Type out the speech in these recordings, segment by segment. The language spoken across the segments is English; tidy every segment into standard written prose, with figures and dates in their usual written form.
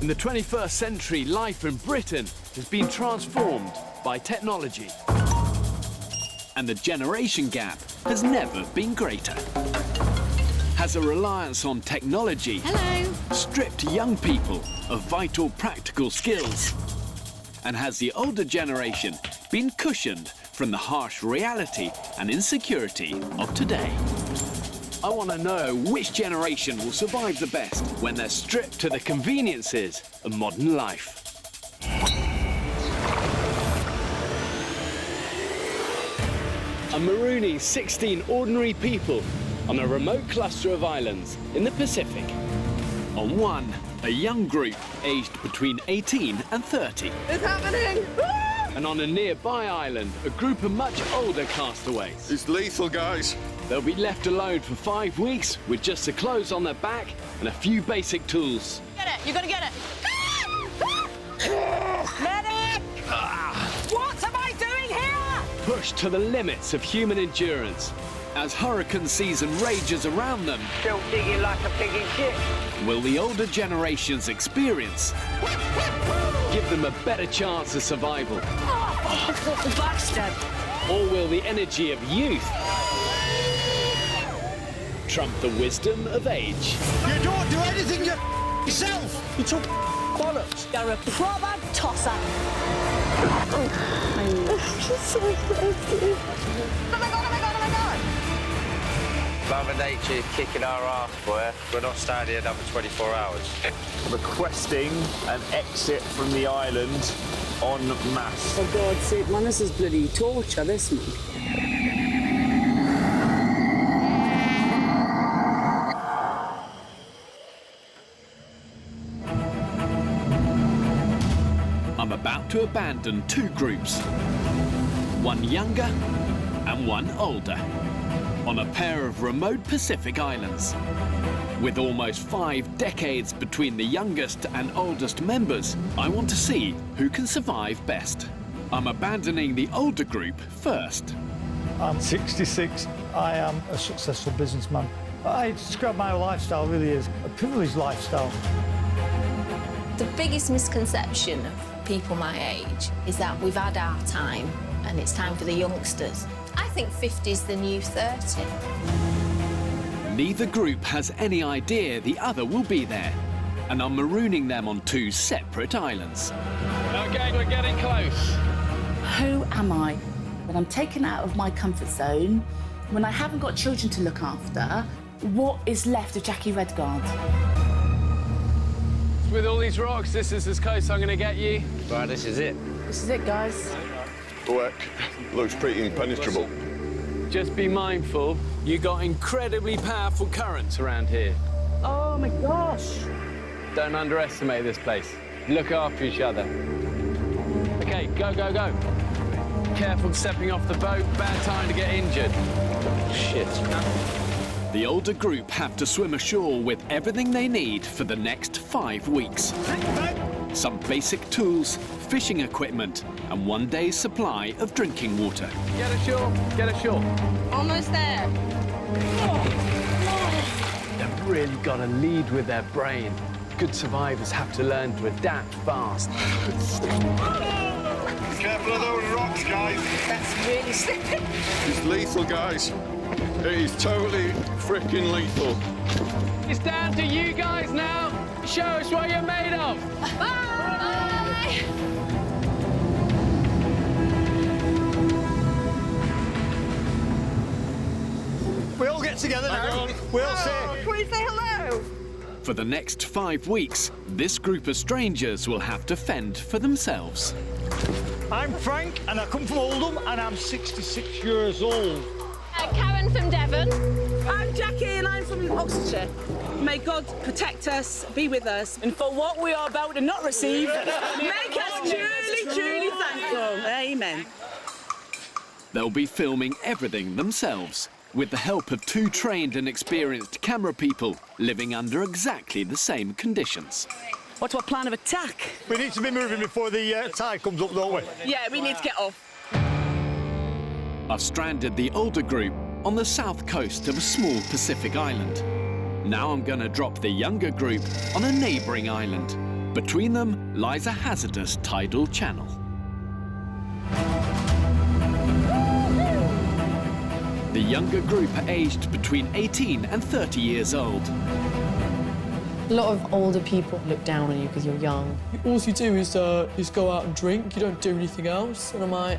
In the 21st century, life in Britain has been transformed by technology. And the generation gap has never been greater. Has a reliance on technology stripped young people of vital practical skills? And has the older generation been cushioned from the harsh reality and insecurity of today? I want to know which generation will survive the best when they're stripped to the conveniences of modern life. I'm marooning 16 ordinary people on a remote cluster of islands in the Pacific. On one, a young group aged between 18 and 30. It's happening! And on a nearby island, a group of much older castaways. It's lethal, guys. They'll be left alone for 5 weeks with just the clothes on their back and a few basic tools. Get it! You gotta get it! Medic! What am I doing here? Pushed to the limits of human endurance. As hurricane season rages around them, Still digging like a pig in shit. will the older generation's experience give them a better chance of survival? Bastard! Or will the energy of youth trump the wisdom of age? You don't do anything yourself! You took bollocks! You're a proper tosser! I'm just so thirsty. Oh my god, oh my god, oh my god! Mother Nature is kicking our ass, boy. We're not staying here another 24 hours. Requesting an exit from the island en masse. For God's sake, man, this is bloody torture, this, man. I'm about to abandon 2 groups, one younger and one older, on a pair of remote Pacific islands. With almost 5 decades between the youngest and oldest members, I want to see who can survive best. I'm abandoning the older group first. I'm 66. I am a successful businessman. I describe my lifestyle really as a privileged lifestyle. The biggest misconception of people my age is that we've had our time and it's time for the youngsters. I think 50 is the new 30. Neither group has any idea the other will be there, and I'm marooning them on 2 separate islands. Okay, we're getting close. Who am I when I'm taken out of my comfort zone, when I haven't got children to look after? What is left of Jackie Redguard? With all these rocks, this is as close I'm going to get you. Right, this is it. This is it, guys. Work. Looks pretty impenetrable. Just be mindful, you got incredibly powerful currents around here. Oh my gosh. Don't underestimate this place. Look after each other. Okay, go, go, go. Careful stepping off the boat, bad time to get injured. Shit. The older group have to swim ashore with everything they need for the next 5 weeks. Some basic tools, fishing equipment, and 1 day's supply of drinking water. Get ashore, get ashore. Almost there. They've really got to lead with their brain. Good survivors have to learn to adapt fast. Careful of those rocks, guys. That's really slippery. It's lethal, guys. It is totally freaking lethal. It's down to you guys now. Show us what you're made of. Bye! We all get together now. We all say... Can we say hello? For the next 5 weeks, this group of strangers will have to fend for themselves. I'm Frank, and I come from Oldham, and I'm 66 years old. Karen from Devon. I'm Jackie and I'm from Oxfordshire. May God protect us, be with us, and for what we are about to not receive, make us truly, truly thankful. Amen. They'll be filming everything themselves, with the help of 2 trained and experienced camera people living under exactly the same conditions. What's our plan of attack? We need to be moving before the tide comes up, don't we? Yeah, we need to get off. I've stranded the older group on the south coast of a small Pacific island. Now I'm going to drop the younger group on a neighbouring island. Between them lies a hazardous tidal channel. The younger group are aged between 18 and 30 years old. A lot of older people look down on you because you're young. All you do is go out and drink. You don't do anything else. And I'm like,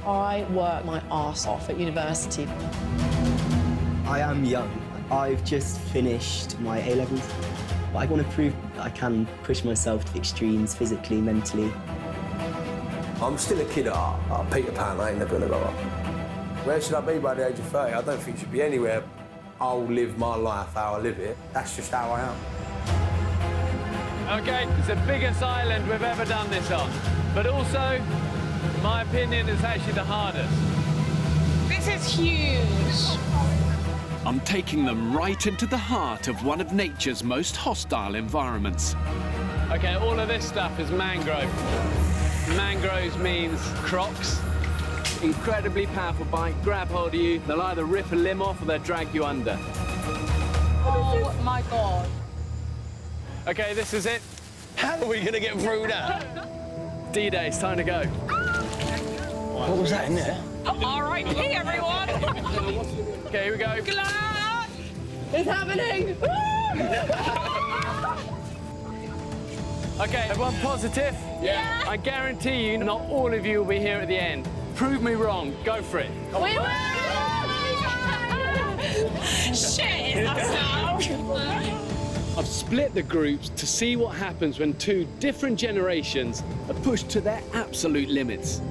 I work my arse off at university. I am young. I've just finished my A-levels. But I want to prove that I can push myself to the extremes, physically, mentally. I'm still a kid at heart. I'm Peter Pan, I ain't never gonna go up. Where should I be by the age of 30? I don't think it should be anywhere. I'll live my life how I live it. That's just how I am. OK, it's the biggest island we've ever done this on. But also, in my opinion, it's actually the hardest. This is huge. I'm taking them right into the heart of one of nature's most hostile environments. OK, all of this stuff is mangrove. Mangroves means crocs. Incredibly powerful bite, grab hold of you, they'll either rip a limb off or they'll drag you under. Oh my God. OK, this is it. How are we gonna get through that? D-Day, it's time to go. What was that in there? R.I.P. everyone. OK, here we go. Glad. It's happening! OK, everyone positive? Yeah. I guarantee you not all of you will be here at the end. Prove me wrong. Go for it. We will. Shit. I've split the groups to see what happens when two different generations are pushed to their absolute limits.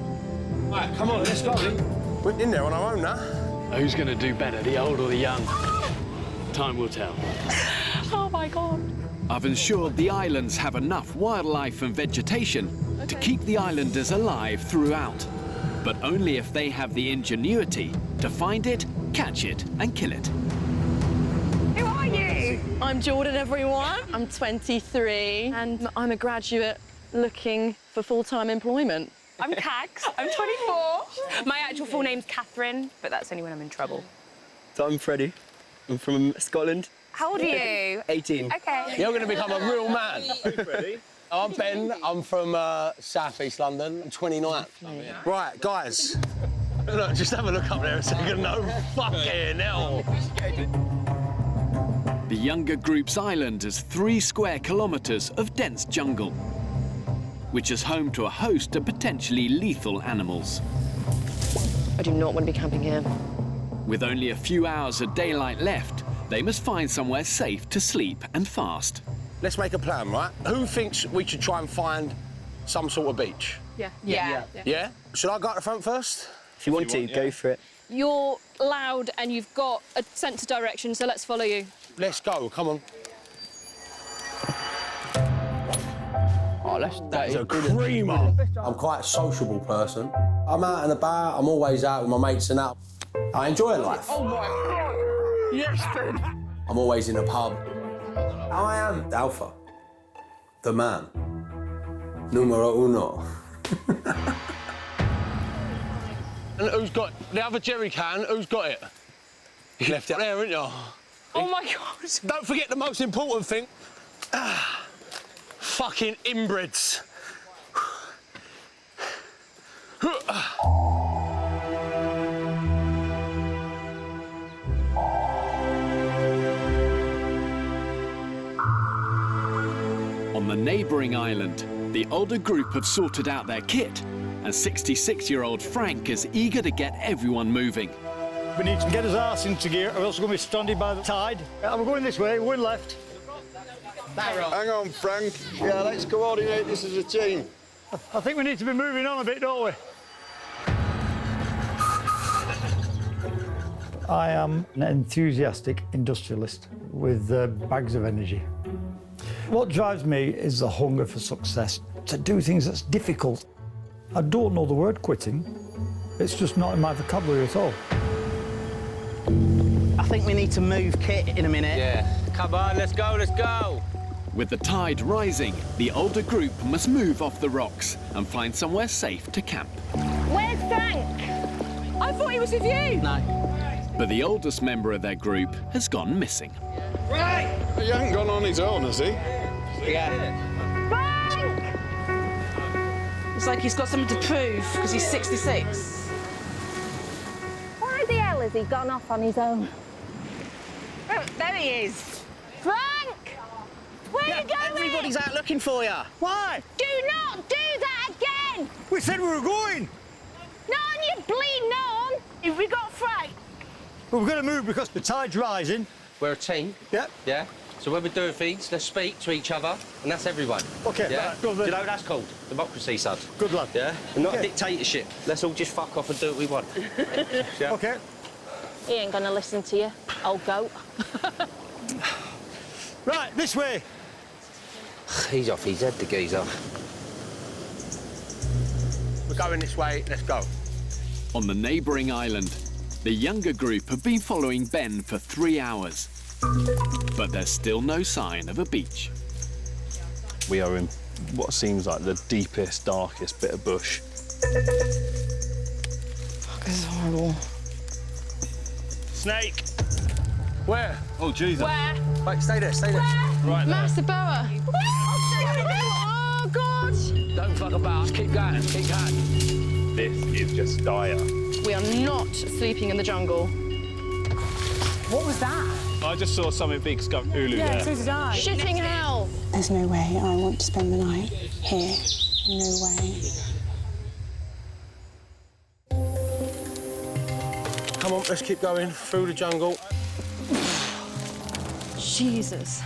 All right, come on, let's go. We're in there on our own now. Who's going to do better, the old or the young? Time will tell. Oh my God. I've ensured the islands have enough wildlife and vegetation to keep the islanders alive throughout, but only if they have the ingenuity to find it, catch it, and kill it. Who are you? I'm Jordan, everyone. I'm 23, and I'm a graduate looking for full-time employment. I'm Cags. I'm 24. My actual full name's Catherine, but that's only when I'm in trouble. So I'm Freddy. I'm from Scotland. How old are you? 18. OK. You're gonna become a real man. I'm Ben. I'm from South East London. I'm 29. Right, guys. Look, just have a look up there a second. No fucking hell. The younger group's island is 3 square kilometres of dense jungle, which is home to a host of potentially lethal animals. I do not want to be camping here. With only a few hours of daylight left, they must find somewhere safe to sleep and fast. Let's make a plan, right? Who thinks we should try and find some sort of beach? Yeah. Yeah? Should I go at the front first? If you want to, go for it. You're loud and you've got a sense of direction, so let's follow you. Let's go, come on. Oh, that is a creamer. I'm quite a sociable person. I'm out and about, I'm always out with my mates and that. I enjoy life. oh my God. Yes, Ben. I'm always in a pub. I am Alpha, the man, numero uno. And who's got the other jerry can? Who's got it? You left it there, haven't you? Oh my God. Don't forget the most important thing. Fucking inbreds. On the neighbouring island, the older group have sorted out their kit, and 66-year-old Frank is eager to get everyone moving. We need to get his arse into gear, or else we're going to be stranded by the tide. We're going this way, we're left. Hang on, Frank. Yeah, let's coordinate this as a team. I think we need to be moving on a bit, don't we? I am an enthusiastic industrialist with bags of energy. What drives me is the hunger for success, to do things that's difficult. I don't know the word quitting. It's just not in my vocabulary at all. I think we need to move kit in a minute. Yeah. Come on, let's go, let's go. With the tide rising, the older group must move off the rocks and find somewhere safe to camp. Where's Frank? I thought he was with you. No. But the oldest member of their group has gone missing. He hasn't gone on his own, has he? Yeah. It's like he's got something to prove because he's 66. Why the hell has he gone off on his own? Oh, there he is. Frank! Where are you going? Everybody's out looking for you. Why? Do not do that again! We said we were going. Not on your bleeding on! Have we got Frank? Well, we're going to move because the tide's rising. We're a team. Yep. Yeah? So when we're doing things, let's speak to each other, and that's everyone. OK, Yeah? right, go Do then. you know what that's called? Democracy, son. Good lad. Yeah? And not Okay. dictatorship. Let's all just fuck off and do what we want. Yeah? OK. He ain't gonna listen to you, old goat. Right, this way. He's off his head, the geezer. We're going this way, let's go. On the neighbouring island, the younger group have been following Ben for 3 hours. But there's still no sign of a beach. We are in what seems like the deepest, darkest bit of bush. Fuck, this is horrible. Snake! Where? Oh, Jesus. Where? Wait, stay there, stay there. Right there. Master boa. Oh, God! Don't fuck about, just keep going, keep going. This is just dire. We are not sleeping in the jungle. What was that? I just saw something big scum ulu there. so did I. Shitting hell! There's no way I want to spend the night here. No way. Come on, let's keep going through the jungle. Jesus.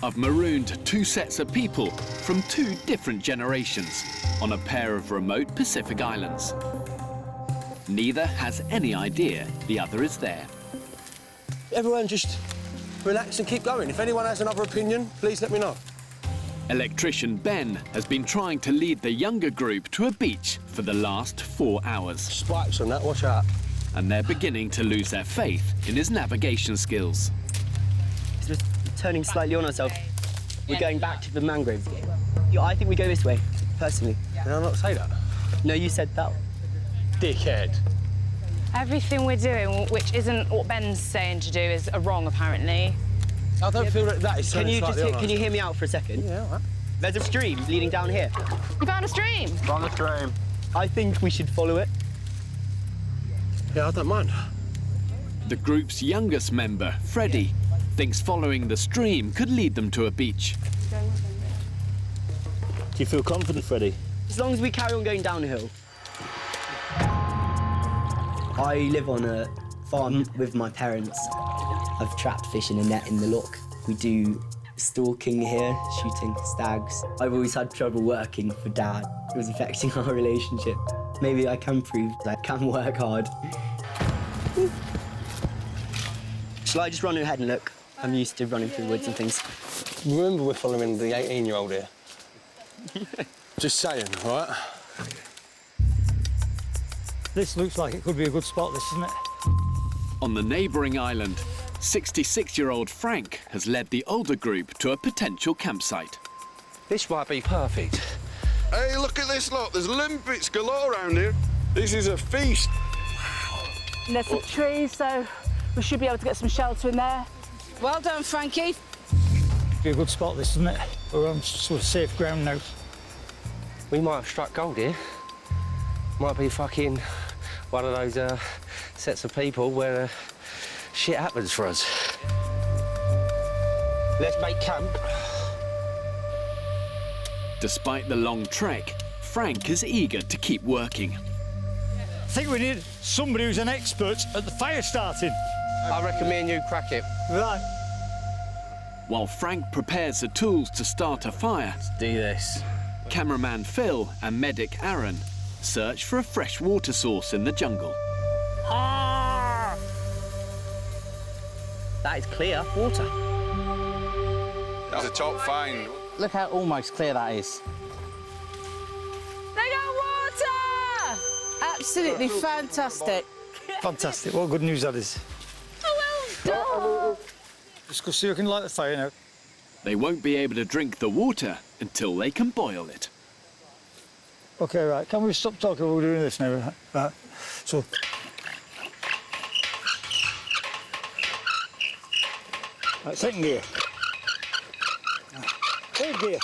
I've marooned 2 sets of people from 2 different generations on a pair of remote Pacific islands. Neither has any idea the other is there. Everyone just relax and keep going. If anyone has another opinion, please let me know. Electrician Ben has been trying to lead the younger group to a beach for the last 4 hours. Spikes on that, watch out. And they're beginning to lose their faith in his navigation skills. We're turning slightly on ourselves. We're going back to the mangroves. Yeah, I think we go this way, personally. Did I not say that? No, you said that. Dickhead. Everything we're doing, which isn't what Ben's saying to do, is wrong, apparently. I don't feel that is Can turning you slightly on us. can you hear me out for a second? Yeah, all right. There's a stream leading down here. You found a stream? Run the stream. I think we should follow it. Yeah, I don't mind. The group's youngest member, Freddy, thinks following the stream could lead them to a beach. Do you feel confident, Freddy? As long as we carry on going downhill. I live on a farm with my parents. I've trapped fish in a net in the loch. We do stalking here, shooting stags. I've always had trouble working for Dad. It was affecting our relationship. Maybe I can prove I can work hard. Shall I just run ahead and look? I'm used to running through woods and things. Remember we're following the 18-year-old here. Just saying, all right? This looks like it could be a good spot, this, isn't it? On the neighbouring island, 66-year-old Frank has led the older group to a potential campsite. This might be perfect. Hey, look at this lot. There's limpets galore around here. This is a feast. And there's some trees, so we should be able to get some shelter in there. Well done, Frankie. Be a good spot, this, isn't it? We're on sort of safe ground now. We might have struck gold here. Might be fucking one of those sets of people where shit happens for us. Let's make camp. Despite the long trek, Frank is eager to keep working. I think we need somebody who's an expert at the fire starting. I reckon me and you crack it. Right. While Frank prepares the tools to start a fire, Let's do this. cameraman Phil and medic Aaron search for a fresh water source in the jungle. That is clear water. That's a top find. Look how almost clear that is. They got water! Absolutely fantastic. Fantastic. What good news that is. Well done! Let's go see if we can light the fire now. They won't be able to drink the water until they can boil it. OK, right. Can we stop talking while we're doing this now? Right. So... Right, second gear. Third gear.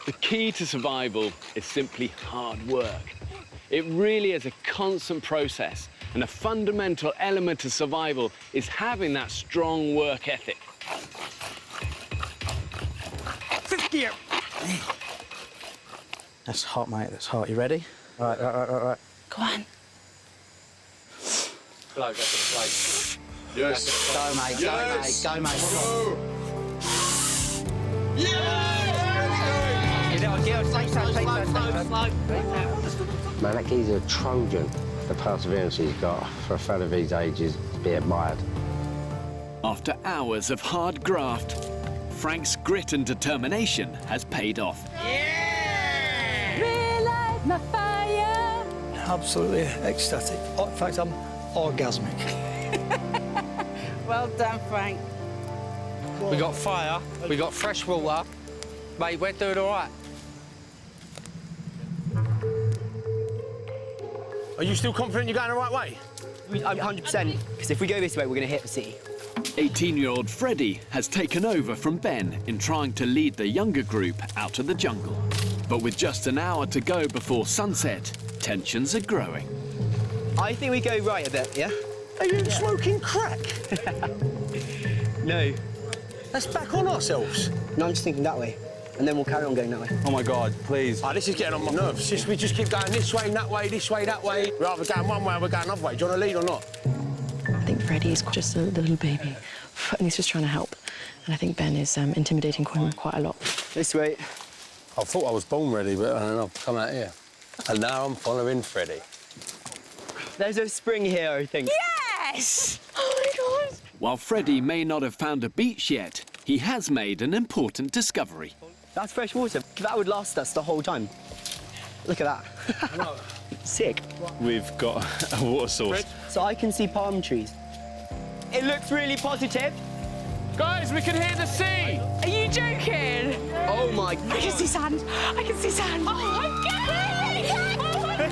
The key to survival is simply hard work. It really is a constant process, and a fundamental element of survival is having that strong work ethic. 50. That's hot, mate, that's hot. You ready? Right. Go on. Blow, go for the plate. Yes. Go, mate, Yes. go, mate, go, mate. Go. Man, that geezer's a Trojan. The perseverance he's got for a fellow of his age is to be admired. After hours of hard graft, Frank's grit and determination has paid off. Relight my fire. Absolutely ecstatic. In fact, I'm orgasmic. Well done, Frank. We got fire, we got fresh water. Mate, we're doing all right. Are you still confident you're going the right way? 100%, because if we go this way, we're going to hit the city. 18-year-old Freddy has taken over from Ben in trying to lead the younger group out of the jungle. But with just an hour to go before sunset, tensions are growing. I think we go right a bit, yeah? Are you smoking crack? No. Let's back on ourselves. No, I'm just thinking that way, and then we'll carry on going that way. Oh, my God, please. Oh, this is getting on my nerves. We just keep going this way, that way, this way, that way. We're either going one way or we're going another way. Do you want to lead or not? I think Freddy is just a little baby, and he's just trying to help. And I think Ben is intimidating him quite a lot. This way. I thought I was born ready, but I don't know, I've come out here. And now I'm following Freddy. There's a spring here, I think. Yes! Oh, my God. While Freddy may not have found a beach yet, he has made an important discovery. That's fresh water. That would last us the whole time. Look at that. Sick. We've got a water source. So I can see palm trees. It looks really positive. Guys, we can hear the sea! Are you joking? Oh, my God. I can see sand. I can see sand. Oh, my God!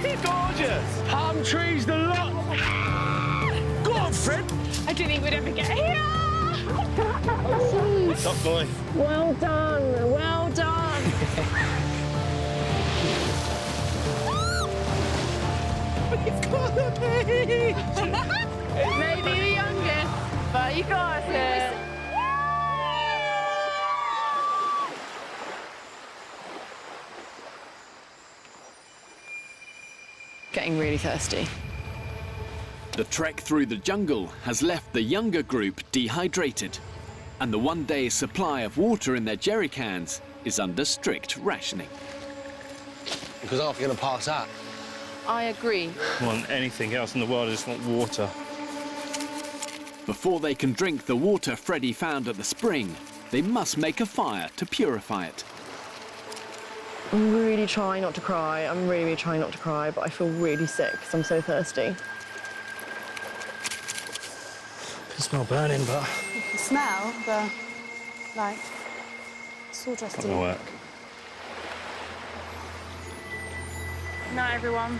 It's gorgeous. Palm trees, the lot. Go on, Fred. I didn't think we'd ever get here. Top boy. Well done, well done. We've got the beach. It may be the youngest, but you got it. Getting really thirsty. The trek through the jungle has left the younger group dehydrated, and the one-day supply of water in their jerry cans is under strict rationing. Because I'm going to pass out. I agree. Want anything else in the world, I just want water. Before they can drink the water Freddy found at the spring, they must make a fire to purify it. I'm really trying not to cry. I'm really trying not to cry, but I feel really sick because I'm so thirsty. Can smell burning, but... You can smell the, like, sawdust in it. work. Night, everyone.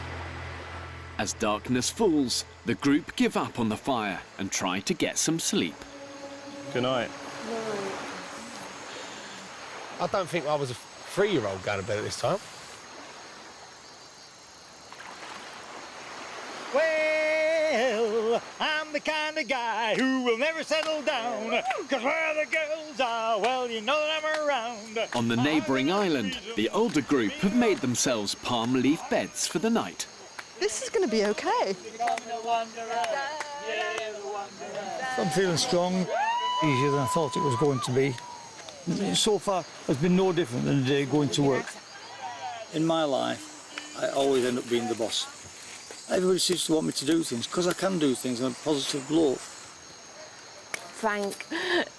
As darkness falls, the group give up on the fire and try to get some sleep. Good night. I don't think I was a 3-year-old going to bed at this time. Well, I'm the kind of guy who will never settle down. 'Cause where the girls are, well, you know that I'm around. On the neighbouring island, the older group have made themselves palm leaf beds for the night. This is going to be okay. I'm feeling strong, easier than I thought it was going to be. So far, it's been no different than a day going to work. In my life, I always end up being the boss. Everybody seems to want me to do things, because I can do things. I'm a positive bloke. Frank,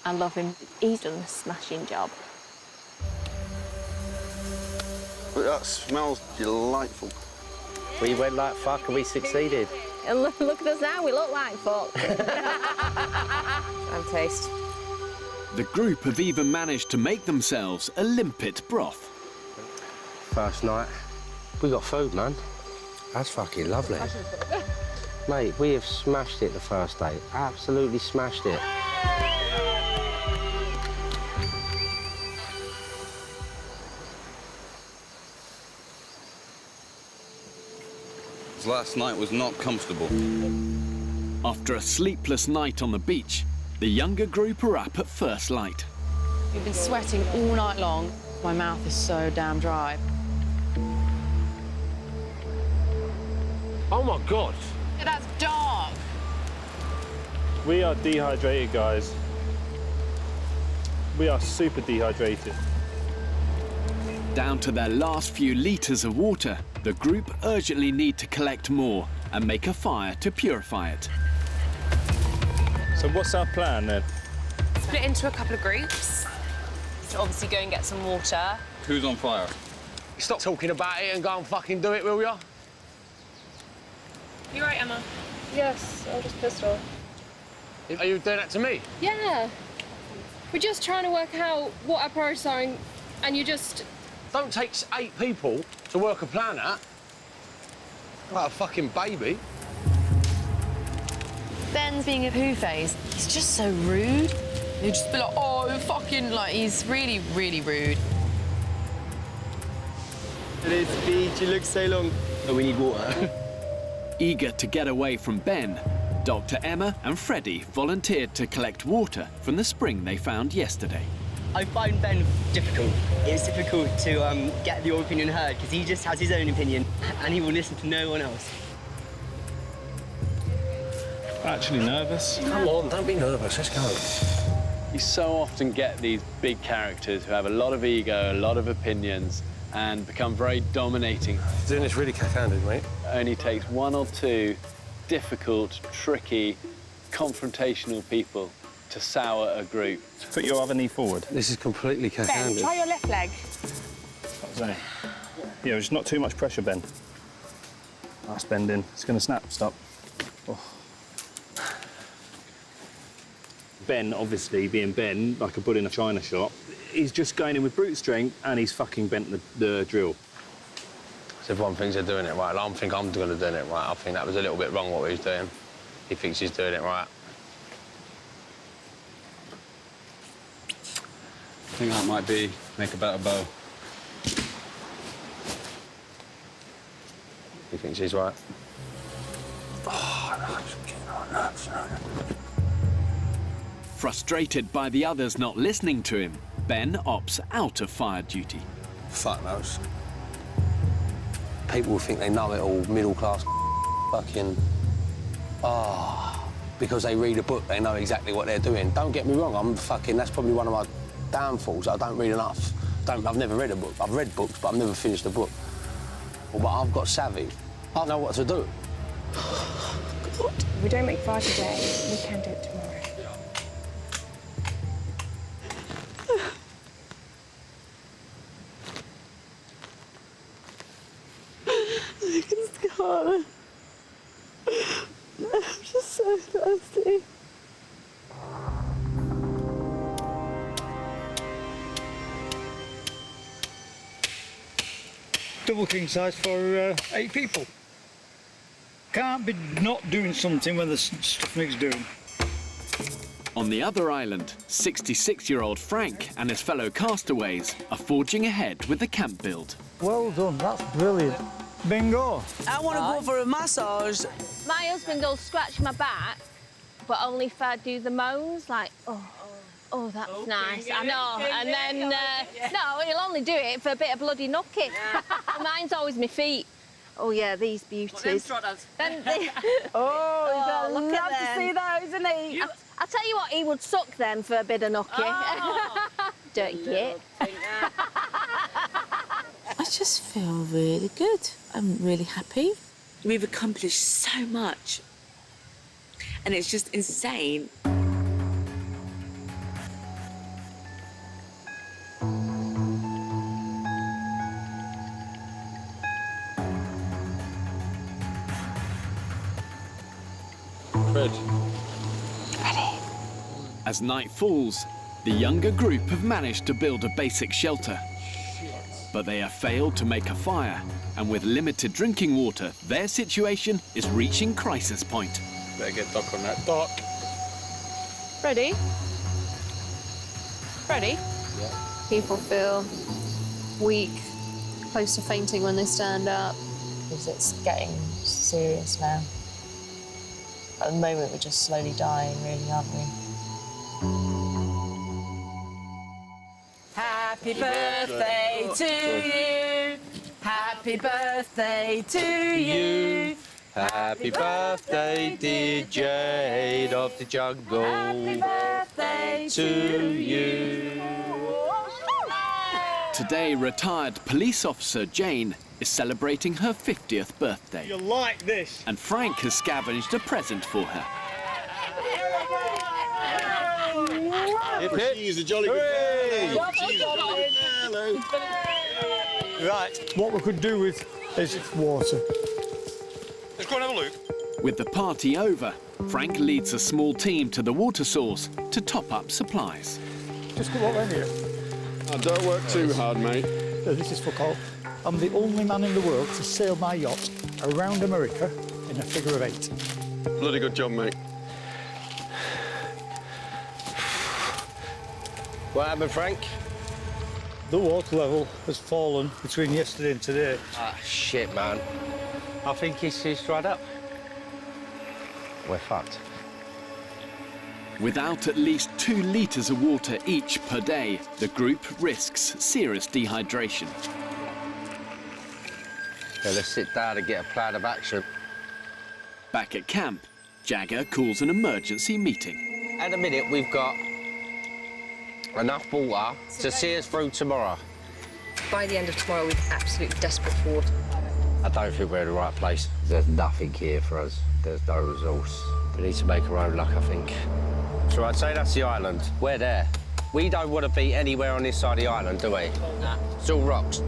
I love him. He's done a smashing job. That smells delightful. We went like fuck and we succeeded. And look at us now, we look like fuck. And taste. The group have even managed to make themselves a limpet broth. First night, we got food, man. That's fucking lovely. Mate, we have smashed it the first day. Absolutely smashed it. Last night was not comfortable. After a sleepless night on the beach, the younger group are up at first light. We've been sweating all night long. My mouth is so damn dry. Oh my God. Yeah, that's dark. We are dehydrated, guys. We are super dehydrated. Down to their last few litres of water, the group urgently need to collect more and make a fire to purify it. So what's our plan then? Split into a couple of groups. So obviously go and get some water. Who's on fire? Stop talking about it and go and fucking do it, will ya? You right, Emma? Yes, I'm just pissed off. Are you doing that to me? Yeah. We're just trying to work out what our priorities are and you just... Don't take 8 people to work a plan out. Like a fucking baby. Ben's being a poo face. He's just so rude. He'll just be like, oh, fucking, like, he's really, really rude. This beach, it looks so long. Oh, we need water. Eager to get away from Ben, Dr. Emma and Freddy volunteered to collect water from the spring they found yesterday. I find Ben difficult. It's difficult to get your opinion heard because he just has his own opinion and he will listen to no one else. Actually nervous. Come on, don't be nervous, let's go. You so often get these big characters who have a lot of ego, a lot of opinions, and become very dominating. You're doing this really cack-handed, mate. It only takes 1 or 2 difficult, tricky, confrontational people to sour a group. Put your other knee forward. This is completely cack-handed. Ben, try your left leg. Yeah, just not too much pressure, Ben. Nice bending. It's going to snap. Stop. Oh. Ben, obviously, being Ben, like a bull in a china shop, he's just going in with brute strength and he's fucking bent the drill. So everyone thinks they're doing it right. I don't think I'm going to do it right. I think that was a little bit wrong what he's doing. He thinks he's doing it right. I think that might be make a better bow. He thinks he's right. Frustrated by the others not listening to him, Ben opts out of fire duty. Fuck knows. People think they know it all, middle-class fucking... because they read a book, they know exactly what they're doing. Don't get me wrong, that's probably one of my downfalls. I don't read enough. I've never read a book. I've read books, but I've never finished a book. But I've got savvy. I know what to do. If we don't make fire today, we can do it tomorrow. God. I'm just so thirsty. Double king size for 8 people. Can't be not doing something when the stuff needs doing. On the other island, 66-year-old Frank and his fellow castaways are forging ahead with the camp build. Well done, that's brilliant. Bingo. I want to go for a massage. My husband will scratch my back, but only if I do the moans, like, oh, that's nice. I know. And then, no, he'll only do it for a bit of bloody nookie. Mine's always my feet. Oh, yeah, these beauties. Then they... Oh, look love at to see those, isn't he? I'll tell you what, he would suck them for a bit of nookie. Dirty git. I just feel really good. I'm really happy. We've accomplished so much. And it's just insane. Fred. Ready. As night falls, the younger group have managed to build a basic shelter. But they have failed to make a fire, and with limited drinking water, their situation is reaching crisis point. Better get Doc on that. Doc! Freddy? Freddy? Yeah. People feel weak, close to fainting when they stand up, because it's getting serious now. At the moment, we're just slowly dying, really, aren't we? Happy birthday to you. Happy birthday to you. Happy birthday, dear Jade of the jungle. Happy birthday to you. Today, retired police officer Jane is celebrating her 50th birthday. You like this? And Frank has scavenged a present for her. She's a jolly good fellow. She's a jolly fellow. Right, what we could do with is water. Let's go and have a look. With the party over, Frank leads a small team to the water source to top up supplies. Just come over here. Don't work too hard, mate. This is for Cole. I'm the only man in the world to sail my yacht around America in a figure of 8. Bloody good job, mate. What happened, Frank? The water level has fallen between yesterday and today. Ah, shit, man. I think it's dried up. We're fucked. Without at least 2 litres of water each per day, the group risks serious dehydration. Yeah, let's sit down and get a plan of action. Back at camp, Jagger calls an emergency meeting. At the minute, we've got enough water to see us through tomorrow. By the end of tomorrow, we're absolutely desperate for water. I don't think we're in the right place. There's nothing here for us. There's no resource. We need to make our own luck, I think. So I'd say that's the island. We're there. We don't want to be anywhere on this side of the island, do we? Nah. It's all rocks.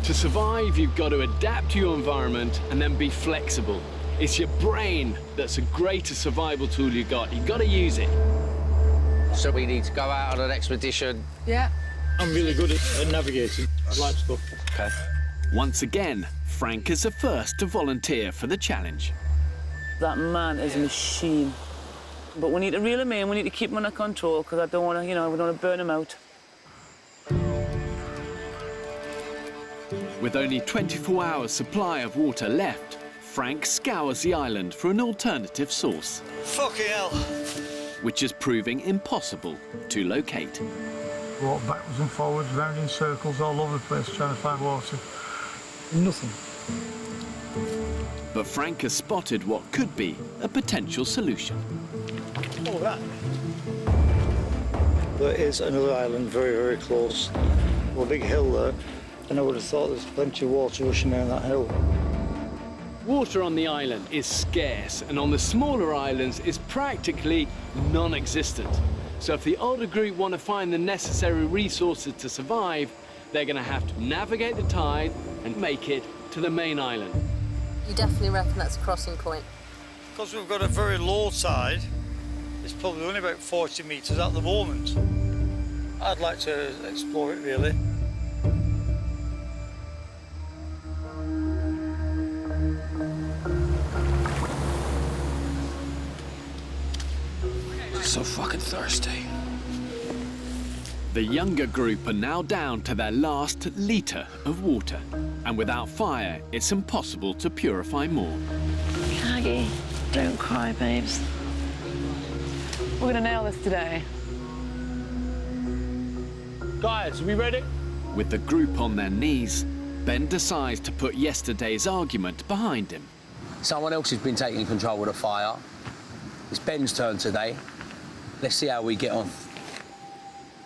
To survive, you've got to adapt to your environment and then be flexible. It's your brain that's the greatest survival tool you've got. You've got to use it. So we need to go out on an expedition. Yeah. I'm really good at navigating. I'd like to go. OK. Once again, Frank is the first to volunteer for the challenge. That man is a machine. But we need to reel him in, we need to keep him under control, because I don't want to, we don't want to burn him out. With only 24 hours supply of water left, Frank scours the island for an alternative source. Fucking hell. Which is proving impossible to locate. Walk backwards and forwards, round in circles all over the place trying to find water. Nothing. But Frank has spotted what could be a potential solution. Oh, that. There is another island very, very close. A big hill there, and I would have thought there's plenty of water rushing down that hill. Water on the island is scarce, and on the smaller islands is practically non-existent. So if the older group want to find the necessary resources to survive, they're going to have to navigate the tide and make it to the main island. You definitely reckon that's a crossing point? Because we've got a very low tide, it's probably only about 40 metres at the moment. I'd like to explore it, really. So fucking thirsty. The younger group are now down to their last litre of water. And without fire, it's impossible to purify more. Aggie, don't cry, babes. We're gonna nail this today. Guys, are we ready? With the group on their knees, Ben decides to put yesterday's argument behind him. Someone else has been taking control of the fire. It's Ben's turn today. Let's see how we get on.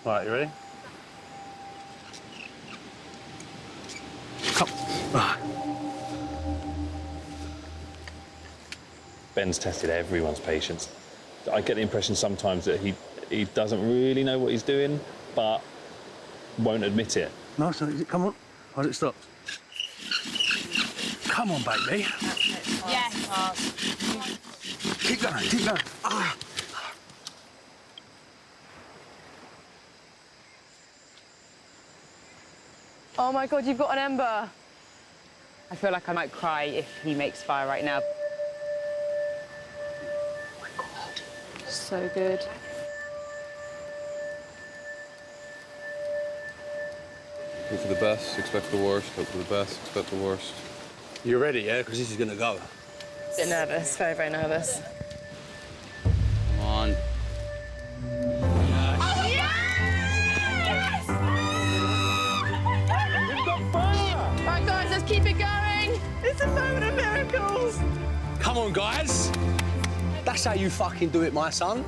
All right, you ready? Come. Ben's tested everyone's patience. I get the impression sometimes that he doesn't really know what he's doing, but won't admit it. No, so come on. Hold it stopped. Come on, baby. Yes. Keep going, keep going. Ah. Oh my God, you've got an ember. I feel like I might cry if he makes fire right now. Oh my God. So good. Hope for the best, expect the worst. Hope for the best, expect the worst. You ready, yeah? Because this is going to go. A bit nervous, very, very nervous. Come on. Right, guys, let's keep it going. It's a moment of miracles. Come on, guys. That's how you fucking do it, my son.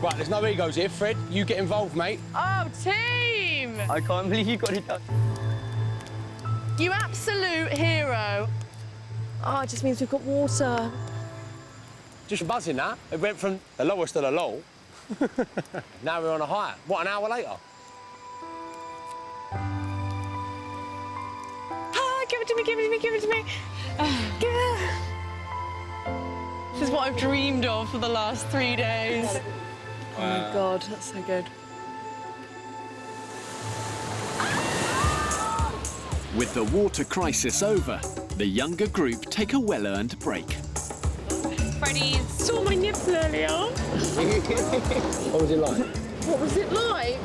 Right, there's no egos here. Fred, you get involved, mate. Oh, team! I can't believe you got it done. You absolute hero. Oh, it just means we've got water. Just buzzing that. It went from the lowest to the low. Now we're on a high. What, an hour later? Ah, give it to me, give it to me, give it to me. Give it. This is what I've dreamed of for the last 3 days. Oh my God, that's so good. With the water crisis over, the younger group take a well-earned break. Freddy saw my nipple earlier. What was it like? What was it like?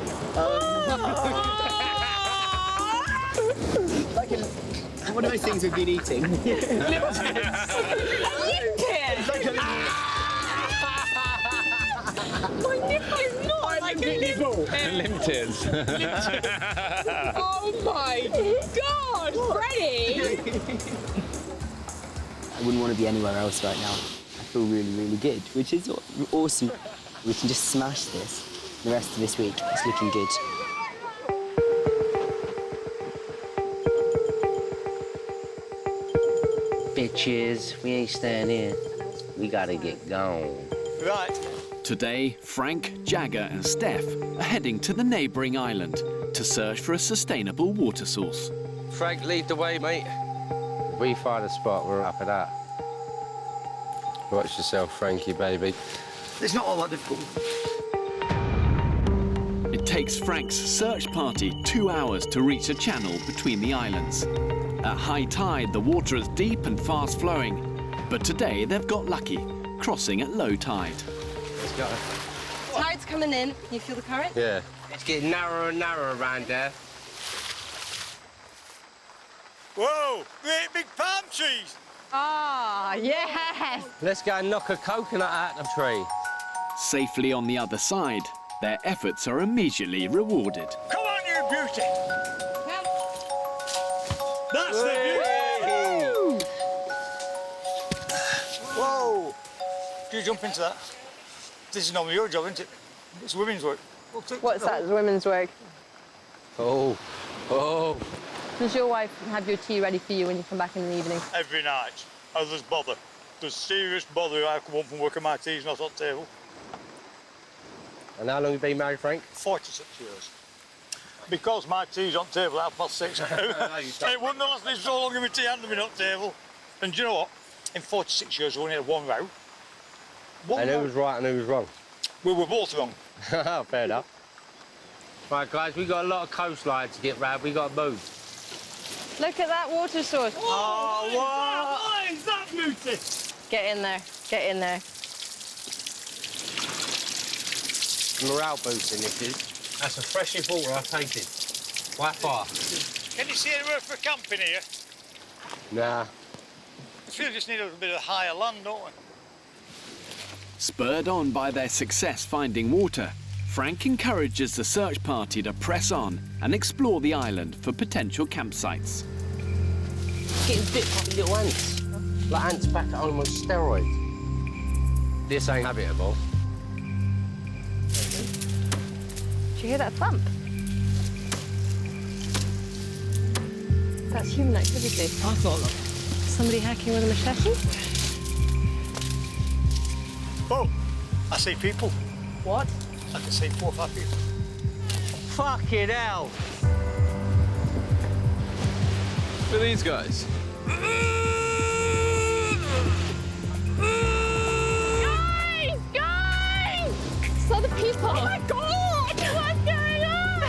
What are those things we've been eating? My nipple is not like a nipple. Limptids. Oh my God, Freddy! I wouldn't want to be anywhere else right now. I feel really, really good, which is awesome. We can just smash this the rest of this week. It's looking good. Bitches, we ain't staying here. We gotta get gone. Right. Today, Frank, Jagger and Steph are heading to the neighbouring island to search for a sustainable water source. Frank, lead the way, mate. If we find a spot, we're up at that. Watch yourself, Frankie, baby. It's not all that difficult. It takes Frank's search party 2 hours to reach a channel between the islands. At high tide, the water is deep and fast-flowing. But today, they've got lucky, crossing at low tide. Let's go. Tide's coming in. Can you feel the current? Yeah. It's getting narrower and narrower around there. Whoa, great big palm trees. Ah, yes. Let's go and knock a coconut out of the tree. Safely on the other side, their efforts are immediately rewarded. Come on, you beauty. That's the beauty. Whoa. Do you jump into that? This is normally your job, isn't it? It's women's work. What's that? It's women's work. Oh, oh. Does your wife have your tea ready for you when you come back in the evening? Every night. Oh, there's bother. There's serious bother. I come home from work and my tea's not on the table. And how long have you been married, Frank? 46 years. Because my tea's on the table at 6:30. It wouldn't have lasted so long if my tea hadn't been on the table. And do you know what? In 46 years, we only had one row. And who was right and who was wrong? We were both wrong. Fair enough. Right, guys, we've got a lot of coastline to get round. We've got to move. Look at that water source. Oh, what is that beauty? Get in there. Get in there. Morale boosting, this is. That's the freshest water I've tasted. By far. Can you see anywhere for camping here? Nah. I feel we just need a little bit of higher land, don't we? Spurred on by their success finding water, Frank encourages the search party to press on and explore the island for potential campsites. Getting bit by little ants. Like ants back at home on steroids. This ain't habitable. Did you hear that thump? That's human activity. I thought that. Somebody hacking with a machete? Oh, I see people. What? I can see 4 or 5 people. Fucking hell! Who are these guys? Guys! Guys! So the people. Oh my God! What's going on?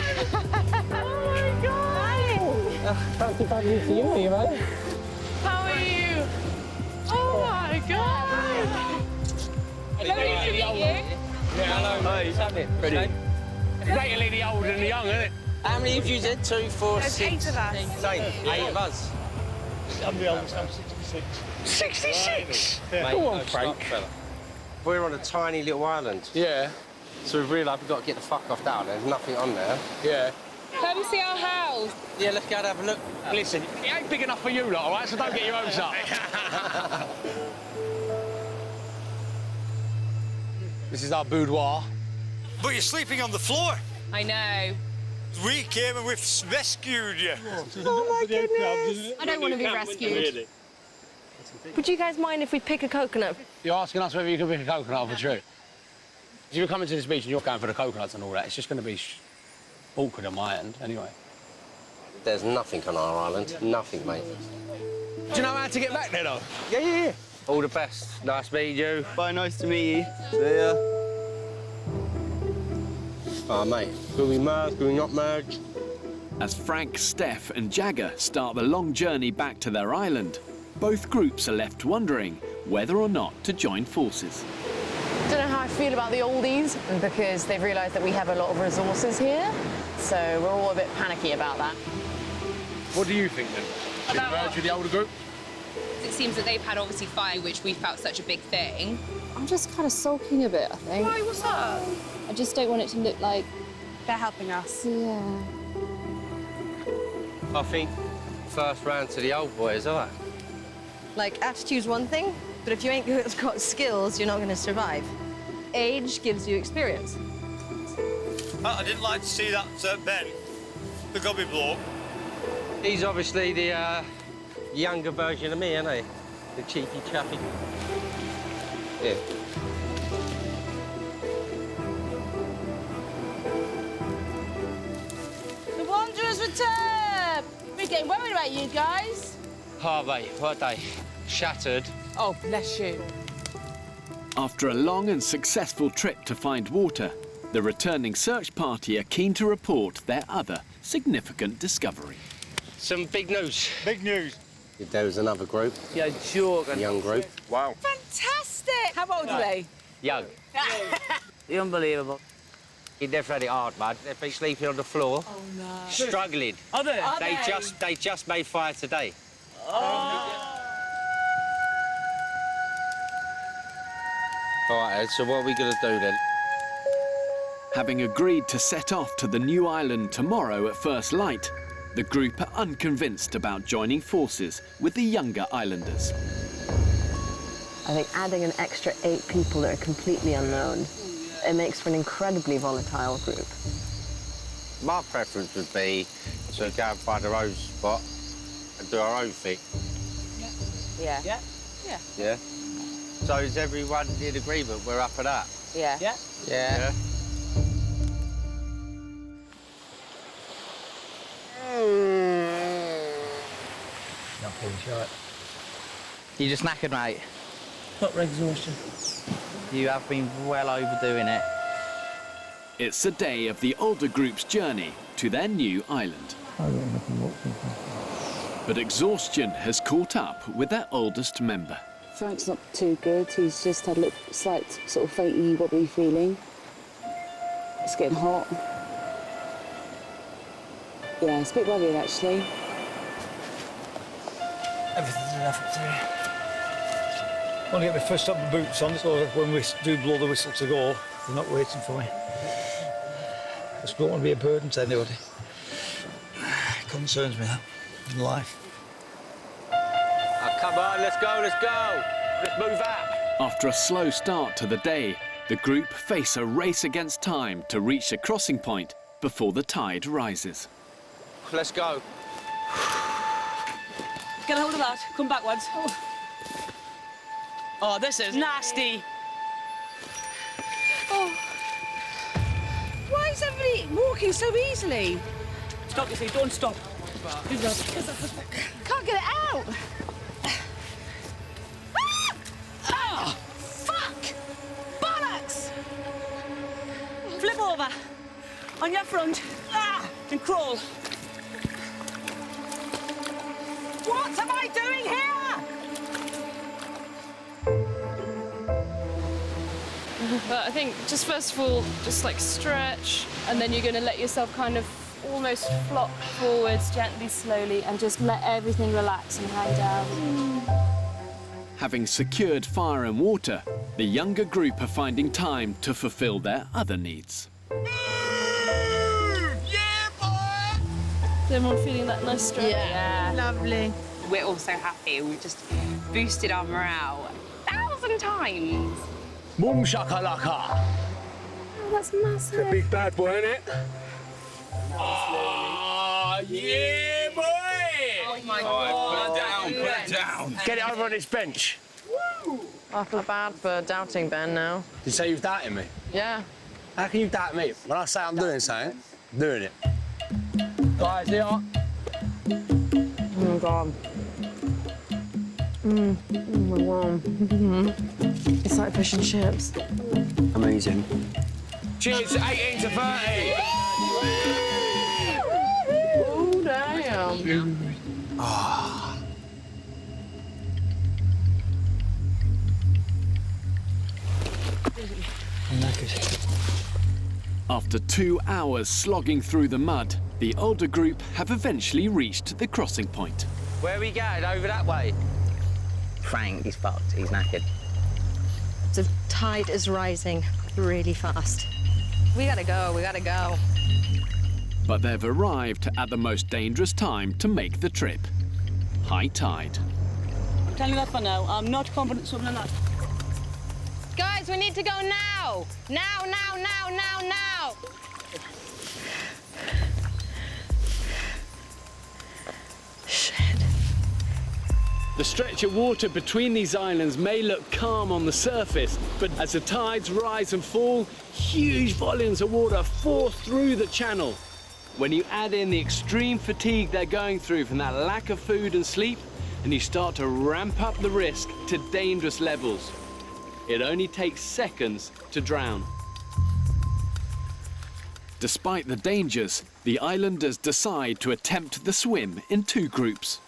Oh my God! Fancy bumping into you, man. How are you? Oh my God! Lovely to meet you. Yeah, hello, mate. What's happening? Ready? Lately the old and the young, isn't it? How many of you did? 2, 4, There's 6? 8 of us. Same, 8 of us. I'm the oldest, I'm 66. 66? Mate, Go on, no, Frank. stop, fella. We're on a tiny little island. Yeah. So we've realised we've got to get the fuck off down there. There's nothing on there. Yeah. Come see our house. Yeah, let's go and have a look. Listen, it ain't big enough for you lot, all right? So don't get your hopes up. This is our boudoir. But you're sleeping on the floor. I know. We came and we've rescued you. Oh my goodness. I don't want to be rescued. Would you guys mind if we pick a coconut? You're asking us whether you can pick a coconut off a tree. If you're coming to this beach and you're going for the coconuts and all that, it's just going to be awkward on my end, anyway. There's nothing on our island. Nothing, mate. Do you know how to get back there, though? Yeah. All the best. Nice meeting you. Bye, nice to meet you. See ya. Oh, mate. Will we merge? Will we not merge? As Frank, Steph and Jagger start the long journey back to their island, both groups are left wondering whether or not to join forces. I don't know how I feel about the oldies because they've realised that we have a lot of resources here, so we're all a bit panicky about that. What do you think, then? Should we merge with the older group? It seems that they've had, obviously, fire, which we felt such a big thing. I'm just kind of sulking a bit, I think. Why, what's up? I just don't want it to look like... They're helping us. Yeah. I think first round to the old boys, all right? Like, attitude's one thing, but if you ain't got skills, you're not going to survive. Age gives you experience. I didn't like to see that Ben, the gobby bloke. He's obviously the younger version of me, isn't he? The cheeky chappy. Yeah. The Wanderers return! We're getting worried about you guys. Oh, mate, what they? Shattered. Oh, bless you. After a long and successful trip to find water, the returning search party are keen to report their other significant discovery. Some big news. Big news. There was another group. Yeah, joking. Young group. Wow. Fantastic! How old are they? Young. Unbelievable. They've had it hard, man. They've been sleeping on the floor. Oh, no. Struggling. Are they? They just made fire today. Oh. All right, Ed, so what are we going to do then? Having agreed to set off to the new island tomorrow at first light, the group are unconvinced about joining forces with the younger islanders. I think adding an extra 8 people that are completely unknown, it makes for an incredibly volatile group. My preference would be to go and find our own spot and do our own thing. Yeah. Yeah. Yeah. Yeah? So is everyone in agreement? We're up for that? Yeah. Yeah. Yeah. Nothing short. You just knackered, mate. Proper exhaustion. You have been well overdoing it. It's a day of the older group's journey to their new island. But exhaustion has caught up with their oldest member. Frank's not too good. He's just had a little slight sort of fainty, wobbly feeling. It's getting hot. Yeah, it's a bit worrying, actually. Everything's enough up there. I want to get my first up boots on, so when we do blow the whistle to go, they're not waiting for me. I just don't want to be a burden to anybody. It concerns me, that, in life. Oh, come on, let's go. Let's move out. After a slow start to the day, the group face a race against time to reach the crossing point before the tide rises. Let's go. Get a hold of that. Come backwards. Oh, this is nasty. Oh. Why is everybody walking so easily? Stop, you see, don't stop. Can't get it out. Ah! Fuck! Bollocks! Flip over. On your front. And crawl. What am I doing here? But I think just first of all, just like stretch, and then you're going to let yourself kind of almost flop forwards gently, slowly, and just let everything relax and hang down. Having secured fire and water, the younger group are finding time to fulfill their other needs. Is everyone feeling that nice strength? Yeah. Lovely. We're all so happy. We've just boosted our morale 1,000 times. Boom shakalaka. Oh, that's massive. The big bad boy, isn't it? Oh, yeah, boy! Oh my God. Put it down. Get it over on this bench. I feel bad for doubting Ben now. Did you say you've doubted me? Yeah. How can you doubt me? When I say I'm doing something, I'm doing it. Guys, here. Oh my God. Oh my God. It's like fish and chips. Amazing. Cheers, 18 to 30. Oh, damn. Ah. After 2 hours slogging through the mud, the older group have eventually reached the crossing point. Where are we going? Over that way? Frank, he's fucked. He's knackered. The tide is rising really fast. We gotta go, we gotta go. But they've arrived at the most dangerous time to make the trip. High tide. I'm telling you that for now. I'm not confident swimming in that. Guys, we need to go now. Now, now, now, now, now. The stretch of water between these islands may look calm on the surface, but as the tides rise and fall, huge volumes of water force through the channel. When you add in the extreme fatigue they're going through from that lack of food and sleep, and you start to ramp up the risk to dangerous levels, it only takes seconds to drown. Despite the dangers, the islanders decide to attempt the swim in 2 groups.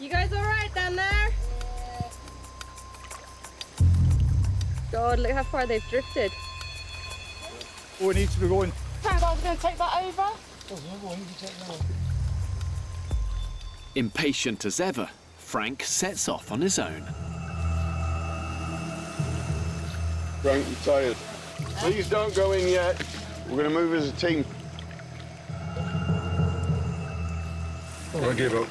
You guys all right down there? God, look how far they've drifted. Oh, we need to be going. Frank, I was going to take that over. Impatient as ever, Frank sets off on his own. Frank, you're tired. Please don't go in yet. We're going to move as a team. I give up.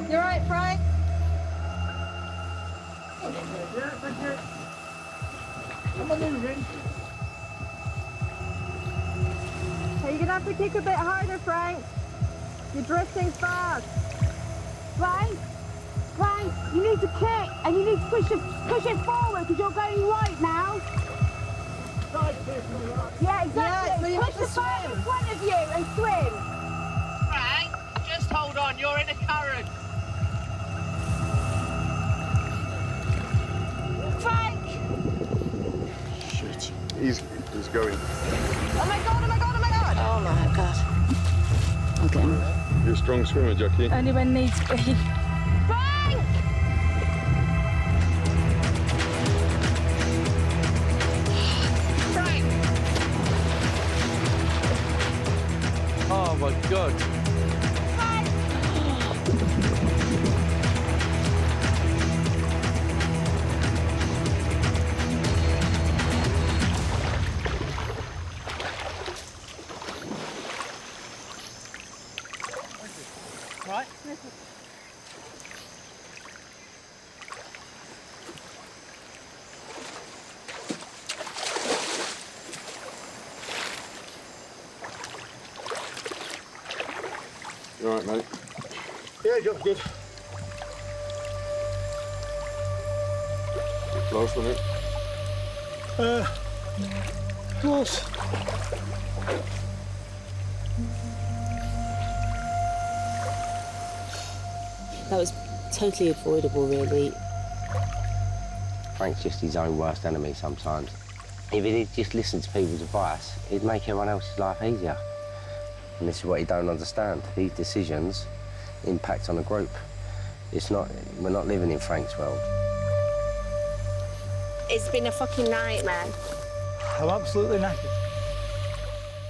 You all right, Frank? Hey, you're gonna have to kick a bit harder, Frank. You're drifting fast. Frank, Frank, you need to kick and you need to push it forward because you're going right now. Yeah, exactly. Push the boat in front of you and swim. Frank, just hold on. You're in a current. Frank! Shit. He's going. Oh my God, oh my God, oh my God! Oh my God. Okay. You're a strong swimmer, Jackie. Only when needs be. Frank! Frank! Oh my God. Right? You all right, mate? Yeah, job's good. Close, wasn't it? Close. That was totally avoidable, really. Frank's just his own worst enemy sometimes. If he'd just listened to people's advice, he'd make everyone else's life easier. And this is what he don't understand. These decisions impact on a group. We're not living in Frank's world. It's been a fucking nightmare. I'm absolutely knackered.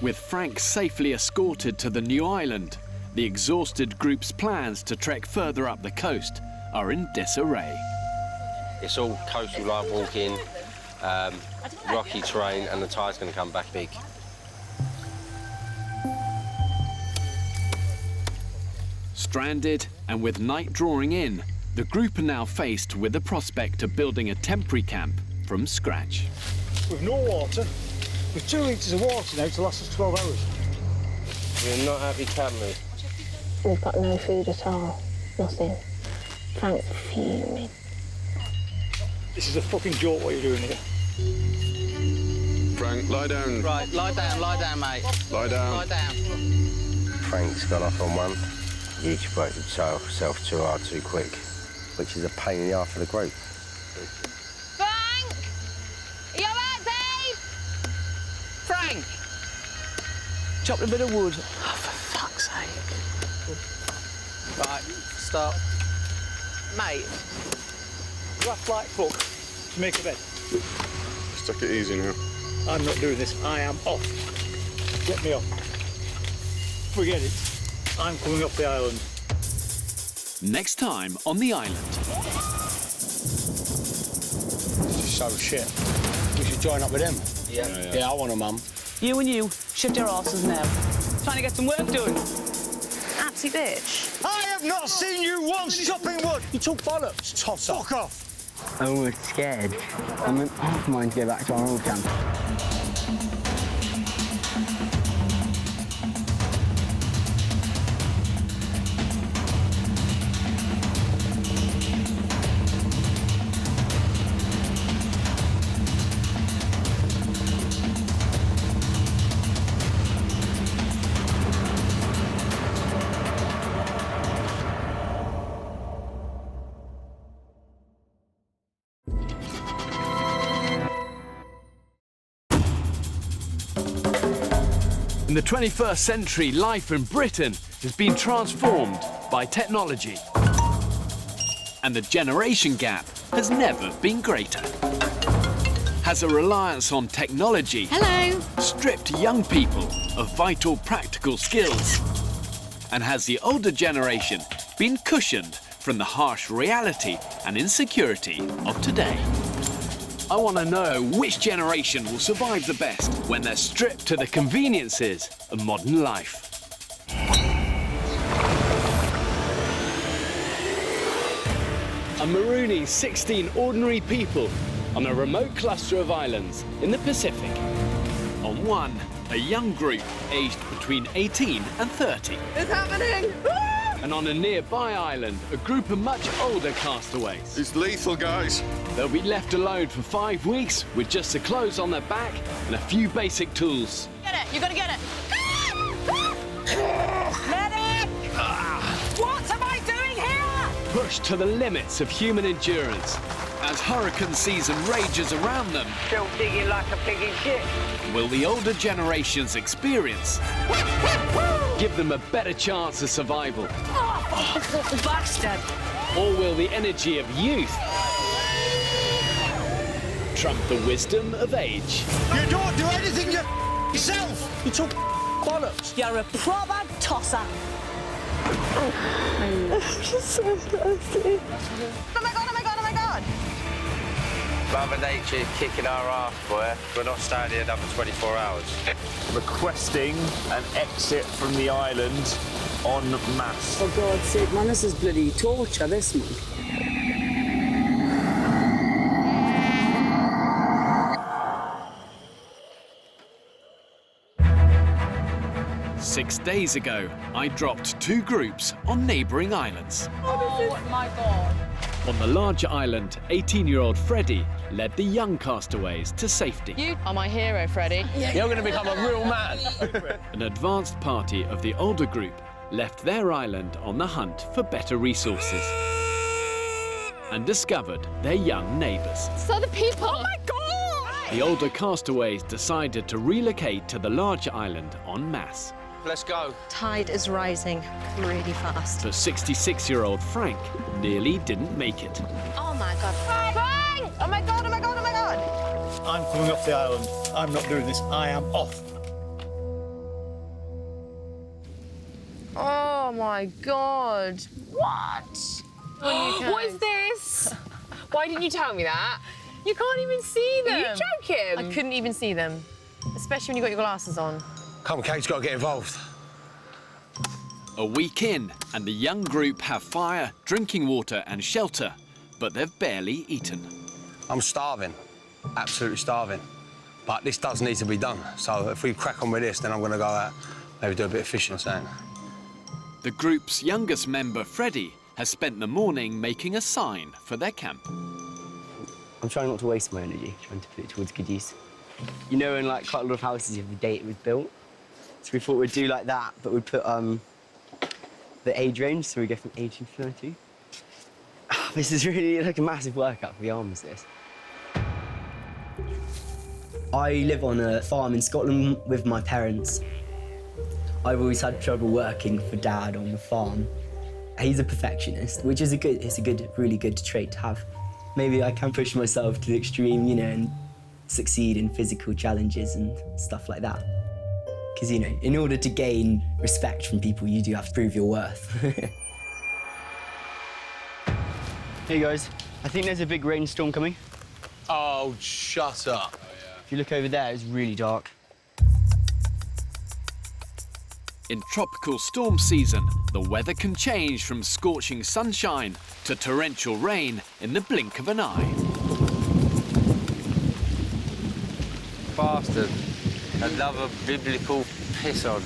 With Frank safely escorted to the new island, the exhausted group's plans to trek further up the coast are in disarray. It's all coastal life walking, rocky terrain, and the tide's going to come back big. Stranded and with night drawing in, the group are now faced with the prospect of building a temporary camp from scratch. With no water, with 2 litres of water now to last us 12 hours. We're not happy, can we? We've got no food at all. Nothing. Frank's fuming. This is a fucking joke what you're doing here. Frank, lie down. Right, lie down, mate. Lie down. Lie down. Frank's gone off on one. He exploited himself too hard, too quick, which is a pain in the arse for the group. Frank! Are you all right, babe? Frank! Chopped a bit of wood. Oh, for fuck's sake. Right, stop. Mate. Rough like fuck to make a bed. Just take it easy now. I'm not doing this. I am off. Get me off. Forget it. I'm coming off the island. Next time on the island. This is so shit. We should join up with them. Yeah, I want a mum. You and you, shift your asses now. Trying to get some work done. Absolute bitch. I have not seen you once chopping wood. You talk bollocks, tosser. Fuck off. I'm almost scared. I'm half mind to go back to our old camp. In the 21st century, life in Britain has been transformed by technology. And the generation gap has never been greater. Has a reliance on technology stripped young people of vital practical skills? And has the older generation been cushioned from the harsh reality and insecurity of today? I want to know which generation will survive the best when they're stripped to the conveniences of modern life. I'm marooning 16 ordinary people on a remote cluster of islands in the Pacific. On one, a young group aged between 18 and 30. It's happening! And on a nearby island, a group of much older castaways. It's lethal, guys. They'll be left alone for 5 weeks with just the clothes on their back and a few basic tools. Get it! You gotta get it! Medic! What am I doing here? Pushed to the limits of human endurance as hurricane season rages around them. Still digging like a pig in shit. Will the older generation's experience give them a better chance of survival? Bastard! Or will the energy of youth trump the wisdom of age? You don't do anything yourself! You talk bollocks. You're a proper tosser. I'm just so thirsty. Oh my god, oh my god, oh my god! Mother Nature is kicking our ass, boy. We're not staying here another 24 hours. Requesting an exit from the island en masse. For God's sake, man, this is bloody torture, this, man. 6 days ago, I dropped 2 groups on neighbouring islands. Oh my god. On the larger island, 18-year-old Freddy led the young castaways to safety. You are my hero, Freddy. You're going to become a real man. An advanced party of the older group left their island on the hunt for better resources and discovered their young neighbours. So the people. Oh my god! The older castaways decided to relocate to the larger island en masse. Let's go. Tide is rising really fast. But 66-year-old Frank nearly didn't make it. Oh my God. Frank! Oh my god, oh my god, oh my god! I'm coming off the island. I'm not doing this. I am off. Oh my God. What? What is this? Why didn't you tell me that? You can't even see them. Are you joking? I couldn't even see them, especially when you got your glasses on. Come on, Kate's got to get involved. A week in, and the young group have fire, drinking water and shelter, but they've barely eaten. I'm starving, absolutely starving. But this does need to be done. So if we crack on with this, then I'm going to go out, maybe do a bit of fishing or something. The group's youngest member, Freddy, has spent the morning making a sign for their camp. I'm trying not to waste my energy, trying to put it towards good use. You know, in like quite a lot of houses, you have the date it was built. So we thought we'd do like that, but we'd put the age range, so we go from 18 to 32. This is really like a massive workout for the arms, this. I live on a farm in Scotland with my parents. I've always had trouble working for Dad on the farm. He's a perfectionist, which is really good trait to have. Maybe I can push myself to the extreme, you know, and succeed in physical challenges and stuff like that. Because, you know, in order to gain respect from people, you do have to prove your worth. Hey guys, I think there's a big rainstorm coming. Oh, shut up. If you look over there, it's really dark. In tropical storm season, the weather can change from scorching sunshine to torrential rain in the blink of an eye. Bastard. Another biblical piss-on.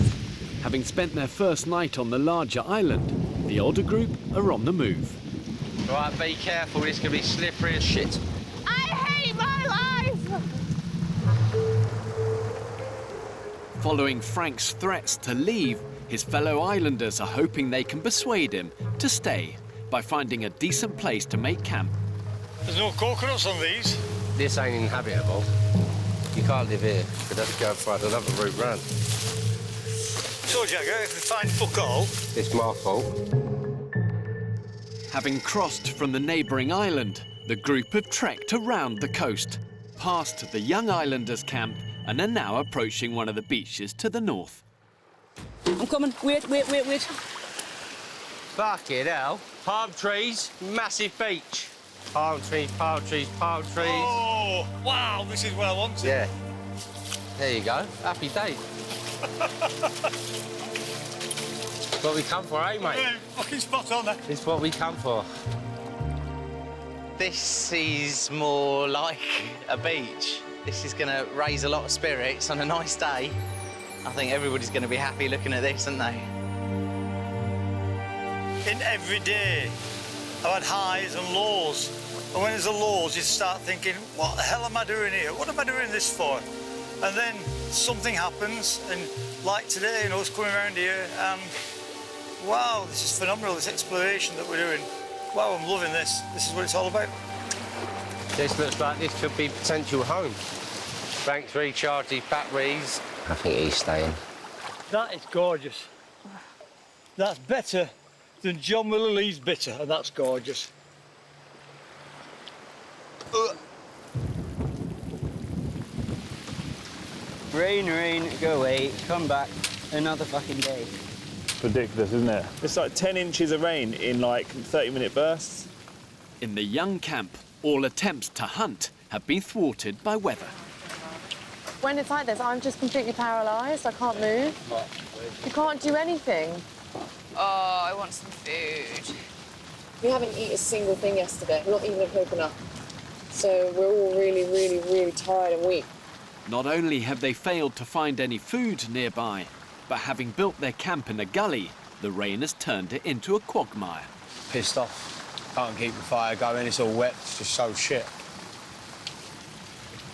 Having spent their first night on the larger island, the older group are on the move. Right, be careful, this can be slippery as shit. I hate my life! Following Frank's threats to leave, his fellow islanders are hoping they can persuade him to stay by finding a decent place to make camp. There's no coconuts on these. This ain't inhabitable. You can't live here. We'd have to go and find another route round. So, Jagger, if we find fuck all... It's my fault. Having crossed from the neighbouring island, the group have trekked around the coast, past the young islanders' camp, and are now approaching one of the beaches to the north. I'm coming. Wait. Fucking hell. Palm trees, massive beach. Palm trees, palm trees, palm trees. Oh, wow, this is what I wanted. Yeah. There you go. Happy day. It's what we come for, eh, mate? Yeah, fucking spot on there. It's what we come for. This is more like a beach. This is going to raise a lot of spirits on a nice day. I think everybody's going to be happy looking at this, aren't they? In every day, I've had highs and lows. And when there's a lows, you start thinking, what the hell am I doing here? What am I doing this for? And then something happens, and like today, you know, it's coming around here, and wow, this is phenomenal, this exploration that we're doing. Wow, I'm loving this. This is what it's all about. This looks like this could be potential home. Frank's recharged his batteries. I think he's staying. That is gorgeous. That's better than John Miller Lee's bitter, and that's gorgeous. Rain, go away, come back, another fucking day. Ridiculous, isn't it? It's like 10 inches of rain in like 30-minute bursts. In the young camp, all attempts to hunt have been thwarted by weather. When it's like this, I'm just completely paralysed. I can't move. You can't do anything. Oh, I want some food. We haven't eaten a single thing yesterday, not even a coconut. So we're all really tired and weak. Not only have they failed to find any food nearby, but having built their camp in a gully, the rain has turned it into a quagmire. Pissed off. Can't keep the fire going, it's all wet, it's just so shit.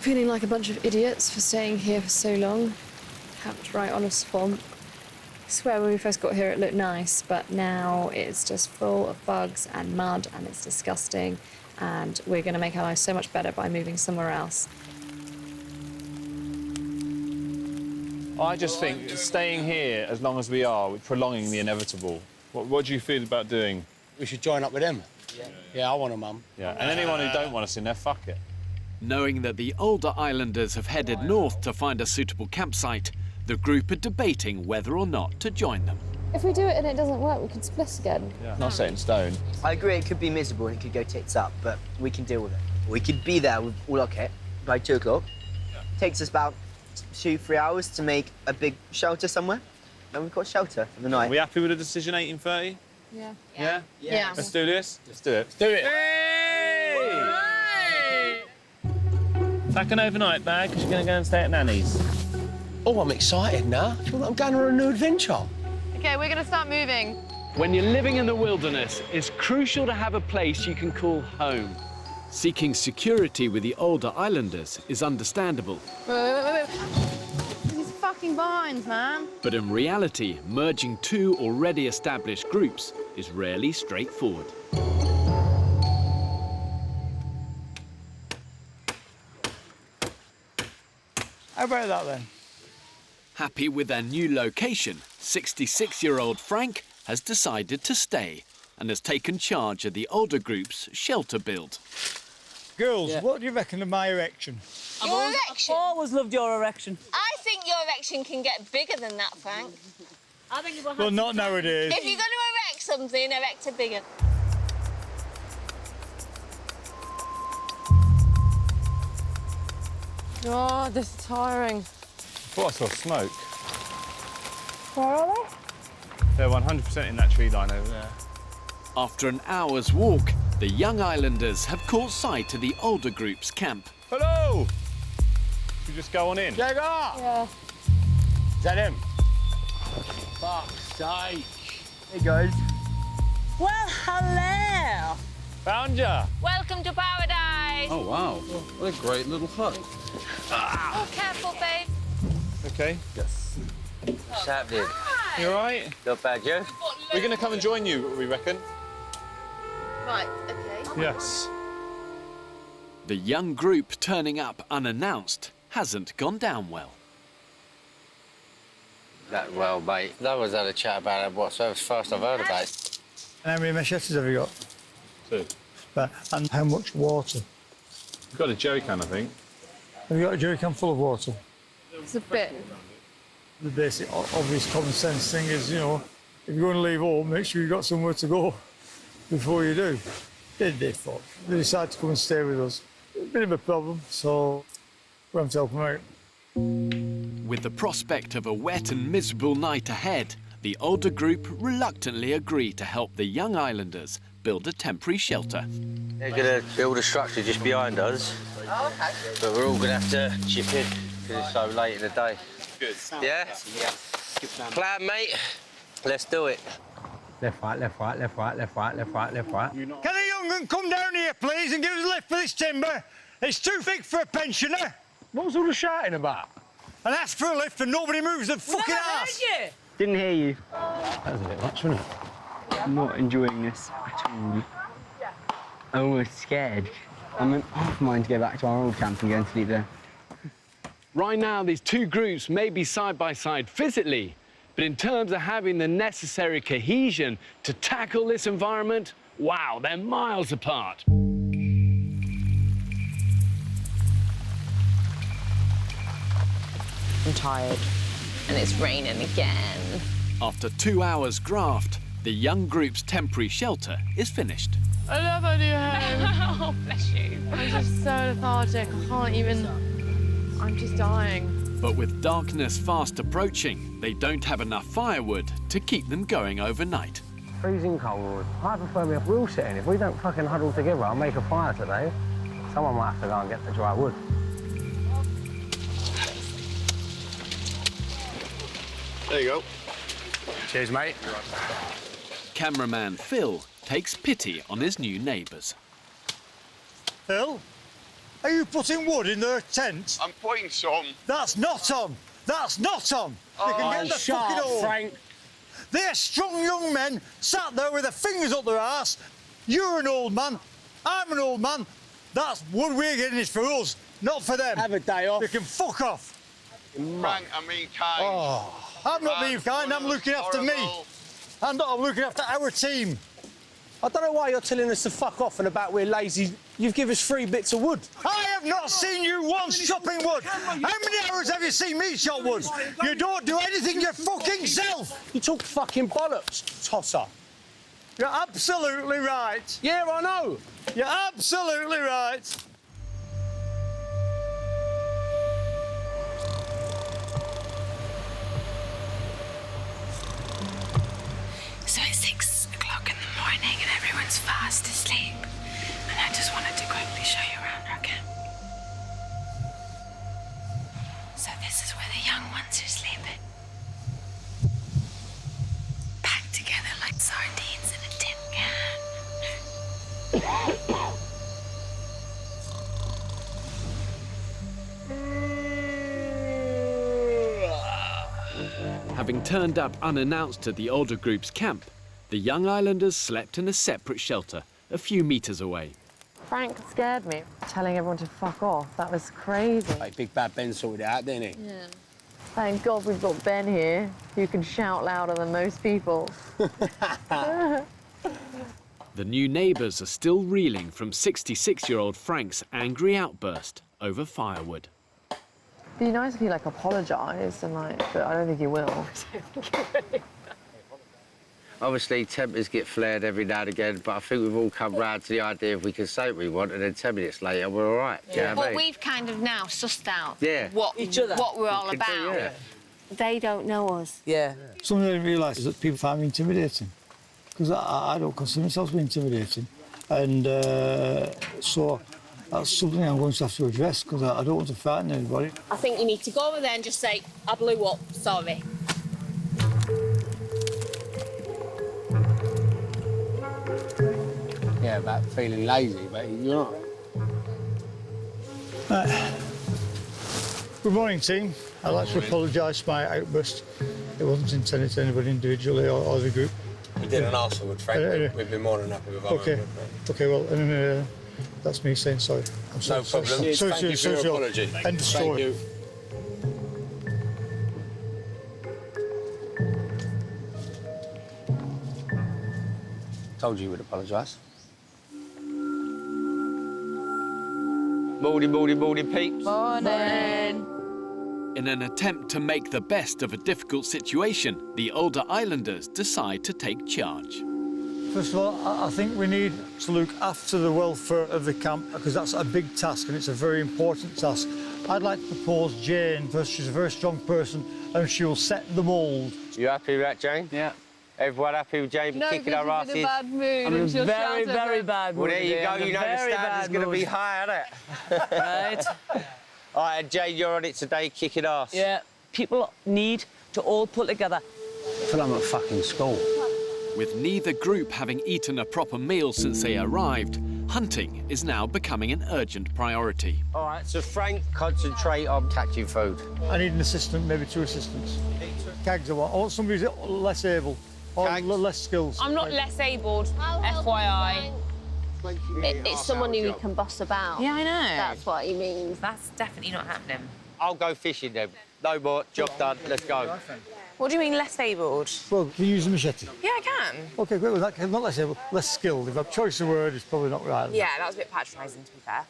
Feeling like a bunch of idiots for staying here for so long. Camped right on a swamp. I swear when we first got here it looked nice, but now it's just full of bugs and mud and it's disgusting, and we're going to make our lives so much better by moving somewhere else. I just think staying here as long as we are, we're prolonging the inevitable. What do you feel about doing? We should join up with them. Yeah, I want a mum. Yeah, and anyone who don't want us in there, fuck it. Knowing that the older islanders have headed north to find a suitable campsite, the group are debating whether or not to join them. If we do it and it doesn't work, we could split again. Yeah. Not set in stone. I agree it could be miserable and it could go tits up, but we can deal with it. We could be there with all our kit by 2 o'clock. Takes us about 2-3 hours to make a big shelter somewhere. And we've got shelter for the night. Are we happy with a decision 18:30? Yeah. Yeah? Yeah. Let's do this. Let's do it. Let's do it. Pack an overnight bag, because you're going to go and stay at Nanny's. Oh, I'm excited now. I feel like I'm going on a new adventure. Okay, we're going to start moving. When you're living in the wilderness, it's crucial to have a place you can call home. Seeking security with the older islanders is understandable. Wait. These fucking vines, man. But in reality, merging 2 already established groups is rarely straightforward. How about that then? Happy with their new location, 66-year-old Frank has decided to stay and has taken charge of the older group's shelter build. Girls, what do you reckon of my erection? Your erection? I've always loved your erection. I think your erection can get bigger than that, Frank. I think it will Well, not nowadays. If you're going to erect something, erect it bigger. Oh, this is tiring. I thought I saw smoke. Where are they? They're 100% in that tree line over there. After an hour's walk, the young islanders have caught sight of the older group's camp. Hello! You just go on in. Jagger! Yeah. Is that him? Fuck's sake. Hey, guys. Well, hello. Found ya! Welcome to paradise. Oh, wow. What a great little hut. Oh, careful, babe. Okay. Yes. What's happening? You all right? Not bad, Joe? We're going to come and join you, we reckon. Right, okay. Yes. The young group turning up unannounced hasn't gone down well. Well, mate, no one's had a chat about it whatsoever. It's the first I've heard about it. And how many machetes have you got? 2. And how much water? We've got a jerry can, I think. Have you got a jerry can full of water? It's a bit. The basic, obvious common sense thing is, you know, if you're going to leave home, make sure you've got somewhere to go before you do. They thought. They decided to come and stay with us. A bit of a problem, so we're going to help them out. With the prospect of a wet and miserable night ahead, the older group reluctantly agree to help the young islanders build a temporary shelter. They're going to build a structure just behind us. Oh, okay. But we're all going to have to chip in because it's so late in the day. Good. Yeah? Yeah. Plan, mate. Let's do it. Left, right, left, right, left, right, left, right, left, right, left, right. Can a young un come down here, please, and give us a lift for this timber? It's too big for a pensioner. What was all the shouting about? And ask for a lift and nobody moves their fucking ass. You. Didn't hear you. That was a bit much, wasn't it? I'm not enjoying this at all. I'm almost scared. I'm half mind to go back to our old camp and go and sleep there. Right now, these 2 groups may be side by side physically, but in terms of having the necessary cohesion to tackle this environment, wow, they're miles apart. I'm tired. And it's raining again. After 2 hours graft, the young group's temporary shelter is finished. I love our new home. Oh, bless you. I'm just so lethargic. I can't even. I'm just dying. But with darkness fast approaching, they don't have enough firewood to keep them going overnight. Freezing cold. Hypothermia rule setting. If we don't fucking huddle together and make a fire today, someone might have to go and get the dry wood. There you go. Cheers, mate. Cameraman Phil takes pity on his new neighbours. Phil, are you putting wood in their tent? I'm putting some. That's not on. That's not on. You can get the fucking hole. Frank. They're strong young men sat there with their fingers up their arse. You're an old man. I'm an old man. That's wood we're getting is for us, not for them. Have a day off. They can fuck off. Frank, I mean kind. Oh, I'm not being kind. I'm looking after me. I'm looking after our team. I don't know why you're telling us to fuck off and about we're lazy You've given us 3 bits of wood. I have not seen you once chopping wood. How many hours have you seen me chop wood? You don't do anything your fucking self. You talk fucking bollocks, tosser. You're absolutely right. Yeah, I know. You're absolutely right. So it's 6 o'clock in the morning and everyone's fast asleep. And I just wanted to quickly show you around our camp. So this is where the young ones are sleeping. Packed together like sardines in a tin can. Having turned up unannounced to the older group's camp, the young islanders slept in a separate shelter a few metres away. Frank scared me, telling everyone to fuck off. That was crazy. Like, Big Bad Ben sorted it out, didn't he? Yeah. Thank God we've got Ben here, who can shout louder than most people. The new neighbours are still reeling from 66-year-old Frank's angry outburst over firewood. It'd be nice if he, like, apologised and, like, but I don't think he will. Obviously, tempers get flared every now and again, but I think we've all come round to the idea if we can say what we want, and then 10 minutes later, we're all right. Yeah. Do you know what I But mean? we've kind of now sussed out Yeah. what we're all We could do, about. yeah. They don't know us. Yeah. Something I didn't realise is that people find me intimidating. Because I don't consider myself to be intimidating. And so that's something I'm going to have to address, because I don't want to frighten anybody. I think you need to go over there and just say, I blew up, sorry. Yeah, about feeling lazy, but you're not. Good morning, team. I'd like to apologise for my outburst. It wasn't intended to anybody individually or the group. We didn't ask for wood, Frank. We've been more than happy with our Okay. Okay, well, that's me saying sorry. I'm sorry. No problem. Sorry, Thank you for your apology. End of story. Thank you. Told you we'd apologise. Morning, morning, morning, peeps. Morning. In an attempt to make the best of a difficult situation, the older islanders decide to take charge. First of all, I think we need to look after the welfare of the camp, because that's a big task and it's a very important task. I'd like to propose Jane first. She's a very strong person and she will set the mould. You happy with that, Jane? Yeah. Everyone happy with Jane kicking our asses? in a bad mood. I'm in a very, very bad mood. Well, there you today. go. I'm in You a know the very standard's bad going to be mood. high, isn't it? Right. All right, and Jane, you're on it today, kicking ass. Yeah, people need to all pull together. I feel I'm at fucking school. With neither group having eaten a proper meal since they arrived, hunting is now becoming an urgent priority. All right, so Frank, concentrate on catching food. I need an assistant, maybe 2 assistants. Cags I want somebody who's less able or less skills. I'm not less abled, FYI. It's someone who you can boss about. Yeah, I know. That's what he means. That's definitely not happening. I'll go fishing then. No more, job done, let's go. What do you mean less abled? Well, can you use a machete? Yeah, I can. OK, great. Well, that, not less able, less skilled. If I've choice of word, it's probably not right. Yeah, that was a bit patronising, to be fair.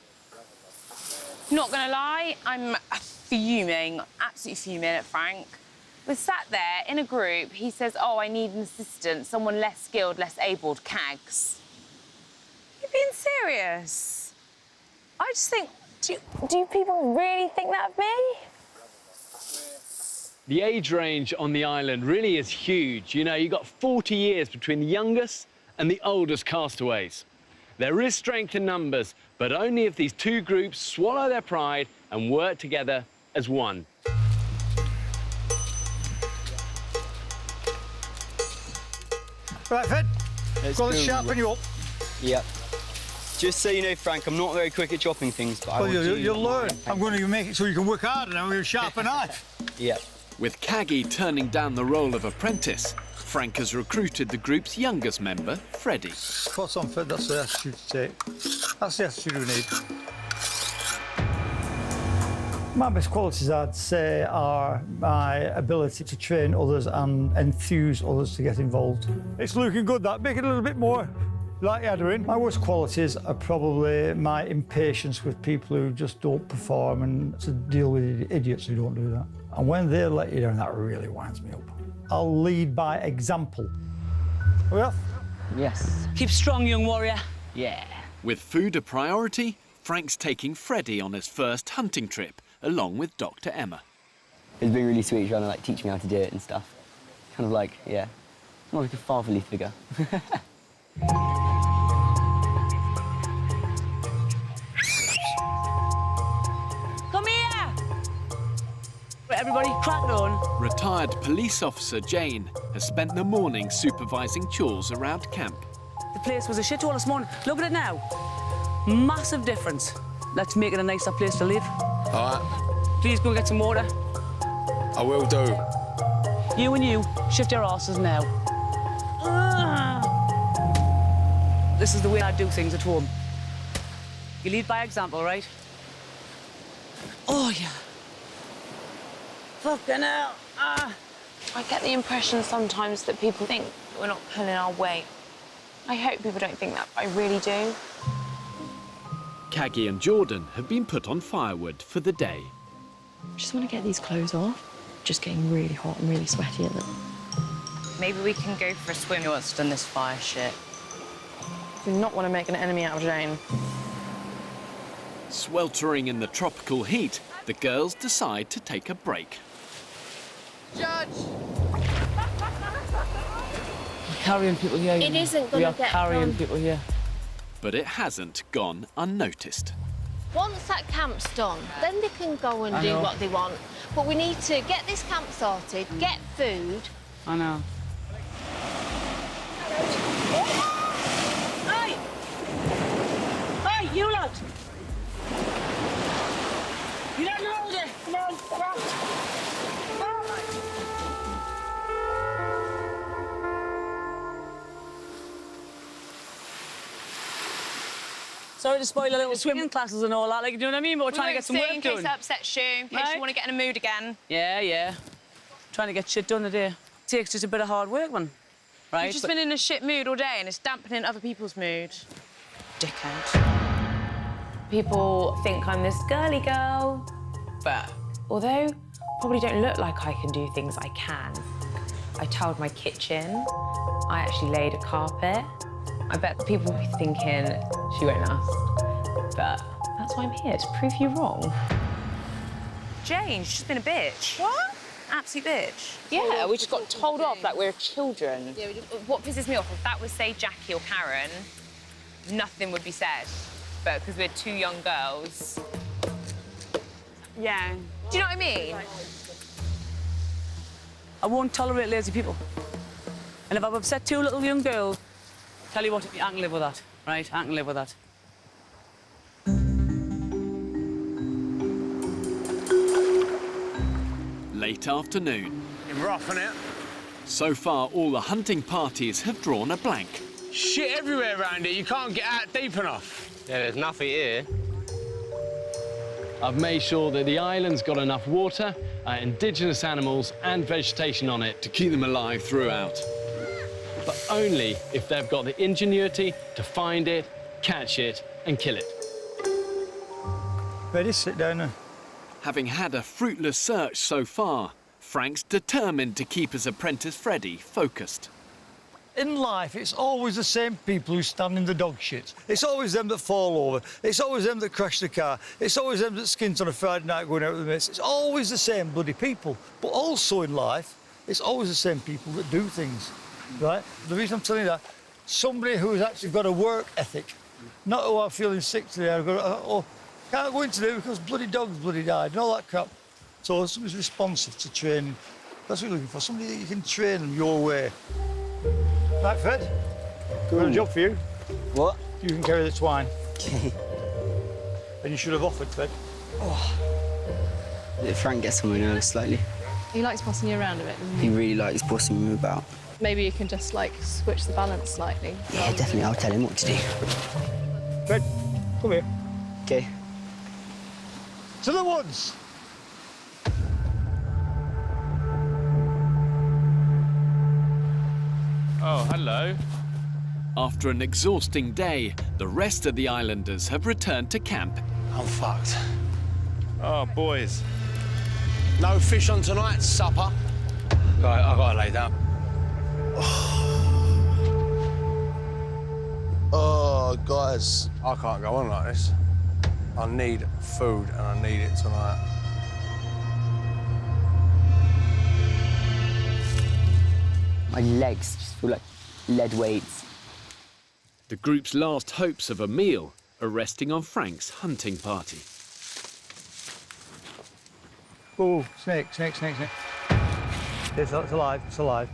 Not gonna lie, I'm fuming, absolutely fuming at Frank. We're sat there in a group, he says, oh, I need an assistant, someone less skilled, less abled, cags. You're being serious? I just think, do people really think that of me? The age range on the island really is huge. You know, you've got 40 years between the youngest and the oldest castaways. There is strength in numbers, but only if these two groups swallow their pride and work together as one. Right, Fred, got to sharpen you up. Yep. Just so you know, Frank, I'm not very quick at chopping things, but Well, you'll learn. I'm going to make it so you can work harder now with a sharper knife. Yep. With Caggy turning down the role of apprentice, Frank has recruited the group's youngest member, Freddy. Spot on, Fred. That's the attitude to take. That's the attitude we need. My best qualities, I'd say, are my ability to train others and enthuse others to get involved. It's looking good, that. Make it a little bit more. Like you're doing. My worst qualities are probably my impatience with people who just don't perform and to deal with idiots who don't do that. And when they let you down, that really winds me up. I'll lead by example. Are we off? Yes. Keep strong, young warrior. Yeah. With food a priority, Frank's taking Freddy on his first hunting trip, along with Dr. Emma. It's been really sweet trying to like teach me how to do it and stuff. Kind of like, yeah, more like a fatherly figure. Come here! Right, everybody, crack on. Retired police officer Jane has spent the morning supervising chores around camp. The place was a shithole this morning. Look at it now. Massive difference. Let's make it a nicer place to live. All right. Please go get some water. I will do. You and you, shift your asses now. This is the way I do things at home. You lead by example, right? Oh, yeah. Fucking hell. I get the impression sometimes that people think we're not pulling our weight. I hope people don't think that, but I really do. Caggie and Jordan have been put on firewood for the day. Just want to get these clothes off. Just getting really hot and really sweaty at them. Maybe we can go for a swim once done this fire shit. Do not want to make an enemy out of Jane. Sweltering in the tropical heat, the girls decide to take a break. Judge! We're carrying people here. It isn't gonna get We are carrying done. people here. But it hasn't gone unnoticed. Once that camp's done, then they can go and I do know. what they want. But we need to get this camp sorted, get food. I know. Hey! Hey, you lot! You don't know this! Come on, come on! Sorry to spoil a little swimming classes and all that, like, you know what I mean? But we're trying to get some work in case done. it upsets you, in case Right? you want to get in a mood again. Yeah, yeah. Trying to get shit done today. Takes just a bit of hard work, man. Right? You've just been in a shit mood all day and it's dampening other people's mood. Dickhead. People think I'm this girly girl, but although I probably don't look like I can do things, I can. I tiled my kitchen. I actually laid a carpet. I bet people will be thinking she won't last, but that's why I'm here, to prove you wrong. Jane, she's just been a bitch. What? Absolute bitch. Yeah, we just got told off like we're children. Yeah, what pisses me off, if that was, say, Jackie or Karen, nothing would be said. But because we're two young girls... Yeah. Do you know what I mean? I won't tolerate lazy people. And if I've upset two little young girls, tell you what, I can live with that, right? I can live with that. Late afternoon. You're rough, innit? So far, all the hunting parties have drawn a blank. Shit everywhere around here. You can't get out deep enough. Yeah, there's nothing here. I've made sure that the island's got enough water, indigenous animals and vegetation on it to keep them alive throughout. But only if they've got the ingenuity to find it, catch it and kill it. Ready, sit down now. Having had a fruitless search so far, Frank's determined to keep his apprentice Freddy focused. In life, it's always the same people who stand in the dog shit. It's always them that fall over. It's always them that crash the car. It's always them that skint on a Friday night going out with the mates. It's always the same bloody people. But also in life, it's always the same people that do things, right? The reason I'm telling you that, somebody who's actually got a work ethic, not who are feeling sick today, I've got, oh, can't go in today because bloody dogs bloody died and all that crap. So somebody's responsive to training. That's what you're looking for, somebody that you can train them your way. Right, Fred, I've got a job for you. What? You can carry the twine. Okay. And you should have offered, Fred. Oh. Frank gets on my nerves slightly. He likes bossing you around a bit, doesn't He really likes bossing me about. Maybe you can just, like, switch the balance slightly. Yeah, definitely. I'll tell him what to do. Fred, come here. Okay. To the woods! Oh, hello. After an exhausting day, the rest of the islanders have returned to camp. I'm fucked. Oh, boys. No fish on tonight's supper. Right, I gotta lay down. Oh, guys, I can't go on like this. I need food and I need it tonight. My legs just feel like lead weights. The group's last hopes of a meal are resting on Frank's hunting party. Oh, snake. It's alive, it's alive.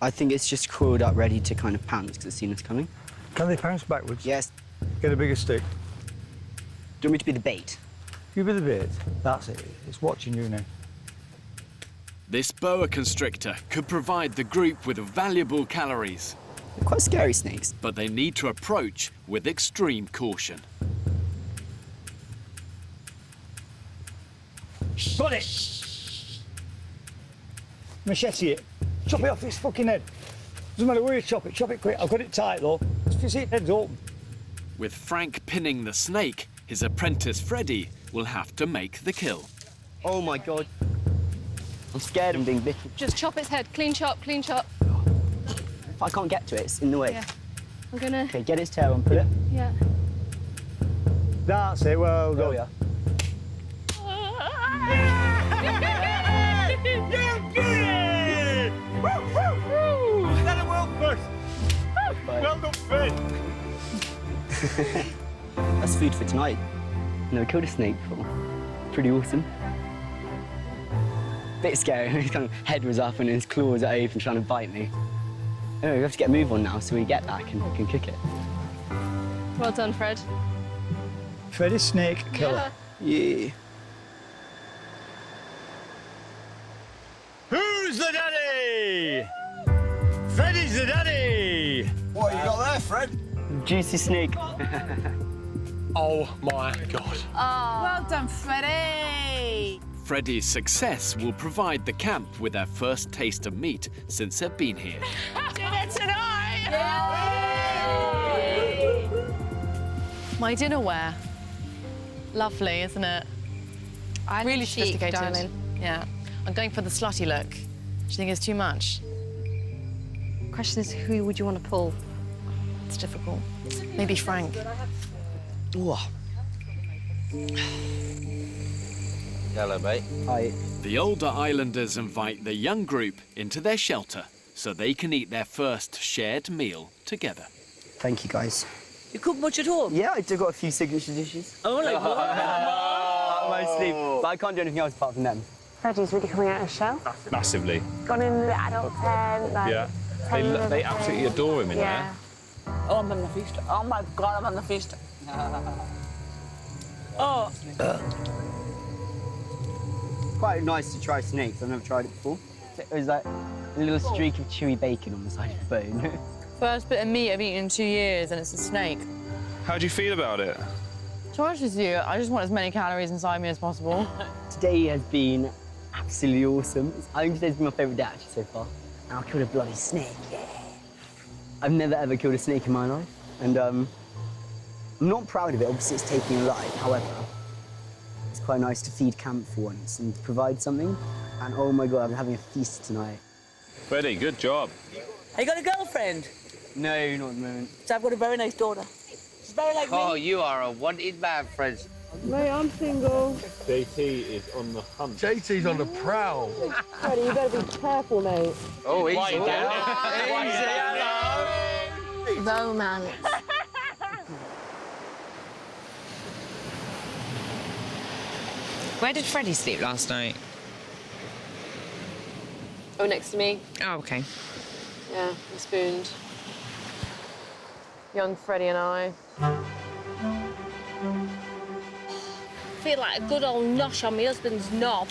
I think it's just coiled up, ready to kind of pounce because it's seen us coming. Can they pounce backwards? Yes. Get a bigger stick. Do you want me to be the bait? You be the bait. That's it. It's watching you now. This boa constrictor could provide the group with valuable calories. They're quite scary snakes. But they need to approach with extreme caution. Got it! Machete it. Chop it off its fucking head. Doesn't matter where you chop it quick. I've got it tight though. If you see it, head's open. With Frank pinning the snake, his apprentice Freddy will have to make the kill. Oh my God. I'm scared of being bitten. Just chop its head. Clean chop, clean chop. If I can't get to it, it's in the way. Yeah. I'm gonna... Okay, get its tail and put it. Yeah. That's it, well done. Oh, yeah. That a well first. Well done, Fred. That's food for tonight. Never killed a snake before. Pretty awesome. Bit scary. His kind of head was up and his claws are open trying to bite me. Anyway, we have to get a move on now so we get back and can cook it. Well done, Fred. Freddy snake killer. Yeah. Who's the daddy? Freddy's the daddy. What you got there, Fred? Juicy snake. Oh my God. Oh. Well done, Freddy. Freddy's success will provide the camp with their first taste of meat since they've been here. Dinner tonight. My dinnerware. Lovely, isn't it? Really chic, sophisticated. darling. Yeah. I'm going for the slutty look. Do you think it's too much? Question is, who would you want to pull? It's difficult. Maybe Frank. Ooh. Hello, mate. Hi. The older islanders invite the young group into their shelter so they can eat their first shared meal together. Thank you, guys. You cook much at home? Yeah, I do got a few signature dishes. Oh, like what? Mostly, but I can't do anything else apart from them. Freddy's really coming out of his shell. Massively. Gone in the adult tent, like... Yeah. They absolutely adore him in yeah. Oh, I'm on the feast. Oh my God, I'm on the feast. Oh. Quite nice to try snakes. I've never tried it before. It was like a little streak of chewy bacon on the side of the bone. First bit of meat I've eaten in 2 years, and it's a snake. How do you feel about it? To be honest with you, I just want as many calories inside me as possible. Today has been absolutely awesome. I think today's been my favourite day actually so far. And I killed a bloody snake, yeah. I've never ever killed a snake in my life, and I'm not proud of it. Obviously, it's taking a life. However, it's quite nice to feed camp for once and provide something. And oh my God, I'm having a feast tonight. Freddy, good job. Have you got a girlfriend? No, not at the moment. So I've got a very nice daughter. She's very like Oh, me. you are a wanted man, Fred. Mate, I'm single. JT is on the hunt. JT's on the prowl. Freddy, you better be careful, mate. Oh, easy down. Romance. Where did Freddy sleep last night? Oh, next to me. Oh, okay. Yeah, we spooned. Young Freddy and I. Feel like a good old nosh on my husband's knob.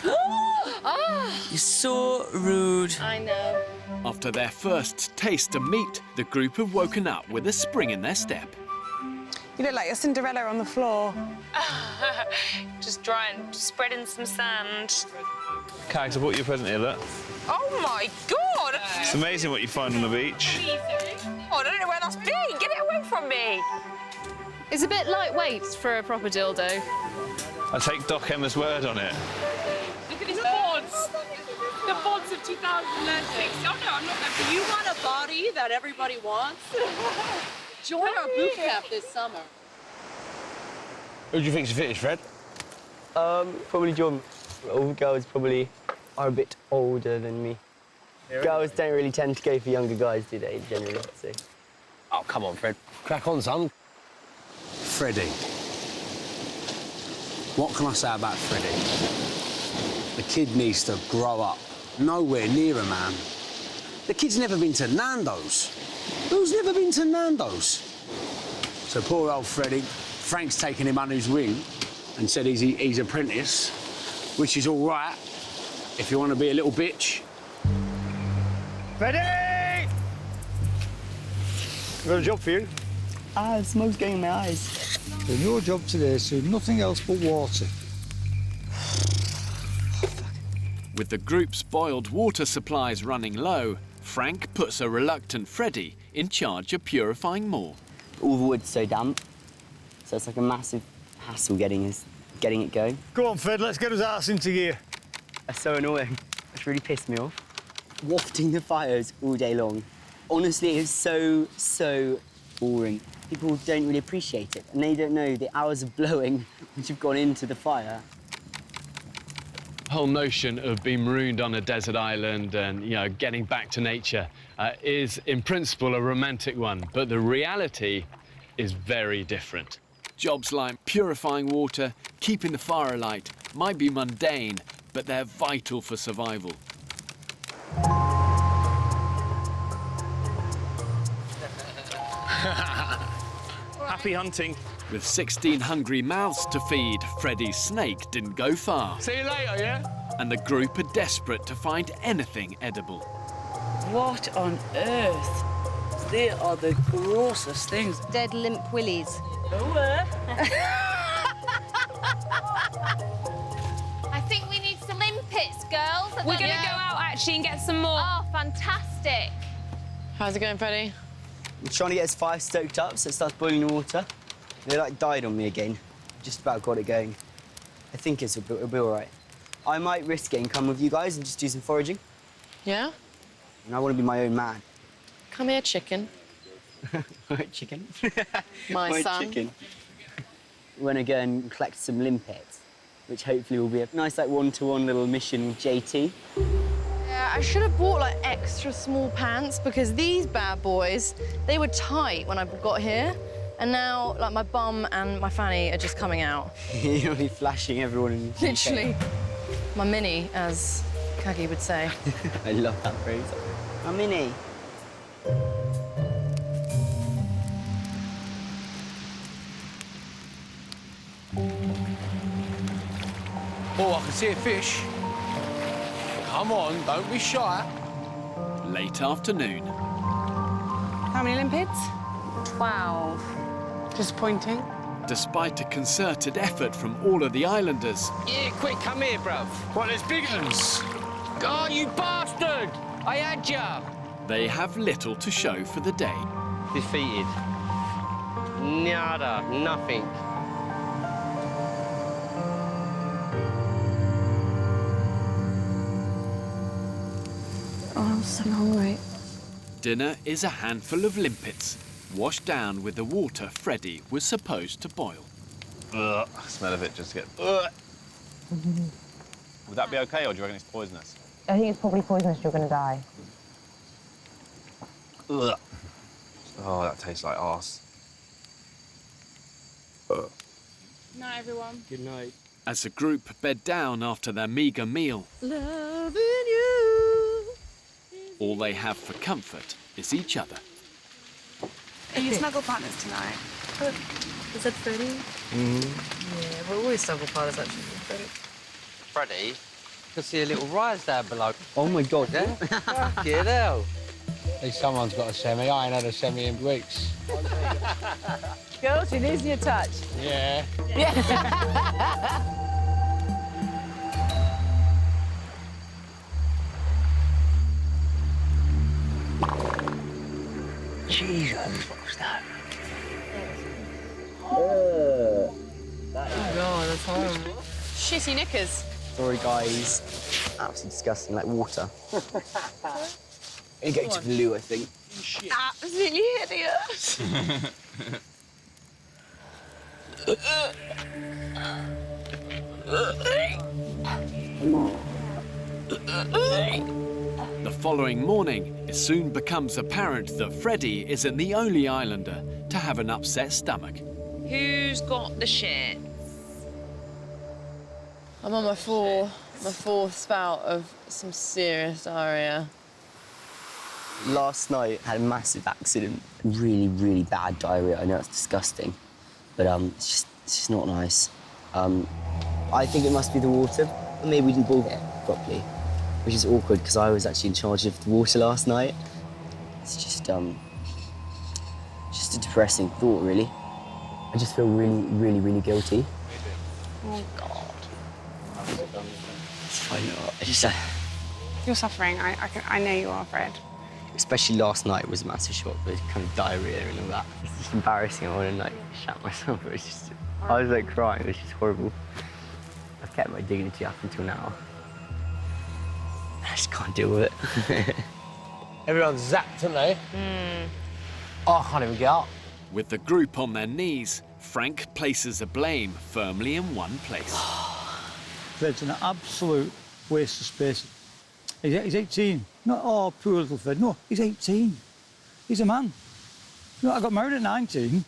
You're so rude. I know. After their first taste of meat, the group have woken up with a spring in their step. You look like you're Cinderella on the floor. Just drying, spreading some sand. Cags, I bought you a present here, look. Oh my God! It's amazing what you find on the beach. Oh, I don't know where that's been. Get it away from me. It's a bit lightweight for a proper dildo. I take Doc Emma's word on it. Look at these boards. The boards of 2006. Oh, no, I'm not. Do you want a body that everybody wants? Join our boot camp this summer. Who do you think's the fittest, Fred? Probably John. All girls probably are a bit older than me. Girls don't really tend to go for younger guys, do they, generally? So. Oh, come on, Fred. Crack on, son. Freddy. What can I say about Freddy? The kid needs to grow up. Nowhere near a man. The kid's never been to Nando's. Who's never been to Nando's? So poor old Freddy, Frank's taken him under his wing and said he's apprentice, which is all right if you want to be a little bitch. Freddy! I've got a job for you. Ah, the smoke's going in my eyes. So your job today is to do nothing else but water. With the group's boiled water supplies running low, Frank puts a reluctant Freddy in charge of purifying more. All the wood's so damp, so it's like a massive hassle getting it going. Go on, Fred, let's get his ass into gear. That's so annoying. It's really pissed me off. Wafting the fires all day long. Honestly, it's so boring. People don't really appreciate it, and they don't know the hours of blowing which have gone into the fire. The whole notion of being marooned on a desert island and, you know, getting back to nature is, in principle, a romantic one, but the reality is very different. Jobs like purifying water, keeping the fire alight, might be mundane, but they're vital for survival. Happy hunting. With 16 hungry mouths to feed, Freddy's snake didn't go far. See you later, yeah? And the group are desperate to find anything edible. What on earth? They are the grossest things. Dead limp willies. I think we need some limpets, girls. We're going to go out, actually, and get some more. Oh, fantastic. How's it going, Freddy? I'm trying to get his fire stoked up so it starts boiling the water. They, like, died on me again. Just about got it going. I think it'll be all right. I might risk it and come with you guys and just do some foraging. Yeah? And I want to be my own man. Come here, chicken. Chicken? My son. Chicken. We're going to go and collect some limpets, which hopefully will be a nice, like, one-to-one little mission with JT. Yeah, I should have bought, like, extra small pants because these bad boys, they were tight when I got here. And now, like, my bum and my fanny are just coming out. You'll be flashing everyone in the Literally. My mini, as Kagi would say. I love that phrase. My mini. Oh, I can see a fish. Come on, don't be shy. Late afternoon. How many limpets? 12. Disappointing. Despite a concerted effort from all of the islanders, Yeah, quick, come here, bruv. What, there's big uns? God, you bastard! I had ya! they have little to show for the day. Defeated. Nada, nothing. Oh, I'm so hungry. Dinner is a handful of limpets, washed down with the water Freddy was supposed to boil. Ugh, smell of it just get. Ugh. Would that be okay, or do you reckon it's poisonous? I think it's probably poisonous. You're going to die. Ugh. Oh, that tastes like arse. Ugh. Night, everyone. Good night. As the group bed down after their meagre meal, Loving you. all they have for comfort is each other. Are you snuggle partners tonight? Is that Freddy? Yeah, we're always snuggle partners, actually. Freddy. Freddy, you can see a little rise down below. Oh, my God. Yeah? Get hell. At least someone's got a semi. I ain't had a semi in weeks. Girl, she needs your touch. Yeah. Jesus, what's that? Oh, God, that's horrible. Shitty knickers. Sorry, guys. Absolutely disgusting, like water. You go to the loo, I think. Absolutely hideous. The following morning, it soon becomes apparent that Freddy isn't the only islander to have an upset stomach. Who's got the shit? I'm on my fourth spout of some serious diarrhea. Last night, had a massive accident. Really, really bad diarrhea. I know it's disgusting, but it's just not nice. I think it must be the water. Maybe we didn't boil it properly, which is awkward because I was actually in charge of the water last night. It's just a depressing thought, really. I just feel really, really, really guilty. Oh, God. I know. I just, You're suffering. I know you are, Fred. especially last night was a massive shock with kind of diarrhea and all that. It's just embarrassing. I want to like shat myself. It was just, I was like crying. It was just horrible. I've kept my dignity up until now. I just can't deal with it. Everyone's zapped, haven't they? Oh, I can't even get up. With the group on their knees, Frank places the blame firmly in one place. Fred's an absolute waste of space. He's 18. Not, oh, poor little Fred. No, he's 18. He's a man. You know, I got married at 19.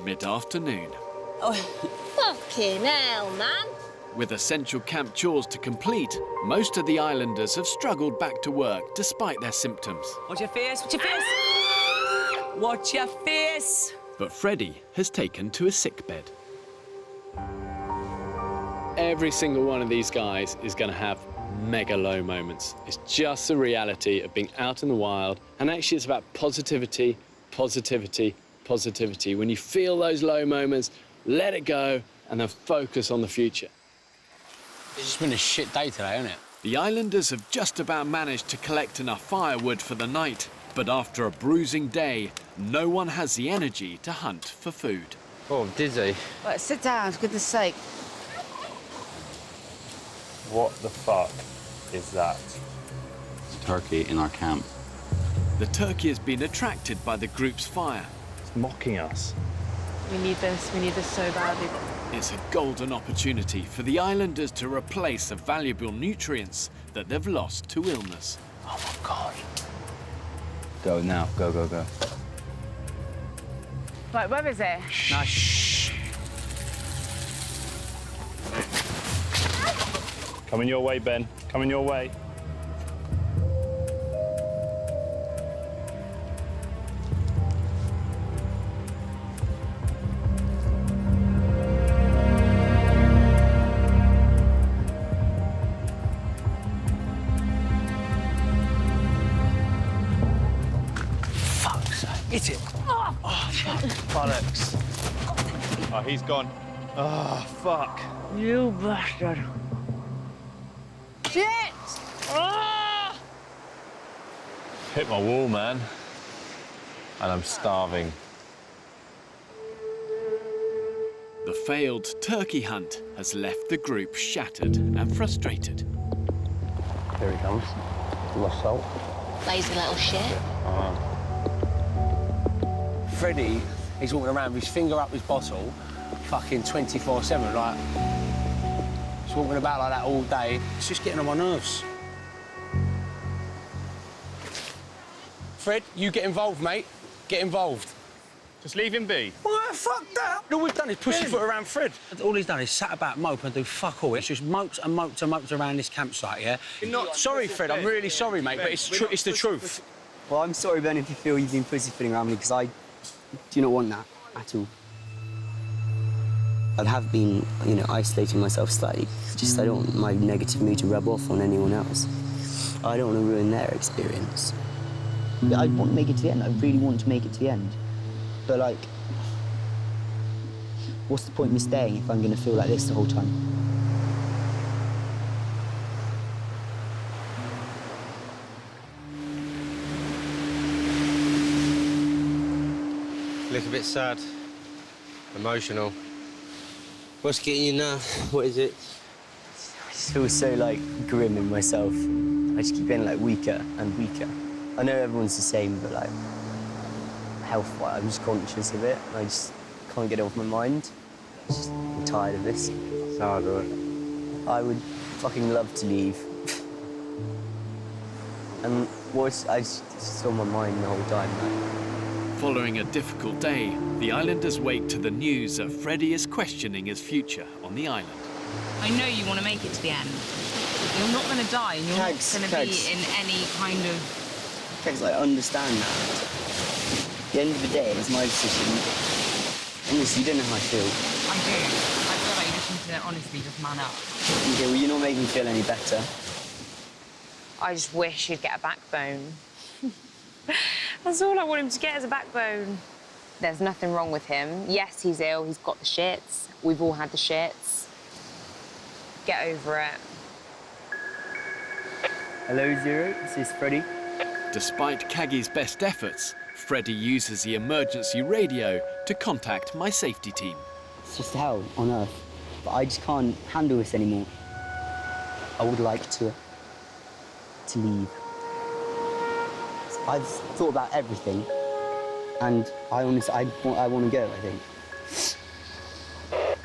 Mid-afternoon. Oh, fucking hell, man. With essential camp chores to complete, most of the islanders have struggled back to work despite their symptoms. Watch your face, watch your face. Watch your face. But Freddy has taken to a sickbed. Every single one of these guys is going to have mega low moments. It's just the reality of being out in the wild, and actually it's about positivity, positivity, positivity. When you feel those low moments, let it go and then focus on the future. It's just been a shit day today, hasn't it? The islanders have just about managed to collect enough firewood for the night, but after a bruising day, no one has the energy to hunt for food. Oh, dizzy. Right, sit down, for goodness sake. What the fuck is that? Turkey in our camp. The turkey has been attracted by the group's fire. It's mocking us. We need this so badly. It's a golden opportunity for the islanders to replace the valuable nutrients that they've lost to illness. Oh my God. Go now, go, go, go. Right, where is it? No, shh. Coming your way, Ben. Coming your way. Hit it. Oh, fuck. Bollocks. Oh, he's gone. Oh, fuck. You bastard. Shit! Ah! Hit my wall, man. And I'm starving. The failed turkey hunt has left the group shattered and frustrated. Here he comes. Lost salt. Lazy little shit. Freddy, he's walking around with his finger up his bottle, fucking 24/7, like. He's walking about like that all day. It's just getting on my nerves. Fred, you get involved, mate. Get involved. Just leave him be. What? Fuck that! All we've done is push his foot around Fred. All he's done is sat about mope and do fuck all. It's just mopes and mopes and mopes around this campsite, yeah? Sorry, Fred, I'm really sorry, mate, but it's the truth. Well, I'm sorry, Ben, if you feel you've been pussyfooting around me, because I do not want that at all. I have been, you know, isolating myself slightly. Just I don't want my negative mood to rub off on anyone else. I don't want to ruin their experience. I want to make it to the end. I really want to make it to the end. But, like, what's the point of me staying if I'm going to feel like this the whole time? A little bit sad, emotional. What's getting you now? What is it? I just feel so, like, grim in myself. I just keep getting, like, weaker and weaker. I know everyone's the same, but, like, health-wise, I'm just conscious of it. And I just can't get it off my mind. I'm tired of this. It's hard, right? I would fucking love to leave. And I just on my mind the whole time. Following a difficult day, the islanders wake to the news that Freddy is questioning his future on the island. I know you want to make it to the end. You're not going to die, and you're not going to be in any kind of... Because I understand that. At the end of the day, it's my decision. Honestly, you don't know how I feel. I do. I feel like you just need to honestly just man up. Okay, well, you're not making me feel any better. I just wish he'd get a backbone. That's all I want him to get is a backbone. There's nothing wrong with him. Yes, he's ill, he's got the shits. We've all had the shits. Get over it. Hello, Zero. This is Freddy. Despite Kaggy's best efforts, Freddy uses the emergency radio to contact my safety team. It's just hell on Earth. But I just can't handle this anymore. I would like to leave. I've thought about everything, and I want to go, I think.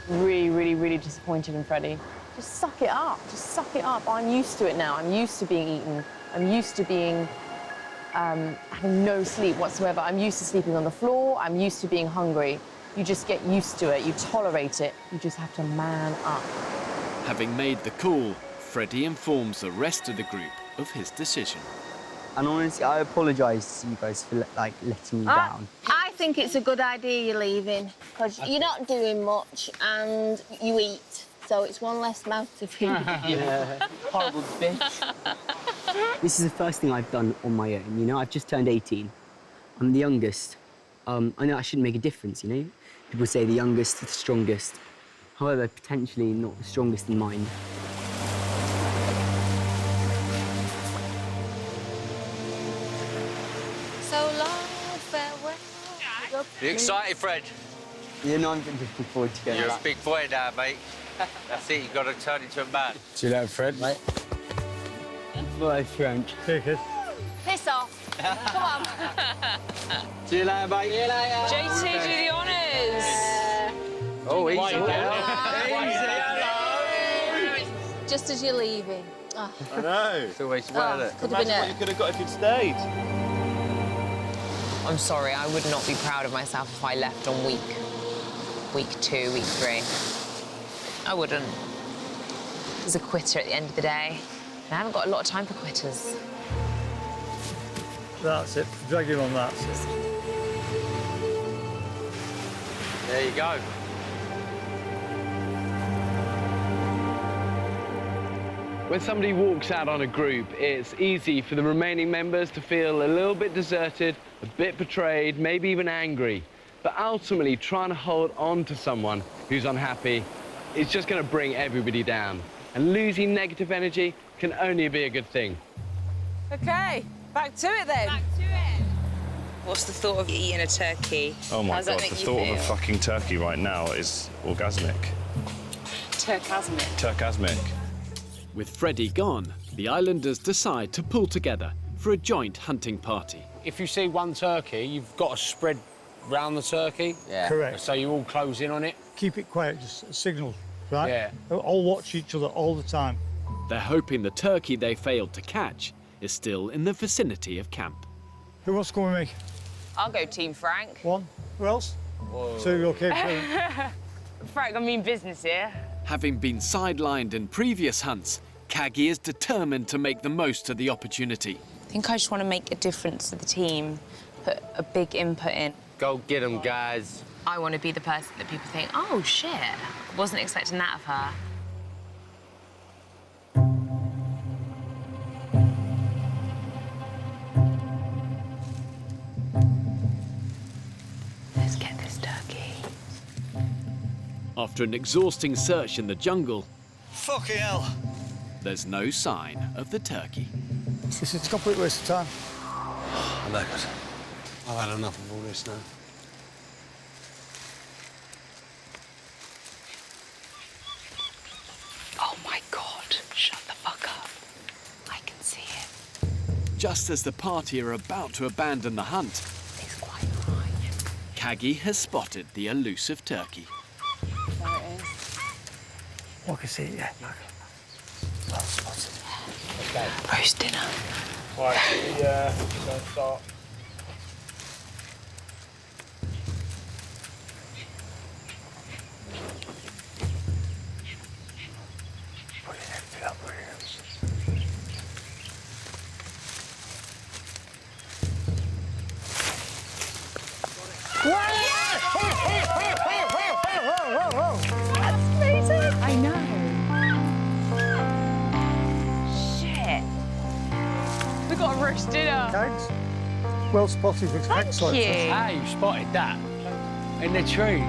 Really, really, really disappointed in Freddy. Just suck it up. Just suck it up. I'm used to it now. I'm used to being eaten. I'm used to being having no sleep whatsoever. I'm used to sleeping on the floor. I'm used to being hungry. You just get used to it. You tolerate it. You just have to man up. Having made the call, Freddy informs the rest of the group of his decision. And honestly, I apologise to you guys for letting me down. I think it's a good idea you're leaving, because you're not doing much and you eat, so it's one less mouth to feed. Yeah, horrible bitch. This is the first thing I've done on my own, you know? I've just turned 18. I'm the youngest. I know I shouldn't make a difference, you know? People say the youngest, the strongest. However, potentially not the strongest in mind. So long, farewell. You excited, Fred? Yeah, no, I'm looking forward to going. You're a big boy now, mate. That's it, you've got to turn into a man. See you later, Fred. Mate. Bye, Frank. Take it. Piss off. Come on. See you later, mate. See you later. JT, do the honours. Oh, easy. Just as you're leaving. Oh. I know. It's always well, it? Could have been what you could have got if you'd stayed. I'm sorry, I would not be proud of myself if I left on week 2, week 3. I wouldn't. I was a quitter at the end of the day. And I haven't got a lot of time for quitters. That's it. Drag him on that. There you go. When somebody walks out on a group, it's easy for the remaining members to feel a little bit deserted, a bit betrayed, maybe even angry. But ultimately, trying to hold on to someone who's unhappy is just going to bring everybody down. And losing negative energy can only be a good thing. OK, back to it then. Back to it. What's the thought of eating a turkey? Oh my How does that God, make the you thought feel? of a fucking turkey right now is orgasmic. Turkasmic. Turkasmic. With Freddy gone, the islanders decide to pull together for a joint hunting party. If you see one turkey, you've got to spread round the turkey. Yeah. Correct. So you all close in on it. Keep it quiet, just signals, right? Yeah. All watch each other all the time. They're hoping the turkey they failed to catch is still in the vicinity of camp. Who wants to go with me? I'll go Team Frank. One. Who else? Whoa. 2, okay. Frank, I mean business here. Having been sidelined in previous hunts, Kaggy is determined to make the most of the opportunity. I think I just want to make a difference to the team, put a big input in. Go get them, guys. I want to be the person that people think, oh, shit, wasn't expecting that of her. Let's get this turkey. After an exhausting search in the jungle, Fucking hell. there's no sign of the turkey. This is a complete waste of time. I'm knackered. I've had enough of all this now. Oh, my God. Shut the fuck up. I can see it. Just as the party are about to abandon the hunt, It's quite high. Caggy has spotted the elusive turkey. There it is. Oh, I can see it, yeah. Well spotted. Okay. Roast dinner. Right, gonna start. That's amazing. I know. Shit. We got a roast dinner. Thanks. Well spotted. Looks excellent. you. Hey, you spotted that in the trees.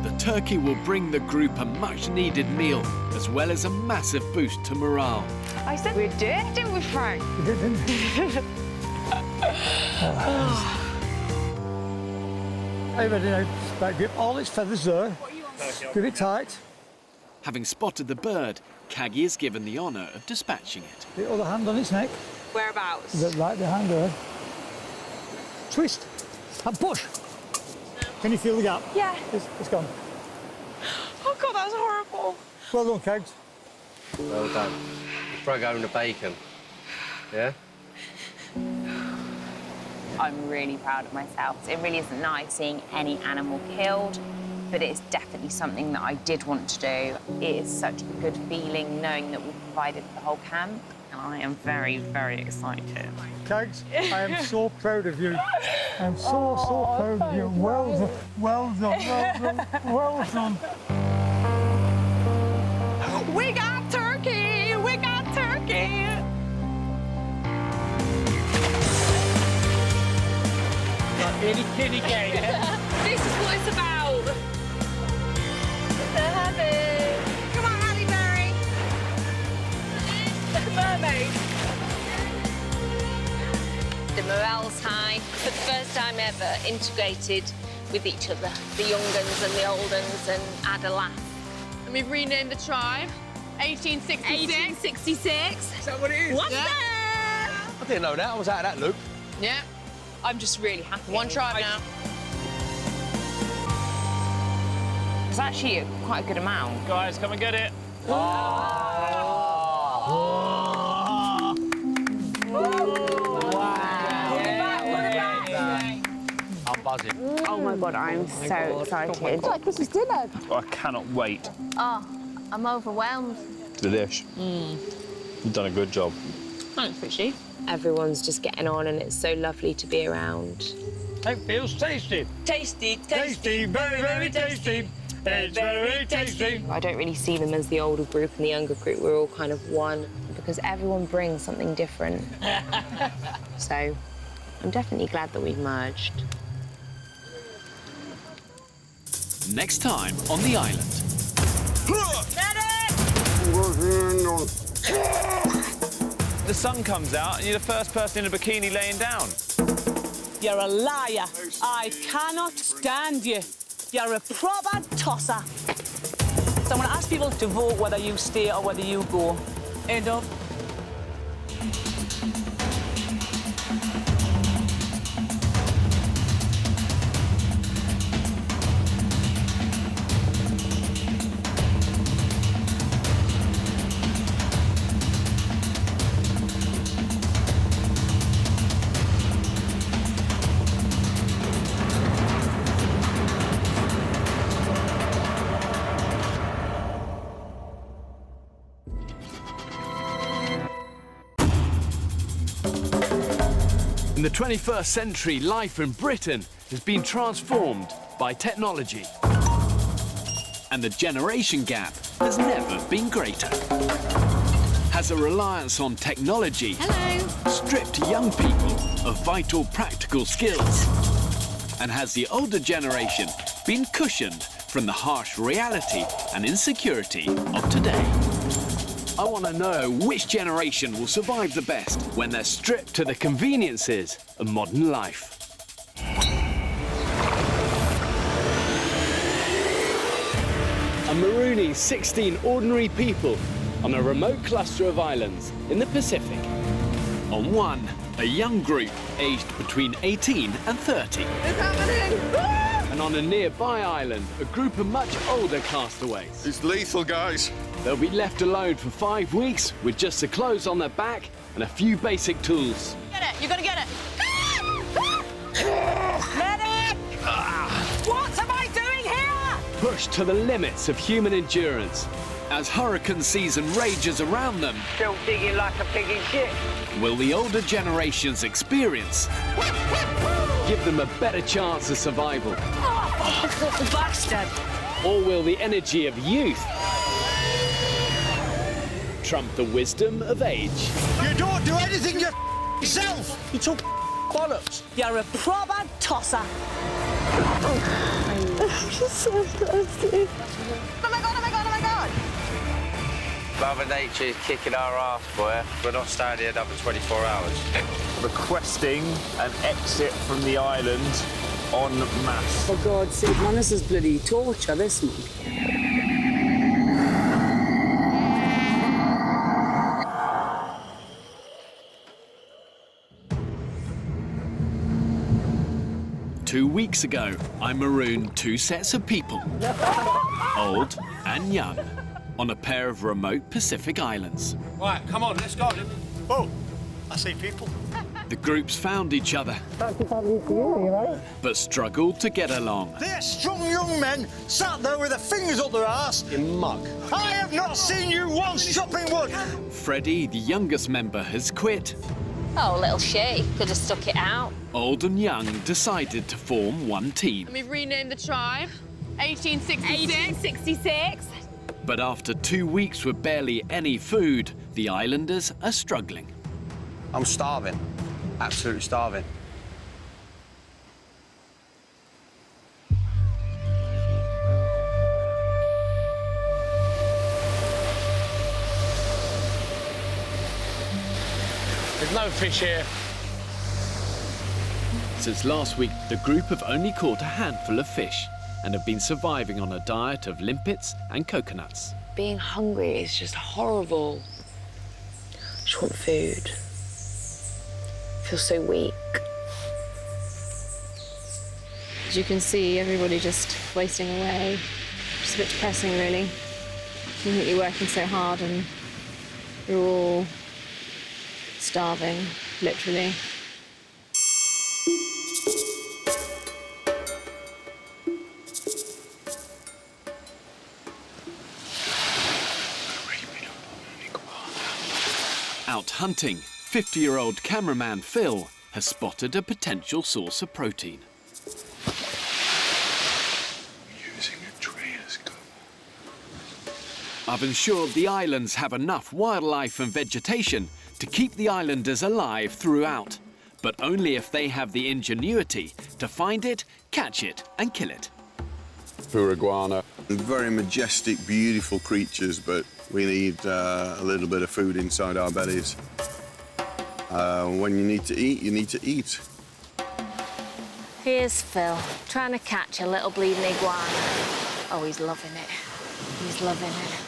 The turkey will bring the group a much-needed meal, as well as a massive boost to morale. I said we'd do it, didn't we, Frank? You did, didn't you? Are you ready now? Right, grip all its feathers there. Grip it tight. Having spotted the bird, Caggy is given the honour of dispatching it. The other hand on its neck. Whereabouts? Right behind her. Twist. And push. Can you feel the gap? Yeah. It's gone. Oh, God, that was horrible. Well done, Kegs. Well done. Broke home the bacon. Yeah? I'm really proud of myself. It really isn't nice seeing any animal killed, but it's definitely something that I did want to do. It is such a good feeling knowing that we've provided the whole camp, and I am very, very excited. Kegs, I am so proud of you. I'm so proud of you. Well done, well done, well done, well done. We got turkey! We got turkey! Kitty, kitty, kitty. This is what it's about. They're heavy. Come on, Halle Berry. The mermaid. The morale's high. For the first time ever, integrated with each other. The young uns and the old uns, and had a laugh. And we've renamed the tribe. 1866. 1866. Is that what it is? What's Yeah. that? I didn't know that. I was out of that loop. Yeah. I'm just really happy. One tribe now. It's actually quite a good amount. Guys, come and get it. I'm buzzing. Oh my God, I'm so excited. It's like Christmas dinner. I cannot wait. Oh, I'm overwhelmed. Delish. You've done a good job. Thanks, Fishy. Everyone's just getting on and it's so lovely to be around. It feels tasty. Tasty, Tasty, very, very tasty. It's very tasty. I don't really see them as the older group and the younger group. We're all kind of one because everyone brings something different. So I'm definitely glad that we've merged. Next time on the island. The sun comes out and you're the first person in a bikini laying down. You're a liar. I cannot stand you. You're a proper tosser. So I'm going to ask people to vote whether you stay or whether you go. End of. In the 21st century, life in Britain has been transformed by technology. And the generation gap has never been greater. Has a reliance on technology stripped young people of vital practical skills? And has the older generation been cushioned from the harsh reality and insecurity of today? I want to know which generation will survive the best when they're stripped to the conveniences of modern life. I'm marooning 16 ordinary people on a remote cluster of islands in the Pacific. On one, a young group aged between 18 and 30. It's happening! And on a nearby island, a group of much older castaways. It's lethal, guys. They'll be left alone for 5 weeks with just the clothes on their back and a few basic tools. Get it! You gotta get it! Medic! What am I doing here? Pushed to the limits of human endurance. As hurricane season rages around them, Still digging like a pig in shit. will the older generation's experience give them a better chance of survival? Bastard! Or will the energy of youth trump the wisdom of age? You don't do anything yourself! You talk bollocks! You're a proper tosser. I'm just so thirsty. Oh my god, oh my god, oh my god! Mother Nature is kicking our ass, boy. We're not staying here another 24 hours. Requesting an exit from the island en masse. For God's sake, man, this is bloody torture, this one. Two weeks ago, I marooned 2 sets of people, old and young, on a pair of remote Pacific islands. Right, come on, let's go. Oh, I see people. The groups found each other, but struggled to get along. They're strong young men sat there with their fingers up their arse. You mug. I have not seen you once chopping wood. Freddy, the youngest member, has quit. Oh, little shit. Could have stuck it out. Old and young decided to form one team. And we've renamed the tribe. 1866. 1866. But after 2 weeks with barely any food, the islanders are struggling. I'm starving. Absolutely starving. There's no fish here. Since last week, the group have only caught a handful of fish and have been surviving on a diet of limpets and coconuts. Being hungry is just horrible. I just want food. I feel so weak. As you can see, everybody just wasting away. Just a bit depressing, really. You think you're working so hard and you're all starving, literally. Out hunting, 50-year-old cameraman Phil has spotted a potential source of protein. Using a tree as cover. I've ensured the islands have enough wildlife and vegetation to keep the islanders alive throughout, but only if they have the ingenuity to find it, catch it, and kill it. Iguana. Very majestic, beautiful creatures, but we need a little bit of food inside our bellies. When you need to eat, you need to eat. Here's Phil, trying to catch a little bleeding iguana. Oh, he's loving it. He's loving it.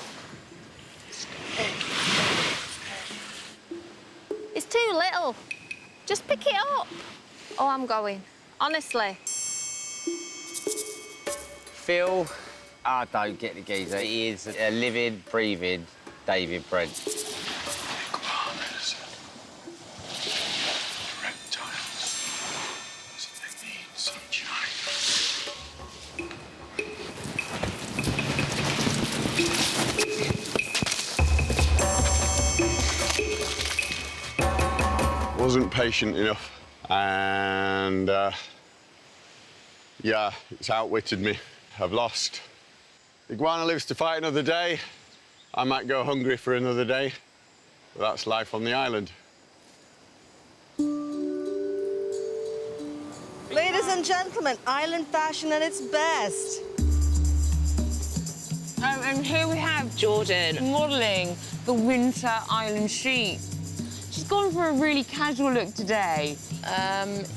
It's too little. Just pick it up. Oh, I'm going. Honestly. Phil, I don't get the geezer. He is a living, breathing David Brent. Iguanas. Reptiles. So they need sunshine. Wasn't patient enough, and Yeah, it's outwitted me. I've lost. The iguana lives to fight another day. I might go hungry for another day, but that's life on the island. Ladies and gentlemen, island fashion at its best. And here we have Jordan modelling the winter island sheet. She's gone for a really casual look today.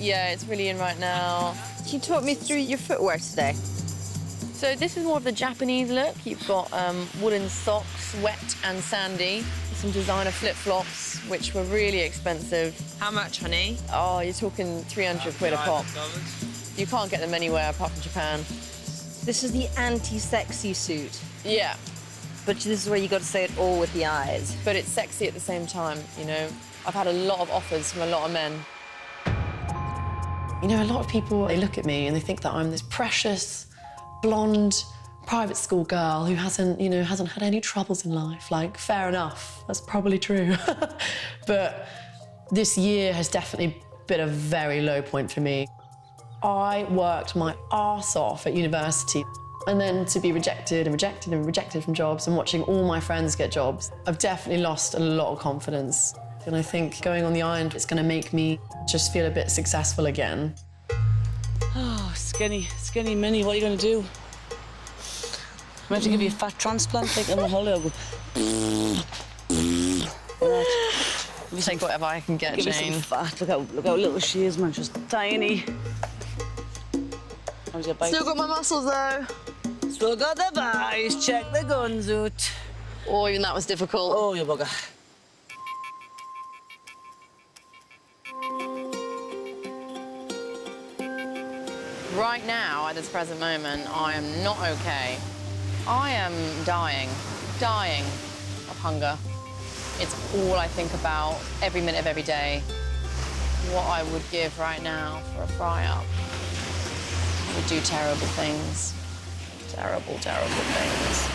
Yeah, it's really in right now. Can you talk me through your footwear today? So this is more of the Japanese look. You've got woolen socks, wet and sandy, some designer flip-flops, which were really expensive. How much, honey? Oh, you're talking 300 quid a pop. You can't get them anywhere apart from Japan. This is the anti-sexy suit. Yeah. But this is where you got to say it all with the eyes. But it's sexy at the same time, you know. I've had a lot of offers from a lot of men. You know, a lot of people, they look at me and they think that I'm this precious, blonde, private school girl who hasn't had any troubles in life. Like, fair enough, that's probably true. But this year has definitely been a very low point for me. I worked my arse off at university, and then to be rejected and rejected and rejected from jobs and watching all my friends get jobs, I've definitely lost a lot of confidence. And I think going on the island is going to make me just feel a bit successful again. Oh, skinny mini, what are you going to do? I'm going to give you a fat transplant, take them a holiday. Take whatever I can get, Give Jane. me some fat. Look how little she is, man, just tiny. How's your bite? Still got my muscles, though. Still got the thighs, check the guns out. Oh, even that was difficult. Oh, you bugger. Right now, at this present moment, I am not okay. I am dying of hunger. It's all I think about every minute of every day. What I would give right now for a fry-up. I would do terrible things. Terrible, terrible things.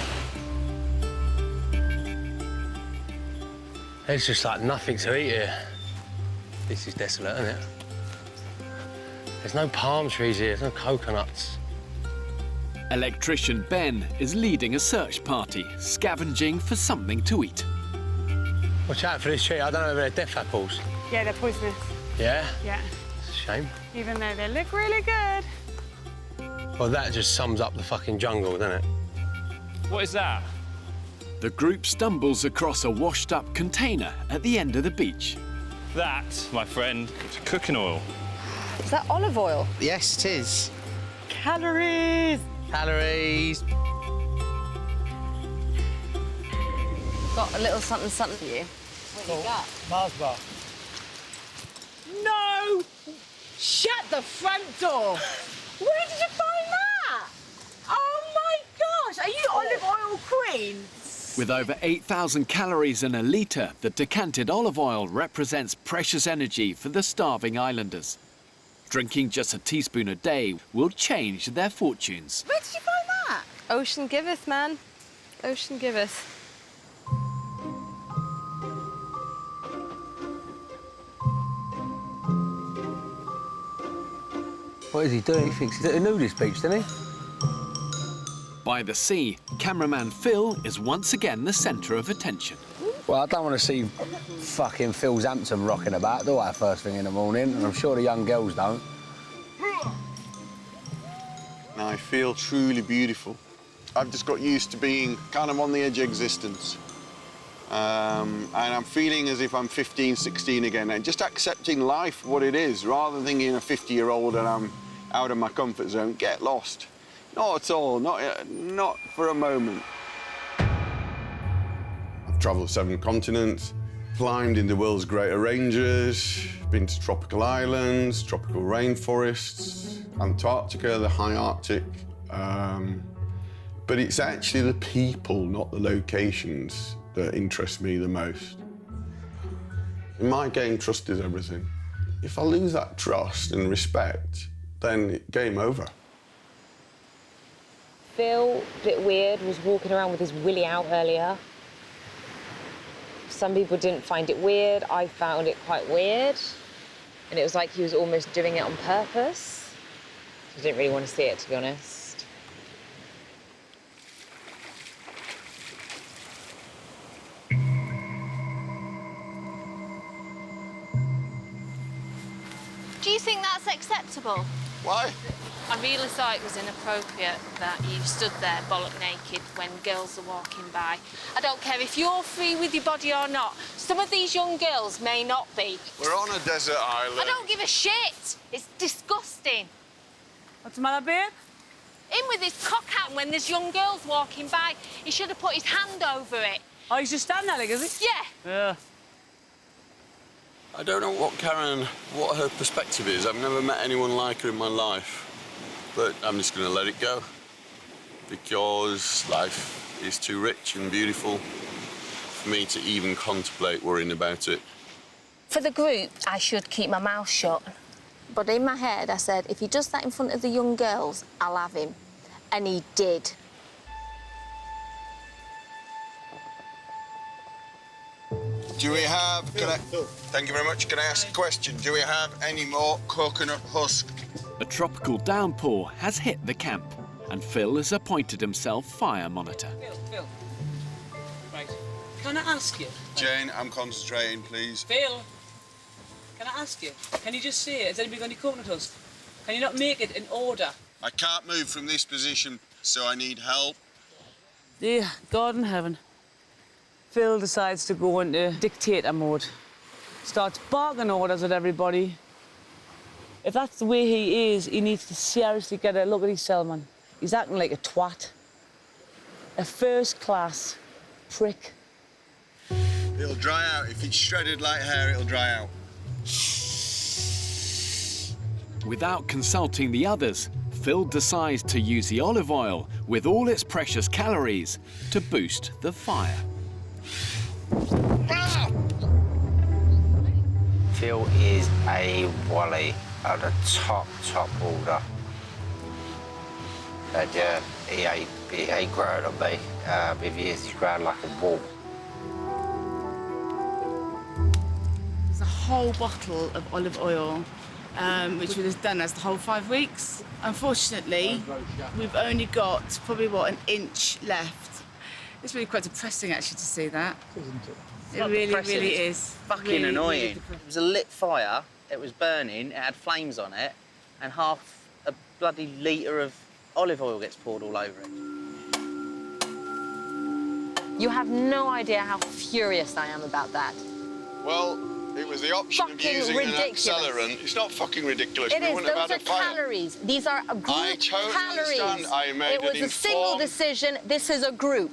There's just like nothing to eat here. This is desolate, isn't it? There's no palm trees here, there's no coconuts. Electrician Ben is leading a search party, scavenging for something to eat. Watch out for this tree, I don't know if they're death apples. Yeah, they're poisonous. Yeah? Yeah. It's a shame. Even though they look really good. Well, that just sums up the fucking jungle, doesn't it? What is that? The group stumbles across a washed-up container at the end of the beach. That, my friend, is cooking oil. Is that olive oil? Yes, it is. Calories! Calories. Got a little something for you. What you got? Mars bar. No! Shut the front door! Where did you find that? Oh my gosh! Are you olive oil queen? With over 8,000 calories in a litre, the decanted olive oil represents precious energy for the starving islanders. Drinking just a teaspoon a day will change their fortunes. Where did you find that? Ocean giveth, man. Ocean giveth. What is he doing? He thinks he's at a nudist beach, doesn't he? By the sea, cameraman Phil is once again the centre of attention. Well, I don't want to see fucking Phil Zampton rocking about, do I, first thing in the morning? And I'm sure the young girls don't. I feel truly beautiful. I've just got used to being kind of on the edge of existence. And I'm feeling as if I'm 15, 16 again, and just accepting life for what it is, rather than thinking a 50-year-old and I'm out of my comfort zone. Get lost. Not at all, not for a moment. I've travelled 7 continents, climbed in the world's greater ranges, been to tropical islands, tropical rainforests, Antarctica, the high Arctic. But it's actually the people, not the locations, that interest me the most. In my game, trust is everything. If I lose that trust and respect, then game over. Phil, a bit weird, was walking around with his willy out earlier. Some people didn't find it weird. I found it quite weird. And it was like he was almost doing it on purpose. I didn't really want to see it, to be honest. Do you think that's acceptable? Why? I really thought it was inappropriate that you stood there bollock naked when girls are walking by. I don't care if you're free with your body or not. Some of these young girls may not be. We're on a desert island. I don't give a shit. It's disgusting. What's the matter, babe? In with his cock out when there's young girls walking by. He should have put his hand over it. Oh, he's just standing there, like, is he? Yeah. Yeah. I don't know what her perspective is. I've never met anyone like her in my life. But I'm just going to let it go. Because life is too rich and beautiful for me to even contemplate worrying about it. For the group, I should keep my mouth shut. But in my head, I said, if he does that in front of the young girls, I'll have him. And he did. Do we have... Thank you very much. Can I ask a question? Do we have any more coconut husk? A tropical downpour has hit the camp, and Phil has appointed himself fire monitor. Phil. Right. Can I ask you? Jane, I'm concentrating, please. Phil, can I ask you? Can you just say, has anybody got any coconut husk? Can you not make it in order? I can't move from this position, so I need help. Dear God in heaven. Phil decides to go into dictator mode. Starts barking orders at everybody. If that's the way he is, he needs to seriously get a look at his cellman. He's acting like a twat. A first-class prick. It'll dry out. If it's shredded like hair, it'll dry out. Without consulting the others, Phil decides to use the olive oil with all its precious calories to boost the fire. Phil is a wally at the top order. But he ain't growing on me. If he is, he's growing like a wall. There's a whole bottle of olive oil, which was done as the whole 5 weeks. Unfortunately, we've only got probably, an inch left. It's really quite depressing, actually, to see that. Isn't it? It really is. Fucking Really, annoying. really depressing. It was a lit fire, it was burning, it had flames on it, and half a bloody litre of olive oil gets poured all over it. You have no idea how furious I am about that. Well, it was the option of using ridiculous. an accelerant. It's not fucking ridiculous. It We is. wouldn't have Those had are a fire. calories. These are a group I totally calories. understand. I made it was an a single informed- decision. This is a group.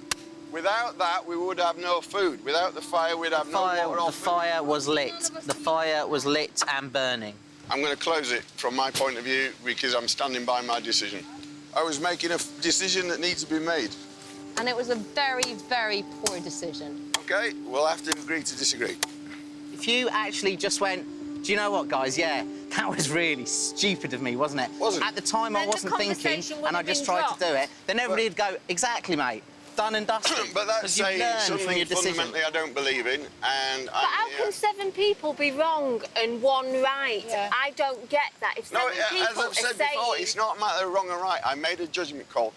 Without that, we would have no food. Without the fire, we'd have no water or The fire was lit. The fire was lit and burning. I'm going to close it from my point of view because I'm standing by my decision. I was making a decision that needs to be made. And it was a very, very poor decision. OK, we'll have to agree to disagree. If you actually just went, do you know what, guys? Yeah, that was really stupid of me, wasn't it? Wasn't. At the time, I Then the wasn't thinking, conversation would and I have just been tried dropped. to do it. Then everybody would go, exactly, mate. Done and dusted. But that's 'Cause you've saying learned from something your decision. fundamentally I don't believe in, and But how can 7 people be wrong and 1 right? I don't get that. If 7 people as I've said are saying... before, it's not a matter of wrong or right. I made a judgment call.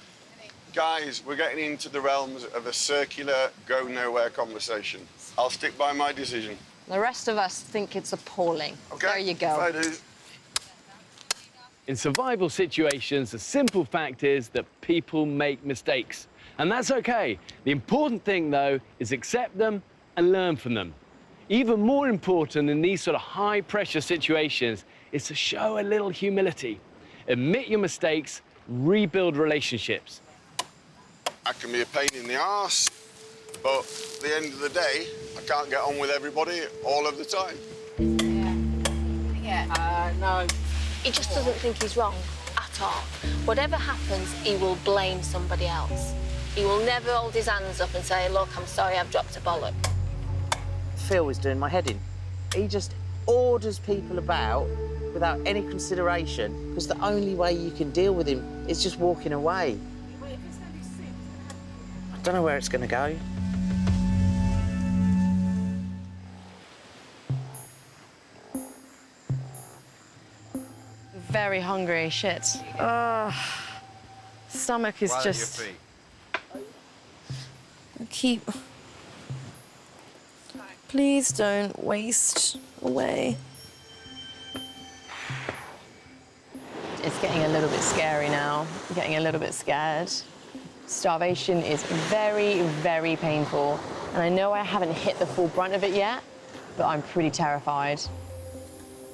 Guys, we're getting into the realms of a circular, go-nowhere conversation. I'll stick by my decision. The rest of us think it's appalling. Okay? There you go. Fair dues. In survival situations, the simple fact is that people make mistakes. And that's okay. The important thing, though, is accept them and learn from them. Even more important in these sort of high-pressure situations is to show a little humility. Admit your mistakes, rebuild relationships. I can be a pain in the arse, but at the end of the day, I can't get on with everybody all of the time. Yeah. No. He just doesn't think he's wrong at all. Whatever happens, he will blame somebody else. He will never hold his hands up and say, look, I'm sorry, I've dropped a bollock. Phil was doing my head in. He just orders people about without any consideration, because the only way you can deal with him is just walking away. I don't know where it's going to go. very hungry. Shit. Stomach is just... Keep... Please don't waste away. It's getting a little bit scary now. I'm getting a little bit scared. Starvation is very, very painful. And I know I haven't hit the full brunt of it yet, but I'm pretty terrified.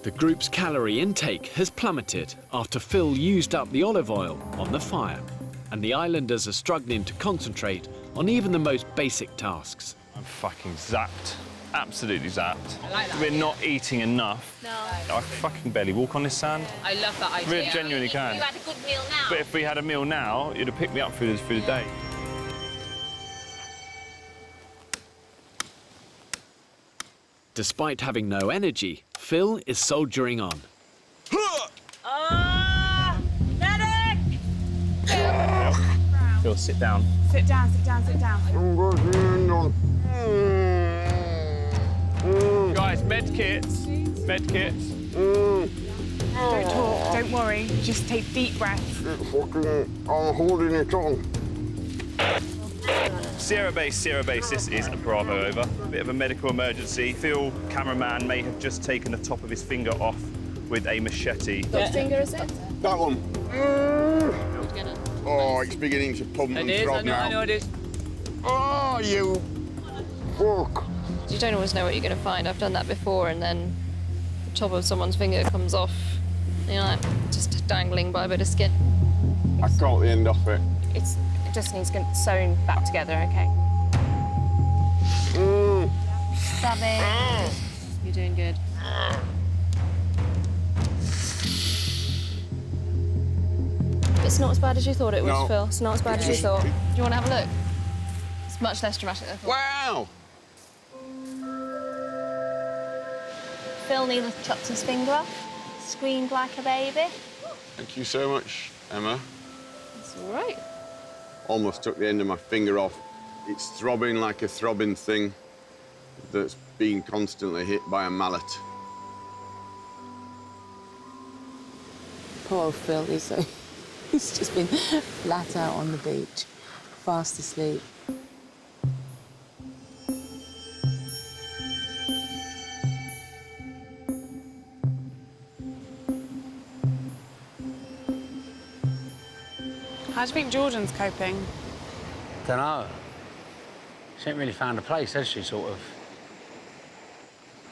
The group's calorie intake has plummeted after Phil used up the olive oil on the fire, and the islanders are struggling to concentrate on even the most basic tasks. I'm fucking zapped. Absolutely zapped. I like that We're idea. not eating enough. No. I fucking barely walk on this sand. I love that idea. Really genuinely can. You had a good meal now. But if we had a meal now, it'd have picked me up through the day. Despite having no energy, Phil is soldiering on. Medic! Phil, sit down. Sit down, sit down, sit down. Guys, med kits. Med kits. Don't talk, don't worry. Just take deep breaths. I'm holding it on. Sierra Base, this is Bravo over. Bit of a medical emergency. Phil, cameraman, may have just taken the top of his finger off with a machete. What finger is it? That one. Oh, it's beginning to pump and throb now. I know it is. Oh, you fuck. You don't always know what you're going to find. I've done that before, and then the top of someone's finger comes off, you know, like just dangling by a bit of skin. I caught the end off it. It just needs to get sewn back together, okay? Savvy. You're doing good. It's not as bad as you thought it was, No. Phil. It's not as bad as you thought. Do you want to have a look? It's much less dramatic than I thought. Wow! Phil nearly chopped his finger off. Screamed like a baby. Thank you so much, Emma. It's all right. Almost took the end of my finger off. It's throbbing like a throbbing thing that's being constantly hit by a mallet. Poor Phil, he's just been flat out on the beach, fast asleep. How do you think Jordan's coping? Don't know. She ain't really found a place, has she, sort of?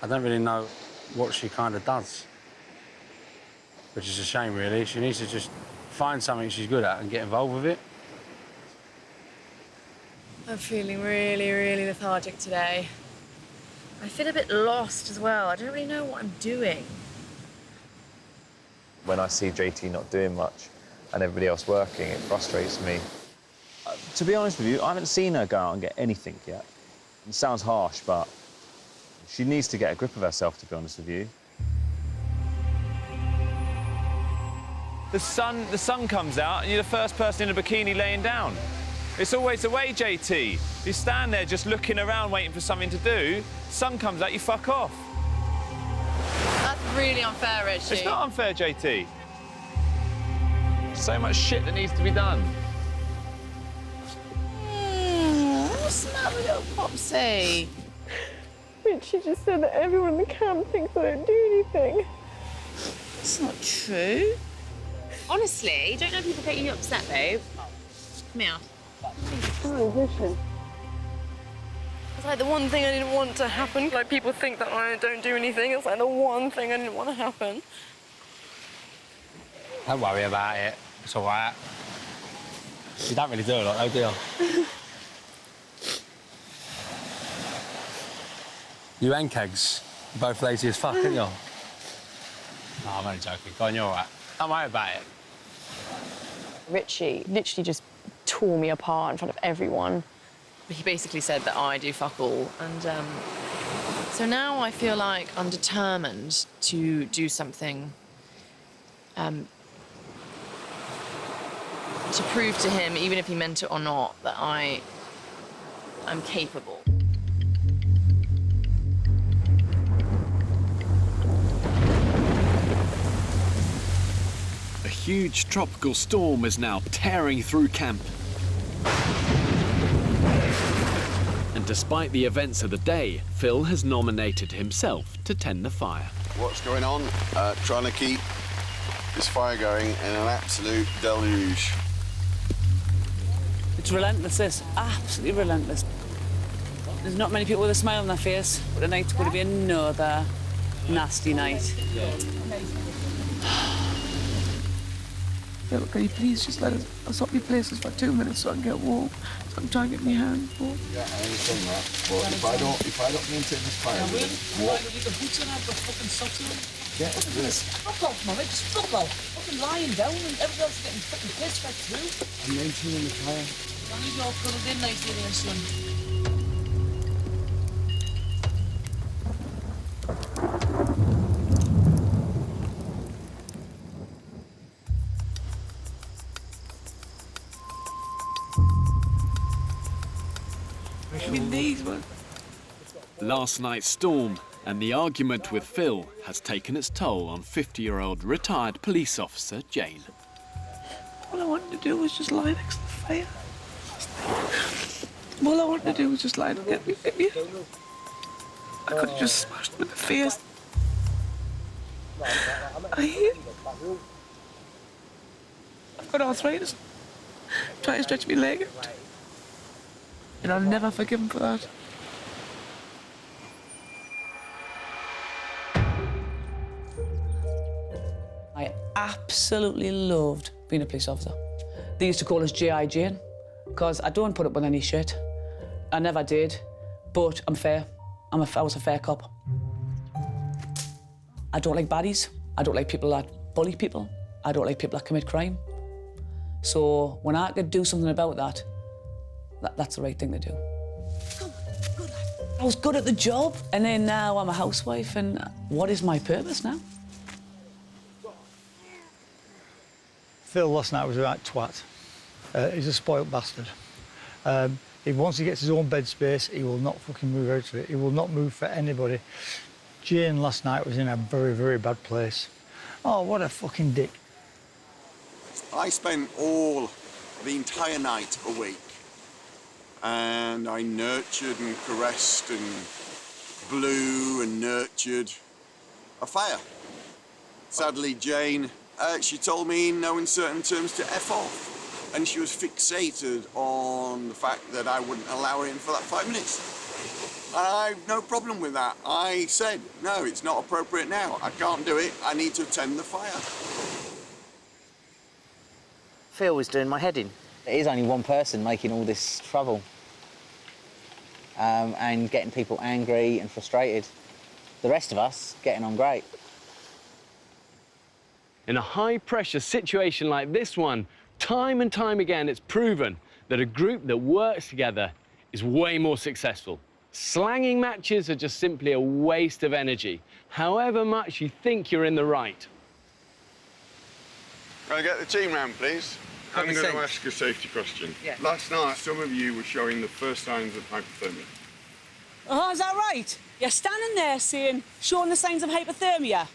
I don't really know what she kind of does. Which is a shame, really. She needs to just find something she's good at and get involved with it. I'm feeling really, really lethargic today. I feel a bit lost as well. I don't really know what I'm doing. When I see JT not doing much and everybody else working, it frustrates me. To be honest with you, I haven't seen her go out and get anything yet. It sounds harsh, but she needs to get a grip of herself, to be honest with you. The sun comes out and you're the first person in a bikini laying down. It's always the way, JT. You stand there just looking around waiting for something to do, sun comes out, you fuck off. That's really unfair, Richie. It's not unfair, JT. So much shit that needs to be done. What's the matter with little Popsy? Richie just said that everyone in the camp thinks I don't do anything. It's not true. Honestly, don't know people get you upset, babe. Come here. It's like the one thing I didn't want to happen. Like, people think that I don't do anything. It's like the one thing I didn't want to happen. Don't worry about it. It's all right. You don't really do a lot, though, do you? You and Kegs, you're both lazy as fuck, aren't you? No, I'm only joking. Go on, you're all right. Don't worry about it. Richie literally just tore me apart in front of everyone. He basically said that I do fuck all, and so now I feel like I'm determined to do something to prove to him, even if he meant it or not, that I'm capable. huge tropical storm is now tearing through camp. And despite the events of the day, Phil has nominated himself to tend the fire. What's going on? Trying to keep this fire going in an absolute deluge. It's relentless, this. Absolutely relentless. There's not many people with a smile on their face, but tonight's going to be another nasty night. Phil, can you please just let us up your places for 2 minutes so I can get warm? So I'm trying to get my hands warm. Yeah, I understand that. But if I don't maintain this fire, what? You got boots on, I've got fucking socks on. Yeah, Fuck off, Mum, just fuck off. Fucking lying down and everyone else getting fucking pissed right through. I'm maintaining the fire. As long as you're all cuddled in nicely there, son. Last night's storm and the argument with Phil has taken its toll on 50-year-old retired police officer Jane. All I wanted to do was just lie next to the fire. All I wanted to do was just lie and get me baby. I could have just smashed him in the face. I've got arthritis. Try to stretch my leg out. And I'll never forgive him for that. I absolutely loved being a police officer. They used to call us G.I. Jane, because I don't put up with any shit. I never did, but I'm fair. I was a fair cop. I don't like baddies. I don't like people that bully people. I don't like people that commit crime. So when I could do something about that, that's the right thing to do. I was good at the job, and then now I'm a housewife, and what is my purpose now? Phil last night was a right twat. He's a spoilt bastard. Once he gets his own bed space, he will not fucking move out of it. He will not move for anybody. Jane last night was in a very, very bad place. Oh, what a fucking dick. I spent the entire night awake, and I nurtured and caressed and blew and nurtured a fire. Sadly, Jane, she told me in no uncertain terms to F off. And she was fixated on the fact that I wouldn't allow her in for that 5 minutes. And I have no problem with that. I said, no, it's not appropriate now. I can't do it. I need to attend the fire. Phil was doing my head in. It is only one person making all this trouble and getting people angry and frustrated. The rest of us getting on great. In a high-pressure situation like this one, time and time again, it's proven that a group that works together is way more successful. Slanging matches are just simply a waste of energy, however much you think you're in the right. Can I get the team round, please? I'm going to ask a safety question. Yeah. Last night, some of you were showing the first signs of hypothermia. Oh, is that right? You're standing there showing the signs of hypothermia,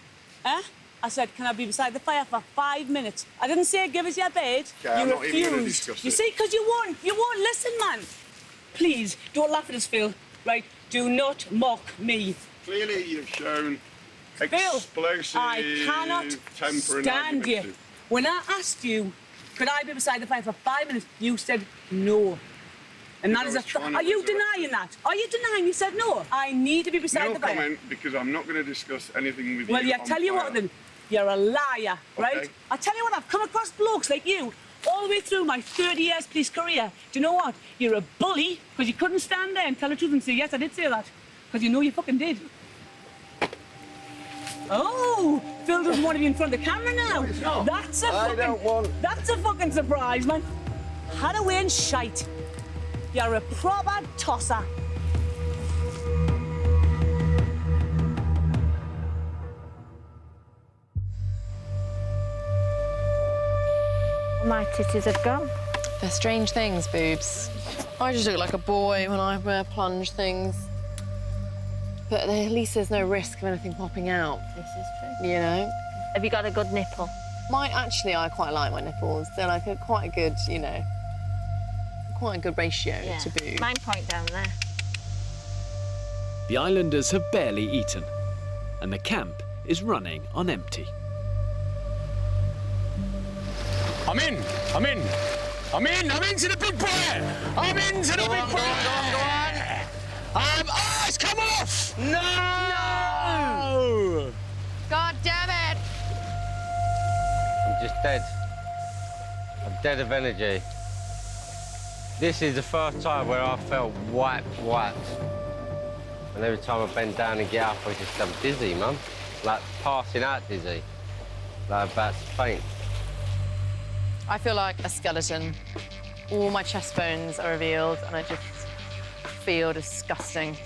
huh? I said, can I be beside the fire for 5 minutes? I didn't say give us your bed. Okay, you I'm not refused. even going to discuss it. You see, because you won't listen, man. Please, don't laugh at us, Phil, right? Do not mock me. Clearly, you've shown Phil, explosive I cannot temper and stand you. argumentative. When I asked you, could I be beside the fire for 5 minutes, you said no. And that is a... Are you denying that? Are you denying you said no? I need to be beside the fire. No comment, because I'm not going to discuss anything with you. Well, yeah, tell you what then. You're a liar, right? Okay. I tell you what, I've come across blokes like you all the way through my 30 years police career. Do you know what? You're a bully because you couldn't stand there and tell the truth and say, yes, I did say that. Because you know you fucking did. Oh, Phil doesn't want to be in front of the camera now. No, that's a fucking surprise, man. Had away and shite. You're a proper tosser. My titties have gone. They're strange things, boobs. I just look like a boy when I wear plunge things. But at least there's no risk of anything popping out. This is true. You know? Have you got a good nipple? Actually, I quite like my nipples. They're like quite a good, you know, quite a good ratio to boot. Mine point down there. The islanders have barely eaten, and the camp is running on empty. I'm in to the big boy! I'm into the big boy! Go on. Oh, it's come off! No! God damn it! I'm just dead. I'm dead of energy. This is the first time where I felt wiped. And every time I bend down and get up, I'm dizzy, man. Like passing out dizzy. Like about to faint. I feel like a skeleton. All my chest bones are revealed, and I just feel disgusting.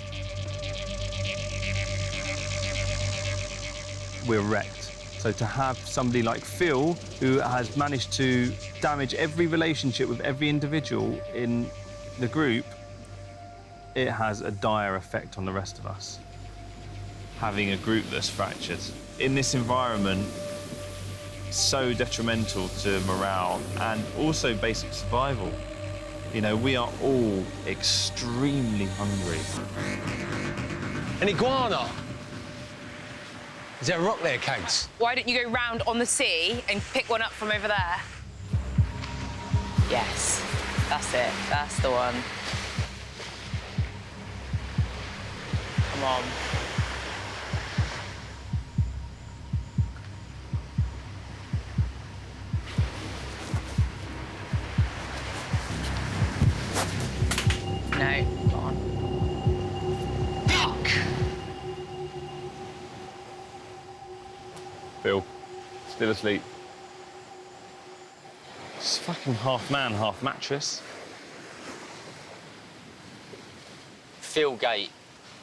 We're wrecked. So to have somebody like Phil, who has managed to damage every relationship with every individual in the group, it has a dire effect on the rest of us. Having a group that's fractured in this environment, so detrimental to morale and also basic survival. You know, we are all extremely hungry. An iguana. Is there a rock there, Cags? Why don't you go round on the sea and pick one up from over there? Yes, that's it. That's the one. Come on. No, go on. Fuck! Phil, still asleep. It's fucking half man, half mattress. Phil Gate.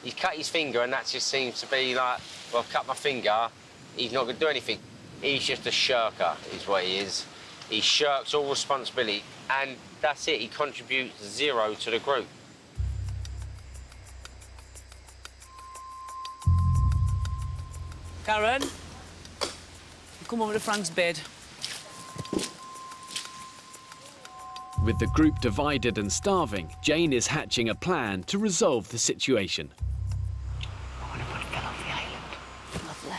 He's cut his finger, and that just seems to be like, well, I've cut my finger, he's not going to do anything. He's just a shirker, is what he is. He shirks all responsibility, and that's it. He contributes 0 to the group. Karen, come over to Frank's bed. With the group divided and starving, Jane is hatching a plan to resolve the situation. I want to put Phil off the island. Lovely.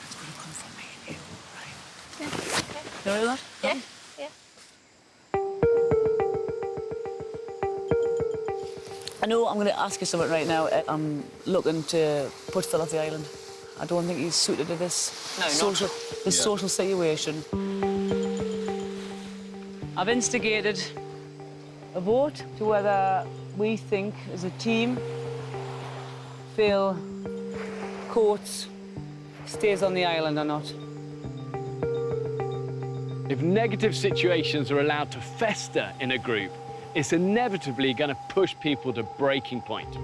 That's going to come from me and you, right? You know that? Yeah. I know I'm going to ask you something right now. I'm looking to put Phil off the island. I don't think he's suited to this social situation. I've instigated a vote to whether we think, as a team, Phil Coates stays on the island or not. If negative situations are allowed to fester in a group, it's inevitably going to push people to breaking point.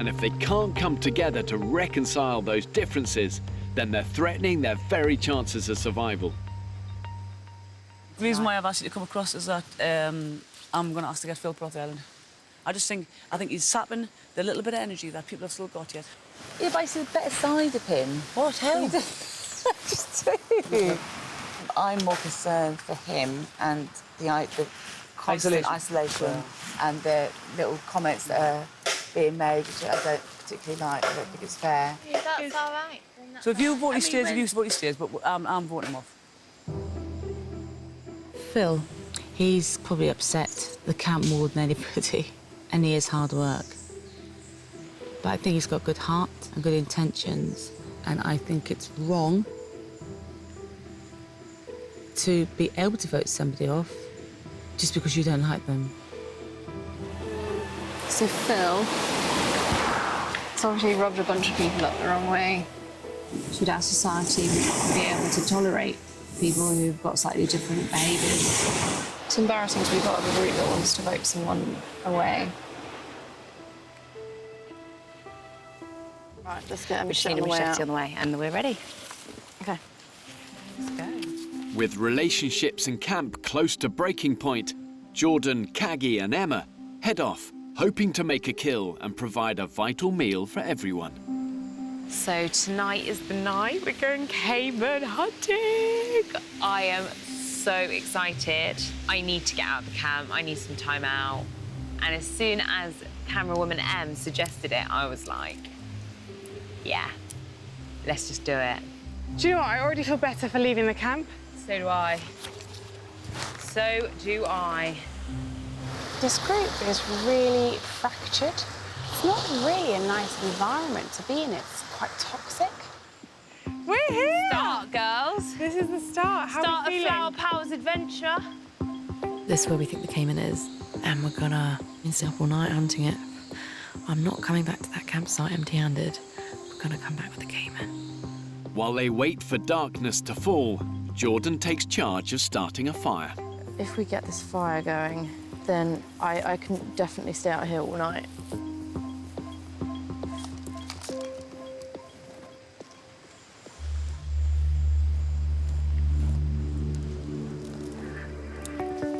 And if they can't come together to reconcile those differences, then they're threatening their very chances of survival. The reason why I've asked you to come across is that I'm going to ask to get Phil put off the island. I think he's sapping the little bit of energy that people have still got yet. Yeah, but I see the better side of him. What? How? Just do. I'm more concerned for him and the constant isolation and the little comments that are being made, which I don't particularly like. I don't think it's fair. Yeah, that's all right. So if you vote he stays, if you vote he stays, but I'm voting him off. Phil, he's probably upset the camp more than anybody, and he is hard work. But I think he's got good heart and good intentions, and I think it's wrong to be able to vote somebody off just because you don't like them. So Phil, it's obviously rubbed a bunch of people up the wrong way. Should our society be able to tolerate people who've got slightly different behaviours? It's embarrassing to be part of a group that wants to vote someone away. Right, let's get We just need a machete on the way, and we're ready. Okay. Let's go. With relationships in camp close to breaking point, Jordan, Caggie and Emma head off, hoping to make a kill and provide a vital meal for everyone. So tonight is the night. We're going caiman hunting. I am so excited. I need to get out of the camp. I need some time out. And as soon as camera woman M suggested it, I was like, yeah, let's just do it. Do you know what? I already feel better for leaving the camp. So do I. So do I. This group is really fractured. It's not really a nice environment to be in. It's quite toxic. We're here! Start, girls. This is the start. How Start are we of feeling? Flower Power's adventure. This is where we think the caiman is, and we're gonna stay up all night hunting it. I'm not coming back to that campsite empty-handed. We're gonna come back with the caiman. While they wait for darkness to fall, Jordan takes charge of starting a fire. If we get this fire going, then I can definitely stay out here all night.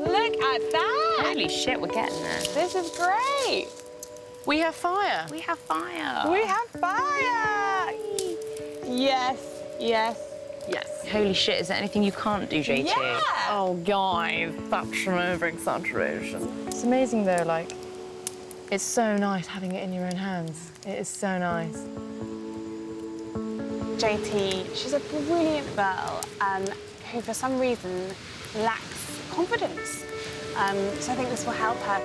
Look at that! Holy shit, we're getting there. This is great. We have fire. We have fire. We have fire. Yes, yes. Yes. Holy shit, is there anything you can't do, JT? Yeah! Oh, guys, that's an over-exaggeration. It's amazing, though, like, it's so nice having it in your own hands. It is so nice. JT, she's a brilliant girl who, for some reason, lacks confidence. So I think this will help her.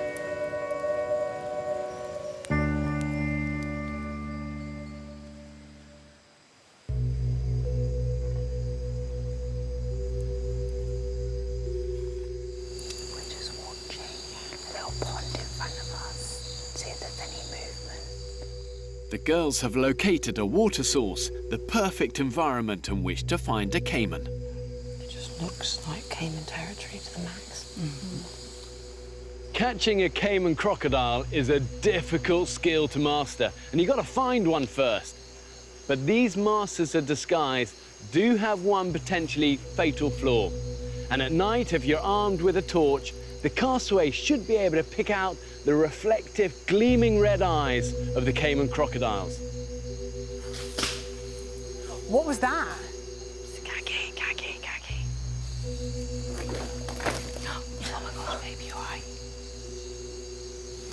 The girls have located a water source, the perfect environment in which to find a caiman. It just looks like caiman territory to the max. Catching a caiman crocodile is a difficult skill to master, and you've got to find one first. But these masters of disguise do have one potentially fatal flaw. And at night, if you're armed with a torch, the castaway should be able to pick out the reflective, gleaming red eyes of the caiman crocodiles. What was that? Gaggy. Oh my gosh, baby, you all right?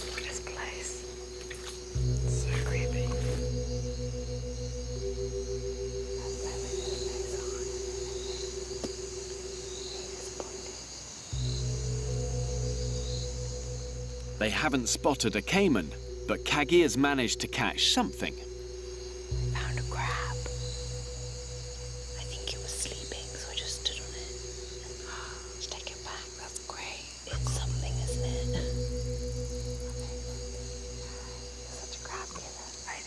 Look at this place. It's so creepy. They haven't spotted a caiman, but Kagi has managed to catch something. Found a crab. I think it was sleeping, so I just stood on it. Just take it back, that's great. It's something, isn't it? You're such a crab killer. I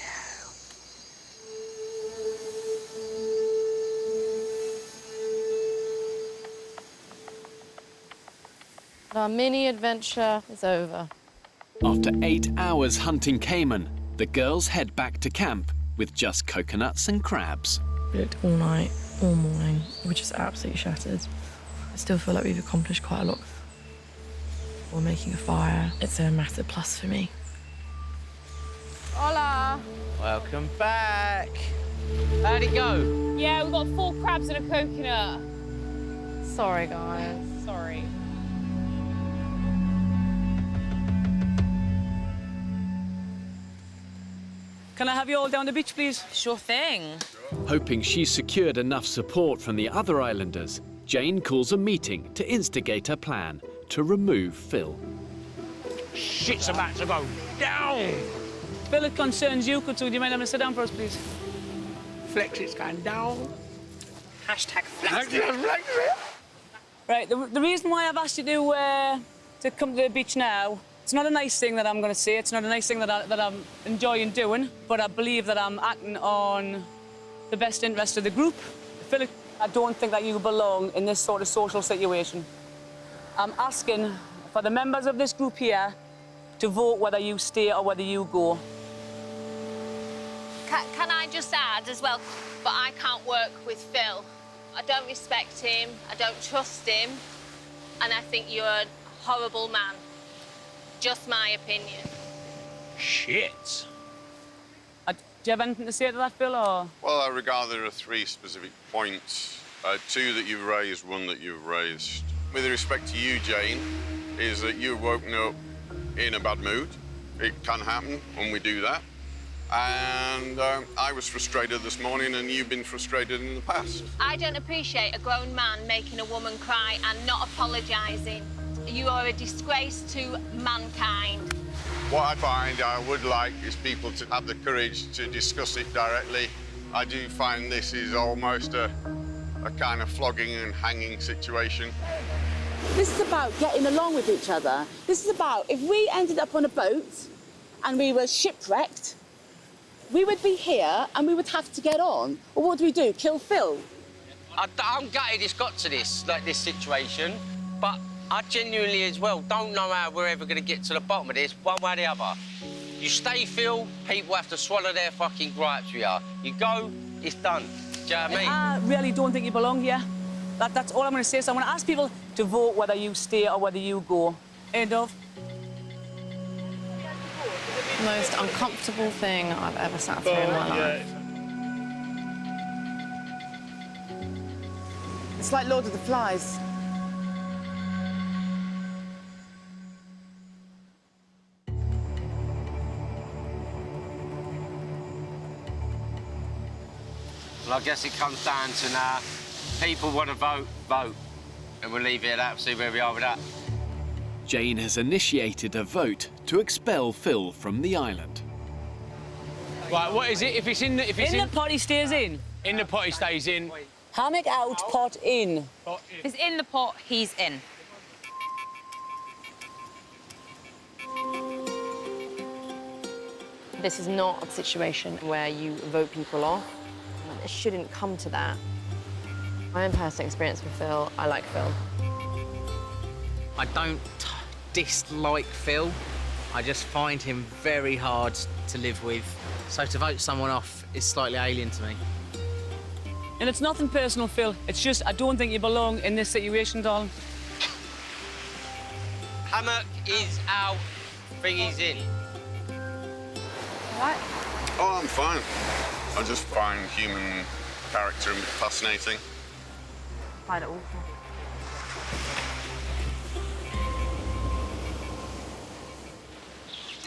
know. Our mini adventure is over. After 8 hours hunting caiman, the girls head back to camp with just coconuts and crabs. We looked all night, all morning. We're just absolutely shattered. I still feel like we've accomplished quite a lot. We're making a fire. It's a massive plus for me. Hola. Welcome back. How'd it go? Yeah, we got 4 crabs and a coconut. Sorry, guys. Sorry. Can I have you all down the beach, please? Sure thing. Hoping she's secured enough support from the other islanders, Jane calls a meeting to instigate a plan to remove Phil. Shit's about to go down. Phil, it concerns you. Could you mind having to sit down for us, please? Flex, it's going down. Hashtag flex. Right, the reason why I've asked you to come to the beach now, it's not a nice thing that I'm going to say. It's not a nice thing that I'm enjoying doing, but I believe that I'm acting on the best interest of the group. Philip, I don't think that you belong in this sort of social situation. I'm asking for the members of this group here to vote whether you stay or whether you go. Can I just add as well, but I can't work with Phil. I don't respect him, I don't trust him, and I think you're a horrible man. Just my opinion. Shit. Do you have anything to say to that, Phil, or...? Well, I regard there are 3 specific points. 2 that you've raised, 1 that you've raised. With respect to you, Jane, is that you've woken up in a bad mood. It can happen when we do that. And I was frustrated this morning, and you've been frustrated in the past. I don't appreciate a grown man making a woman cry and not apologising. You are a disgrace to mankind. What I find I would like is people to have the courage to discuss it directly. I do find this is almost a kind of flogging and hanging situation. This is about getting along with each other. This is about if we ended up on a boat and we were shipwrecked, we would be here and we would have to get on. Or what do? Kill Phil? I'm gutted it's got to this situation, but I genuinely as well don't know how we're ever going to get to the bottom of this, one way or the other. You stay, Phil, people have to swallow their fucking gripes with you. You go, it's done. Do you know what I mean? I really don't think you belong here. That's all I'm going to say. So I'm going to ask people to vote whether you stay or whether you go. End of. Most uncomfortable thing I've ever sat through in my life. It's like Lord of the Flies. Well, I guess it comes down to now, people want to vote, vote. And we'll leave it at that, see where we are with that. Jane has initiated a vote to expel Phil from the island. Right, what is it? If it's in the... In the pot, he stays in. In the pot, he stays in. Hammock out, pot in. If it's in the pot, he's in. This is not a situation where you vote people off. It shouldn't come to that. My own personal experience with Phil, I like Phil. I don't dislike Phil. I just find him very hard to live with. So to vote someone off is slightly alien to me. And it's nothing personal, Phil. It's just I don't think you belong in this situation, darling. Hammock is out, Thingy's in. What? Oh, I'm fine. I just find human character fascinating. I find it awful.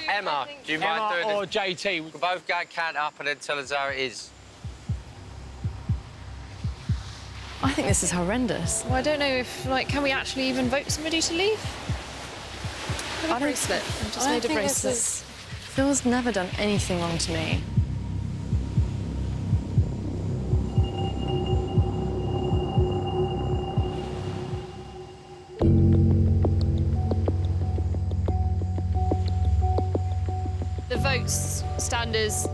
Emma, do you mind doing or this? JT? We'll both go count up and then tell us how it is. I think this is horrendous. Well, I don't know if, like, can we actually even vote somebody to leave? A bracelet. I just made a bracelet. Phil's never done anything wrong to me. The votes stand as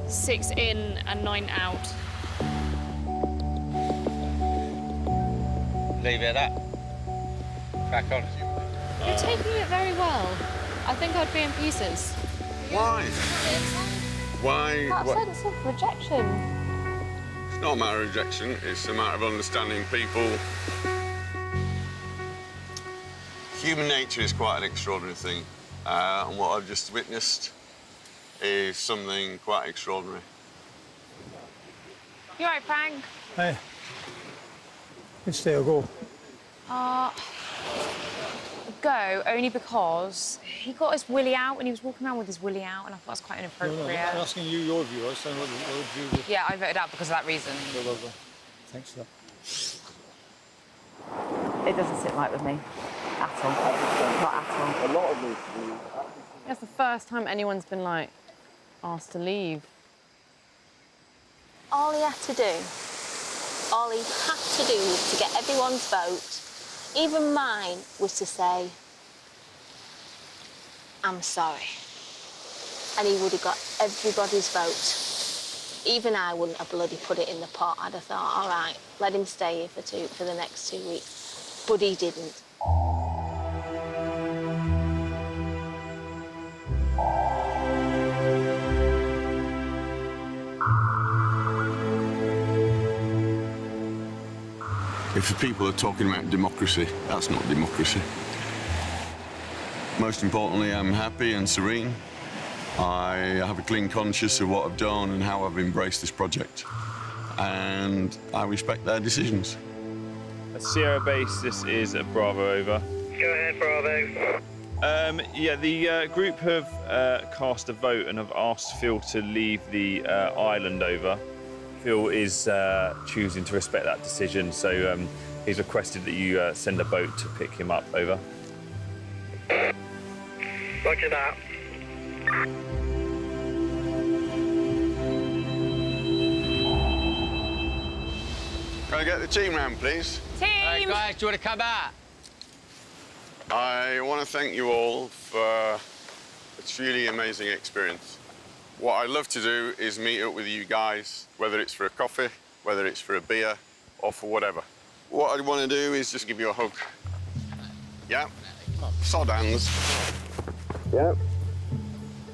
6 in and 9 out. Leave it at that. Crack on. You're taking it very well. I think I'd be in pieces. Why? Why? That sense of rejection. It's not a matter of rejection, it's a matter of understanding people. Human nature is quite an extraordinary thing, and what I've just witnessed is something quite extraordinary. You all right, Frank? Hey. Let's stay or go. Go, only because he got his willy out and he was walking around with his willy out, and I thought that's quite inappropriate. I'm asking you your view. I was saying what view. Yeah, I voted out because of that reason. Thanks for that. It doesn't sit right with me. At all. Not at all. A lot of these. That's the first time anyone's been, like, asked to leave. All he had to do to get everyone's vote, even mine, was to say, I'm sorry. And he would have got everybody's vote. Even I wouldn't have bloody put it in the pot. I'd have thought, all right, let him stay here for the next 2 weeks. But he didn't. If the people are talking about democracy, that's not democracy. Most importantly, I'm happy and serene. I have a clean conscience of what I've done and how I've embraced this project. And I respect their decisions. A Sierra base, this is a Bravo over. Go ahead, Bravo. Yeah, the group have cast a vote and have asked Phil to leave the island over. Phil is choosing to respect that decision, so he's requested that you send a boat to pick him up over. Roger that. Can I get the team round, please? Team! Hey, guys, do you want to come out? I want to thank you all for a truly amazing experience. What I love to do is meet up with you guys, whether it's for a coffee, whether it's for a beer, or for whatever. What I want to do is just give you a hug. Yeah? Sod hands. Yeah.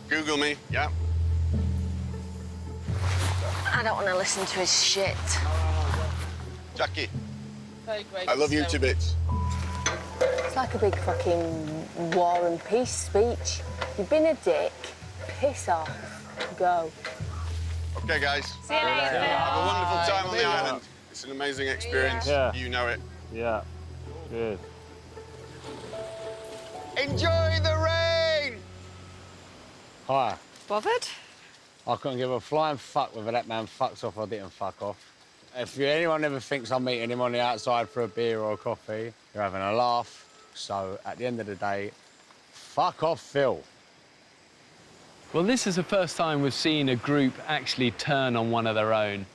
Google me, yeah? I don't want to listen to his shit. Jackie, Very great. I love you to bits. It's like a big fucking war and peace speech. You've been a dick. Piss off. Go. Okay, guys. See you later. Have a wonderful time on the island. It's an amazing experience. Yeah. You know it. Yeah, good. Enjoy the rain! Hi. Bothered? I couldn't give a flying fuck whether that man fucks off or didn't fuck off. If anyone ever thinks I'm meeting him on the outside for a beer or a coffee, you're having a laugh. So, at the end of the day, fuck off, Phil. Well, this is the first time we've seen a group actually turn on one of their own.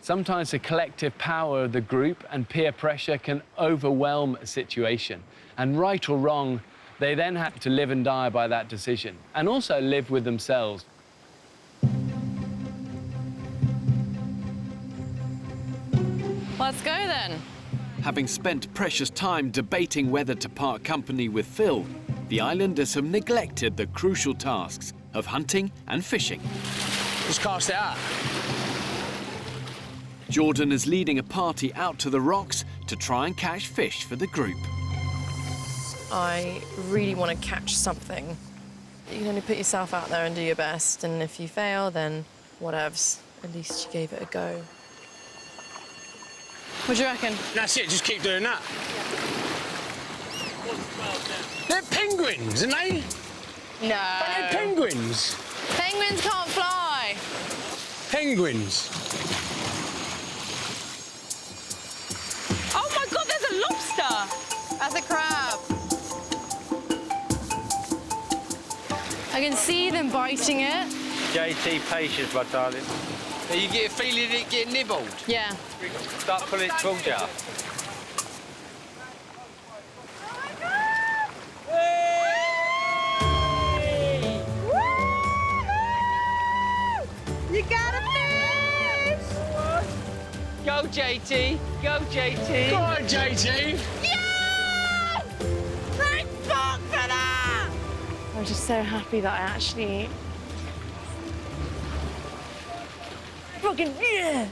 Sometimes the collective power of the group and peer pressure can overwhelm a situation. And right or wrong, they then have to live and die by that decision, and also live with themselves. Let's go then. Having spent precious time debating whether to part company with Phil, the islanders have neglected the crucial tasks of hunting and fishing. Just cast it out. Jordan is leading a party out to the rocks to try and catch fish for the group. I really want to catch something. You can only put yourself out there and do your best, and if you fail, then whatevs. At least you gave it a go. What do you reckon? That's it, just keep doing that. They're penguins, aren't they? No. They're penguins. Penguins can't fly. Penguins. Oh my God, there's a lobster! That's a crab. I can see them biting it. JT, patience, my darling. You get a feeling it getting nibbled? Yeah. Start pulling it towards you. You got a fish! Go, JT. Go, JT. Go on, JT. Yes! Thank fuck for that! I was just so happy that I actually... Fucking yeah!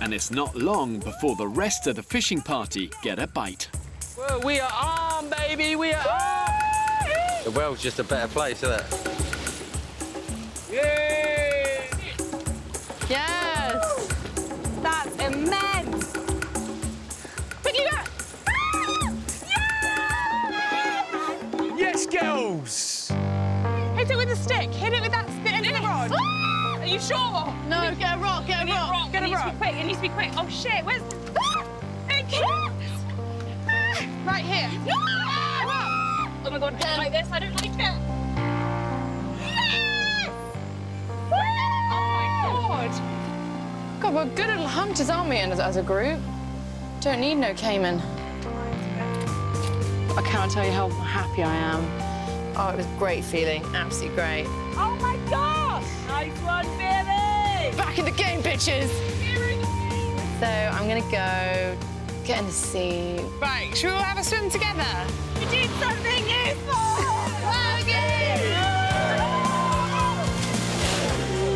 And it's not long before the rest of the fishing party get a bite. Well, we are on, baby. We are on. The world's just a better place, isn't it? Yay! Yes! That's immense! Piggy back! Yes, girls! Hit it with a stick. Hit it with that stick rod. Are you sure? No, get a rock, get a rock. Get a rock. It needs to be quick. Oh shit, where's... Right here. Oh my God, I don't like this. I don't like it. Yes! Oh my God. God, we're good little hunters, aren't we, as a group? Don't need no caiman. I cannot tell you how happy I am. Oh, it was a great feeling. Absolutely great. Oh my gosh! Nice one, Billy! Back in the game, bitches! So I'm gonna go get in the sea. Right, should we all have a swim together? We did something useful!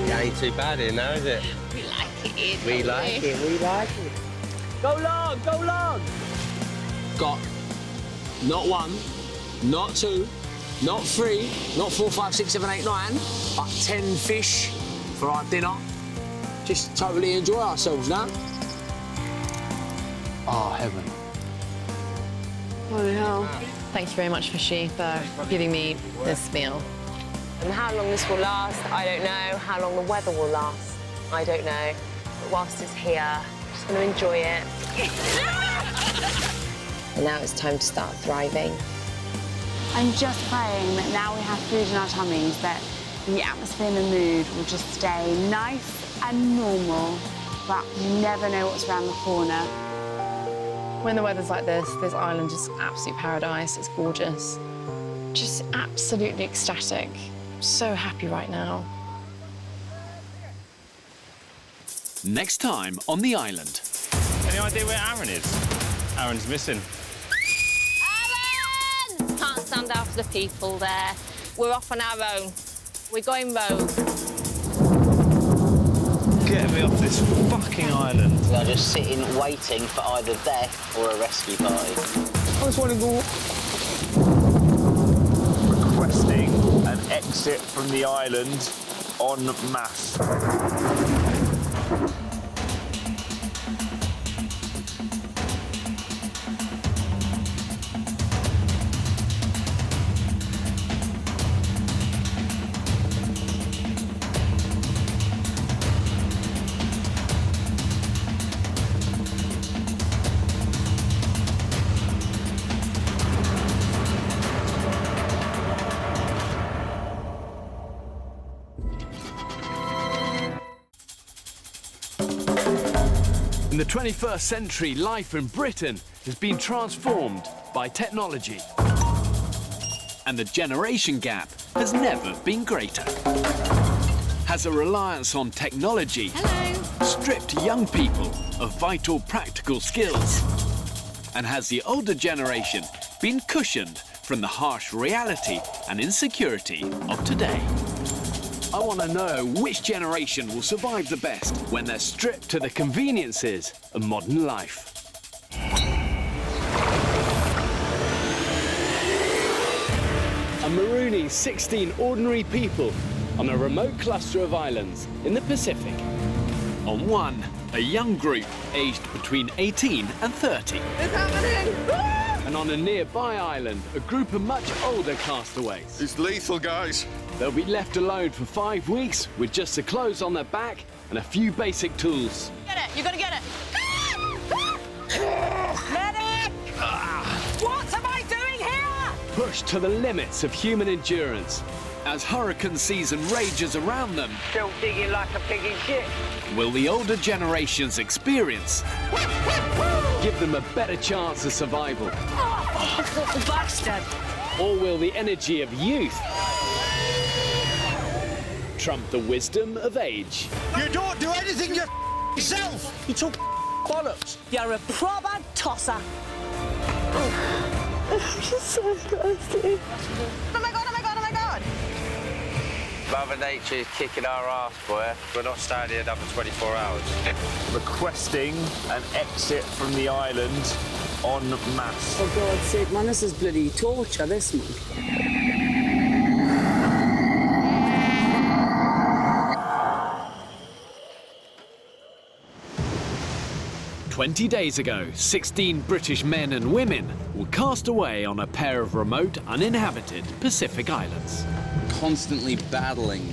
Yeah, ain't too bad here now, is it? We like it. We like it, we like it. Go long, go long. Got not one, not two, Not 3, not 4, 5, 6, 7, 8, 9, but 10 fish for our dinner. Just totally enjoy ourselves now. Oh, heaven. Bloody hell. Thank you very much, Fishy, for giving me this meal. And how long this will last, I don't know. How long the weather will last, I don't know. But whilst it's here, I'm just going to enjoy it. And now it's time to start thriving. I'm just praying that now we have food in our tummies, that the atmosphere and the mood will just stay nice and normal, but you never know what's around the corner. When the weather's like this island is absolute paradise. It's gorgeous. Just absolutely ecstatic. I'm so happy right now. Next time on the island. Any idea where Aaron is? Aaron's missing. Aaron! Can't stand out for the people there. We're off on our own. We're going rogue. Get me off this fucking island. They're just sitting, waiting for either death or a rescue party. I just want to go. Requesting an exit from the island en masse. In the 21st century, life in Britain has been transformed by technology. And the generation gap has never been greater. Has a reliance on technology stripped young people of vital practical skills? And has the older generation been cushioned from the harsh reality and insecurity of today? I want to know which generation will survive the best when they're stripped to the conveniences of modern life. I'm marooning 16 ordinary people on a remote cluster of islands in the Pacific. On one, a young group aged between 18 and 30. It's happening! And on a nearby island, a group of much older castaways. It's lethal, guys. They'll be left alone for 5 weeks with just the clothes on their back and a few basic tools. Get it! You're gonna get it! Medic! What am I doing here? Pushed to the limits of human endurance. As hurricane season rages around them, Still digging like a pig in shit. will the older generation's experience give them a better chance of survival? Oh, bastard! Or will the energy of youth trump the wisdom of age? You don't do anything yourself! You talk bollocks! You're a proper tosser! I'm just so thirsty. Oh my god, oh my god, oh my god! Mother Nature is kicking our ass, boy. We're not staying here another 24 hours. Requesting an exit from the island en masse. For God's sake, man, this is bloody torture, this, man. 20 days ago, 16 British men and women were cast away on a pair of remote, uninhabited Pacific islands. Constantly battling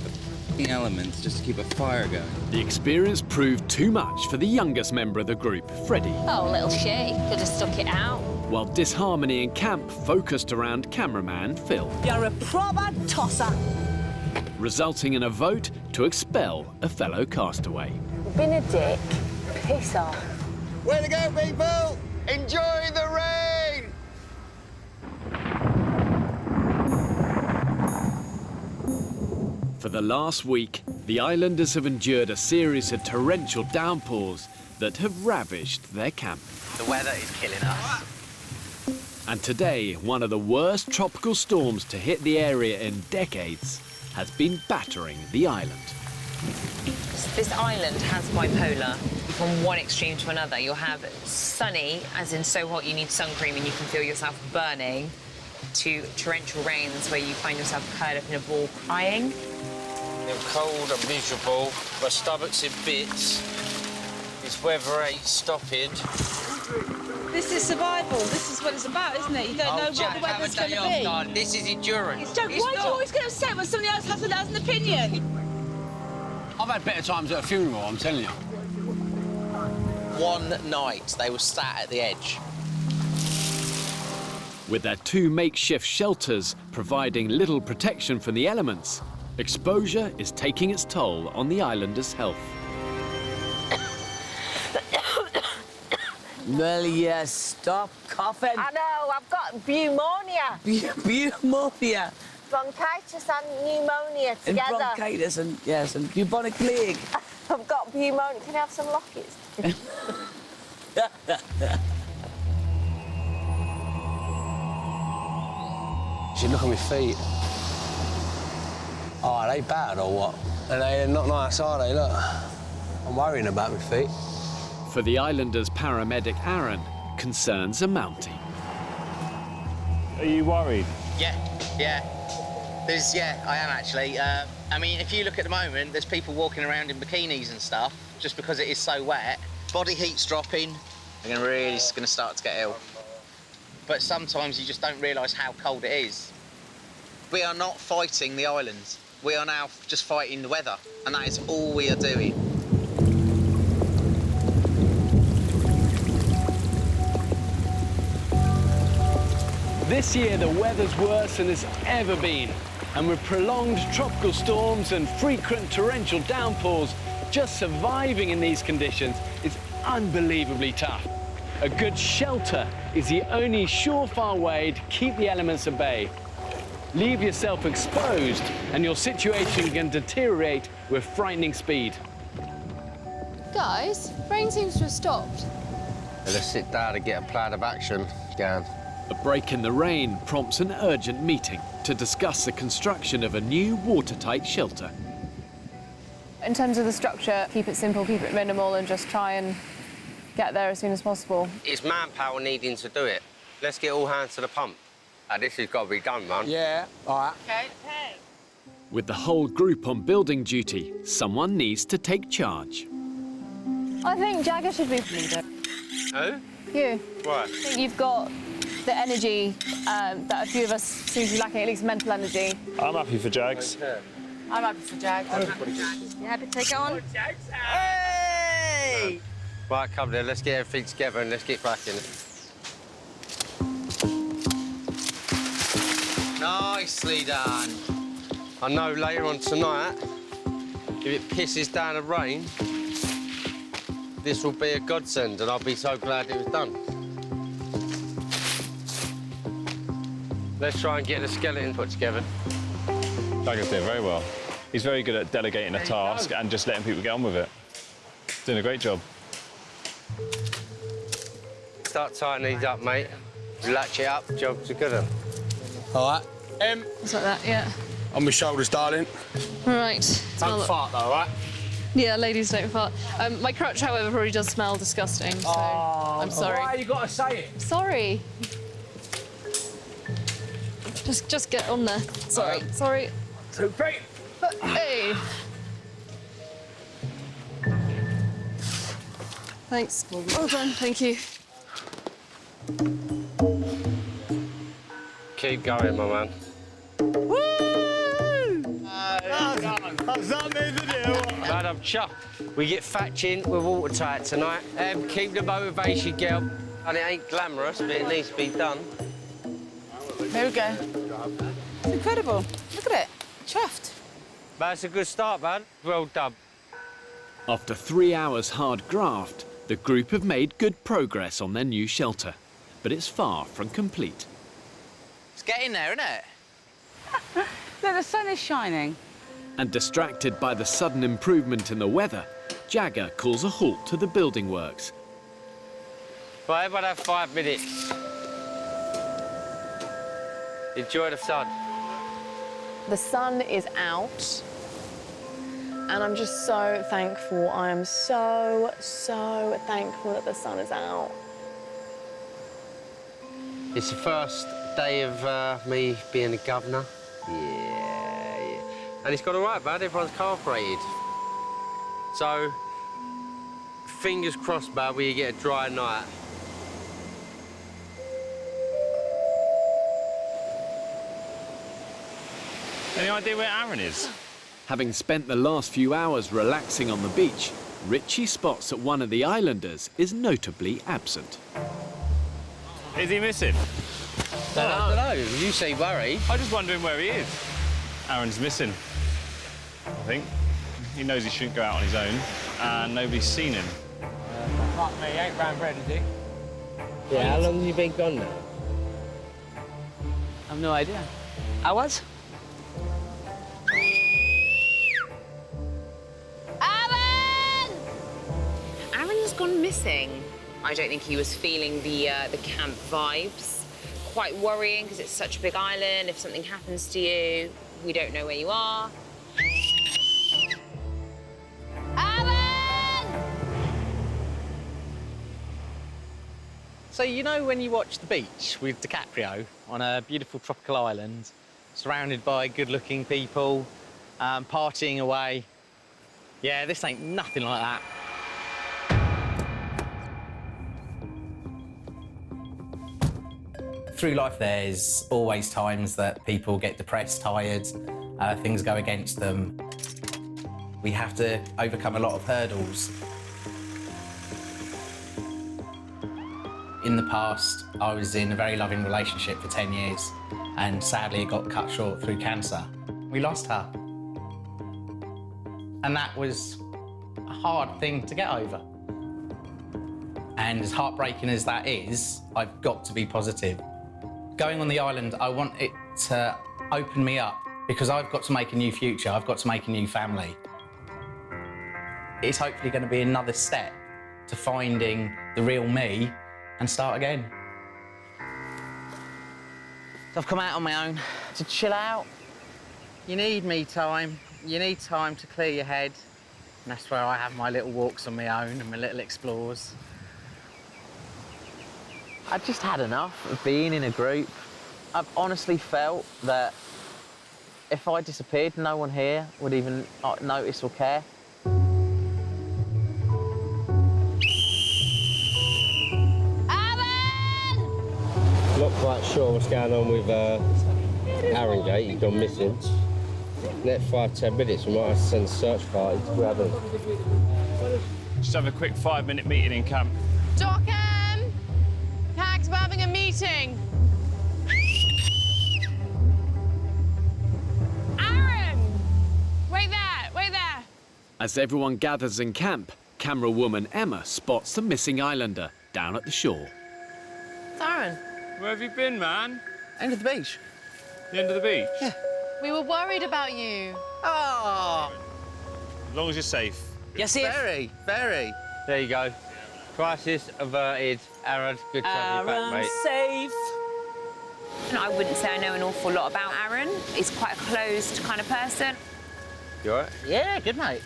the elements just to keep a fire going. The experience proved too much for the youngest member of the group, Freddy. Oh, little shit, could have stuck it out. While disharmony in camp focused around cameraman Phil, You're a proper tosser! resulting in a vote to expel a fellow castaway. Been a dick. Piss off. Way to go, people! Enjoy the rain! For the last week, the islanders have endured a series of torrential downpours that have ravaged their camp. The weather is killing us. And today, one of the worst tropical storms to hit the area in decades has been battering the island. This island has bipolar. From one extreme to another, you'll have sunny, as in so hot you need sun cream and you can feel yourself burning, to torrential rains where you find yourself curled up in a ball crying. I'm cold, I'm miserable, my stomach's in bits. This weather ain't stopping. This is survival. This is what it's about, isn't it? You don't know Jack, what the weather's going to have a day be. off, darling. This is endurance. Jack, why do you always get upset when somebody else has an opinion? I've had better times at a funeral, I'm telling you. One night, they were sat at the edge. With their 2 makeshift shelters providing little protection from the elements, exposure is taking its toll on the islanders' health. Melia, stop coughing. I know, I've got pneumonia. Pneumonia. Bronchitis and pneumonia And together. bronchitis and, yes, and bubonic plague. I've got pneumonia. Can I have some lockets? You look at my feet. Oh, are they bad or what? And they're not nice, are they? Look, I'm worrying about my feet. For the islanders' paramedic Aaron, concerns are mounting. Are you worried? Yeah. I am actually. I mean, if you look at the moment, there's people walking around in bikinis and stuff just because it is so wet. Body heat's dropping. They're going to start to get ill. But sometimes you just don't realise how cold it is. We are not fighting the islands. We are now just fighting the weather, and that is all we are doing. This year, the weather's worse than it's ever been. And with prolonged tropical storms and frequent torrential downpours, just surviving in these conditions is unbelievably tough. A good shelter is the only surefire way to keep the elements at bay. Leave yourself exposed and your situation can deteriorate with frightening speed. Guys, rain seems to have stopped. Let's sit down and get a plan of action, Gan. A break in the rain prompts an urgent meeting to discuss the construction of a new watertight shelter. In terms of the structure, keep it simple, keep it minimal, and just try and get there as soon as possible. It's manpower needing to do it. Let's get all hands to the pump. This has got to be done, man. Yeah, all right. Okay. With the whole group on building duty, someone needs to take charge. I think Jagger should be leader. Who? You. Why? I think you've got the energy that a few of us seem to be lacking, at least mental energy. I'm happy for Jags. I'm happy for Jack. You happy to take it on? Hey! Right, come then, let's get everything together and let's get cracking. Nicely done. I know later on tonight, if it pisses down the rain, this will be a godsend and I'll be so glad it was done. Let's try and get the skeleton put together. Jagger's doing very well. He's very good at delegating a task and just letting people get on with it. Doing a great job. Start tightening these up, mate. Latch it up, job's a good one. All right. It's like that, yeah. On my shoulders, darling. All right. Don't fart, though, all right? Yeah, ladies don't fart. My crotch, however, probably does smell disgusting, so I'm sorry. Why you got to say it? Sorry. Just get on there. Sorry. Sorry. 2 feet. Hey. Thanks. Well done. Thank you. Keep going, my man. Woo! That's not me to do. Lad, I'm chuffed. We get thatching, we're watertight tonight. Keep the motivation, girl. And it ain't glamorous, but it needs to be done. There we go. It's incredible. Look at it. Chuffed. That's a good start, man. Well done. After 3 hours hard graft, the group have made good progress on their new shelter, but it's far from complete. It's getting there, isn't it? Look, the sun is shining. And distracted by the sudden improvement in the weather, Jagger calls a halt to the building works. Right, everyone have 5 minutes. Enjoy the sun. The sun is out, and I'm just so thankful. I am so thankful that the sun is out. It's the first day of me being the governor. Yeah. And it's gone all right, bud. Everyone's cooperated. So, fingers crossed, bud, we get a dry night. Any idea where Aaron is? Having spent the last few hours relaxing on the beach, Richie spots that one of the islanders is notably absent. Is he missing? I don't know. You say worry. I'm just wondering where he is. Aaron's missing, I think. He knows he shouldn't go out on his own, and nobody's seen him. Fuck me, he ain't round bread, is he? Yeah, how long have you been gone now? I've no idea. Hours? Aaron's gone missing. I don't think he was feeling the camp vibes. Quite worrying because it's such a big island. If something happens to you, we don't know where you are. So, you know when you watch The Beach with DiCaprio on a beautiful tropical island, surrounded by good-looking people, partying away? Yeah, this ain't nothing like that. Through life, there's always times that people get depressed, tired, things go against them. We have to overcome a lot of hurdles. In the past, I was in a very loving relationship for 10 years, and sadly it got cut short through cancer. We lost her. And that was a hard thing to get over. And as heartbreaking as that is, I've got to be positive. Going on the island, I want it to open me up because I've got to make a new future, I've got to make a new family. It's hopefully going to be another step to finding the real me and start again. So I've come out on my own to chill out. You need me time. You need time to clear your head. And that's where I have my little walks on my own and my little explores. I've just had enough of being in a group. I've honestly felt that if I disappeared, no one here would even notice or care. Not quite sure what's going on with Aaron Gate. He's gone missing. Next 5-10 minutes, we might have to send a search party to grab him. Just have a quick 5-minute meeting in camp. Dockham! Cags, we're having a meeting. Aaron! Wait there, wait there. As everyone gathers in camp, camera woman Emma spots the missing islander down at the shore. It's Aaron. Where have you been, man? End of the beach. The end of the beach? Yeah. We were worried about you. Oh! As long as you're safe. Yes, very, very. There you go. Crisis averted. Aaron, good to have you back, mate. Safe. I wouldn't say I know an awful lot about Aaron. He's quite a closed kind of person. You all right? Yeah, good, mate.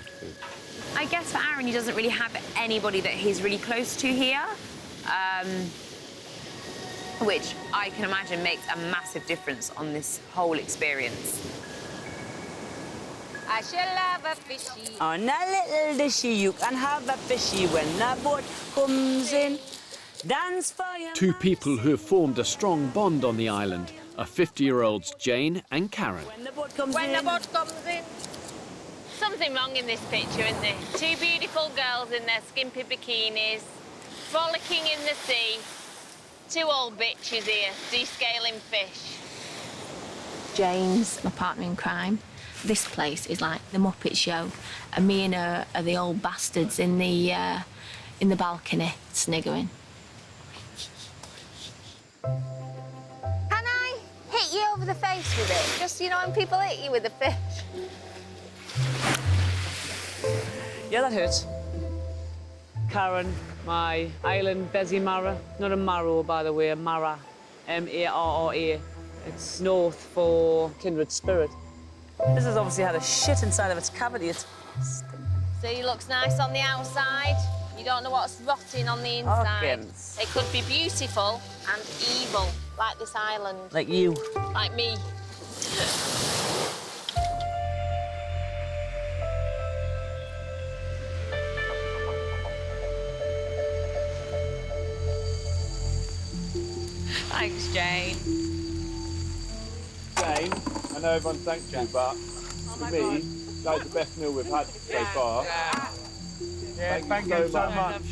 I guess for Aaron, he doesn't really have anybody that he's really close to here, which I can imagine makes a massive difference on this whole experience. I shall have a fishy. On a little dishy, you can have a fishy when the boat comes in. Dance for your... Two people who have formed a strong bond on the island are 50-year-olds Jane and Karen. When the boat comes When in. the boat comes in. Something wrong in this picture, isn't there? Two beautiful girls in their skimpy bikinis, frolicking in the sea. Two old bitches here, descaling fish. Jane's my partner in crime. This place is like the Muppet Show, and me and her are the old bastards in the balcony sniggering. Can I hit you over the face with it? Just, you know, when people hit you with a fish. Yeah, that hurts. Karen, my island Bessie Mara. Not a marrow, by the way, a Mara. M-A-R-R-A. It's North for kindred spirit. This has obviously had a shit inside of its cavity. It's stinking. So he looks nice on the outside. You don't know what's rotting on the inside. Hawkins. It could be beautiful and evil, Like this island. Like you. Like me. Thanks, Jane. Jane, I know everyone thanked you, but for me, that was the best meal we've had so far. Yeah, thank you so much.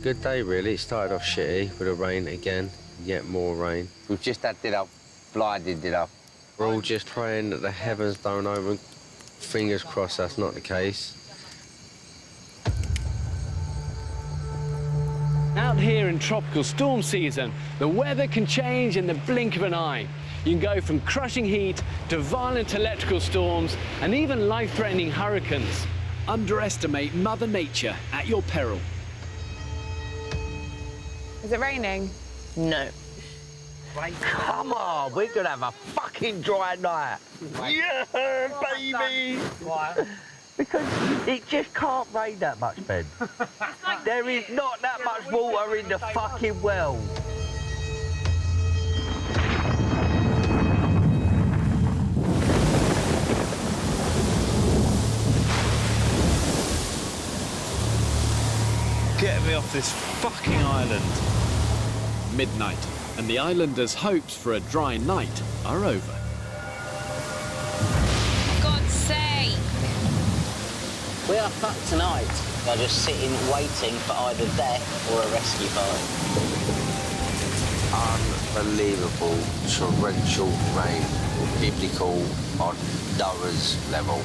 Good day, really. It started off shitty with the rain again, yet more rain. We've just had it up, blinded it up. We're all just praying that the heavens don't open. Fingers crossed that's not the case. Out here in tropical storm season, the weather can change in the blink of an eye. You can go from crushing heat to violent electrical storms and even life-threatening hurricanes. Underestimate Mother Nature at your peril. Is it raining? No. Come on, we're gonna have a fucking dry night. Yeah, baby! Why? Because it just can't rain that much, Ben. There is not that much water in the fucking world. Get me off this fucking island. Midnight, and the islanders' hopes for a dry night are over. For God's sake! We are fucked tonight. They're just sitting waiting for either death or a rescue party. Unbelievable torrential rain, biblical on Noah's level.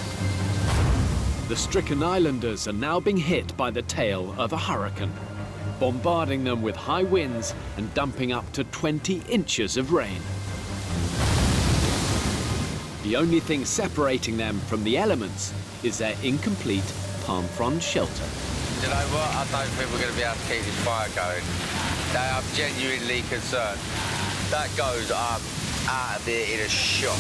The stricken islanders are now being hit by the tail of a hurricane, bombarding them with high winds and dumping up to 20 inches of rain. The only thing separating them from the elements is their incomplete palm frond shelter. You know what? I don't think we're going to be able to keep this fire going. I'm genuinely concerned. That goes up out of here in a shot.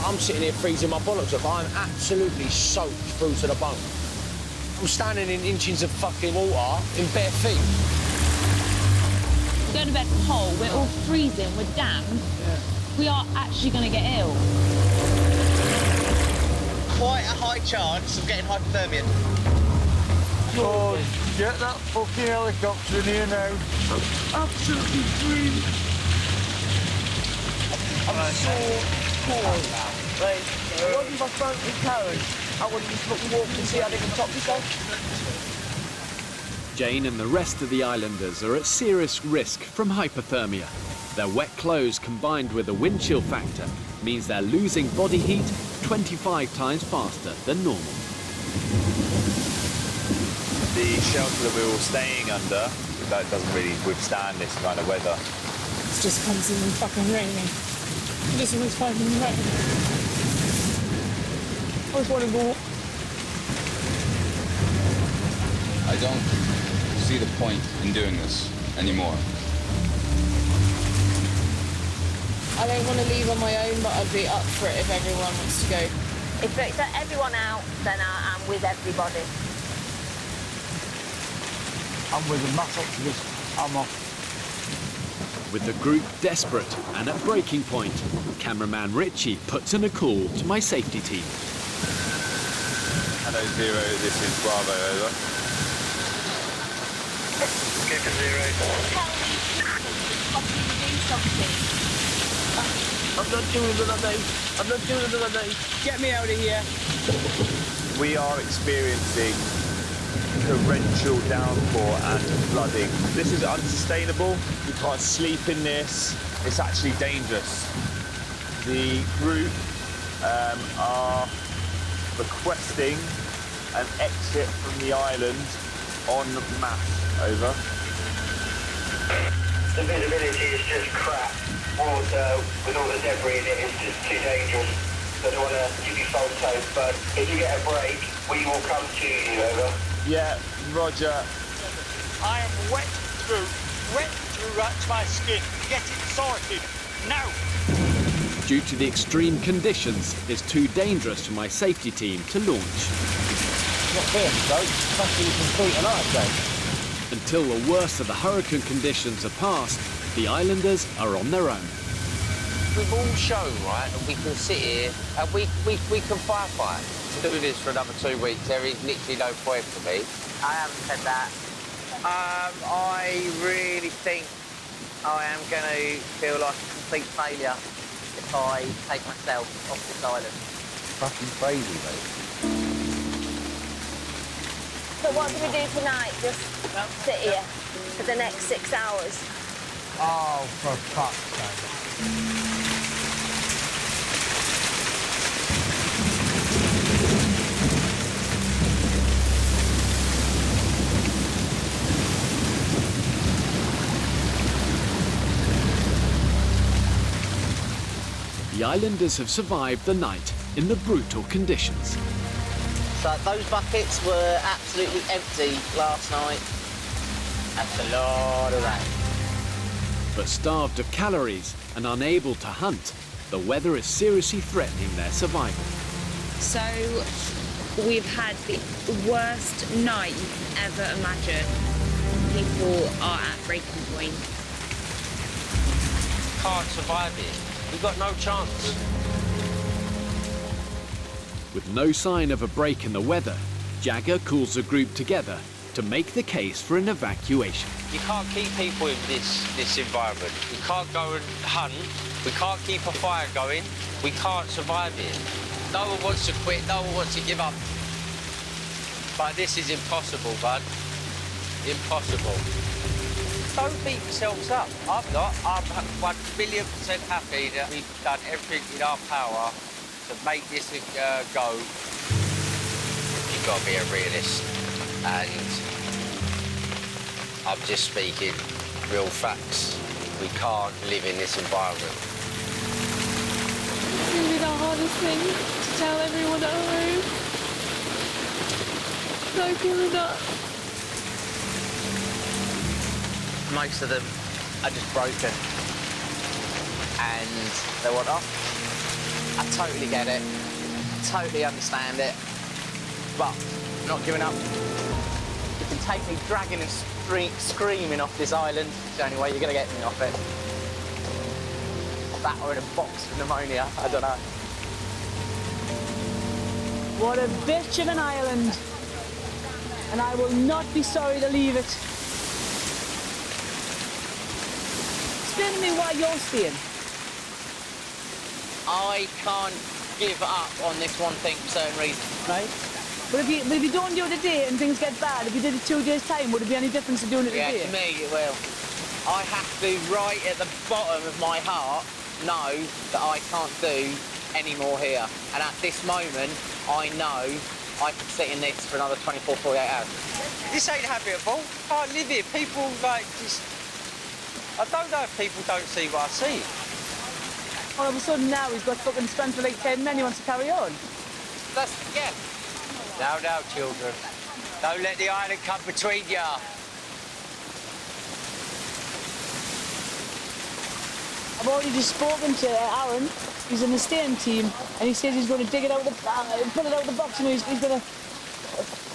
I'm sitting here freezing my bollocks off. I'm absolutely soaked through to the bone. I'm standing in inches of fucking water in bare feet. We're going to bed cold, we're all freezing, we're damp. Yeah. We are actually going to get ill. Quite a high chance of getting hypothermia. George, get that fucking helicopter in here now. I'm absolutely freezing. I'm so cold. Right, what if I phone with Karen? I want to just look and walk and see how they can top yourself. Jane and the rest of the islanders are at serious risk from hypothermia. Their wet clothes combined with a wind chill factor means they're losing body heat 25 times faster than normal. The shelter that we're all staying under, that doesn't really withstand this kind of weather. It's just constantly fucking raining. This was fucking raining. I just want to go. I don't see the point in doing this anymore. I don't want to leave on my own, but I'd be up for it if everyone wants to go. If it's everyone out, then I'm with everybody. I'm with a mass optimist. I'm off. With the group desperate and at breaking point, cameraman Richie puts in a call to my safety team. Hello, Zero. This is Bravo, over. Get to Zero. I'm not doing another day. I'm not doing another day. Get me out of here. We are experiencing torrential downpour and flooding. This is unsustainable. We can't sleep in this. It's actually dangerous. The group are requesting an exit from the island en masse. Over. The visibility is just crap. Water with all the debris in it is just too dangerous. I don't want to give you false hope, but if you get a break, we will come to you, over. Yeah, Roger. I am wet through right to my skin. Get it sorted, now! Due to the extreme conditions, it's too dangerous for my safety team to launch. Not fair, though. It's actually complete an art day. Until the worst of the hurricane conditions are past, the islanders are on their own. We've all shown, right, that we can sit here and we can firefight. To do this for another 2 weeks, there is literally no point for me. I haven't said that. I really think I am going to feel like a complete failure if I take myself off this island. Fucking crazy, mate. So what do we do tonight? Just sit here for the next 6 hours? Oh, for fuck's sake. The islanders have survived the night in the brutal conditions. So those buckets were absolutely empty last night. That's a lot of rain. But starved of calories and unable to hunt, the weather is seriously threatening their survival. So we've had the worst night you can ever imagine. People are at breaking point. Can't survive it. We've got no chance. With no sign of a break in the weather, Jagger calls the group together to make the case for an evacuation. You can't keep people in this environment. We can't go and hunt. We can't keep a fire going. We can't survive it. No one wants to quit. No one wants to give up. But this is impossible, bud. Impossible. Don't beat yourselves up. I'm not. I'm 1,000,000% happy that we've done everything in our power to make this go. You've got to be a realist. And I'm just speaking real facts. We can't live in this environment. It's going to be the hardest thing to tell everyone at home. No giving up. Most of them are just broken and they want off. I totally get it, totally understand it, but I'm not giving up. You can take me dragging and screaming off this island. It's the only way you're going to get me off it. That or in a box of pneumonia, I don't know. What a bitch of an island. And I will not be sorry to leave it. Explain to me why you're staying. I can't give up on this one thing for certain reasons. Right? But if you don't do it today and things get bad, if you did it 2 days' time, would it be any difference to doing it today? Yeah, to me it will. I have to, right at the bottom of my heart, know that I can't do any more here. And at this moment, I know I could sit in this for another 24, 48 hours. This ain't habitable. Can't live here. People, like, just... I don't know if people don't see what I see. All of a sudden now he's got fucking strength for like 10 men, he wants to carry on. That's, yeah. No, children. Don't let the island come between you. I've already just spoken to Aaron. He's in the staying team, and he says he's going to dig it out of the, pull it out of the box, and he's going to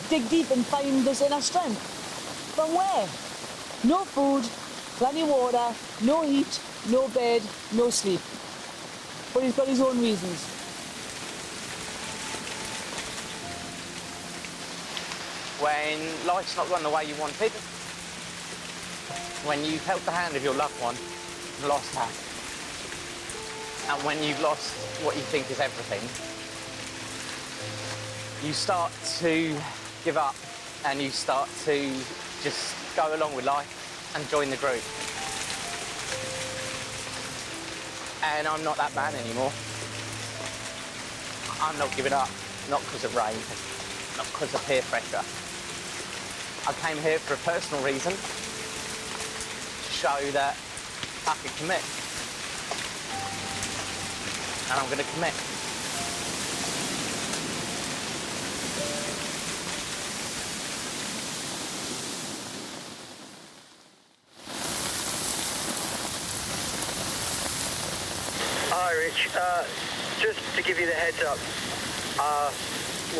dig deep and find this inner strength. From where? No food, plenty of water, no heat, no bed, no sleep. But he's got his own reasons. When life's not gone the way you wanted, when you've held the hand of your loved one and lost that, and when you've lost what you think is everything, you start to give up and you start to just go along with life and join the group. And I'm not that man anymore. I'm not giving up, not because of rain, not because of peer pressure. I came here for a personal reason, to show that I can commit. And I'm going to commit. Hi, Rich. Just to give you the heads up,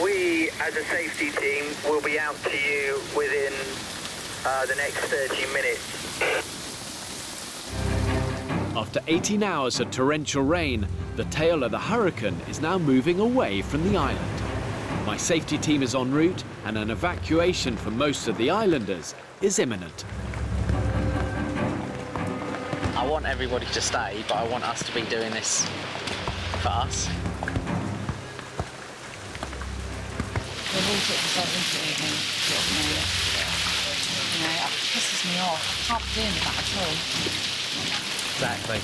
we, as a safety team, will be out to you within the next 30 minutes. After 18 hours of torrential rain, the tail of the hurricane is now moving away from the island. My safety team is en route, and an evacuation for most of the islanders is imminent. I want everybody to stay, but I want us to be doing this for us. They've all took themselves into it, you know, it pisses me off. I can't be doing that at all. Exactly.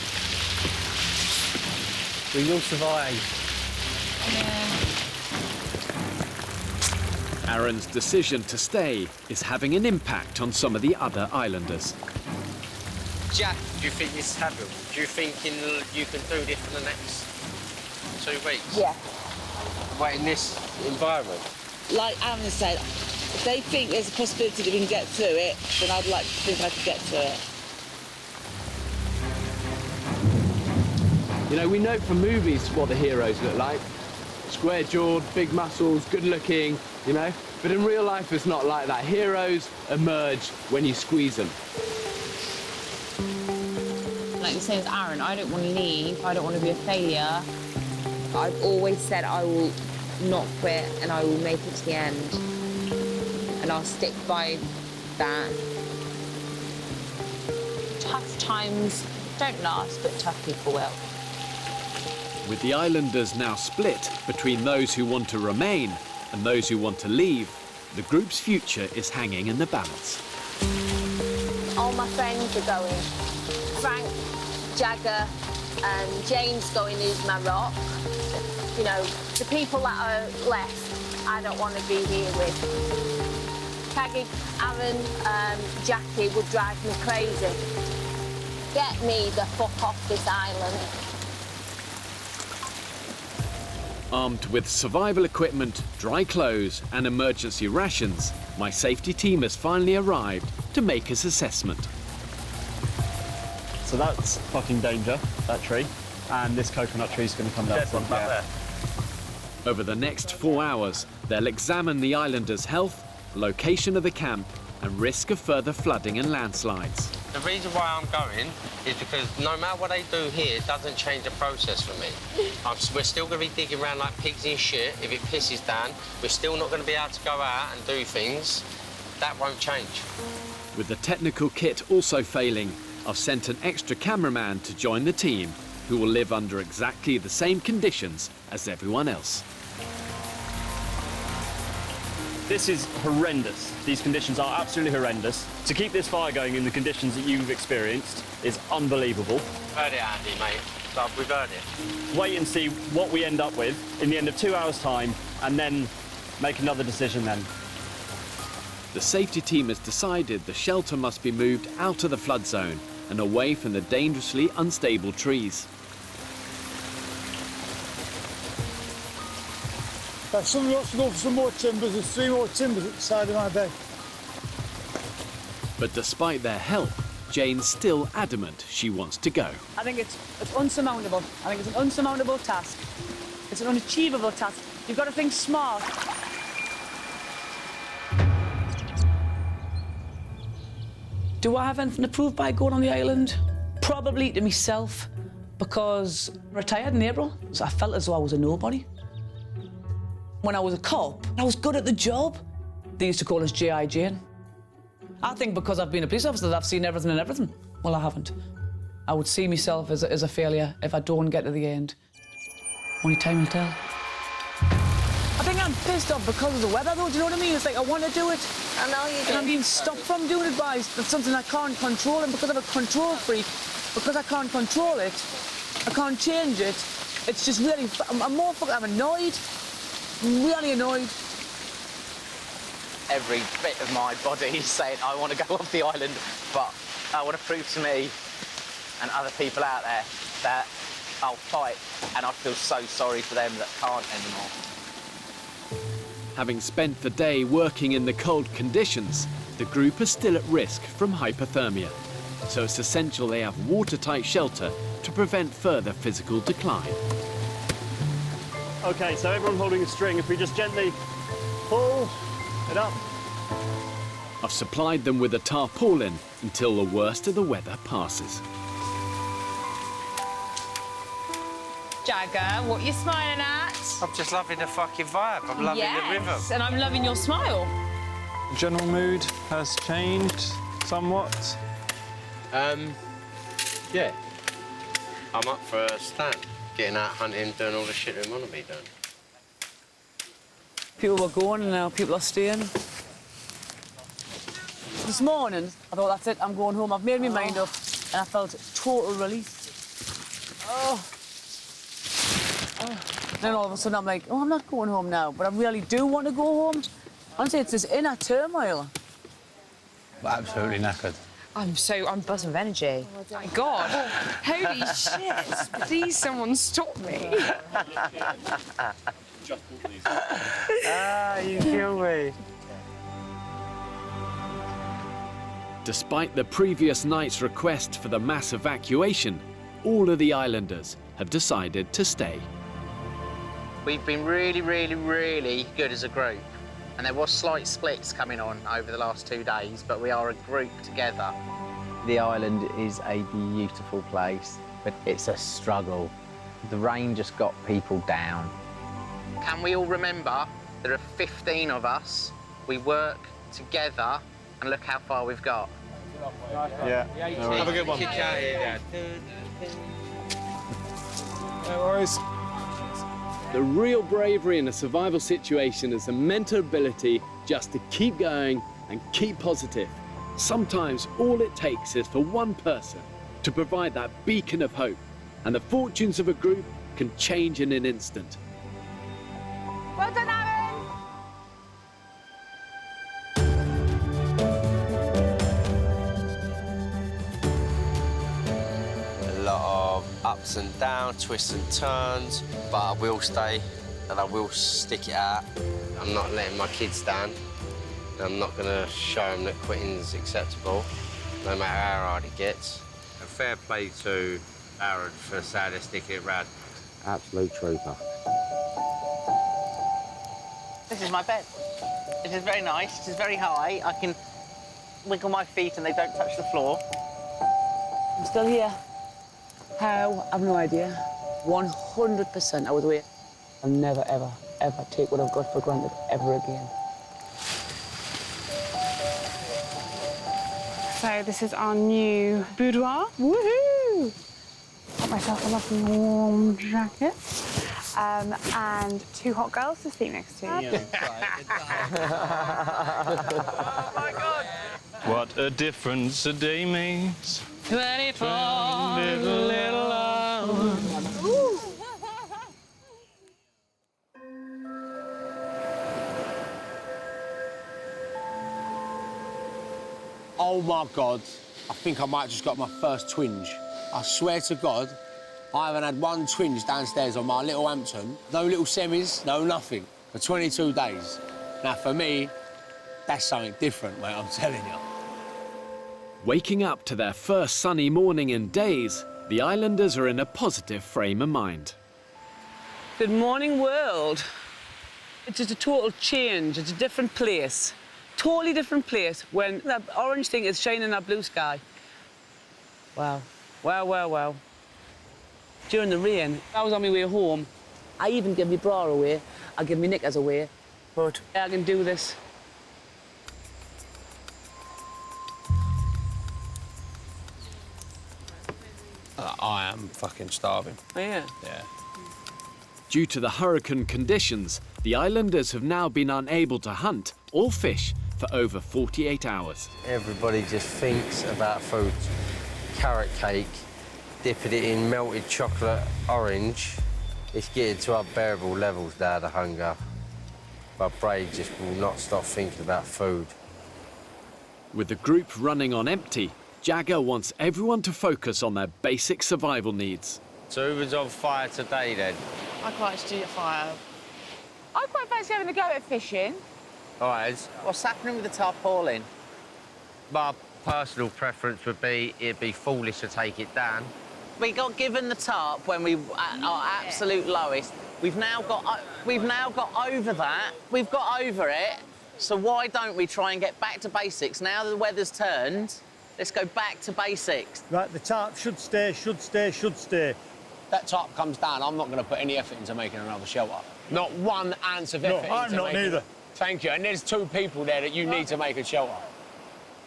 We will survive. Yeah. Aaron's decision to stay is having an impact on some of the other islanders. Jack, do you think this is happening? Do you think you can do this for the next 2 weeks? Yeah. Wait, in this environment? Like Aaron said, if they think there's a possibility that we can get through it, then I'd like to think I could get through it. You know, we know from movies what the heroes look like. Square-jawed, big muscles, good-looking, you know? But in real life, it's not like that. Heroes emerge when you squeeze them. Like the same as Aaron, I don't want to leave. I don't want to be a failure. I've always said I will not quit and I will make it to the end. And I'll stick by that. Tough times don't last, but tough people will. With the islanders now split between those who want to remain and those who want to leave, the group's future is hanging in the balance. All my friends are going. Frank, Jagger and Jane's going, who's my rock. You know, the people that are left, I don't want to be here with. Caggy, Aaron and Jackie would drive me crazy. Get me the fuck off this island. Armed with survival equipment, dry clothes and emergency rations, my safety team has finally arrived to make his assessment. So that's fucking danger, that tree. And this coconut tree is going to come down from there. Over the next 4 hours, they'll examine the islanders' health, location of the camp and risk of further flooding and landslides. The reason why I'm going is because no matter what they do here, it doesn't change the process for me. We're still going to be digging around like pigs in shit. If it pisses down, we're still not going to be able to go out and do things. That won't change. With the technical kit also failing, I've sent an extra cameraman to join the team, who will live under exactly the same conditions as everyone else. This is horrendous. These conditions are absolutely horrendous. To keep this fire going in the conditions that you've experienced is unbelievable. Heard it, Andy, mate. We've heard it. Wait and see what we end up with in the end of 2 hours' time, and then make another decision then. The safety team has decided the shelter must be moved out of the flood zone and away from the dangerously unstable trees. If somebody wants to go for some more timbers, there's 3 more timbers at the side of my bed. But despite their help, Jane's still adamant she wants to go. I think it's unsurmountable. I think it's an unsurmountable task. It's an unachievable task. You've got to think smart. Do I have anything to prove by going on the island? Probably to myself, because I retired in April, so I felt as though I was a nobody. When I was a cop, I was good at the job. They used to call us G.I. Jane. I think because I've been a police officer that I've seen everything and everything. Well, I haven't. I would see myself as a failure if I don't get to the end. Only time will tell. I think I'm pissed off because of the weather, though, do you know what I mean? It's like I want to do it. I know you do. And I'm being stopped from doing it by something I can't control, and because I'm a control freak, because I can't control it, I can't change it. It's just really, I'm annoyed, really annoyed. Every bit of my body is saying I want to go off the island, but I want to prove to me and other people out there that I'll fight, and I feel so sorry for them that can't anymore. Having spent the day working in the cold conditions, the group are still at risk from hypothermia. So it's essential they have watertight shelter to prevent further physical decline. Okay, so everyone holding a string, if we just gently pull it up. I've supplied them with a tarpaulin until the worst of the weather passes. Jagger, what are you smiling at? I'm just loving the fucking vibe. I'm loving the rhythm. And I'm loving your smile. General mood has changed somewhat. Yeah. I'm up for a stand. Getting out hunting, doing all the shit we want to be doing. People were going and now people are staying. This morning, I thought, that's it, I'm going home. I've made my mind up and I felt total relief. Oh. Then all of a sudden I'm like, oh, I'm not going home now, but I really do want to go home. Honestly, it's this inner turmoil. Absolutely knackered. I'm buzzing with energy. Oh my God. Holy shit. Please, someone stop me. You kill me. Despite the previous night's request for the mass evacuation, all of the islanders have decided to stay. We've been really, really, really good as a group. And there was slight splits coming on over the last 2 days, but we are a group together. The island is a beautiful place, but it's a struggle. The rain just got people down. Can we all remember there are 15 of us, we work together, and look how far we've got. Yeah. No Have a good one. No worries. The real bravery in a survival situation is the mental ability just to keep going and keep positive. Sometimes all it takes is for one person to provide that beacon of hope, and the fortunes of a group can change in an instant. Well done, Aaron. A lot of ups and downs, twists and turns, but I will stay and I will stick it out. I'm not letting my kids down. I'm not going to show them that quitting's acceptable, no matter how hard it gets. A fair play to Aaron for saying to stick it around. Absolute trooper. This is my bed. It is very nice, it is very high. I can wiggle my feet and they don't touch the floor. I'm still here. How? I've no idea. 100% I was away. I'll never, ever, ever take what I've got for granted ever again. So this is our new boudoir. Woohoo! Got myself a lovely warm jacket. And 2 hot girls to sleep next to. Oh my God! What a difference a day makes. 24 little hours. Oh my God, I think I might have just got my first twinge. I swear to God, I haven't had one twinge downstairs on my little Hampton. No little semis, no nothing, for 22 days. Now, for me, that's something different, mate, I'm telling you. Waking up to their first sunny morning in days, the islanders are in a positive frame of mind. Good morning, world. It's just a total change. It's a different place. Totally different place when that orange thing is shining in that blue sky. Wow. Wow, wow, wow. During the rain, I was on my way home. I even give my bra away. I give my knickers away. But I can do this. I am fucking starving. Oh, yeah? Yeah. Due to the hurricane conditions, the islanders have now been unable to hunt or fish for over 48 hours. Everybody just thinks about food. Carrot cake, dipping it in melted chocolate orange. It's getting to unbearable levels now, the hunger. My brain just will not stop thinking about food. With the group running on empty, Jagger wants everyone to focus on their basic survival needs. So who was on fire today, then? I quite like to do a fire. I quite fancy having a go at fishing. All right. What's happening with the tarpaulin? My personal preference would be it'd be foolish to take it down. We got given the tarp when we were at our absolute lowest. We've now got over that. We've got over it. So why don't we try and get back to basics? Now that the weather's turned, let's go back to basics. Right, the tarp should stay, should stay, should stay. That tarp comes down, I'm not going to put any effort into making another shelter. Not 1 ounce of effort. No, I'm not neither. Thank you. And there's 2 people there that you need to make a shelter.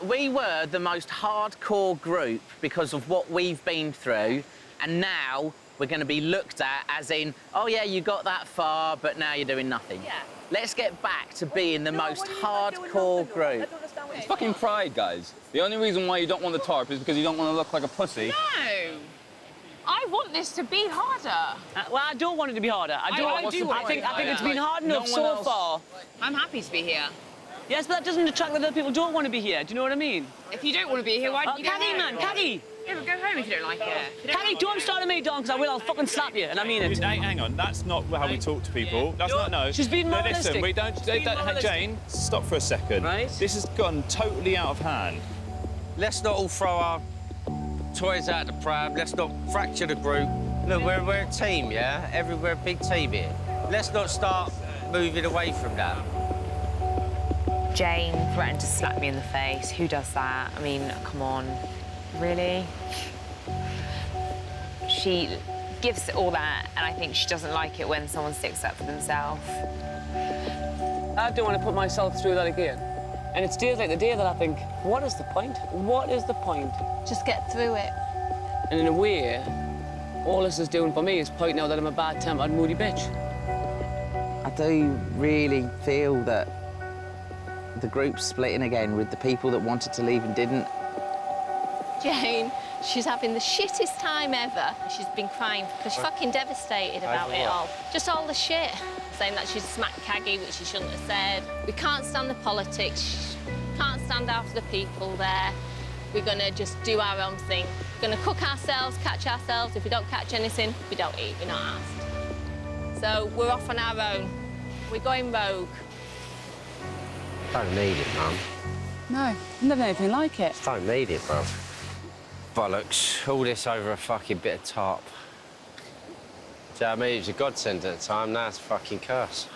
We were the most hardcore group because of what we've been through, and now we're going to be looked at as in, oh yeah, you got that far, but now you're doing nothing. Yeah. Let's get back to being the most hardcore group. It's fucking pride, guys. The only reason why you don't want the tarp is because you don't want to look like a pussy. No! I want this to be harder. Well, I don't want it to be harder. I think it's been hard enough so far. I'm happy to be here. Yes, but that doesn't attract that other people don't want to be here. Do you know what I mean? If you don't want to be here, why don't you go home? Caddy, man, caddy! Yeah, but go home if you don't like it. Caddy, don't start me, Don, because I will. I'll fucking slap you, and I mean it. Hang on, that's not how we talk to people. That's not, no. She's being moralistic. Listen, we don't... Jane, stop for a second. Right. This has gone totally out of hand. Let's not all throw our toys out the pram. Let's not fracture the group. Look, we're a team, yeah? We're a big team here. Let's not start moving away from that. Jane threatened to slap me in the face. Who does that? I mean, come on. Really? She gives all that, and I think she doesn't like it when someone sticks up for themselves. I don't want to put myself through that again. And it's days like the day that I think, what is the point? What is the point? Just get through it. And in a way, all this is doing for me is pointing out that I'm a bad-tempered, moody bitch. I do really feel that the group's splitting again with the people that wanted to leave and didn't. Jane, she's having the shittest time ever. She's been crying because she's fucking devastated about it all. Just all the shit. Saying that she's smacked Caggy, which she shouldn't have said. We can't stand the politics. Can't stand after the people there. We're gonna just do our own thing. We're gonna cook ourselves, catch ourselves. If we don't catch anything, we don't eat, we're not asked. So we're off on our own. We're going rogue. Don't need it, Mum. No, never anything like it. Don't need it, bro. Bollocks. All this over a fucking bit of tarp. Do you know what I mean? It was a godsend at the time, now it's a fucking curse.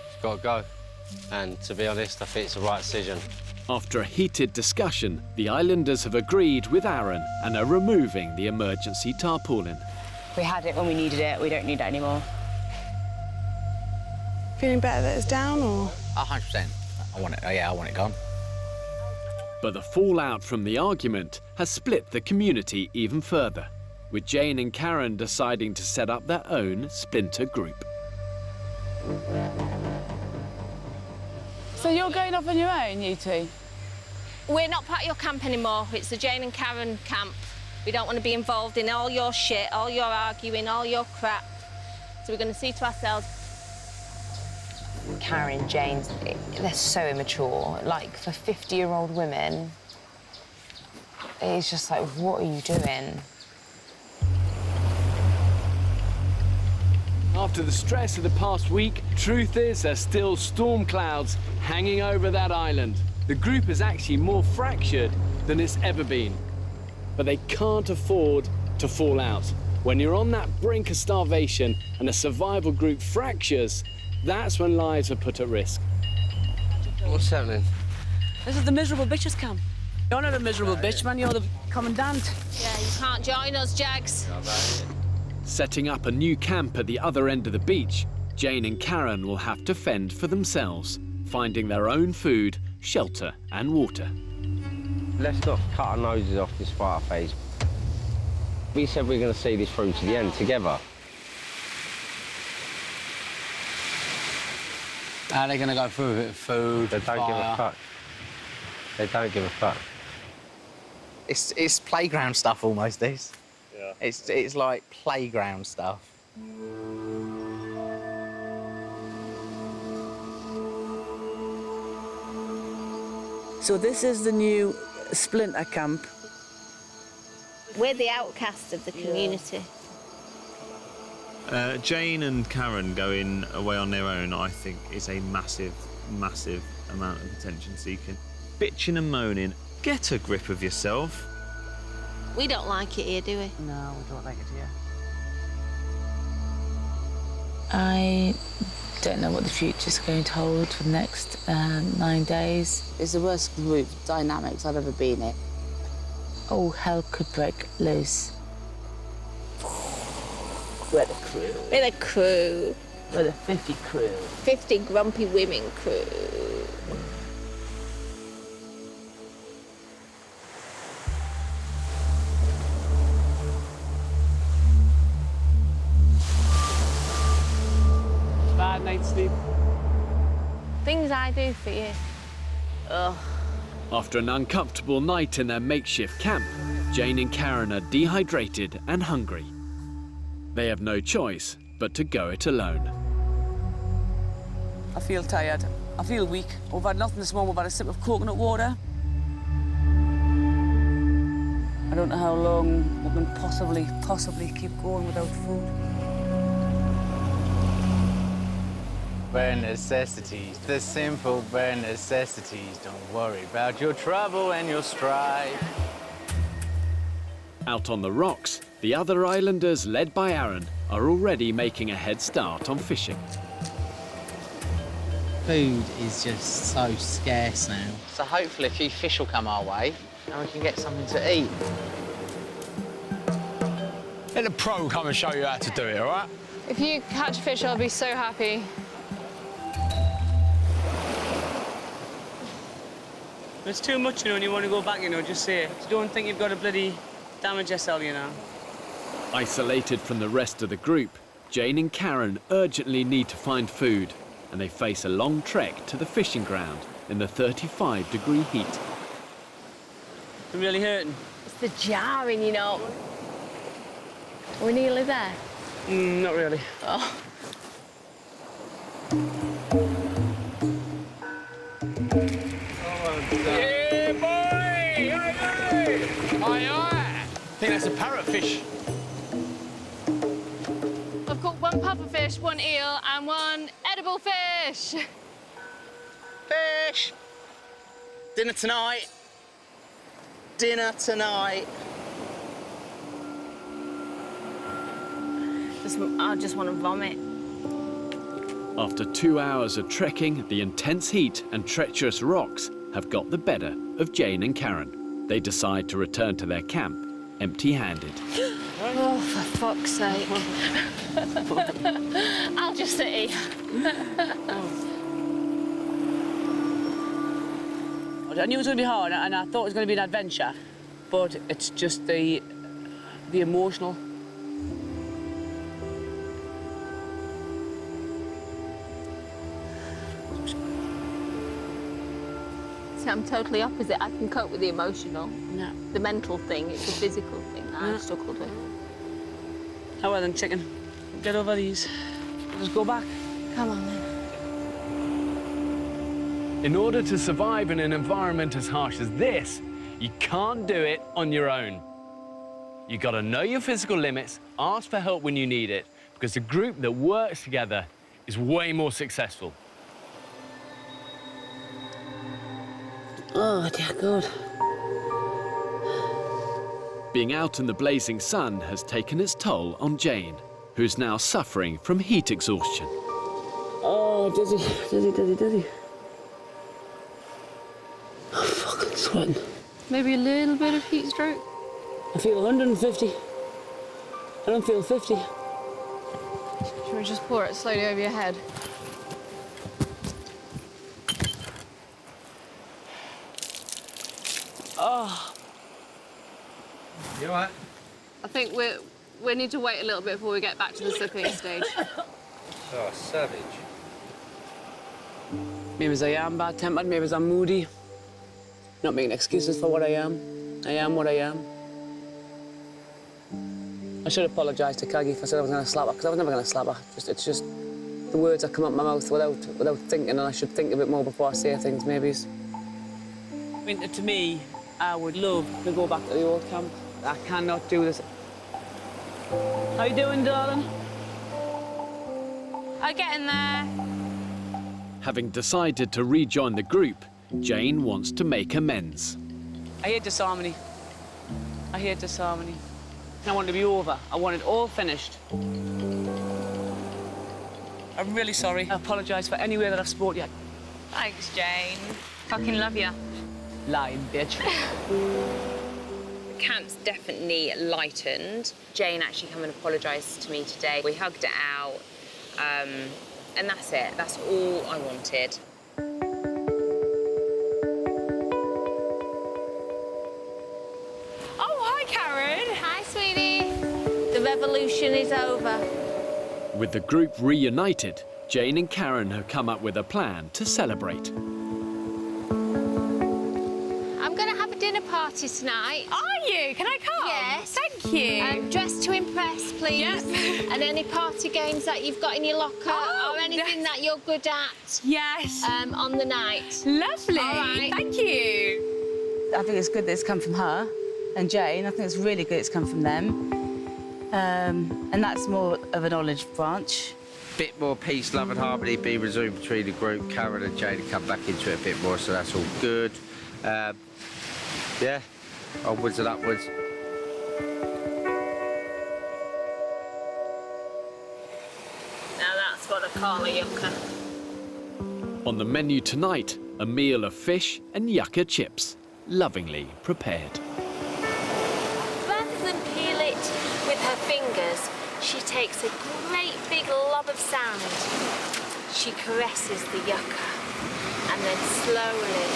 It's got to go. And to be honest, I think it's the right decision. After a heated discussion, the islanders have agreed with Aaron and are removing the emergency tarpaulin. We had it when we needed it. We don't need it anymore. Feeling better that it's down, or? 100%. I want it. Oh, yeah, I want it gone. But the fallout from the argument has split the community even further, with Jane and Karen deciding to set up their own splinter group. So you're going off on your own, you two? We're not part of your camp anymore. It's the Jane and Karen camp. We don't want to be involved in all your shit, all your arguing, all your crap. So we're going to see to ourselves. Karen, Jane, they're so immature. Like, for 50-year-old women, it's just like, what are you doing? After the stress of the past week, truth is there's still storm clouds hanging over that island. The group is actually more fractured than it's ever been. But they can't afford to fall out. When you're on that brink of starvation and a survival group fractures, that's when lives are put at risk. What's happening? This is the miserable bitches camp. You're not a miserable bitch, man. You're the commandant. Yeah, you can't join us, Jags. Setting up a new camp at the other end of the beach, Jane and Karen will have to fend for themselves, finding their own food, shelter and water. Let's not cut our noses off despite our phase. We said we were going to see this through to the end together. How are they going to go through it? Food, They don't give a fuck. They don't give a fuck. It's playground stuff almost, this. Yeah. It's like playground stuff. So this is the new splinter camp. We're the outcasts of the community. Jane and Karen going away on their own, I think, is a massive, massive amount of attention seeking. Bitching and moaning. Get a grip of yourself. We don't like it here, do we? No, we don't like it here. I don't know what the future's going to hold for the next 9 days. It's the worst group dynamics I've ever been in. Oh, hell could break loose. We're the crew. We're the crew. We're the 50 crew. 50 grumpy women crew. Bad night's sleep. Things I do for you. Ugh. After an uncomfortable night in their makeshift camp, Jane and Karen are dehydrated and hungry. They have no choice but to go it alone. I feel tired. I feel weak. We've had nothing this morning. We've had a sip of coconut water. I don't know how long we can possibly keep going without food. Bare necessities, the simple bare necessities. Don't worry about your trouble and your strife. Out on the rocks, the other islanders, led by Aaron, are already making a head start on fishing. Food is just so scarce now. So hopefully a few fish will come our way and we can get something to eat. Let the pro come and show you how to do it, all right? If you catch fish, I'll be so happy. It's too much, you know, and you want to go back, you know, just say it. You don't think you've got to bloody damage yourself, you know. Isolated from the rest of the group, Jane and Karen urgently need to find food, and they face a long trek to the fishing ground in the 35-degree heat. I'm really hurting. It's the jarring, you know. We're nearly there. Not really. Oh. Yeah, boy! Aye, aye! I think that's a parrotfish. I've got one pufferfish, one eel, and one edible fish. Fish! Dinner tonight. Dinner tonight. I just want to vomit. After 2 hours of trekking, the intense heat and treacherous rocks have got the better of Jane and Karen. They decide to return to their camp empty-handed. Oh, for fuck's sake. I'll just sit here. I knew it was going to be hard, and I thought it was going to be an adventure, but it's just the emotional. See, I'm totally opposite. I can cope with the emotional. No. The mental thing, it's a physical thing that I've struggled with. Oh, well then, chicken. Get over these. Just go back. Come on, then. In order to survive in an environment as harsh as this, you can't do it on your own. You gotta know your physical limits, ask for help when you need it, because a group that works together is way more successful. Oh, dear God. Being out in the blazing sun has taken its toll on Jane, who's now suffering from heat exhaustion. Oh, dizzy. I'm fucking sweating. Maybe a little bit of heat stroke. I feel 150. I don't feel 50. Should we just pour it slowly over your head? Oh. You all right? I think we need to wait a little bit before we get back to the sipping stage. Oh, savage. Maybe I am bad-tempered, maybe I'm moody. Not making excuses for what I am. I am what I am. I should apologise to Kaggy if I said I was going to slap her, because I was never going to slap her. It's just the words that come out my mouth without thinking, and I should think a bit more before I say things, maybe. I mean, to me, I would love to go back to the old camp. I cannot do this. How you doing, darling? I'm getting there. Having decided to rejoin the group, Jane wants to make amends. I hate disharmony. I hate disharmony. I want it to be over. I want it all finished. I'm really sorry. I apologise for any way that I've spoke to you. Thanks, Jane. Fucking love you. Lying bitch. The camp's definitely lightened. Jane actually come and apologised to me today. We hugged it out, and that's it. That's all I wanted. Oh, hi, Karen. Hi, sweetie. The revolution is over. With the group reunited, Jane and Karen have come up with a plan to celebrate. I'm going to have a dinner party tonight. Are you? Can I come? Yes. Thank you. Dress to impress, please. Yep. And any party games that you've got in your locker or anything that you're good at. Yes. On the night. Lovely. All right. Thank you. I think it's good that it's come from her and Jane. I think it's really good it's come from them. And that's more of a knowledge branch. Bit more peace, love and harmony being resumed between the group. Karen and Jane have come back into it a bit more, so that's all good. Yeah, onwards and upwards. Now that's what I call a yucca. On the menu tonight, a meal of fish and yucca chips, lovingly prepared. Rather than peel it with her fingers, she takes a great big lob of sand. She caresses the yucca and then slowly.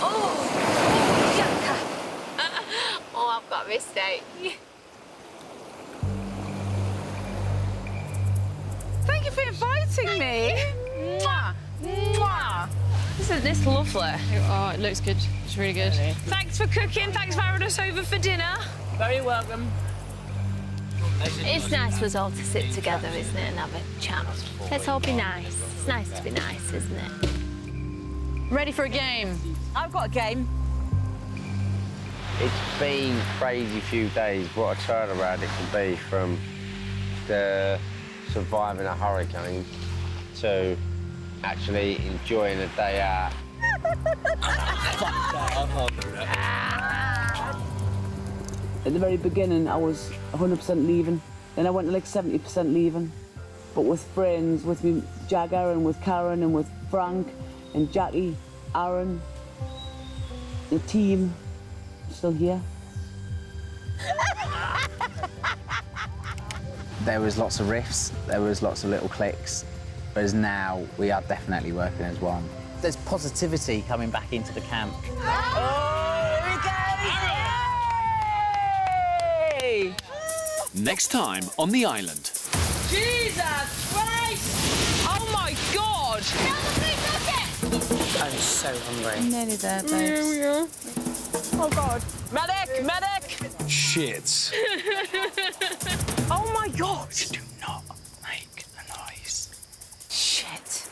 Oh, yucca. Oh, I've got a mistake. Thank you for inviting me. Mwah. Mwah. Isn't this lovely? Oh, it looks good. It's really good. Thanks for cooking. Thanks for having us over for dinner. Very welcome. It's nice for us all to sit together, isn't it, and have a chat. Let's all be nice. It's nice to be nice, isn't it? Ready for a game? I've got a game. It's been a crazy few days. What a turnaround it can be from the surviving a hurricane to actually enjoying a day out. At the very beginning, I was 100% leaving. Then I went to like 70% leaving. But with friends, with me, Jagger, and with Karen, and with Frank, and Jackie, Aaron, the team, I'm still here. There was lots of rifts, there was lots of little cliques, whereas now we are definitely working as one. There's positivity coming back into the camp. Next time on the island. Jesus Christ! Oh my God! I'm so hungry. I'm nearly there, babes. Oh God! Medic! Medic! Shit. Oh my God! Do not make a noise. Shit.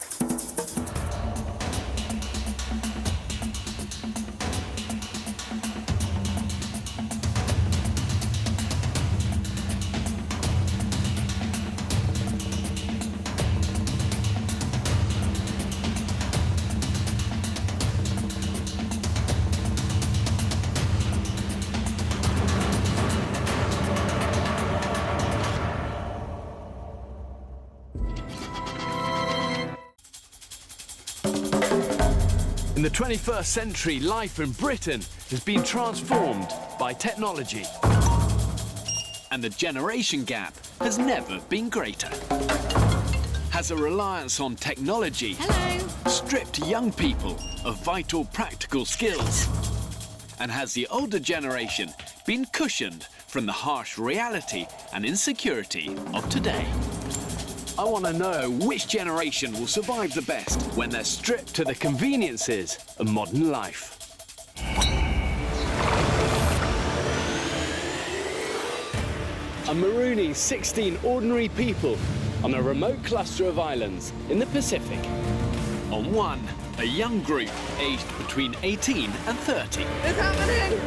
In the 21st century, life in Britain has been transformed by technology. And the generation gap has never been greater. Has a reliance on technology stripped young people of vital practical skills? And has the older generation been cushioned from the harsh reality and insecurity of today? I want to know which generation will survive the best when they're stripped to the conveniences of modern life. I'm marooning 16 ordinary people on a remote cluster of islands in the Pacific. On one, a young group aged between 18 and 30. It's happening!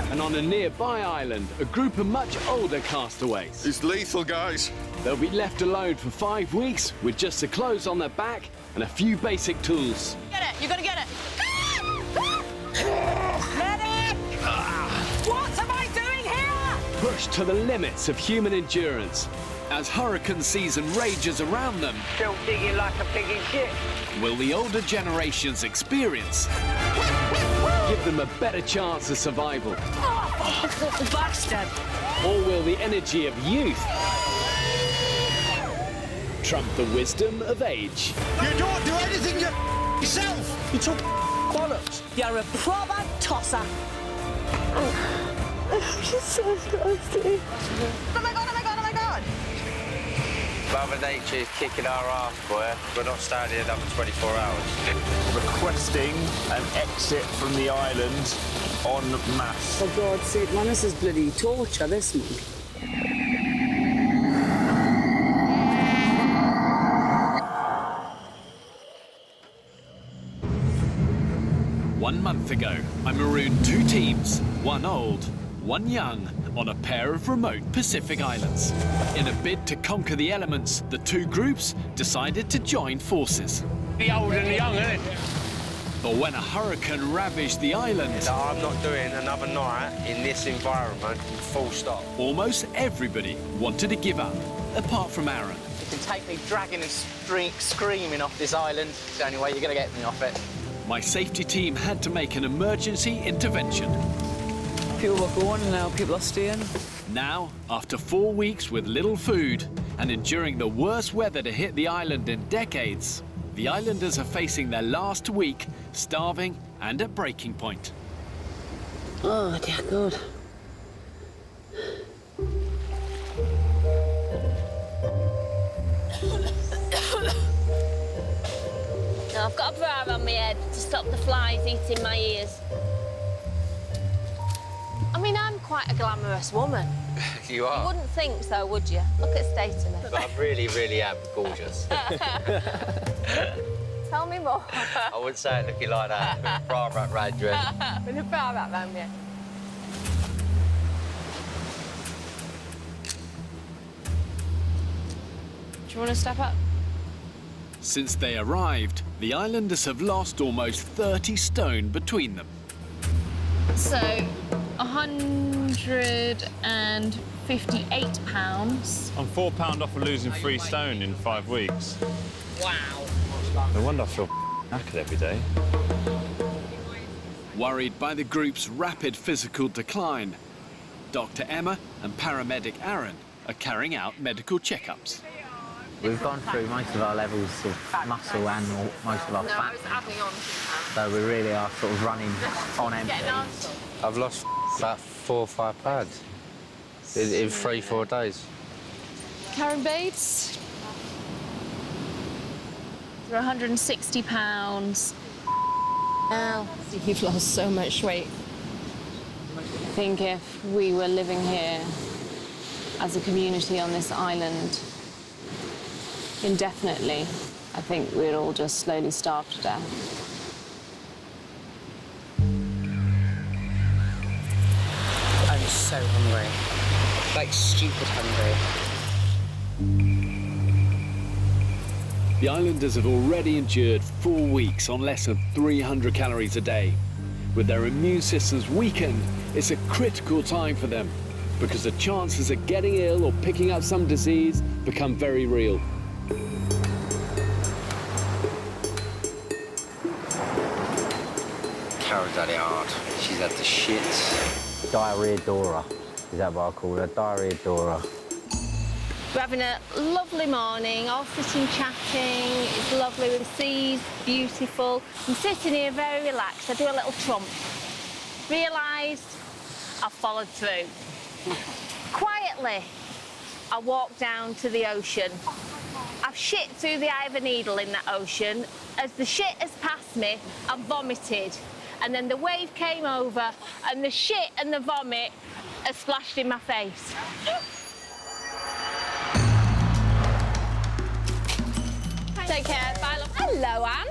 And on a nearby island, a group of much older castaways. It's lethal, guys. They'll be left alone for 5 weeks with just the clothes on their back and a few basic tools. Get it! You gotta get it! pushed to the limits of human endurance. As hurricane season rages around them, Still digging like a pig in shit. will the older generation's experience give them a better chance of survival? Bastard! Or will the energy of youth trump the wisdom of age? You don't do anything yourself. You talk bollocks. You're a proper tosser. She's so nasty. Oh my god, oh my god, oh my god! Mother Nature is kicking our ass, boy. We're not staying here another 24 hours. Requesting an exit from the island en masse. For God's sake, man, this is bloody torture, this one. 1 month ago, I marooned 2 teams, one old, one young, on a pair of remote Pacific islands. In a bid to conquer the elements, the 2 groups decided to join forces. The old and the young, isn't it? But when a hurricane ravaged the island, I'm not doing another night in this environment, full stop. almost everybody wanted to give up, apart from Aaron. You can take me dragging and screaming off this island. It's the only way you're going to get me off it. My safety team had to make an emergency intervention. People were going and now people are staying. Now, after 4 weeks with little food and enduring the worst weather to hit the island in decades, the islanders are facing their last week, starving and at breaking point. Oh, dear God. Now, I've got a bra on my head to stop the flies eating my ears. I mean, I'm quite a glamorous woman. You You are. wouldn't think so, would you? Look at state of me. But I really, really am gorgeous. Tell me more. I wouldn't say it looking like that. Bra wrap round dress. With a bra wrap round you. Do you want to step up? Since they arrived, the islanders have lost almost 30 stone between them. So, 158 pounds. I'm £4 off of losing 3 stone in 5 weeks. Wow. No wonder I feel knackered every day. Worried by the group's rapid physical decline, Dr. Emma and paramedic Aaron are carrying out medical checkups. We've gone through most of our levels of muscle and most of our fat. adding on. So we really are sort of running on empty. I've lost about 4 or 5 pounds in 3-4 days. Karen Bates. For 160 pounds. Now, you've lost so much weight. I think if we were living here as a community on this island indefinitely, I think we'd all just slowly starve to death. I'm so hungry. Like, stupid hungry. The islanders have already endured 4 weeks on less than 300 calories a day. With their immune systems weakened, it's a critical time for them because the chances of getting ill or picking up some disease become very real. Karen's had it hard. She's had the shits. Diarrhea Dora. Is that what I call her? Diarrhea Dora. We're having a lovely morning, all sitting chatting. It's lovely with the seas, beautiful. I'm sitting here very relaxed. I do a little trump. Realised I followed through. Quietly, I walked down to the ocean. I've shit through the eye of a needle in that ocean. As the shit has passed me, I've vomited. And then the wave came over and the shit and the vomit has splashed in my face. Take care. Bye, love. Hello, Anne.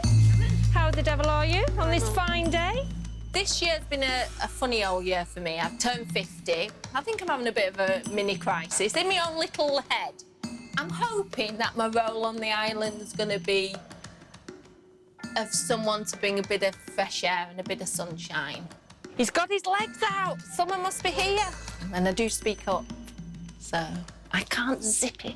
How the devil are you on this fine day? This year's been a funny old year for me. I've turned 50. I think I'm having a bit of a mini crisis in my own little head. I'm hoping that my role on the island is going to be of someone to bring a bit of fresh air and a bit of sunshine. He's got his legs out. Someone must be here. And I do speak up, so I can't zip it.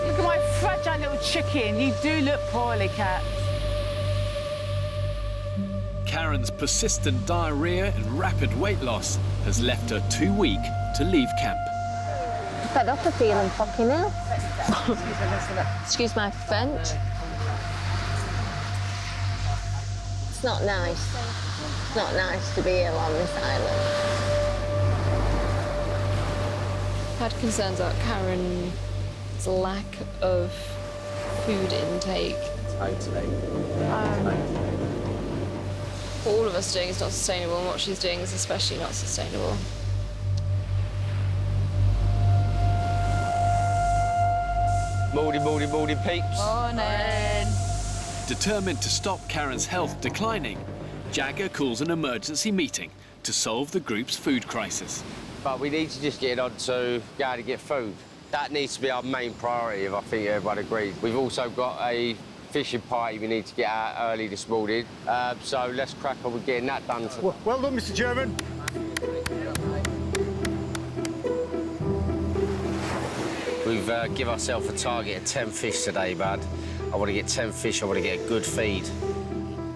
Look at my fragile little chicken. You do look poorly, Kat. Karen's persistent diarrhea and rapid weight loss has left her too weak to leave camp. I'm fed up of feeling fucking ill. Excuse my French. It's not nice. It's not nice to be ill on this island. I've had concerns about Karen's lack of food intake. Totally. What all of us doing is not sustainable, and what she's doing is especially not sustainable. Morning, peeps. Morning. Determined to stop Karen's health declining, Jagger calls an emergency meeting to solve the group's food crisis. But we need to just get on to go to get food. That needs to be our main priority, if I think everyone agrees. We've also got a fishing party we need to get out early this morning, so let's crack on with getting that done. Well done, Mr. Chairman. We've given ourselves a target of 10 fish today, bud. I want to get 10 fish, I want to get a good feed.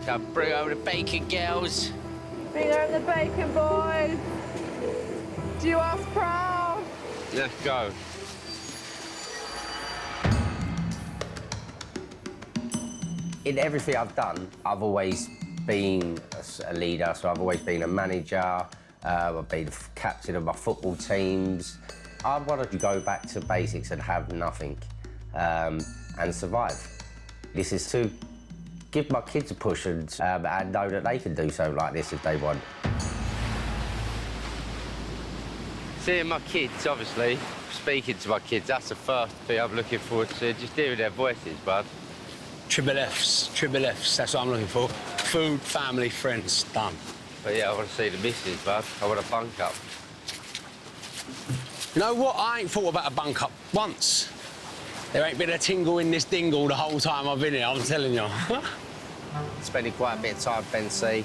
Go bring over the bacon, girls. Bring over the bacon, boys. Do you ask proud? Let's go. In everything I've done, I've always been a leader, so I've always been a manager, I've been the captain of my football teams. I wanted to go back to basics and have nothing and survive. This is to give my kids a push and know that they can do something like this if they want. Seeing my kids, obviously, speaking to my kids, that's the first thing I'm looking forward to, just hearing their voices, bud. Triple Fs, that's what I'm looking for. Food, family, friends, done. But yeah, I want to see the missus, bud. I want a bunk up. You know what? I ain't thought about a bunk up once. There ain't been a tingle in this dingle the whole time I've been here, I'm telling you. Spending quite a bit of time, Ben C.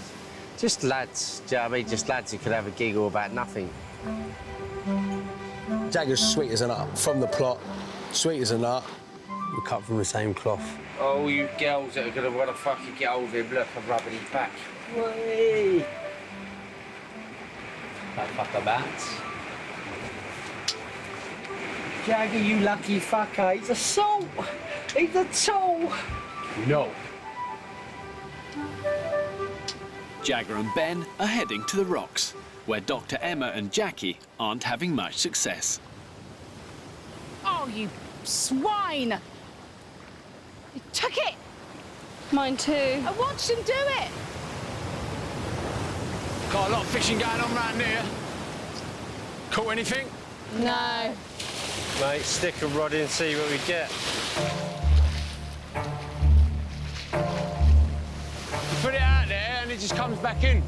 Just lads, do you know what I mean? Just lads who could have a giggle about nothing. Jagger's sweet as a nut, from the plot. Sweet as a nut. We cut from the same cloth. Oh, you girls that are going to want to fucking get over him, look, I'm rubbing his back. Whee! Don't fuck about. Jagger, you lucky fucker. He's a salt. He's a tool. No. Jagger and Ben are heading to the rocks, where Dr. Emma and Jackie aren't having much success. Oh, you swine! You took it! Mine too. I watched him do it! Got a lot of fishing going on around here. Caught anything? No. Mate, stick a rod in and see what we get. You put it out there and it just comes back in.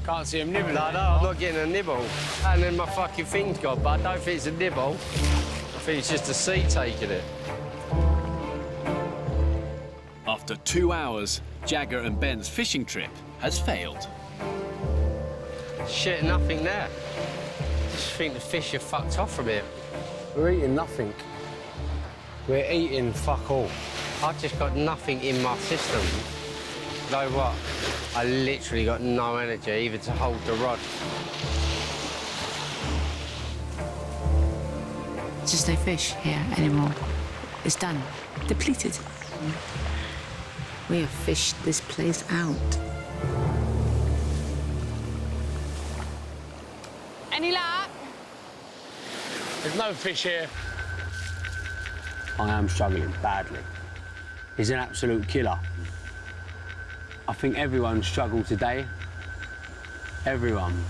Can't see him nibbling. No, I'm not getting a nibble. And then my fucking thing's gone, but I don't think it's a nibble. I think it's just a sea taking it. After 2 hours, Jagger and Ben's fishing trip has failed. Shit, nothing there. I just think the fish are fucked off from here. We're eating nothing. We're eating fuck all. I've just got nothing in my system. You know what? I literally got no energy even to hold the rod. Just no fish here anymore. It's done. Depleted. We have fished this place out. Any luck? There's no fish here. I am struggling badly. He's an absolute killer. I think everyone struggled today. Everyone.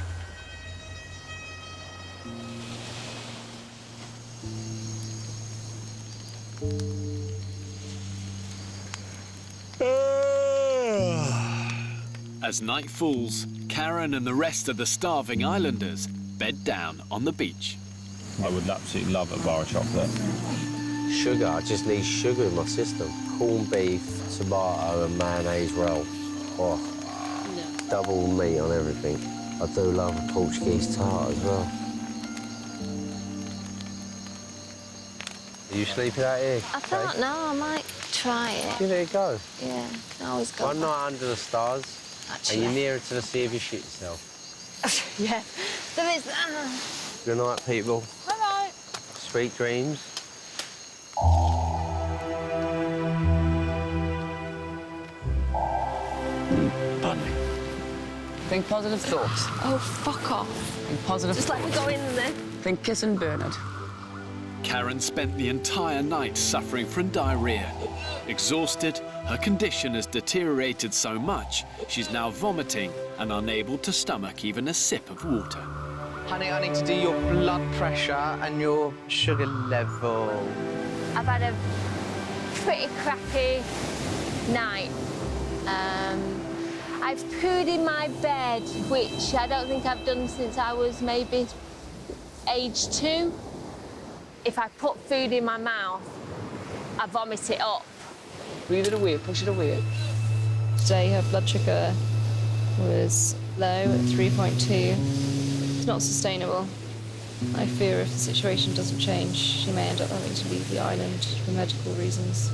As night falls, Karen and the rest of the starving islanders bed down on the beach. I would absolutely love a bar of chocolate. Sugar, I just need sugar in my system. Corned beef, tomato and mayonnaise roll. Oh, double meat on everything. I do love a Portuguese tart as well. Are you sleeping out here? I don't know, I might try it. Give it a go. Yeah, can always go. One night under the stars, Actually. and you're nearer to the sea if you shit yourself. Yeah, there is. Good night, people. Hello. Sweet dreams. Bunny. Think positive thoughts. Oh, fuck off. Think positive Just let me thoughts. go in there. Think kissing Bernard. Karen spent the entire night suffering from diarrhea. Exhausted, her condition has deteriorated so much, she's now vomiting and unable to stomach even a sip of water. Honey, I need to do your blood pressure and your sugar level. I've had a pretty crappy night. I've pooed in my bed, which I don't think I've done since I was maybe age 2. If I put food in my mouth, I vomit it up. Breathe it away, push it away. Today her blood sugar was low at 3.2. It's not sustainable. I fear if the situation doesn't change, she may end up having to leave the island for medical reasons.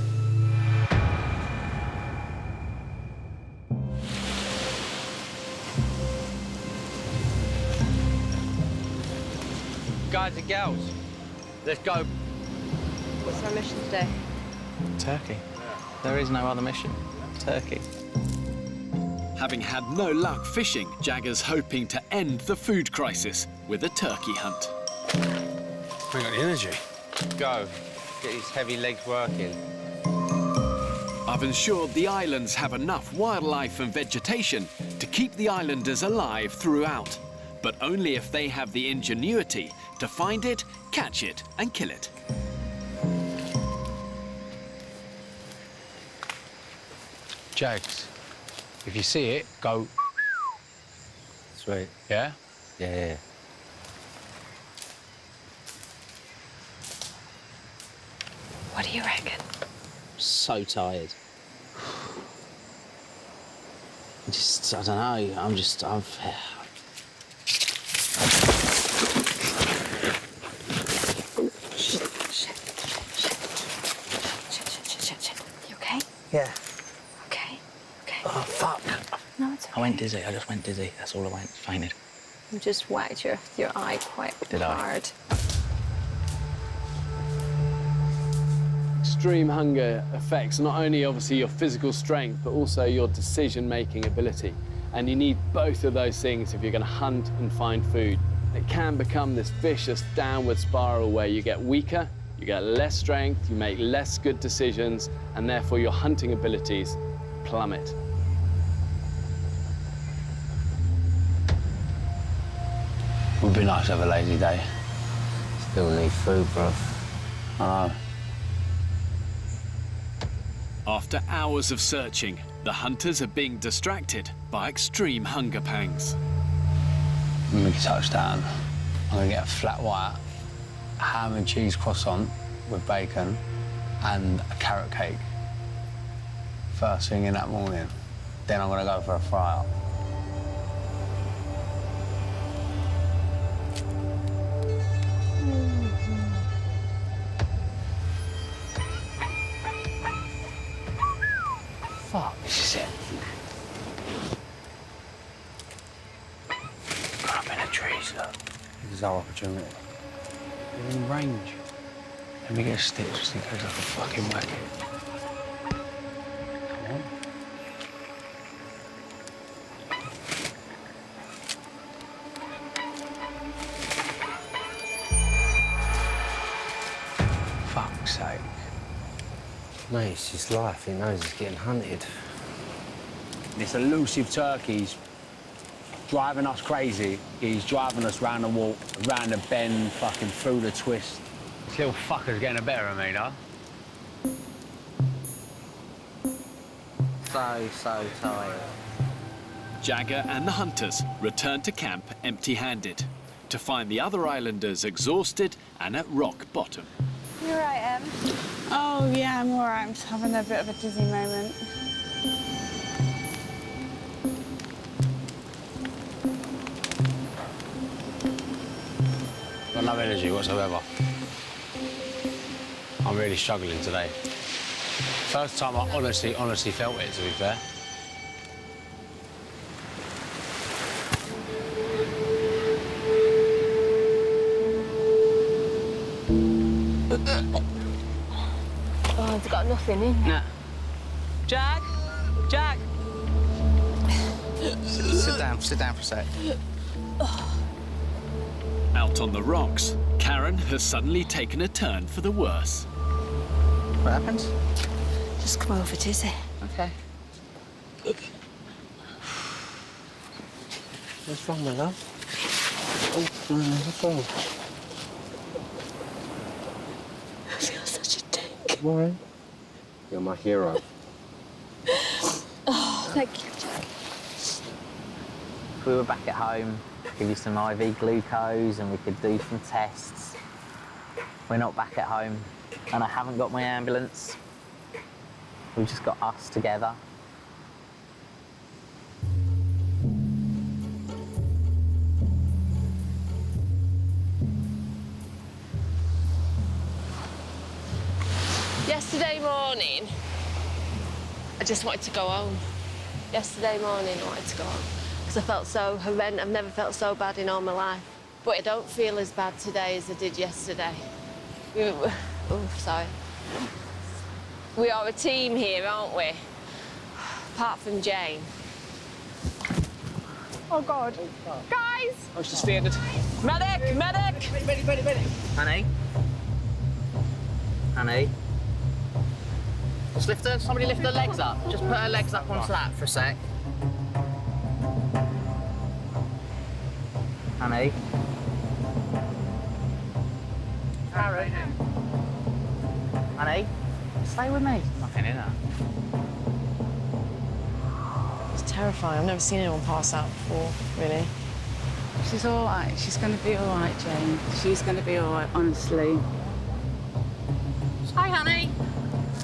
Guys and girls, let's go. What's our mission today? Turkey. There is no other mission. Turkey. Having had no luck fishing, Jagger's hoping to end the food crisis with a turkey hunt. I ain't got the energy. Go. Get his heavy legs working. I've ensured the islands have enough wildlife and vegetation to keep the islanders alive throughout, but only if they have the ingenuity to find it, catch it, and kill it. Jags, if you see it, go. Sweet. Yeah? Yeah. What do you reckon? So tired. I don't know. You okay? Yeah. Okay. Oh, fuck. No, it's okay. I went dizzy. I just went dizzy. That's all I went. Fainted. You just whacked your eye quite Did I? hard. Extreme hunger affects not only obviously your physical strength, but also your decision-making ability. And you need both of those things if you're going to hunt and find food. It can become this vicious downward spiral where you get weaker, you get less strength, you make less good decisions, and therefore your hunting abilities plummet. Would be nice to have a lazy day. Still need food, bruv. I know. After hours of searching, the hunters are being distracted by extreme hunger pangs. When we touch down, I'm gonna get a flat white, ham and cheese croissant with bacon and a carrot cake. First thing in that morning. Then I'm gonna go for a fry-up. Fuck, this is it. Got up in the trees, look. This is our opportunity. We're in range. Let me get a stick just in case I can fucking whack it. Come on. Fuck's sake. Mate, it's his life. He knows he's getting hunted. This elusive turkey's driving us crazy. He's driving us round the walk, round the bend, fucking through the twist. This little fucker's getting the better of me, though. So tired. Jagger and the hunters return to camp empty-handed to find the other islanders exhausted and at rock bottom. You're right, Em. Oh, yeah, I'm all right. I'm just having a bit of a dizzy moment. No energy whatsoever. I'm really struggling today. First time I honestly felt it, to be fair. Oh, it's got nothing in. Nah. Jag! Jag! Sit down for a sec. Out on the rocks, Karen has suddenly taken a turn for the worse. What happened? Just come over, Tizzy. Okay. What's wrong, my love? Oh, what's wrong? I feel such a dick. Why? You're my hero. Oh, thank you, Jack. If we were back at home, I'd give you some IV glucose and we could do some tests. We're not back at home, and I haven't got my ambulance. We've just got us together. Yesterday morning, I just wanted to go home. Yesterday morning, I wanted to go home. Because I felt so horrendous. I've never felt so bad in all my life. But I don't feel as bad today as I did yesterday. Oh, sorry. We are a team here, aren't we? Apart from Jane. Oh, God. Guys! Oh, she's fainted. Medic! Medic! Ready. Honey? Honey? Somebody lift her legs up. Just put her legs up onto that for a sec. Honey? Karen? Honey? Stay with me. Nothing in her. It's terrifying. I've never seen anyone pass out before, really. She's all right. She's going to be all right, Jane. She's going to be all right, honestly. Hi, honey.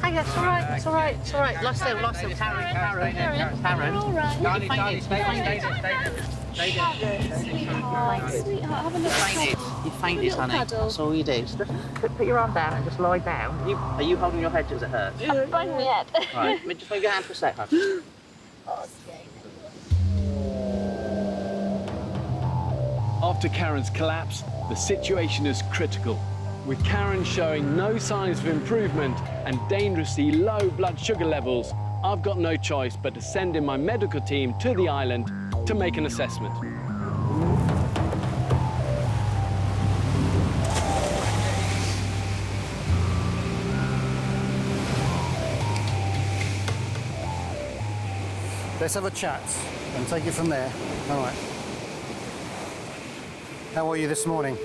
Hi, it's all right. It's all right. It's all right. Lie still. Karen. All right. You fainted. Sweetheart, have a little cuddle. You fainted, honey. That's all you do. Just put your arm down and just lie down. Are you holding your head? Does it hurt? I'm bang my head. Right. Just move your hand for a sec, hon. After Karen's collapse, the situation is critical. With Karen showing no signs of improvement and dangerously low blood sugar levels, I've got no choice but to send in my medical team to the island to make an assessment. Let's have a chat and take it from there. All right. How are you this morning?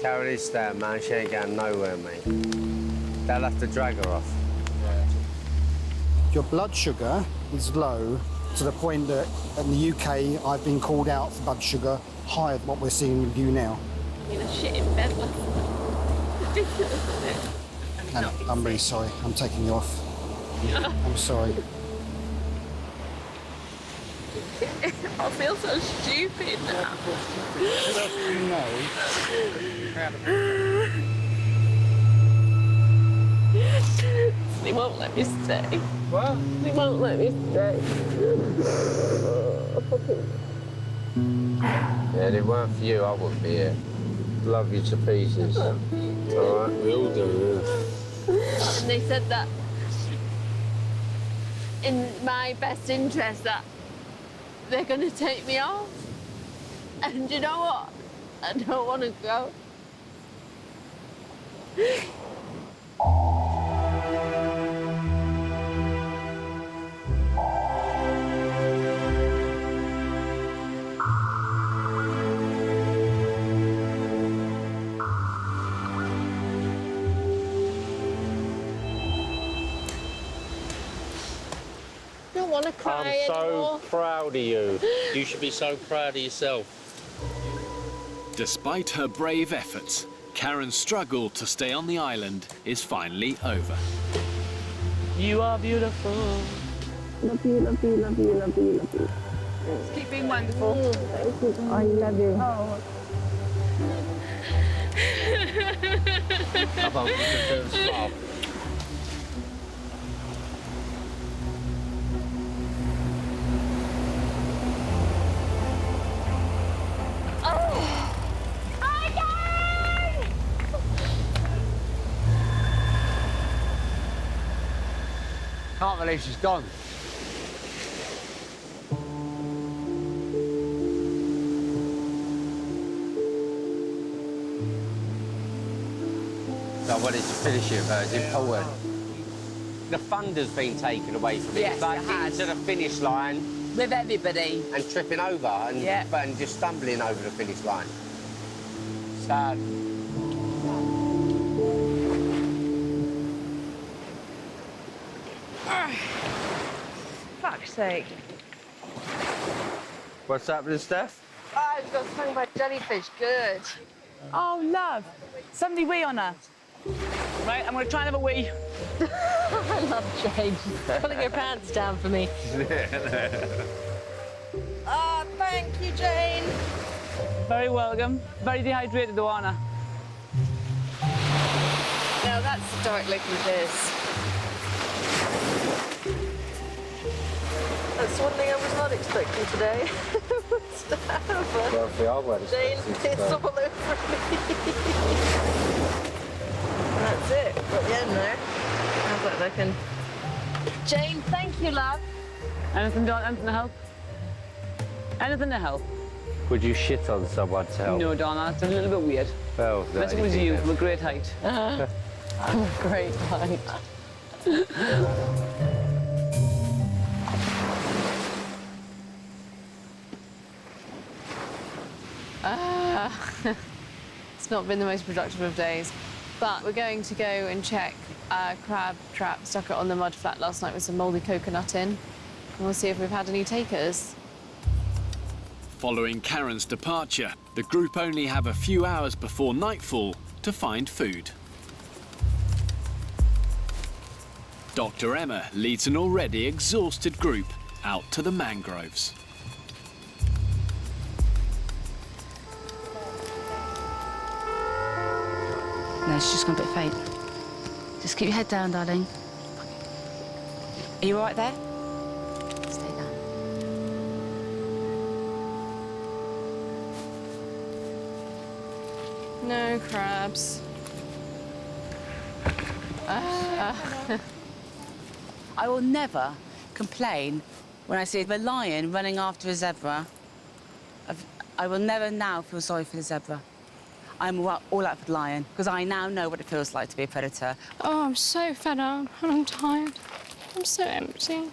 Karen is there, man. She ain't going nowhere, mate. They'll have to drag her off. Your blood sugar is low to the point that in the UK I've been called out for blood sugar higher than what we're seeing with you now. I mean, I shit in bed last night. Ridiculous, isn't it? And I'm really sorry. I'm taking you off. I'm sorry. I feel so stupid now. They won't let me stay. What? They won't let me stay. Yeah, if it weren't for you, I wouldn't be here. Love you to pieces. All right, we all do. And they said that in my best interest that they're going to take me off. And you know what? I don't want to go. I don't want to cry I'm so anymore. proud of you. You should be so proud of yourself. Despite her brave efforts, Karen's struggle to stay on the island is finally over. You are beautiful. Love you, love you, love you, love you, love you. Keep being wonderful. I love you. Oh. Come on, stop. Can't believe she's gone. I wanted to finish it, but it's important. The thunder's been taken away from it. Yes, It's like it has. getting to the finish line With everybody. and tripping over and, Yeah. and just stumbling over the finish line. Sad. Fuck's sake. What's happening, Steph? I got stung by jellyfish. Good. Oh, love. Somebody wee on her. Right, I'm going to try and have a wee. I love Jane. She's pulling her pants down for me. Oh, thank you, Jane. Very welcome. Very dehydrated, though, Anna. Now that's a dark looking piss. That's one thing I was not expecting today. Well, if we are well Jane expected, piss all over me. That's it. Got the end there. How's that looking? Jane, thank you, love. Anything, Don? Anything to help? Anything to help? Would you shit on someone to help? No, Donna, it's a little bit weird. Well, That's what was you from a great height. I'm a great height. It's not been the most productive of days, but we're going to go and check a crab trap stuck it on the mud flat last night with some mouldy coconut in, and we'll see if we've had any takers. Following Karen's departure, the group only have a few hours before nightfall to find food. Dr. Emma leads an already exhausted group out to the mangroves. No, she's just gone a bit faint. Just keep your head down, darling. Are you all right there? Stay down. No crabs. I will never complain when I see a lion running after a zebra. I will never now feel sorry for the zebra. I'm all out for the lion, because I now know what it feels like to be a predator. Oh, I'm so fed up and I'm tired. I'm so empty.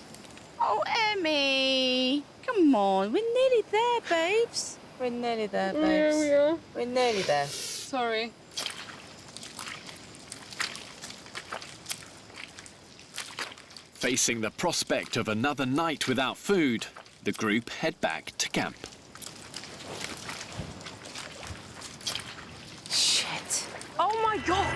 Oh, Emmy! Come on, we're nearly there, babes. We're nearly there, babes. Yeah, we are. We're nearly there. Sorry. Facing the prospect of another night without food, the group head back to camp. Shit. Oh, my God!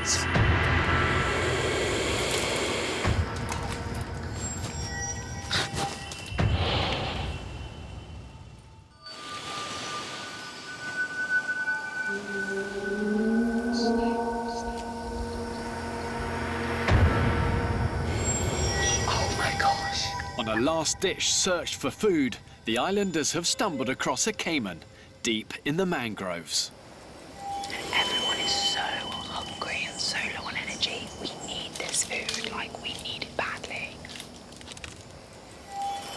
On a last-ditch search for food, the islanders have stumbled across a caiman deep in the mangroves. Everyone is so hungry and so low on energy. We need this food, like we need it badly.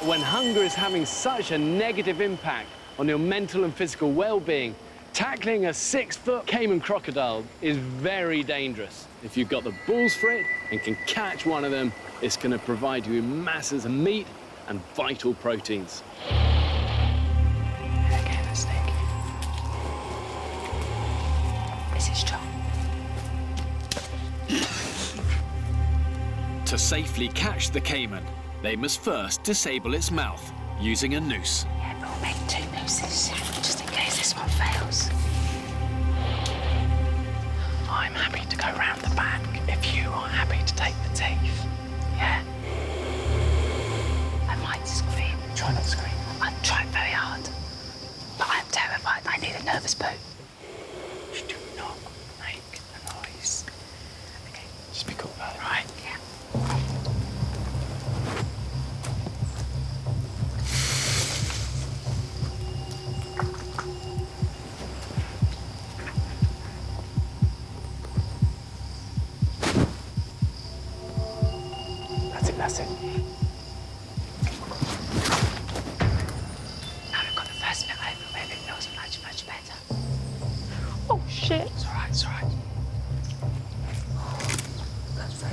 When hunger is having such a negative impact on your mental and physical well-being, tackling a 6-foot caiman crocodile is very dangerous. If you've got the balls for it and can catch one of them, it's going to provide you with masses of meat and vital proteins. Okay, let's think. This is John. To safely catch the caiman, they must first disable its mouth using a noose. Yeah, but we'll make 2 nooses, just in case this one fails. I'm happy to go round the back if you are happy to take the teeth. Yeah? I might scream. Try not to scream. I'm trying very hard. But I'm terrified. I need a nervous poo.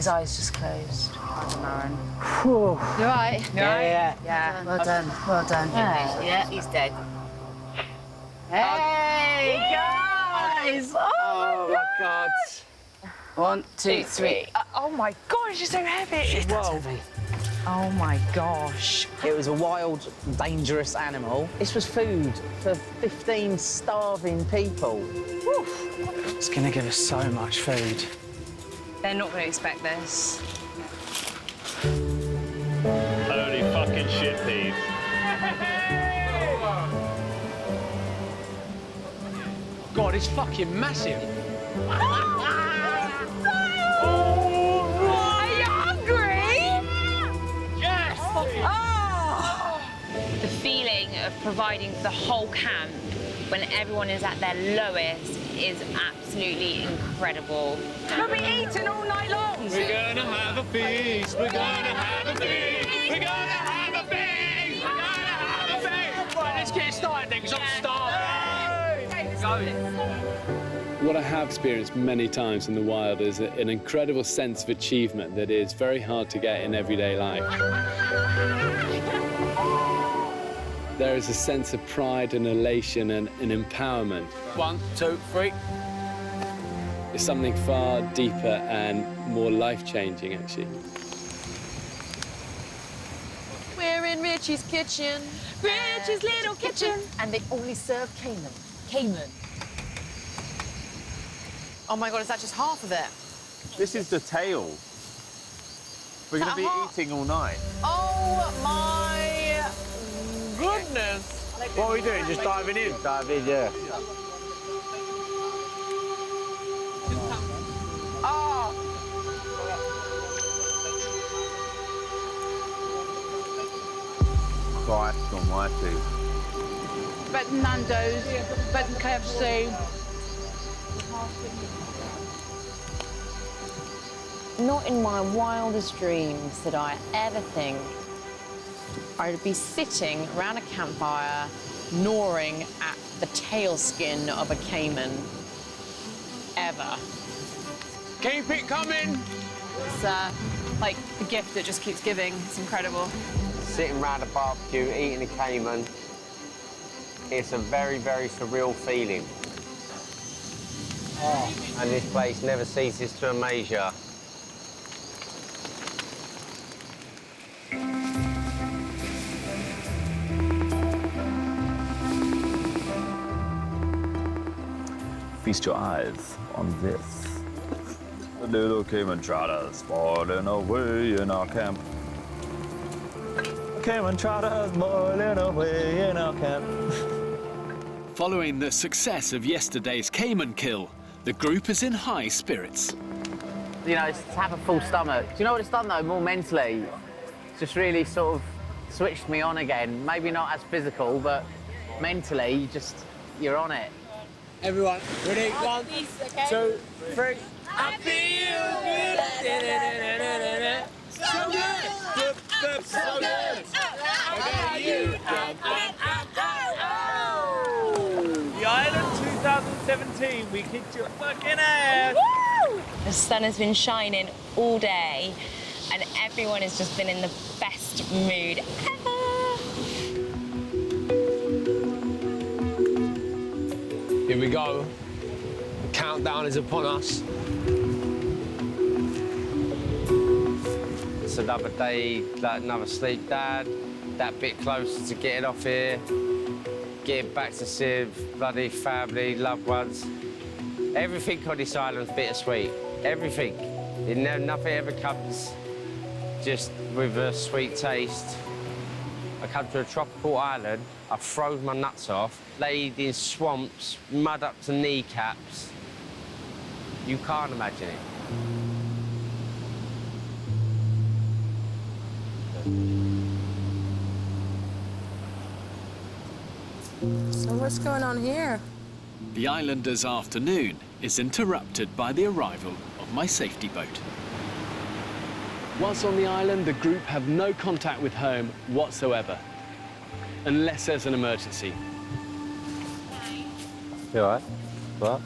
His eyes just closed. I don't know. You all right? Yeah. Well done. Well done. Yeah, he's dead. Hey, guys! Oh, my God. 1, 2, 3. Oh my gosh, you're so heavy. Whoa. Oh my gosh. It was a wild, dangerous animal. This was food for 15 starving people. Woo. It's gonna give us so much food. They're not going to expect this. Holy fucking shit, Pete. God, it's fucking massive. Are you hungry? Yes! Oh! The feeling of providing for the whole camp when everyone is at their lowest is absolutely incredible. We'll be eating all night long. We're gonna have a feast. We're gonna have a feast. We're gonna have a feast. We're gonna have a feast. Right, let's get started then, because I'm starving. What I have experienced many times in the wild is an incredible sense of achievement that is very hard to get in everyday life. There is a sense of pride and elation and empowerment. 1, 2, 3. It's something far deeper and more life-changing, actually. We're in Richie's kitchen. Richie's little kitchen. And they only serve caiman. Caiman. Oh my God, is that just half of it? This is the tail. We're going to be eating all night. Oh my goodness. What are we doing? Just diving in? Dive in, yeah. Oh. Christ almighty. Better than Nando's, better than KFC. Not in my wildest dreams did I ever think I would be sitting around a campfire gnawing at the tail skin of a caiman. Ever. Keep it coming. It's like the gift that just keeps giving. It's incredible. Sitting round a barbecue, eating a caiman, it's a very, very surreal feeling. And this place never ceases to amaze you. Feast your eyes on this. The little caiman trotters boiling away in our camp. Caiman trotters boiling away in our camp. Following the success of yesterday's caiman kill, the group is in high spirits. You know, it's to have a full stomach. Do you know what it's done, though, more mentally? It's just really sort of switched me on again. Maybe not as physical, but mentally, you're on it. Everyone, ready? 1, 2, 3. I feel good. So good. So good. I got you. The Island 2017, we kicked your fucking ass. Woo! The sun has been shining all day and everyone has just been in the best mood ever. Here we go. The countdown is upon us. It's another day, another sleep, Dad. That bit closer to getting off here, getting back to see bloody family, loved ones. Everything on this island's bittersweet. Everything. Nothing ever comes just with a sweet taste. I come to a tropical island, I froze my nuts off, laid in swamps, mud up to kneecaps. You can't imagine it. So what's going on here? The islanders' afternoon is interrupted by the arrival of my safety boat. Whilst on the island, the group have no contact with home whatsoever, unless there's an emergency. You all right? What?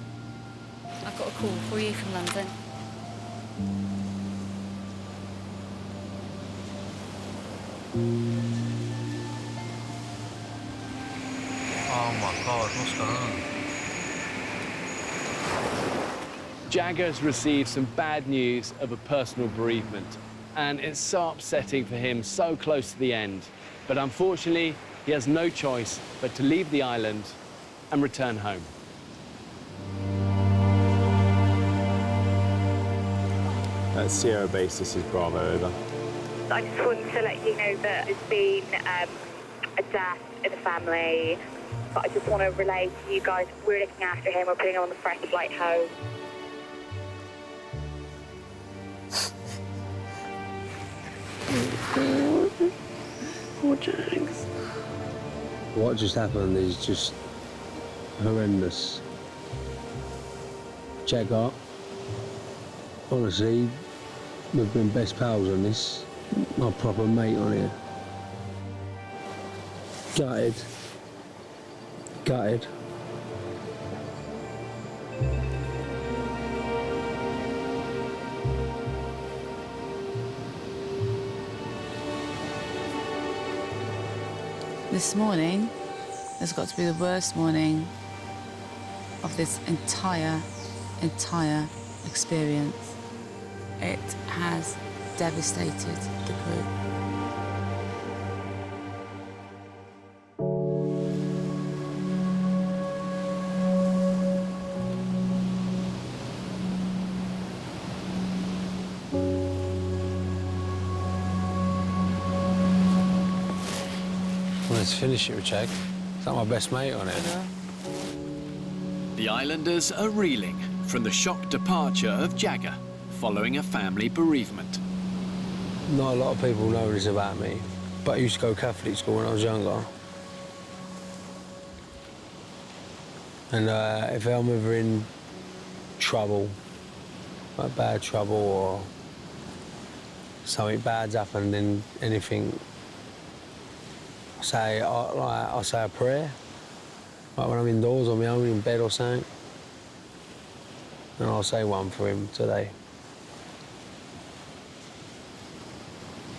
I've got a call for you from London. Oh my God, what's going on? Jagger's received some bad news of a personal bereavement, and it's so upsetting for him so close to the end. But unfortunately, he has no choice but to leave the island and return home. At Sierra Base, this is Bravo, over. I just wanted to let you know that there's been a death in the family, but I just want to relay to you guys, we're looking after him, we're putting him on the fresh flight home. Poor Jags. What just happened is just horrendous. Jagger, honestly, we've been best pals on this. My proper mate on here. Gutted. Gutted. This morning has got to be the worst morning of this entire experience. It has devastated the group. Let's finish it with Jag. Is that my best mate on it? The islanders are reeling from the shock departure of Jagger following a family bereavement. Not a lot of people know this about me, but I used to go Catholic school when I was younger. And if I'm ever in trouble, like bad trouble or something bad's happened, then anything, I say a prayer, like when I'm indoors on my own in bed or something, and I'll say one for him today.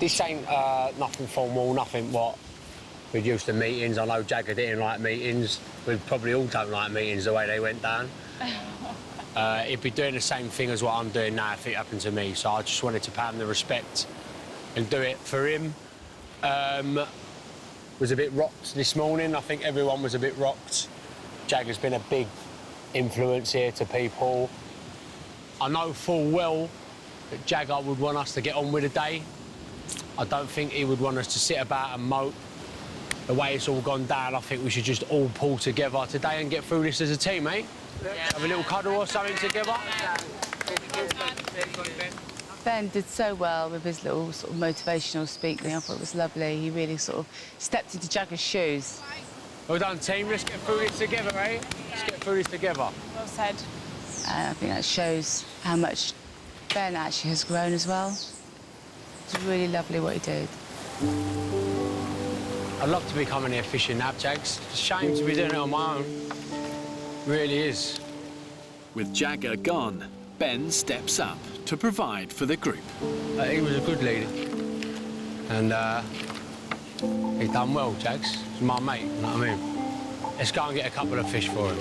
This ain't nothing formal, nothing what we're used to meetings. I know Jagger didn't like meetings. We probably all don't like meetings the way they went down. He'd be doing the same thing as what I'm doing now if it happened to me. So I just wanted to pay him the respect and do it for him. Was a bit rocked this morning. I think everyone was a bit rocked. Jagger's been a big influence here to people. I know full well that Jagger would want us to get on with the day. I don't think he would want us to sit about and mope. The way it's all gone down, I think we should just all pull together today and get through this as a team, eh? Yeah. Have a little cuddle or something together. Ben did so well with his little sort of motivational speaking. I thought it was lovely. He really sort of stepped into Jagger's shoes. Well done, team. Let's get through this together, eh? Let's get through this together. Well said. And I think that shows how much Ben actually has grown as well. It's really lovely what he did. I'd love to be coming here fishing now, Jags. It's a shame to be doing it on my own. It really is. With Jagger gone, Ben steps up to provide for the group. He was a good leader. And he done well, Jags. He's my mate, you know what I mean? Let's go and get a couple of fish for him.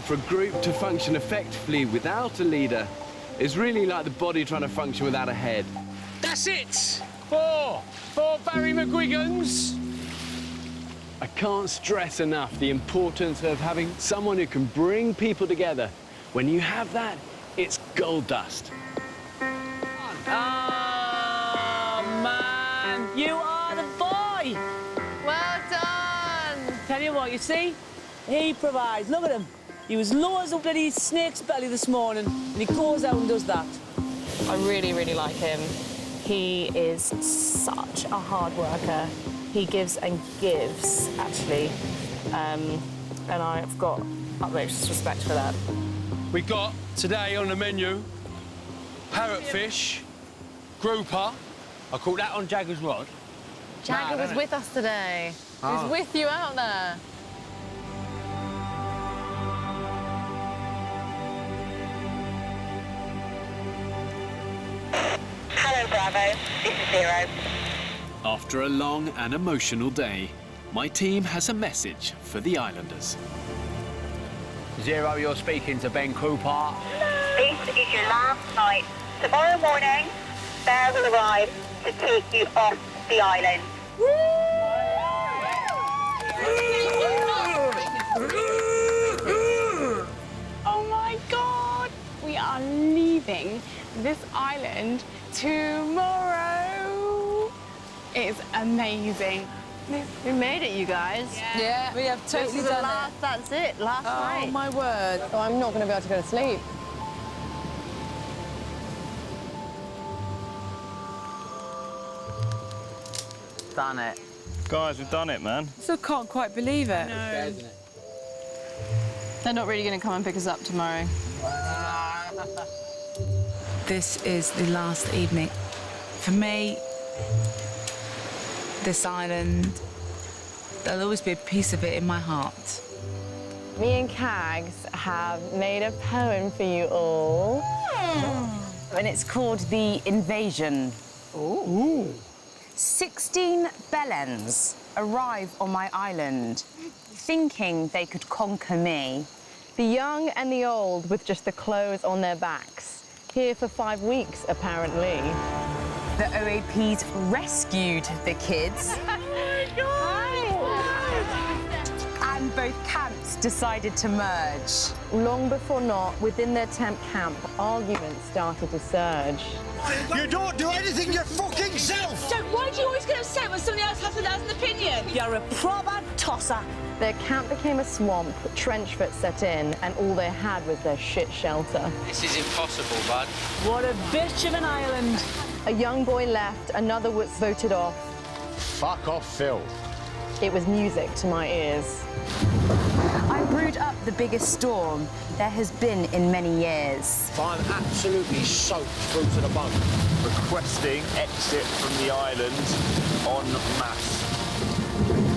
For a group to function effectively without a leader is really like the body trying to function without a head. That's it! For Barry McGuigan's. I can't stress enough the importance of having someone who can bring people together. When you have that, it's gold dust. Oh, man, you are the boy. Well done. Tell you what, you see, he provides. Look at him. He was low as a bloody snake's belly this morning, and he goes out and does that. I really, really like him. He is such a hard worker. He gives and gives, actually. And I've got utmost respect for that. We got today on the menu parrotfish, grouper. I caught that on Jagger's rod. Jagger was with us today. He was with you out there. Hello, Bravo, this is 0. After a long and emotional day, my team has a message for the islanders. 0, you're speaking to Ben Cooper. This is your last night. Tomorrow morning, Bear will arrive to take you off the island. Oh my God! We are leaving this island tomorrow. It's amazing. We made it, you guys. Yeah, we have totally This is the done last, it. that's it, last night. Oh, my word. Oh, I'm not going to be able to go to sleep. Done it. Guys, we've done it, man. Still can't quite believe it. They're not really going to come and pick us up tomorrow. This is the last evening. For me, this island, there'll always be a piece of it in my heart. Me and Cags have made a poem for you all. And it's called The Invasion. Ooh. 16 bellends arrive on my island, thinking they could conquer me. The young and the old with just the clothes on their backs. Here for 5 weeks, apparently. The OAPs rescued the kids. Oh my God! And both camps decided to merge. Long before not, within their temp camp, arguments started to surge. You don't do anything your fucking self! So why do you always get upset when somebody else has an opinion? You're a proper tosser. Their camp became a swamp, trench foot set in, and all they had was their shit shelter. This is impossible, bud. What a bitch of an island. A young boy left, another was voted off. Fuck off, Phil. It was music to my ears. I brewed up the biggest storm there has been in many years. I'm absolutely soaked through to the bone. Requesting exit from the island en masse.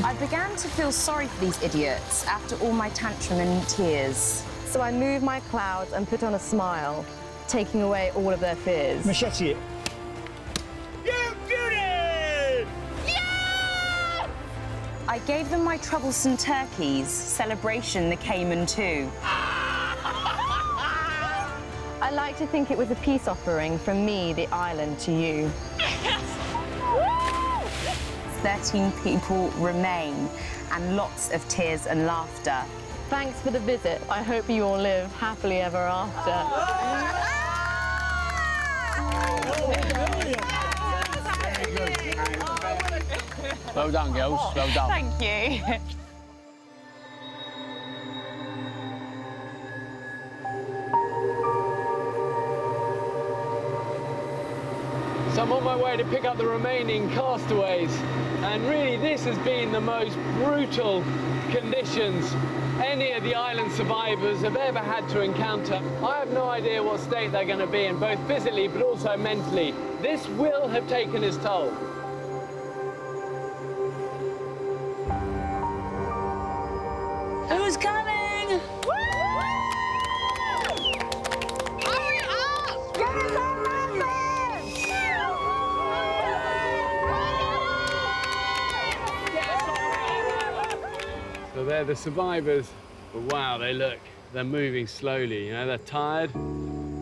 I began to feel sorry for these idiots after all my tantrum and tears. So I moved my clouds and put on a smile, taking away all of their fears. Machete it. I gave them my troublesome turkeys, celebration the Cayman too. I like to think it was a peace offering from me, the island, to you. 13 people remain, and lots of tears and laughter. Thanks for the visit. I hope you all live happily ever after. Well done, girls. Well done. Thank you. So I'm on my way to pick up the remaining castaways, and really this has been the most brutal conditions any of the island survivors have ever had to encounter. I have no idea what state they're going to be in, both physically but also mentally. This will have taken its toll. Who's coming? So they're the survivors, but wow, they're moving slowly. You know, they're tired,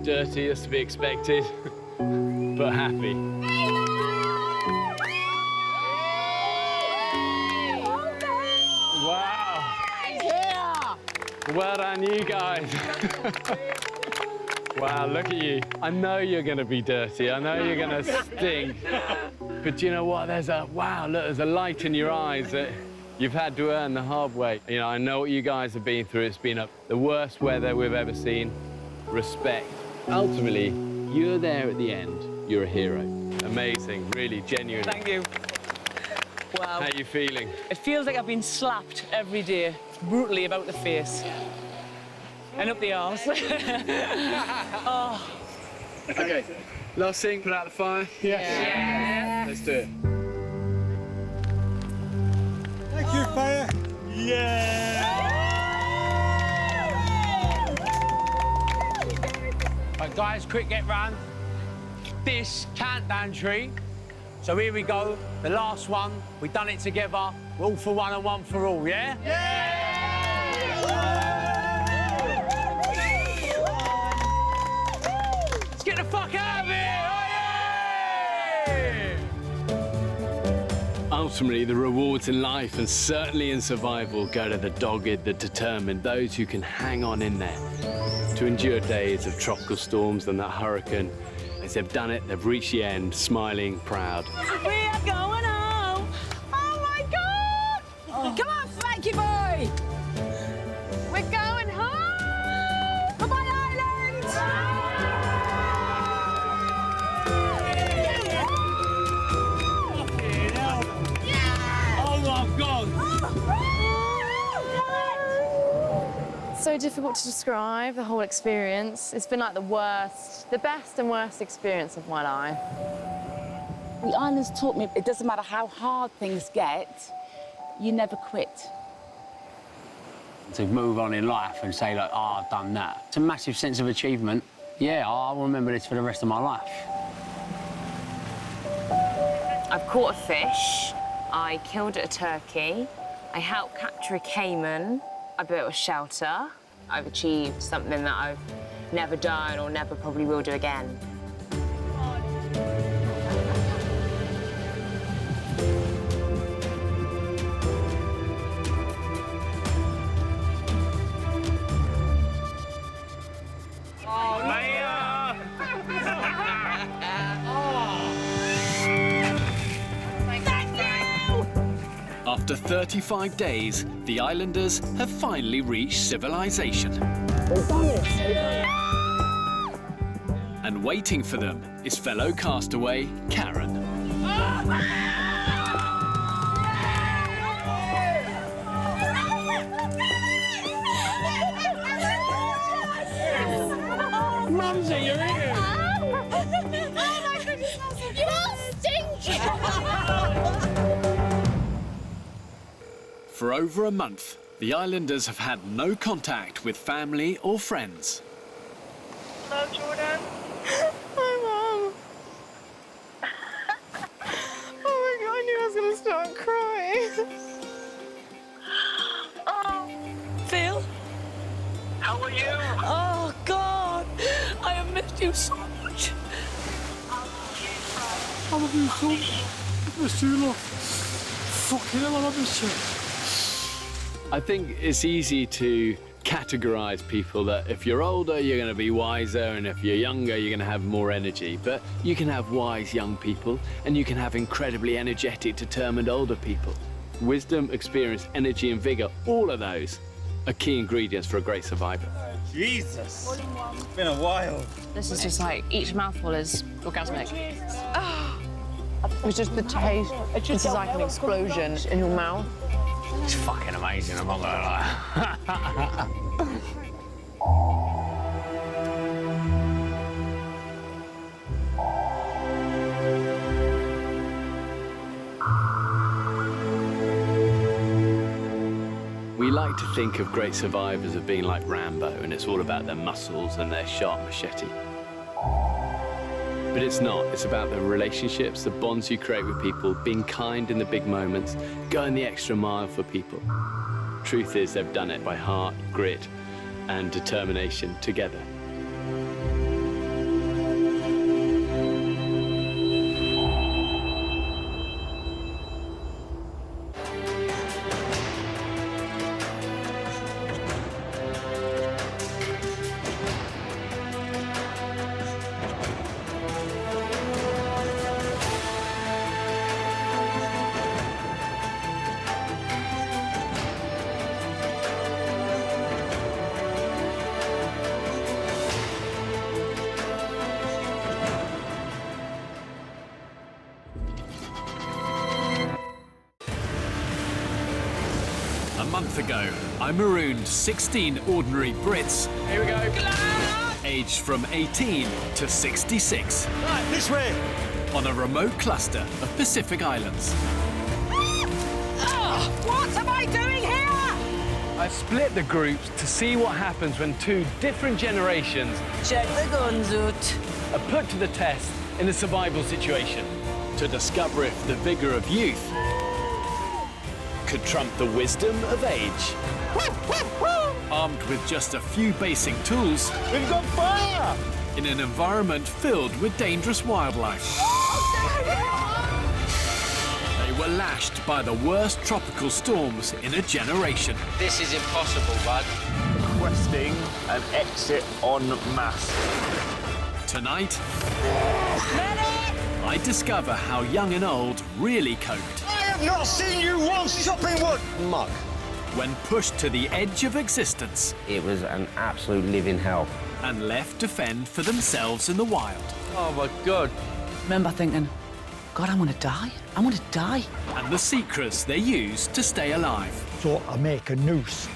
dirty, as to be expected, but happy. Wow. Well done, you guys. Wow, look at you. I know you're gonna be dirty. I know you're gonna stink. But you know what? There's a light in your eyes that you've had to earn the hard way. You know, I know what you guys have been through. It's been the worst weather we've ever seen. Respect. Ultimately, you're there at the end. You're a hero. Amazing, really, genuine. Thank you. Wow. How are you feeling? It feels like I've been slapped every day, brutally about the face. And up the arse. Oh. Okay, last thing, put out the fire. Yeah. Let's do it. Thank you, fire. Yeah. Right, guys, quick get round. this countdown tree. So here we go, the last one. We've done it together. We're all for one and one for all, yeah? Let's get the fuck out of here! Ultimately, the rewards in life and certainly in survival go to the dogged, the determined, those who can hang on in there to endure days of tropical storms and that hurricane. As they've done it, they've reached the end, smiling, proud. We are going home. Oh, my God. Come on, Frankie boy. We're going home! Goodbye, Island. Oh, my God! So difficult to describe the whole experience. It's been like the best and worst experience of my life. The islands taught me it doesn't matter how hard things get, you never quit. To move on in life and say, like, oh, I've done that. It's a massive sense of achievement. Yeah, I'll remember this for the rest of my life. I've caught a fish, I killed a turkey, I helped capture a caiman, I built a shelter, I've achieved something that I've never done or never probably will do again. After 35 days, the islanders have finally reached civilization. We've done it! And waiting for them is fellow castaway Karen. Mumsy, you're here! Oh my goodness, you all stinky! For over a month, the islanders have had no contact with family or friends. Hello, Jordan. Hi, Mum. Oh my God, I knew I was going to start crying. Oh, Phil? How are you? Oh, God. I have missed you so much. I love you so much. I miss you, love. Fucking hell, I love you so. I think it's easy to categorize people that if you're older, you're going to be wiser, and if you're younger, you're going to have more energy. But you can have wise young people, and you can have incredibly energetic, determined older people. Wisdom, experience, energy, and vigor, all of those are key ingredients for a great survivor. Jesus. It's been a while. This is just like, each mouthful is orgasmic. It's just the taste. This is like an explosion in your mouth. It's fucking amazing, I'm not gonna lie. We like to think of great survivors as being like Rambo, and it's all about their muscles and their sharp machete. But it's not. It's about the relationships, the bonds you create with people, being kind in the big moments, going the extra mile for people. Truth is, they've done it by heart, grit, and determination together. A month ago, I marooned 16 ordinary Brits. Here we go. Aged from 18 to 66. Right, this way. On a remote cluster of Pacific Islands. What am I doing here? I split the groups to see what happens when two different generations Check the guns out. are put to the test in a survival situation to discover if the vigour of youth could trump the wisdom of age. Armed with just a few basic tools, we've got fire! In an environment filled with dangerous wildlife. They were lashed by the worst tropical storms in a generation. This is impossible, bud. Requesting an exit en masse. Tonight, I discover how young and old really coped. I have not seen you once chopping wood! Mug. When pushed to the edge of existence. It was an absolute living hell. And left to fend for themselves in the wild. Oh, my God. Remember thinking, God, I want to die. I want to die. And the secrets they use to stay alive. So I make a noose.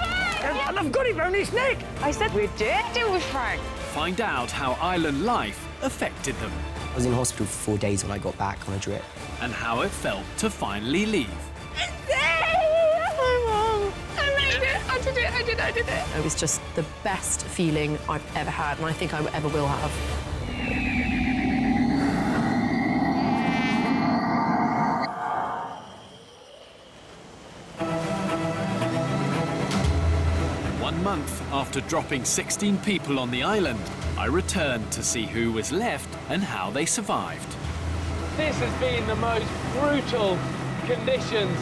And I've got it round his neck! I said we did do it, Frank. Find out how island life affected them. I was in hospital for 4 days when I got back on a drip. And how it felt to finally leave. I did it. It was just the best feeling I've ever had, and I think I ever will have. One month after dropping 16 people on the island, I returned to see who was left and how they survived. This has been the most brutal conditions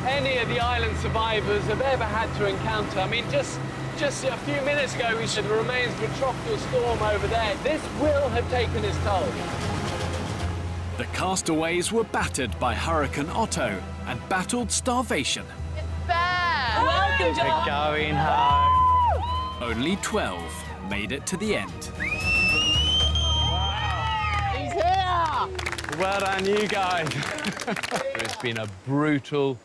any of the island survivors have ever had to encounter. I mean, just a few minutes ago, we said the remains of a tropical storm over there. This will have taken its toll. The castaways were battered by Hurricane Otto and battled starvation. Bear! Welcome, John! We're going home. Only 12 made it to the end. He's here! Well done, you guys. It's been a brutal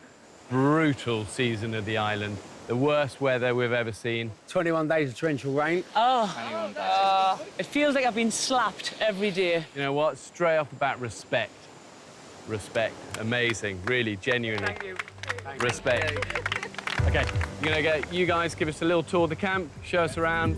season of the island. The worst weather we've ever seen. 21 days of torrential rain. Oh, it feels like I've been slapped every day. You know what? Straight off the bat, respect. Respect. Amazing. Really, genuinely. Thank you. Respect. OK, I'm going to get you guys give us a little tour of the camp, show us around.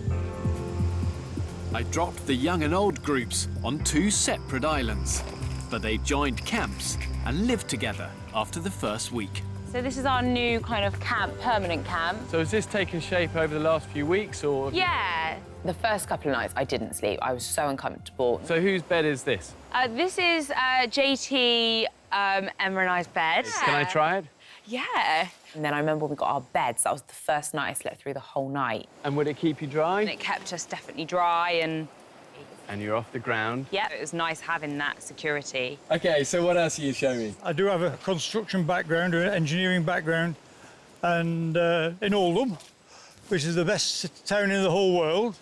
I dropped the young and old groups on 2 separate islands, but they joined camps and lived together after the first week. So this is our new kind of camp, permanent camp. So has this taken shape over the last few weeks, or...? Yeah. The first couple of nights, I didn't sleep. I was so uncomfortable. So whose bed is this? This is JT, Emma and I's bed. Can I try it? Yeah. And then I remember we got our beds. That was the first night I slept through the whole night. And would it keep you dry? And it kept us definitely dry and... And you're off the ground. Yeah, it was nice having that security. OK, so what else are you showing me? I do have a construction background, an engineering background, and in Oldham, which is the best town in the whole world.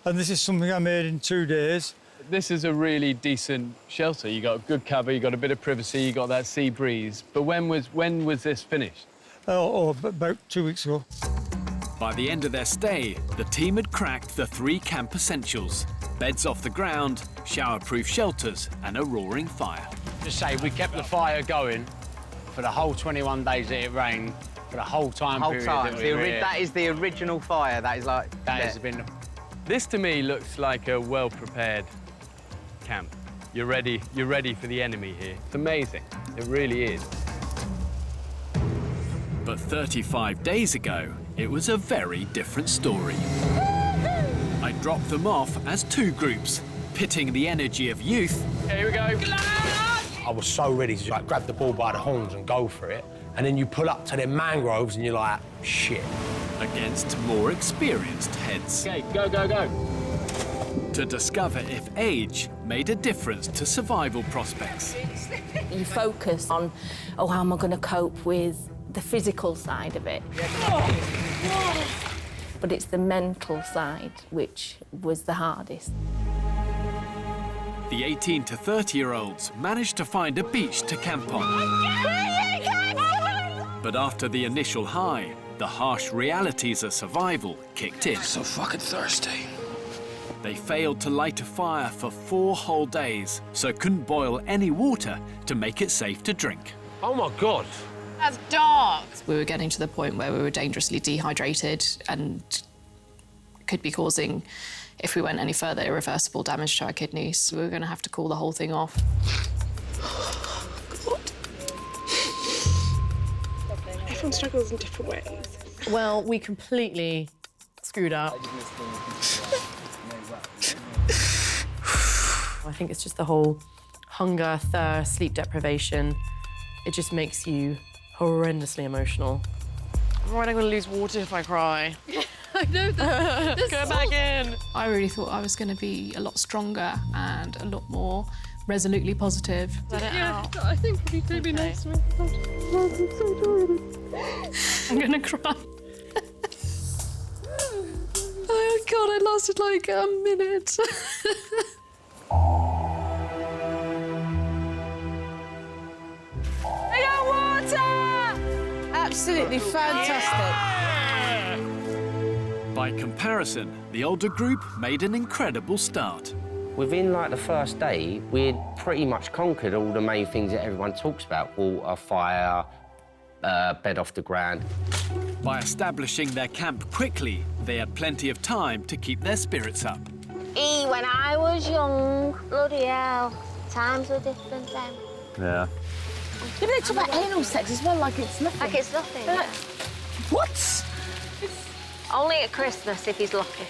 And this is something I made in 2 days. This is a really decent shelter. You got good cover, you got a bit of privacy, you got that sea breeze. But when was this finished? About 2 weeks ago. By the end of their stay, the team had cracked the 3 camp essentials: beds off the ground, shower-proof shelters, and a roaring fire. Just say we kept the fire going for the whole 21 days that it rained, for the whole time period that we were here. That is the original fire. That is like... That has been... This, to me, looks like a well-prepared camp. You're ready for the enemy here. It's amazing. It really is. But 35 days ago, it was a very different story. I dropped them off as 2 groups, pitting the energy of youth. Here we go. I was so ready to like grab the ball by the horns and go for it. And then you pull up to them mangroves and you're like, shit. Against more experienced heads. Okay, go, go, go. To discover if age made a difference to survival prospects. You focus on, oh, how am I going to cope with the physical side of it? But it's the mental side which was the hardest. The 18 to 30-year-olds managed to find a beach to camp on. But after the initial high, the harsh realities of survival kicked in. So fucking thirsty. They failed to light a fire for 4 whole days, so couldn't boil any water to make it safe to drink. Oh, my God. That's dark. We were getting to the point where we were dangerously dehydrated and could be causing if we went any further, irreversible damage to our kidneys. We were going to have to call the whole thing off. Everyone struggles in different ways. Well, we completely screwed up. I think it's just the whole hunger, thirst, sleep deprivation. It just makes you horrendously emotional. I'm worried I'm going to lose water if I cry. I know that. Go back in. I really thought I was going to be a lot stronger and a lot more resolutely positive. Yeah, I think it'd be really nice to me. I'm so tired. I'm going to cry. Oh, God, I lasted like a minute. I got water! Absolutely fantastic. By comparison, the older group made an incredible start. Within like the first day, we'd pretty much conquered all the main things that everyone talks about: water, fire, bed off the ground. By establishing their camp quickly, they had plenty of time to keep their spirits up. When I was young, bloody hell, times were different then. Yeah. Did they talk about anal sex as well, like it's nothing? Like it's nothing, yeah. What? Only at Christmas, if he's lucky.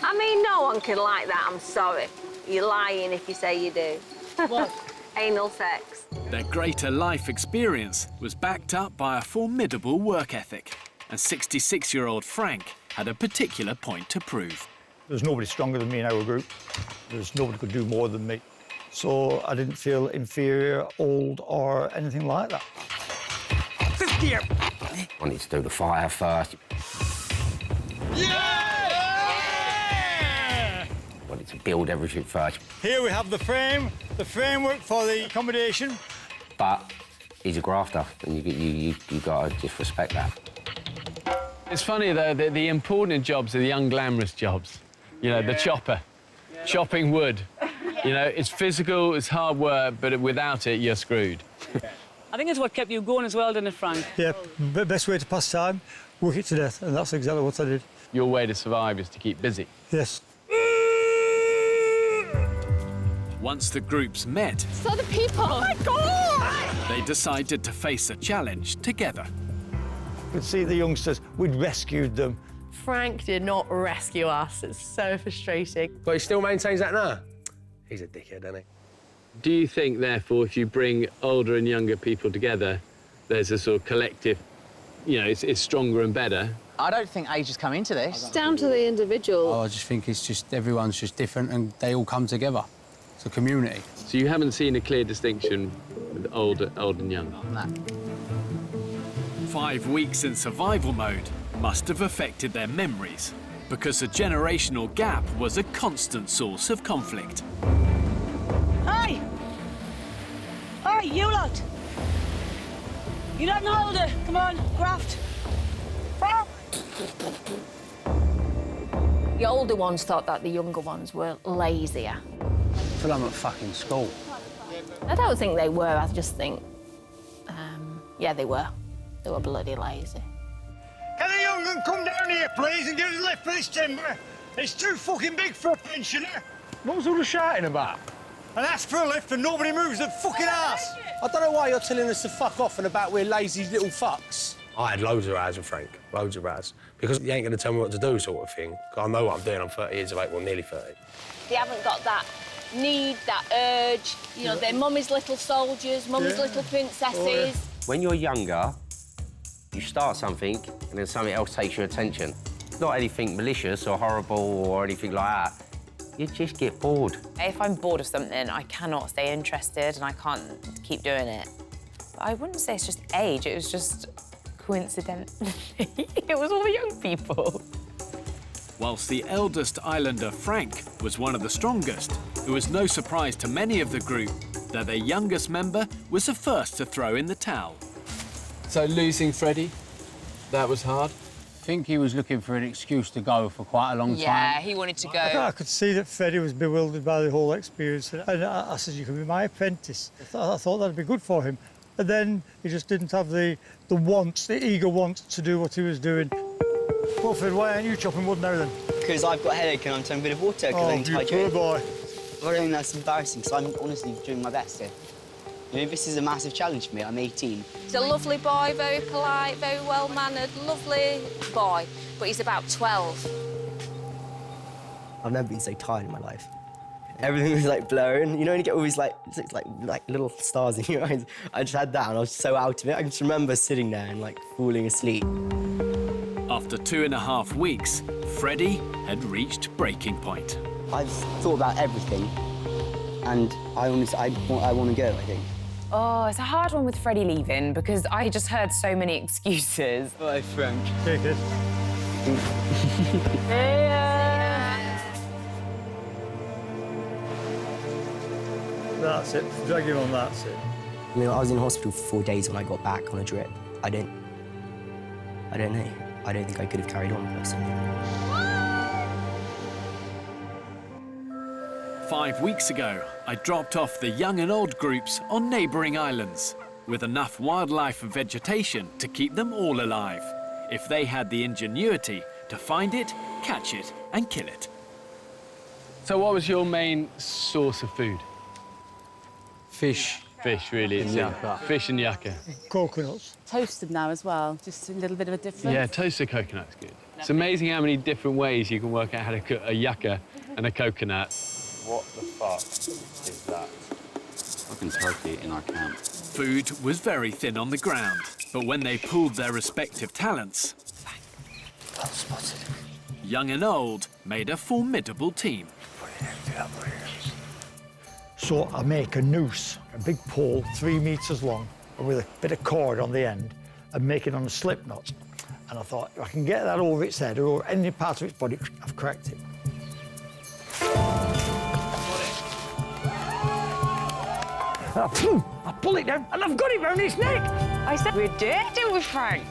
I mean, no one can like that, I'm sorry. You're lying if you say you do. What? Anal sex. Their greater life experience was backed up by a formidable work ethic, and 66-year-old Frank had a particular point to prove. There's nobody stronger than me in our group. There's nobody could do more than me. So I didn't feel inferior, old, or anything like that. 50! Wanted to do the fire first. Yeah! Wanted to build everything first. Here we have the framework for the accommodation. But he's a grafter, and you got to just respect that. It's funny, though, that the important jobs are the unglamorous jobs. You know, the chopper, chopping wood. You know, it's physical, it's hard work, but without it, you're screwed. I think it's what kept you going as well, didn't it, Frank? Yeah, best way to pass time, work it to death, and that's exactly what I did. Your way to survive is to keep busy. Yes. Once the groups met, So the people. Oh my God! they decided to face a challenge together. You could see the youngsters, we'd rescued them. Frank did not rescue us. It's so frustrating. But he still maintains that now? He's a dickhead, isn't he? Do you think, therefore, if you bring older and younger people together, there's a sort of collective, you know, it's stronger and better? I don't think age has come into this. It's down to the individual. Oh, I just think it's just everyone's just different and they all come together. It's a community. So you haven't seen a clear distinction with old and young? Nah. 5 weeks in survival mode must have affected their memories, because a generational gap was a constant source of conflict. Hey! Hey, you lot! You lot hold it. Come on, graft. The older ones thought that the younger ones were lazier. I feel I'm at fucking school. I don't think they were, I just think, yeah, they were. They were bloody lazy. Can the young one come down here, please, and give us a lift for this timber? It's too fucking big for a pensioner. What was all the shouting about? And ask for a lift and nobody moves their fucking ass. I don't know why you're telling us to fuck off and about we're lazy little fucks. I had loads of rows with Frank, loads of rows. Because you ain't going to tell me what to do sort of thing. I know what I'm doing, I'm 30 years of age, well, nearly 30. They haven't got that need, that urge. You know, they're mummy's little soldiers, mummy's little princesses. When you're younger, you start something and then something else takes your attention. Not anything malicious or horrible or anything like that. You just get bored. If I'm bored of something, I cannot stay interested and I can't keep doing it. But I wouldn't say it's just age, it was just coincidentally. It was all the young people. Whilst the eldest islander, Frank, was one of the strongest, it was no surprise to many of the group that their youngest member was the first to throw in the towel. So losing Freddy, that was hard? I think he was looking for an excuse to go for quite a long time. Yeah, he wanted to go. I could see that Freddy was bewildered by the whole experience. And I said, you can be my apprentice. I thought that'd be good for him. And then he just didn't have the want, the eager want to do what he was doing. Well, Fred, why aren't you chopping wood now, then? Because I've got a headache and I'm trying a bit of water because I need to you hydrate. poor boy. I don't think that's embarrassing, because I'm honestly doing my best here. You know, this is a massive challenge for me. I'm 18. He's a lovely boy, very polite, very well-mannered, lovely boy, but he's about 12. I've never been so tired in my life. Everything was like blurring. You know when you get all these like little stars in your eyes? I just had that and I was so out of it. I can just remember sitting there and like falling asleep. After 2.5 weeks, Freddy had reached breaking point. I've thought about everything and I want to go, I think. Oh, it's a hard one with Freddie leaving because I just heard so many excuses. Bye, Frank. Take it. That's it. Drag him on, that's it. I mean, I was in hospital for 4 days when I got back on a drip. I don't know. I don't think I could have carried on personally. 5 weeks ago, I dropped off the young and old groups on neighbouring islands, with enough wildlife and vegetation to keep them all alive, if they had the ingenuity to find it, catch it and kill it. So what was your main source of food? Fish. Fish, really. It's Yucca. Fish and yucca. Coconuts. Toasted now as well, just a little bit of a difference. Yeah, toasted coconut's good. It's amazing how many different ways you can work out how to cook a yucca and a coconut. What the fuck is that? Fucking turkey in our camp. Food was very thin on the ground, but when they pooled their respective talents, young and old made a formidable team. So I make a noose, a big pole, 3 meters long, and with a bit of cord on the end, and make it on a slip knot. And I thought, if I can get that over its head or over any part of its body, I've cracked it. I pull it down, and I've got it round its neck. I said we did, didn't we, Frank?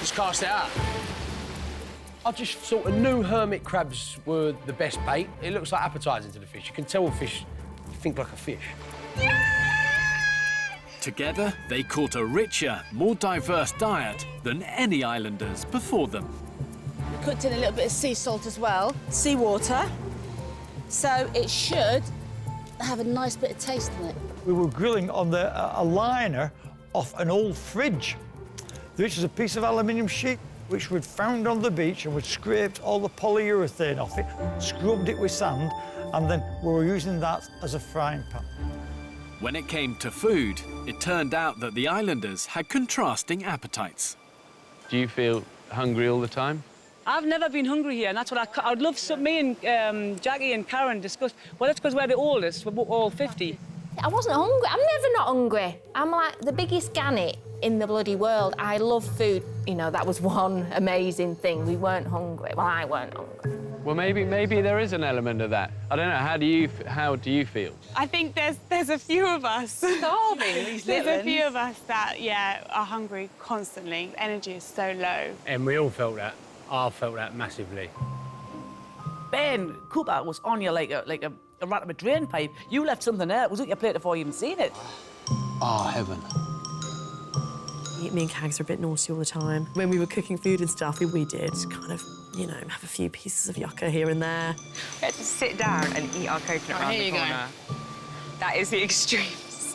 Just cast it out. I just thought the new hermit crabs were the best bait. It looks like appetising to the fish. You can tell fish think like a fish. Together, they caught a richer, more diverse diet than any islanders before them. Cooked in a little bit of sea salt as well, seawater, so it should have a nice bit of taste in it. We were grilling on a liner off an old fridge, which is a piece of aluminium sheet which we'd found on the beach, and we'd scraped all the polyurethane off it, scrubbed it with sand, and then we were using that as a frying pan. When it came to food, it turned out that the islanders had contrasting appetites. Do you feel hungry all the time? I've never been hungry here, and that's what I'd love some. Me and Jackie and Karen discussed. Well, that's because we're the oldest. We're all 50. I wasn't hungry. I'm never not hungry. I'm like the biggest gannet in the bloody world. I love food. You know, that was one amazing thing. We weren't hungry. Well, I weren't hungry. Well, maybe there is an element of that. I don't know. How do you feel? I think there's a few of us. Starving, these There's little a few of us that, yeah, are hungry constantly. Energy is so low. And we all felt that. I felt that massively. Ben Cooper was on you like a rat of a drain pipe. You left something there. It was on your plate before you even seen it. Oh, heaven. Me and Cags are a bit naughty all the time. When we were cooking food and stuff, we did kind of, you know, have a few pieces of yucca here and there. We had to sit down and eat our coconut around the corner. That is the extremes.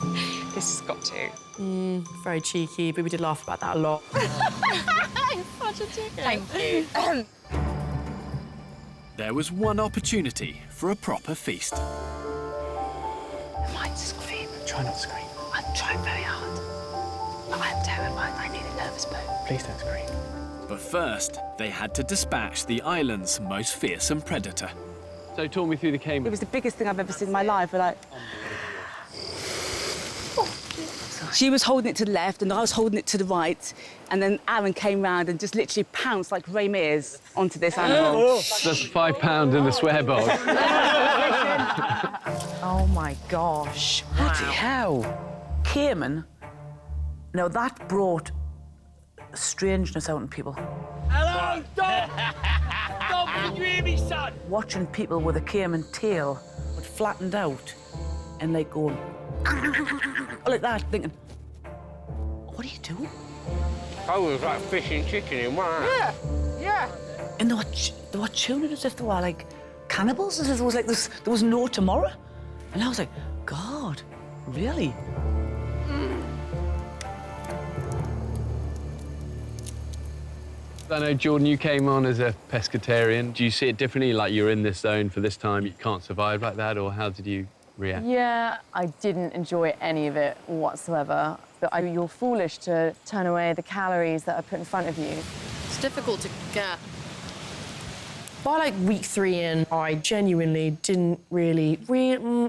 This has got to. Very cheeky, but we did laugh about that a lot. Such a chicken. Thank you. There was one opportunity for a proper feast. I might scream. Try not to scream. I'm trying very hard. But I'm terrified. I need a nervous bone. Please don't scream. But first, they had to dispatch the island's most fearsome predator. So talk me through the caiman. It was the biggest thing I've ever seen in my life. We're like... She was holding it to the left and I was holding it to the right, and then Aaron came round and just literally pounced like Ray Mears onto this animal. That's 5 pounds in the swear box. Oh, my gosh. Bloody hell. Caiman, now that brought strangeness out in people. Hello, Dom! Dom, can you hear me, son? Watching people with a caiman tail, but flattened out, and like going like that, thinking, what are you doing? Oh, it was like fish and chicken in one. Yeah, yeah. And they were chewing it as if they were like cannibals, as if there was like this, there was no tomorrow. And I was like, God, really? I know, Jordan, you came on as a pescatarian. Do you see it differently, like you're in this zone for this time, you can't survive like that, or how did you react? Yeah, I didn't enjoy any of it whatsoever. You're foolish to turn away the calories that are put in front of you. It's difficult to get. By like week 3 in, I genuinely didn't really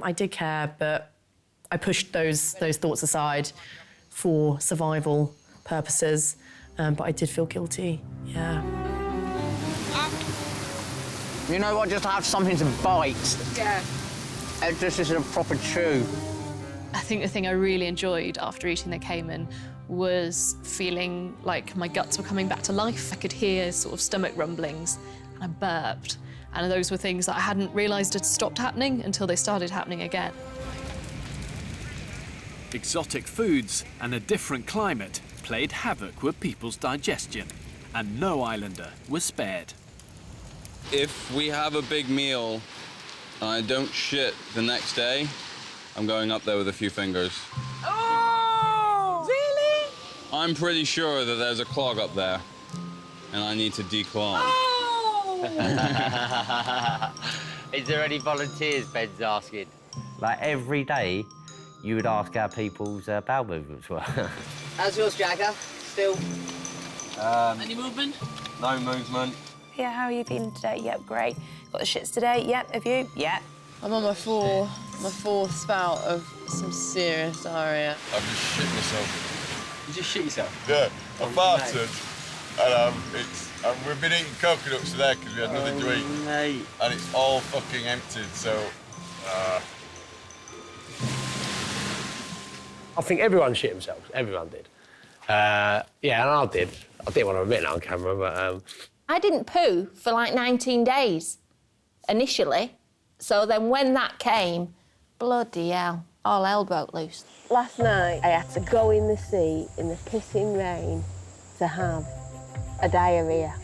I did care, but I pushed those thoughts aside for survival purposes. But I did feel guilty, yeah. You know what? Just have something to bite. Yeah. It just isn't a proper chew. I think the thing I really enjoyed after eating the caiman was feeling like my guts were coming back to life. I could hear sort of stomach rumblings, and I burped. And those were things that I hadn't realised had stopped happening until they started happening again. Exotic foods and a different climate played havoc with people's digestion, and no islander was spared. If we have a big meal and I don't shit the next day, I'm going up there with a few fingers. Oh! Really? I'm pretty sure that there's a clog up there, and I need to declog. Oh! Is there any volunteers, Ben's asking? Like, every day, you would ask how people's bowel movements were. How's yours, Jagger? Still? Any movement? No movement. Yeah, how are you feeling today? Yep, great. Got the shits today? Yep, have you? Yep. I'm on my fourth spout of some serious diarrhea. I've just shit myself. You just shit yourself? Yeah, I farted, and we've been eating coconuts today because we had nothing to eat. Mate. And it's all fucking emptied, so... I think everyone shit themselves. Everyone did. Yeah, and I did. I didn't want to admit it on camera, but... I didn't poo for like 19 days, initially. So then when that came, bloody hell, all hell broke loose. Last night, I had to go in the sea in the pissing rain to have a diarrhea.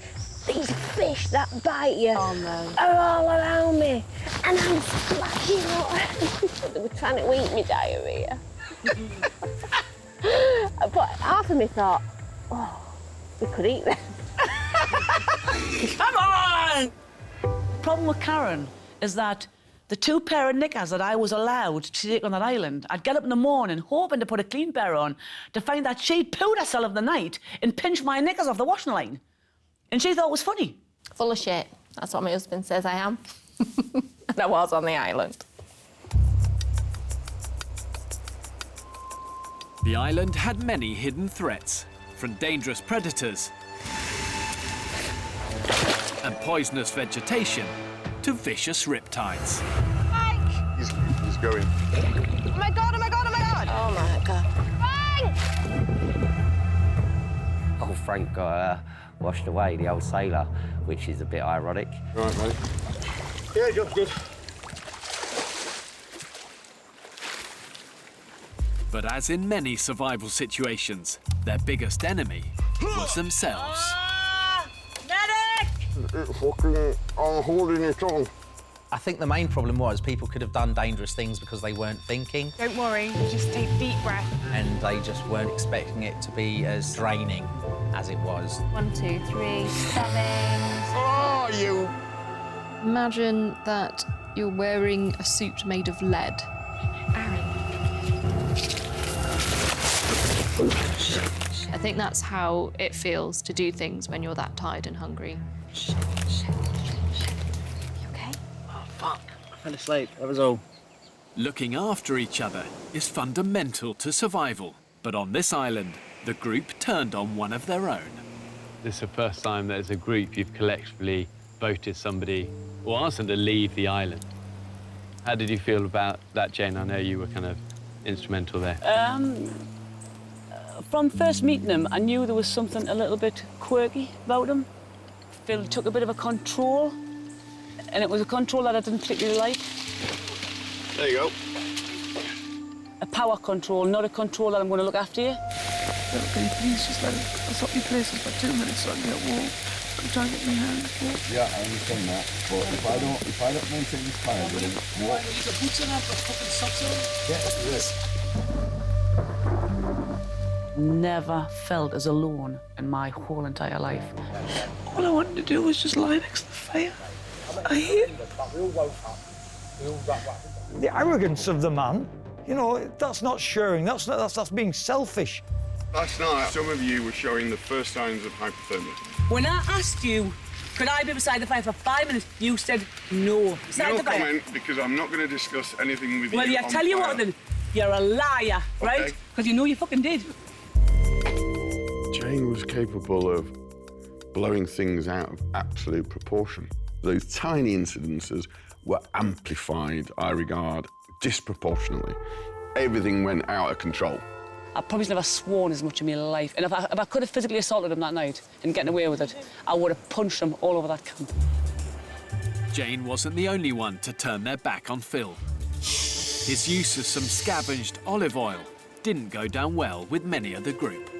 These fish that bite you are all around me, and I'm splashing out. They were trying to eat me diarrhea. But half of me thought, oh, we could eat them. Come on! Problem with Karen is that the 2 pair of knickers that I was allowed to take on that island, I'd get up in the morning hoping to put a clean pair on to find that she'd pooed herself in the night and pinched my knickers off the washing line. And she thought it was funny. Full of shit. That's what my husband says I am. And I was on the island. The island had many hidden threats, from dangerous predators and poisonous vegetation to vicious riptides. He's going. Oh my God, oh my God, oh my God! Oh my God. Frank! Oh, Frank got washed away, the old sailor, which is a bit ironic. Right, mate. Yeah, job's good. But as in many survival situations, their biggest enemy was themselves. It's fucking... I'm holding it on. I think the main problem was people could have done dangerous things because they weren't thinking. Don't worry, just take a deep breath. And they just weren't expecting it to be as draining as it was. 1, 2, 3, 7. Oh, you... Imagine that you're wearing a suit made of lead. I think that's how it feels to do things when you're that tired and hungry. You okay? Oh, fuck. I fell asleep. That was all. Looking after each other is fundamental to survival. But on this island, the group turned on one of their own. This is the first time that as a group you've collectively voted somebody or asked them to leave the island. How did you feel about that, Jane? I know you were kind of instrumental there. From first meeting him, I knew there was something a little bit quirky about him. Phil took a bit of a control, and it was a control that I didn't particularly like. There you go. A power control, not a control that I'm going to look after you. Can you please just let us swap your places for 2 minutes so I can get warm? I'm trying to get my hands warm. Yeah, I understand that. But if I don't maintain this fire, then what? You got boots on, I've got fucking socks on. Yeah, yes. Never felt as alone in my whole entire life. All I wanted to do was just lie next to the fire. I hear. The arrogance of the man, you know, that's not sharing, that's being selfish. Last night, some of you were showing the first signs of hypothermia. When I asked you, could I be beside the fire for 5 minutes, you said no. Beside No the fire. comment, because I'm not going to discuss anything with you. Well, yeah, on tell you fire. what then, you're a liar, right? Okay. Because you know you fucking did. Jane was capable of blowing things out of absolute proportion. Those tiny incidences were amplified, I regard, disproportionately. Everything went out of control. I've probably never sworn as much in my life. And if I could have physically assaulted him that night and getting away with it, I would have punched him all over that camp. Jane wasn't the only one to turn their back on Phil. His use of some scavenged olive oil didn't go down well with many of the group.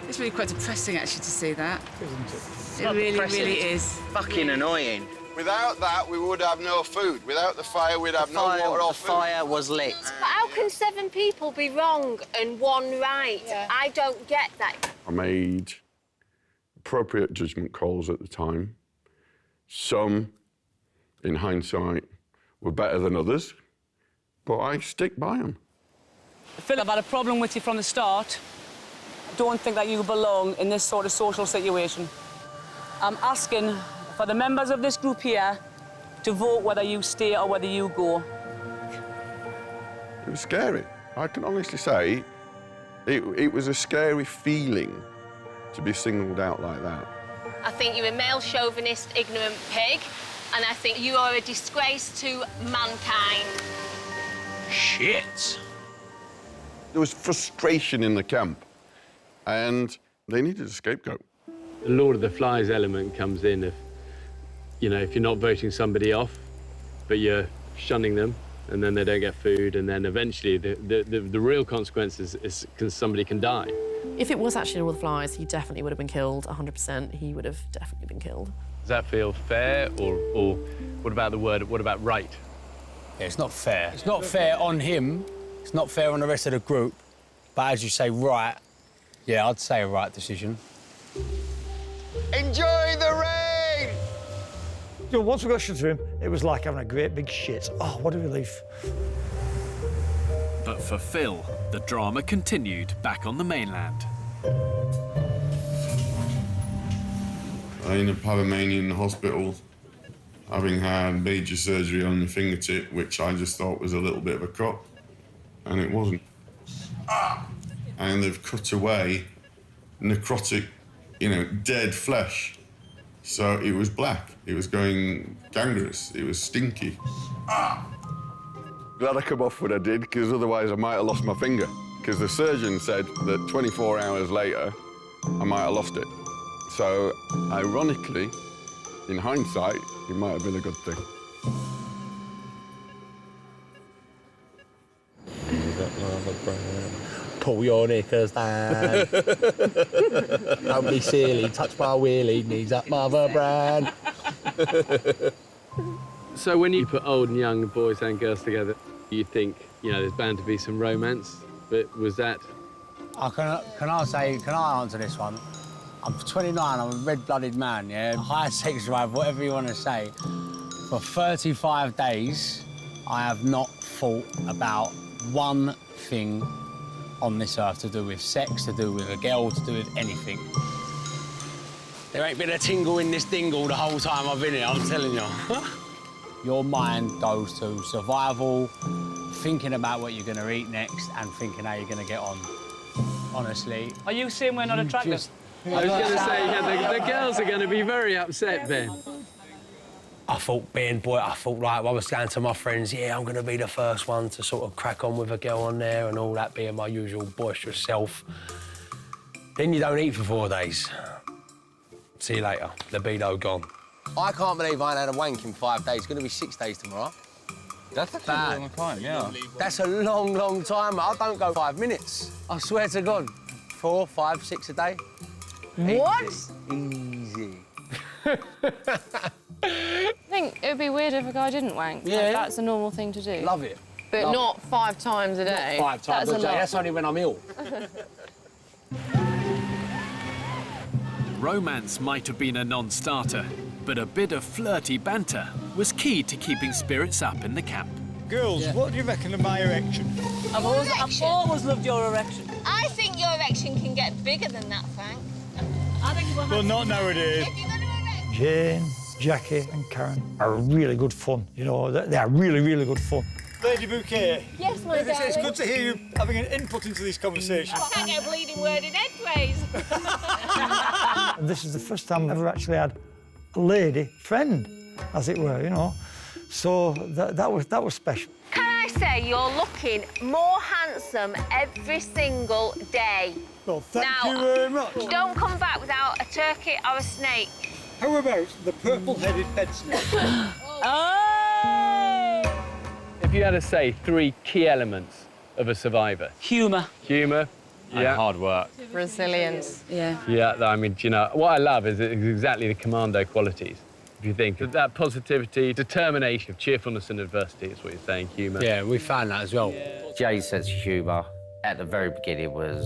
It's really quite depressing, actually, to see that. Isn't it? It really is. Fucking annoying. Without that, we would have no food. Without the fire, we'd have no water or food. The fire was lit. But how can 7 people be wrong and 1 right? Yeah. I don't get that. I made appropriate judgment calls at the time. Some, in hindsight, were better than others, but I stick by them. Phil, I've had a problem with you from the start. Don't think that you belong in this sort of social situation. I'm asking for the members of this group here to vote whether you stay or whether you go. It was scary. I can honestly say it was a scary feeling to be singled out like that. I think you're a male chauvinist, ignorant pig, and I think you are a disgrace to mankind. Shit! There was frustration in the camp, and they needed a scapegoat. The Lord of the Flies element comes in if you're not voting somebody off, but you're shunning them, and then they don't get food, and then eventually the real consequences is somebody can die. If it was actually Lord of the Flies, he definitely would have been killed, 100%. He would have definitely been killed. Does that feel fair, or what about what about right? Yeah, it's not fair. It's not fair on him. It's not fair on the rest of the group. But as you say, right, yeah, I'd say a right decision. Enjoy the rain! You know, once we got shut to him, it was like having a great big shit. Oh, what a relief. But for Phil, the drama continued back on the mainland. In a Panamanian hospital, having had major surgery on the fingertip, which I just thought was a little bit of a cut, and it wasn't. And they've cut away necrotic, dead flesh. So it was black, it was going gangrenous, it was stinky. Glad I come off what I did, because otherwise I might have lost my finger. Because the surgeon said that 24 hours later, I might have lost it. So, ironically, in hindsight, it might have been a good thing. Pull your knickers down. Don't be silly, touch my wheelie, needs that mother brand. So when you put old and young boys and girls together, you think, there's bound to be some romance, but was that? Can I answer this one? I'm 29, I'm a red-blooded man, yeah? High sex drive, whatever you want to say. For 35 days, I have not thought about one thing on this earth to do with sex, to do with a girl, to do with anything. There ain't been a tingle in this dingle the whole time I've been here, I'm telling you. Your mind goes to survival, thinking about what you're going to eat next and thinking how you're going to get on. Honestly. Are you saying we're not attractive? I was going to say, the girls are going to be very upset, Ben. I thought, right, I was going to my friends, yeah, I'm going to be the first one to sort of crack on with a girl on there and all that, being my usual boisterous self. Then you don't eat for 4 days. See you later. Libido gone. I can't believe I ain't had a wank in 5 days. It's going to be 6 days tomorrow. That's a long time, yeah. That's a long, long time. I don't go 5 minutes. I swear to God. 4, 5, 6 a day. What? Easy. I think it would be weird if a guy didn't wank. Yeah. Like, that's a normal thing to do. Love it. But Love not 5 times a day. Not 5 times a day. That's only when I'm ill. Romance might have been a non-starter, but a bit of flirty banter was key to keeping spirits up in the camp. Girls, what do you reckon of my erection? I've always loved your erection. I think your erection can get bigger than that, Frank. I think you Well, not nowadays. Jane, Jackie and Karen are really good fun. You know, they are really, really good fun. Lady Bouquet. Yes, my darling. It's good to hear you having an input into this conversation. I can't get a bleeding word in edgeways. And this is the first time I've ever actually had a lady friend, as it were, you know. So that was special. Can I say you're looking more handsome every single day? Well, thank now, you very much. Don't come back without a turkey or a snake. How about the purple-headed bed snake? If you had to say 3 key elements of a survivor. Humour. Humour. Yeah. Hard work. Resilience. Yeah. Yeah, I mean, you know, what I love is exactly the commando qualities. If you think of that positivity, determination, cheerfulness and adversity is what you're saying, humour. Yeah, we found that as well. Jay's sense of humour at the very beginning was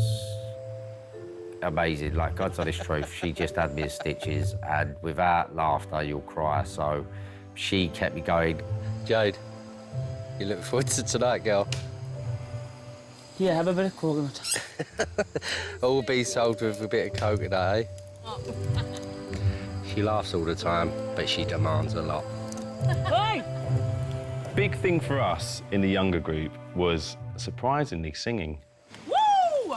amazing. Like, God's honest truth, she just had me in stitches, and without laughter, you'll cry. So she kept me going. Jade, you look forward to tonight, girl. Yeah, have a bit of coconut. All be sold with a bit of coconut, eh? She laughs all the time, but she demands a lot. Big thing for us in the younger group was surprisingly singing. Woo!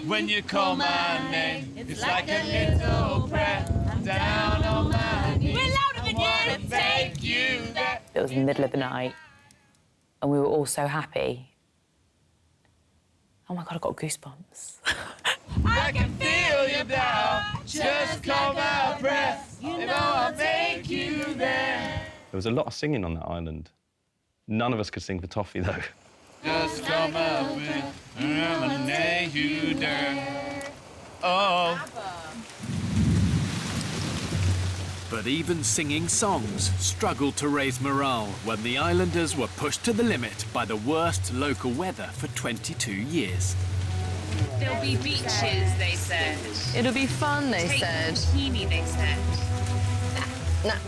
When you call my name, it's like a little prayer. I'm down on my knees. We're louder than you. Take you there. It was the middle of the night, and we were all so happy. Oh my God, I got goosebumps. I can feel you down. Just call my breath. You know I'll take you there. There was a lot of singing on that island. None of us could sing for Toffee, though. Just call my breath. I'm gonna lay you down. Oh. But even singing songs struggled to raise morale when the islanders were pushed to the limit by the worst local weather for 22 years. There'll be beaches, they said. It'll be fun, they Take said. bikini, they said. Nah.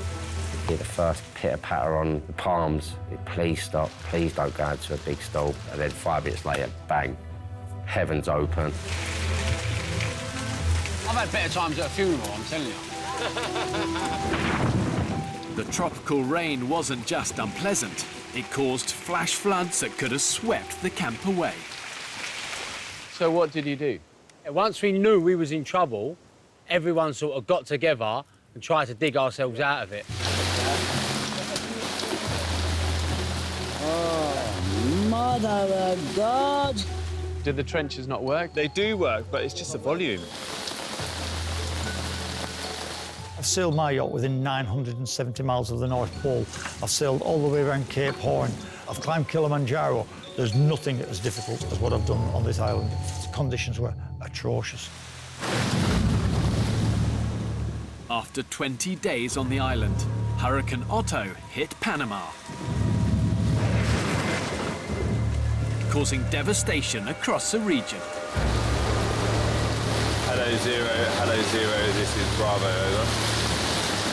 Hear the first pitter-patter on the palms. Please stop, please don't go into a big stall. And then 5 minutes later, bang, heaven's open. I've had better times at a funeral, I'm telling you. The tropical rain wasn't just unpleasant, it caused flash floods that could have swept the camp away. So what did you do? Once we knew we was in trouble, everyone sort of got together and tried to dig ourselves out of it. Oh, mother of God! Did the trenches not work? They do work, but it's just the volume. I've sailed my yacht within 970 miles of the North Pole. I've sailed all the way around Cape Horn. I've climbed Kilimanjaro. There's nothing as difficult as what I've done on this island. The conditions were atrocious. After 20 days on the island, Hurricane Otto hit Panama, causing devastation across the region. Hello, Zero, this is Bravo, over.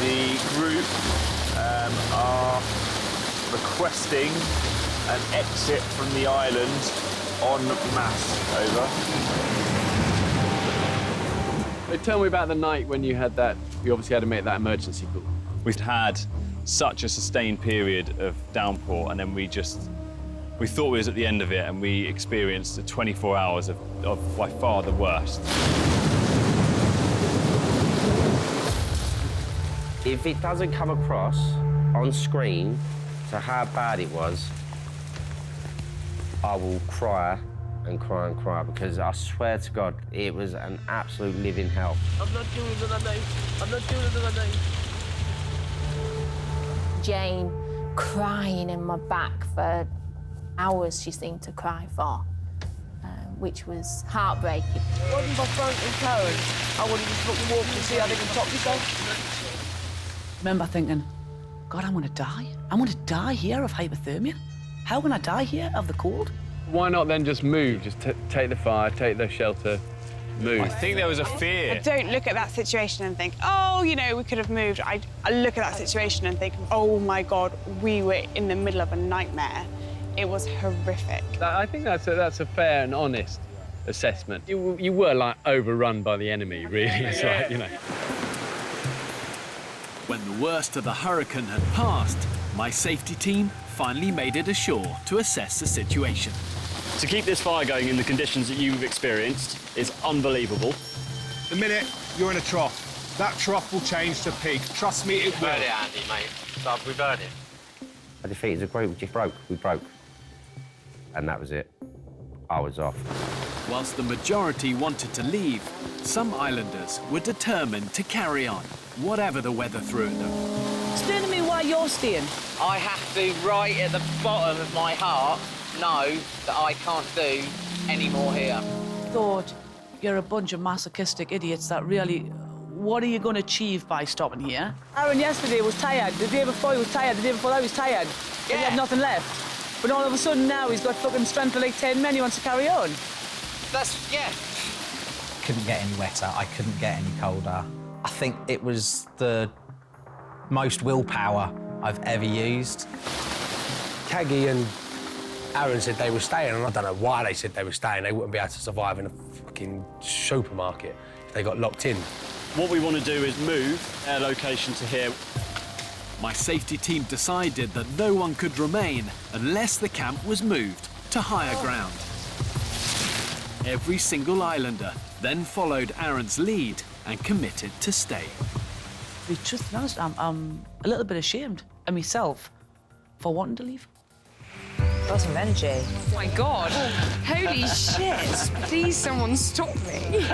The group are requesting an exit from the island en masse, over. Tell me about the night when you had that, you obviously had to make that emergency call. We'd had such a sustained period of downpour, and then we thought we was at the end of it, and we experienced the 24 hours of by far the worst. If it doesn't come across on screen to how bad it was, I will cry and cry and cry, because I swear to God, it was an absolute living hell. I'm not doing it another day. I'm not doing it another day. Jane crying in my back for hours, she seemed to cry for. which was heartbreaking. Wasn't for Frank and Karen. I would have just fucking walked and see how they can top yourself. Remember thinking, God, I'm going to die. I'm going to die here of hypothermia. How can I die here of the cold? Why not then just move? Just take the fire, take the shelter, move. I think there was a fear. I don't look at that situation and think, oh, you know, we could have moved. I look at that situation and think, oh my God, we were in the middle of a nightmare. It was horrific. I think that's a fair and honest assessment. You were like overrun by the enemy, really. It's like, you know. When the worst of the hurricane had passed, my safety team finally made it ashore to assess the situation. To keep this fire going in the conditions that you've experienced is unbelievable. The minute you're in a trough, that trough will change to peak. Trust me, it will. Burn it, Andy, mate. We burned it. I defeated the group. We broke. And that was it. I was off. Whilst the majority wanted to leave, some islanders were determined to carry on, whatever the weather threw at them. Explain to me why you're staying. I have to, right at the bottom of my heart, know that I can't do any more here. Thought you're a bunch of masochistic idiots that really... What are you going to achieve by stopping here? Aaron yesterday was tired. The day before he was tired. The day before I was tired. Yeah. He had nothing left. But all of a sudden now he's got fucking strength for like 10 men. He wants to carry on. Yeah. Couldn't get any wetter. I couldn't get any colder. I think it was the most willpower I've ever used. Caggy and Aaron said they were staying, and I don't know why they said they were staying. They wouldn't be able to survive in a fucking supermarket if they got locked in. What we want to do is move our location to here. My safety team decided that no one could remain unless the camp was moved to higher ground. Every single islander then followed Aaron's lead and committed to stay. To be truthfully honest, I'm a little bit ashamed of myself for wanting to leave. That's some energy. Oh my God. Holy shit. Please, someone stop me.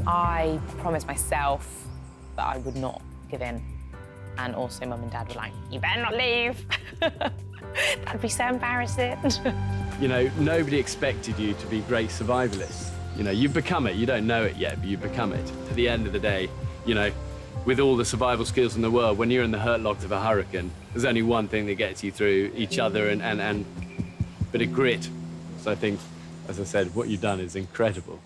I promised myself that I would not give in. And also Mum and Dad were like, you better not leave. That'd be so embarrassing. You know, nobody expected you to be great survivalists. You know, you've become it. You don't know it yet, but you've become it. At the end of the day, you know, with all the survival skills in the world, when you're in the hurt logs of a hurricane, there's only one thing that gets you through: each other and a bit of grit. So I think, as I said, what you've done is incredible.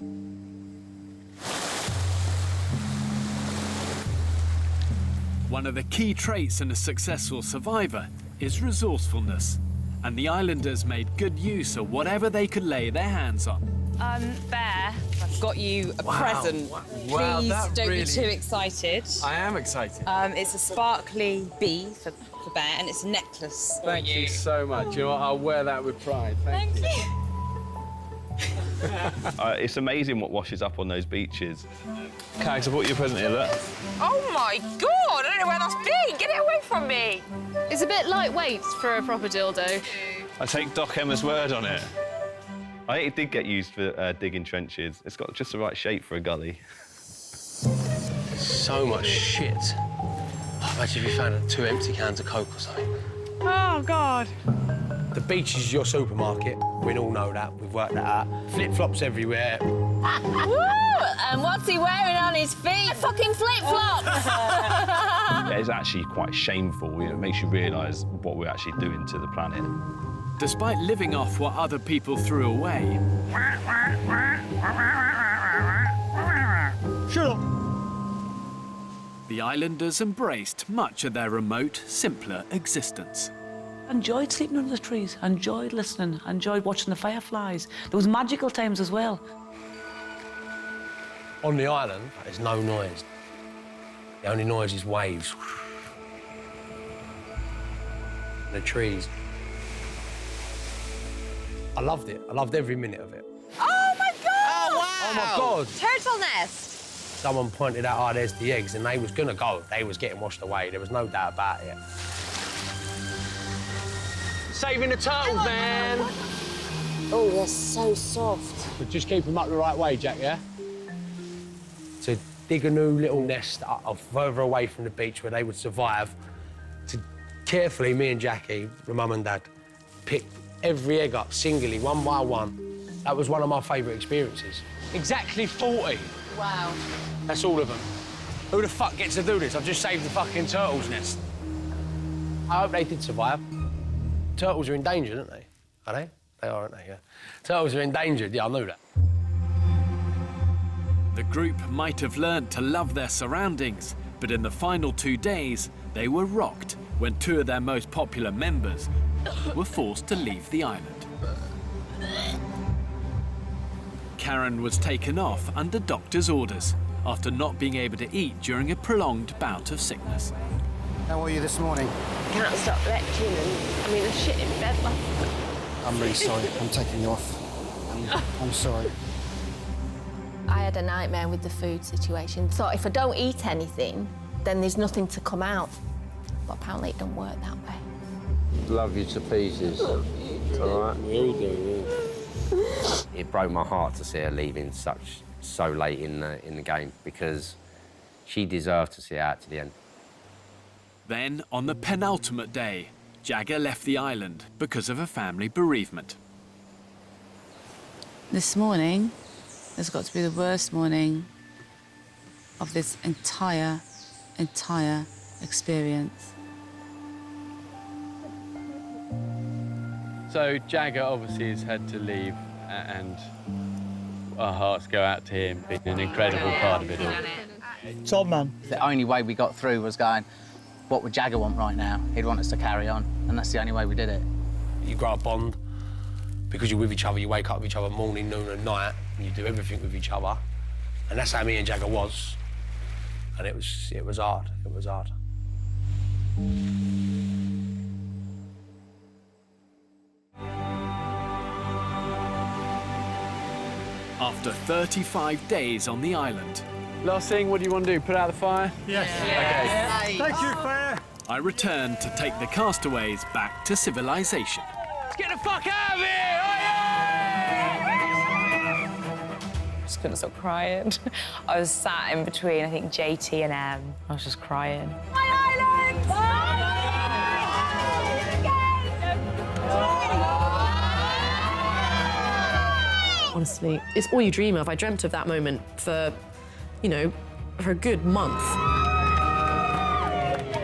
One of the key traits in a successful survivor is resourcefulness, and the islanders made good use of whatever they could lay their hands on. Bear, I've got you a present. Wow, Please that don't really... be too excited. I am excited. It's a sparkly bee for Bear, and it's a necklace. Thank you so much. You know what? I'll wear that with pride. Thank you. It's amazing what washes up on those beaches. Cags, I brought you a present here, look. Oh my God, I don't know where that's been. Get it away from me. It's a bit lightweight for a proper dildo. I take Doc Emma's word on it. I think it did get used for digging trenches. It's got just the right shape for a gully. So much shit. Oh, imagine if you found 2 empty cans of Coke or something. Oh, God. The beach is your supermarket. We all know that. We've worked that out. Flip-flops everywhere. Woo! And what's he wearing on his feet? Fucking flip-flops! Yeah, it's actually quite shameful. You know, it makes you realise what we're actually doing to the planet. Despite living off what other people threw away, Shut up! the islanders embraced much of their remote, simpler existence. Enjoyed sleeping under the trees, enjoyed listening, enjoyed watching the fireflies. There was magical times as well. On the island, there's no noise. The only noise is waves. The trees. I loved it. I loved every minute of it. Oh, my God! Oh, wow! Oh, my God! Turtle nest. Someone pointed out, oh, there's the eggs, and they was gonna go. They was getting washed away. There was no doubt about it. Saving the turtles, man! Oh, they're so soft. But just keep them up the right way, Jack, yeah? To dig a new little nest further away from the beach where they would survive. To carefully, me and Jackie, my mum and dad, pick every egg up singly, one by one, That was one of my favourite experiences. Exactly 40. Wow. That's all of them. Who the fuck gets to do this? I've just saved the fucking turtle's nest. I hope they did survive. Turtles are endangered, aren't they? Are they? They are, aren't they? Yeah. Turtles are endangered. Yeah, I knew that. The group might have learned to love their surroundings, but in the final 2 days, they were rocked when 2 of their most popular members were forced to leave the island. Karen was taken off under doctor's orders after not being able to eat during a prolonged bout of sickness. How are you this morning? Can't stop lecturing and I mean, I shit in bed last night. I'm really sorry. I'm taking you off. I'm sorry. I had a nightmare with the food situation. Thought if I don't eat anything, then there's nothing to come out. But apparently it don't work that way. Love you to pieces. All right? We all do, yeah. It broke my heart to see her leaving so late in the game because she deserved to see it out to the end. Then, on the penultimate day, Jagger left the island because of a family bereavement. This morning has got to be the worst morning of this entire experience. So Jagger obviously has had to leave, and our hearts go out to him, being an incredible part of it all. Top man. The only way we got through was going, what would Jagger want right now? He'd want us to carry on, and that's the only way we did it. You grow a bond because you're with each other. You wake up with each other morning, noon, and night, and you do everything with each other. And that's how me and Jagger was. And it was hard. It was hard. After 35 days on the island. Last thing, what do you want to do? Put out the fire? Yes. Okay. Thank you, Fair. I returned to take the castaways back to civilization. Let's get the fuck out of here! Just couldn't stop crying. I was sat in between, I think, JT and Em. I was just crying. My island! Honestly, it's all you dream of. I dreamt of that moment for, you know, for a good month.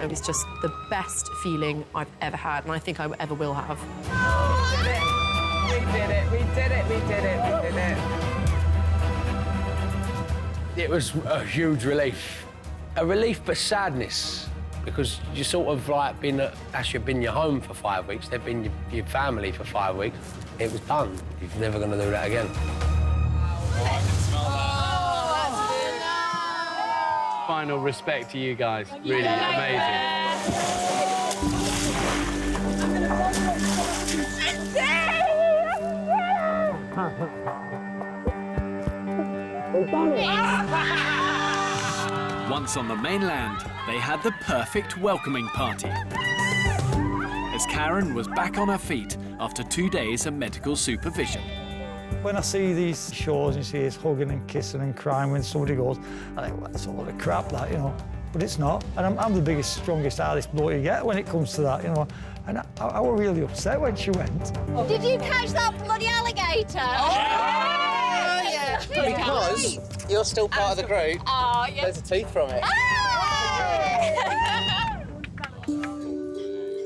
It was just the best feeling I've ever had, and I think I ever will have. We did it, we did it, we did it, we did it. It was a huge relief. A relief but sadness, because you sort of like you've been your home for 5 weeks, they've been your family for 5 weeks. It was done. You're never going to do that again. Final respect to you guys. Really amazing. Once on the mainland, they had the perfect welcoming party. As Karen was back on her feet after 2 days of medical supervision. When I see these shows and you see us hugging and kissing and crying when somebody goes, I think, well, that's a lot of crap, that, you know. But it's not. And I'm the biggest, strongest, hardest bloke you get when it comes to that, you know. And I was really upset when she went. Did you catch that bloody alligator? Oh, yeah. Because you're still part of the group. Oh, yeah. There's a teeth from it.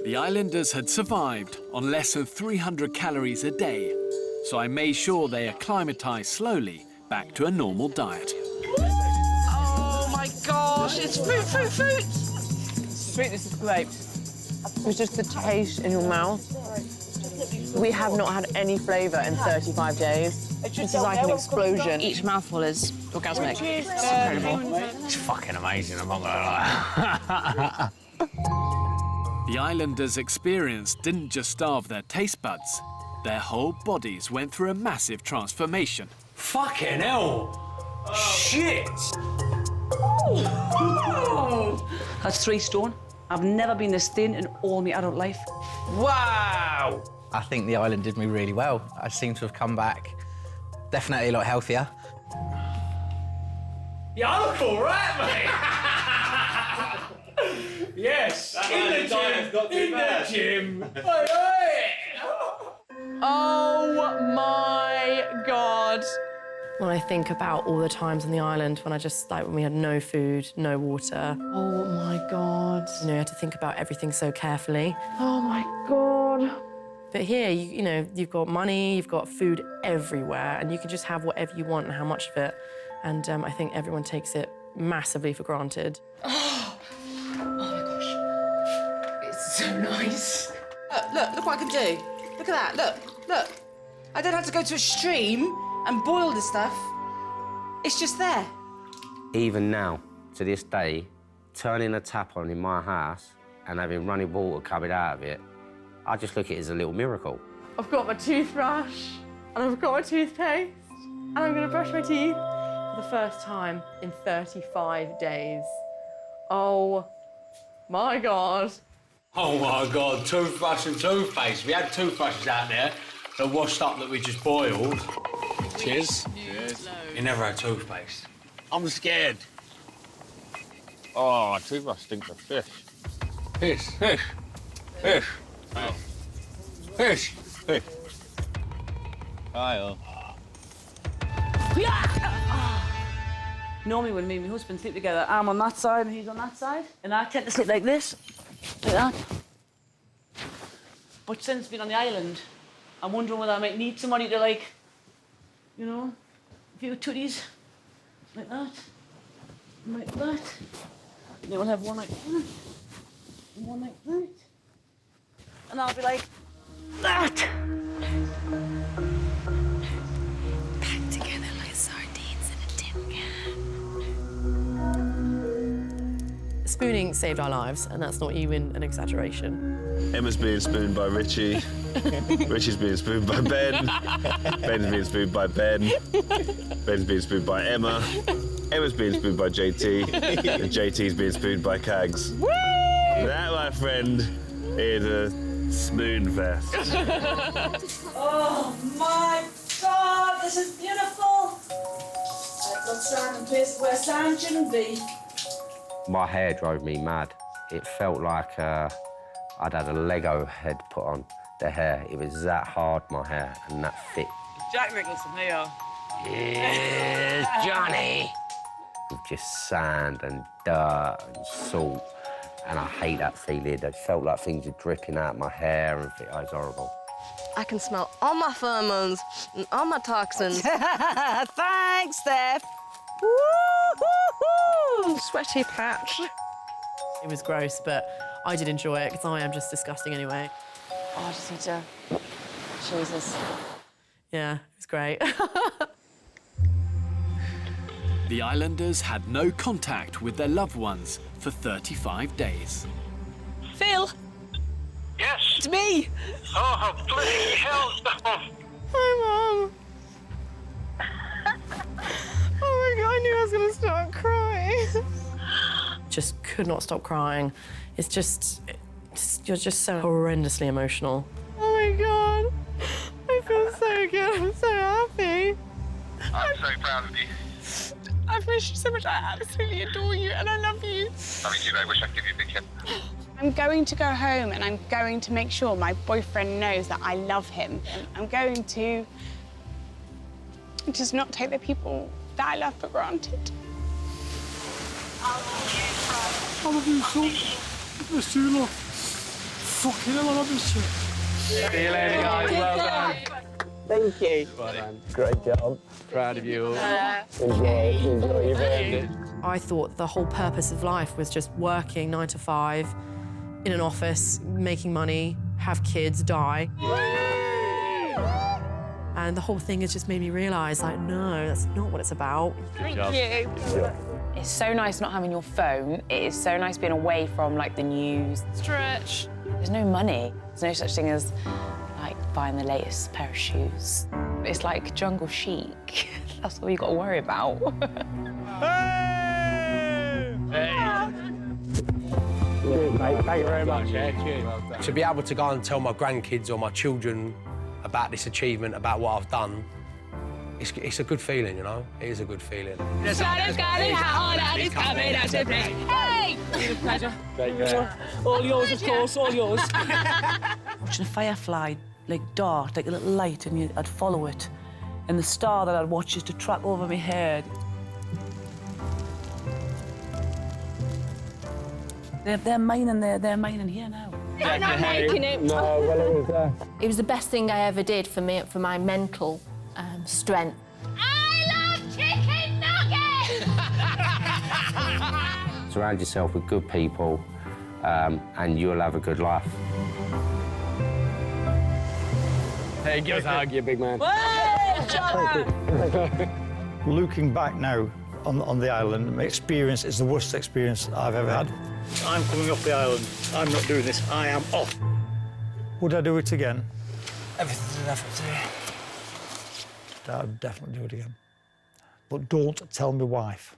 The islanders had survived on less than 300 calories a day, so I made sure they acclimatised slowly back to a normal diet. Oh my gosh, it's fruit! Sweetness is great. It's just the taste in your mouth. We have not had any flavour in 35 days. This is like an explosion. Each mouthful is orgasmic. It's incredible. It's fucking amazing, I'm not gonna lie. The islanders' experience didn't just starve their taste buds. Their whole bodies went through a massive transformation. Fucking hell! Shit! That's 3 stone. I've never been this thin in all my adult life. Wow! I think the island did me really well. I seem to have come back definitely a lot healthier. Yeah, I look all right, mate! Yes! In the gym! Oh my my God. When I think about all the times on the island when when we had no food, no water. Oh my God. You know, you had to think about everything so carefully. Oh my God. But here, you've got money, you've got food everywhere, and you can just have whatever you want and how much of it. And I think everyone takes it massively for granted. Oh my gosh. It's so nice. Look what I can do. Look at that, look. I don't have to go to a stream and boil the stuff. It's just there. Even now, to this day, turning a tap on in my house and having running water coming out of it, I just look at it as a little miracle. I've got my toothbrush, and I've got my toothpaste, and I'm gonna brush my teeth for the first time in 35 days. Oh my God. Oh my God, toothbrush and toothpaste. We had toothbrushes out there that washed up that we just boiled. Cheers. Cheers. You never had toothpaste. I'm scared. Oh, toothbrush stinks of fish. Fish. Oh. Fish. Kyle. Normally when me and my husband sleep together, I'm on that side and he's on that side. And I tend to sleep like this, like that. But since being on the island, I'm wondering whether I might need somebody to, like, you know, a few tooties, like that, and like that. And then we'll have one like that, and one like that. And I'll be like, that! Packed together like sardines in a tin can. Spooning saved our lives, and that's not even an exaggeration. Emma's being spooned by Richie. Richie's being spooned by Ben. Ben's being spooned by Ben. Ben's being spooned by Emma. Emma's being spooned by JT. And JT's being spooned by Cags. Woo! That, my friend, is a spoon fest. Oh my God, this is beautiful. I've got sand in places where sand shouldn't be. My hair drove me mad. It felt like I'd had a Lego head put on the hair. It was that hard, my hair, and that thick. Jack Nicholson, here. Yes, Johnny! With just sand and dirt and salt, and I hate that feeling. It felt like things were dripping out my hair and it was horrible. I can smell all my pheromones and all my toxins. Thanks, Steph. Woo-hoo-hoo! Sweaty patch. It was gross, but I did enjoy it because I am just disgusting anyway. Oh, I just need to... Jesus. Yeah, it was great. The islanders had no contact with their loved ones for 35 days. Phil? Yes? It's me! Oh, bloody hell, no! Hi, Mum. Oh my God, I knew I was gonna start crying. Just could not stop crying. It's just you're just so horrendously emotional. Oh my God. I feel so good. I'm so happy. I'm so proud of you. I've missed you so much. I absolutely adore you and I love you. I mean, I wish I could give you a big kiss. I'm going to go home and I'm going to make sure my boyfriend knows that I love him. And I'm going to just not take the people that I love for granted. I love you so. Miss you, love. Fucking hell, I love you so. See you later, guys. Well done. Thank you. Well done. Great job. Proud of you all. Enjoy, you've earned it. I thought the whole purpose of life was just working 9 to 5 in an office, making money, have kids, die. And the whole thing has just made me realise, like, no, that's not what it's about. Thank you. It's so nice not having your phone. It is so nice being away from, like, the news. Stretch. There's no money. There's no such thing as, like, buying the latest pair of shoes. It's like jungle chic. That's all you got to worry about. Mate, thank you very much. Yeah, cheers. To be able to go and tell my grandkids or my children about this achievement, about what I've done, it's a good feeling, you know? It is a good feeling. Shadow's got it hard and it's coming out to play. Hey! It's a pleasure. Take care. All yours, of course, all yours. Watching a firefly, like, dart, like a little light, and I'd follow it. and the star that I'd watch used to track over my head. They're mining there, they're mining here now. I'm not making it. No, well, it was there. It was the best thing I ever did for me, for my mental strength. I love chicken nuggets! Surround yourself with good people, and you'll have a good life. Hey, give us a hug, you big man. Looking back now on the island, my experience is the worst experience I've ever had. I'm coming off the island. I'm not doing this. I am off. Would I do it again? Everything's an effort to I'd definitely do it again. But don't tell my wife.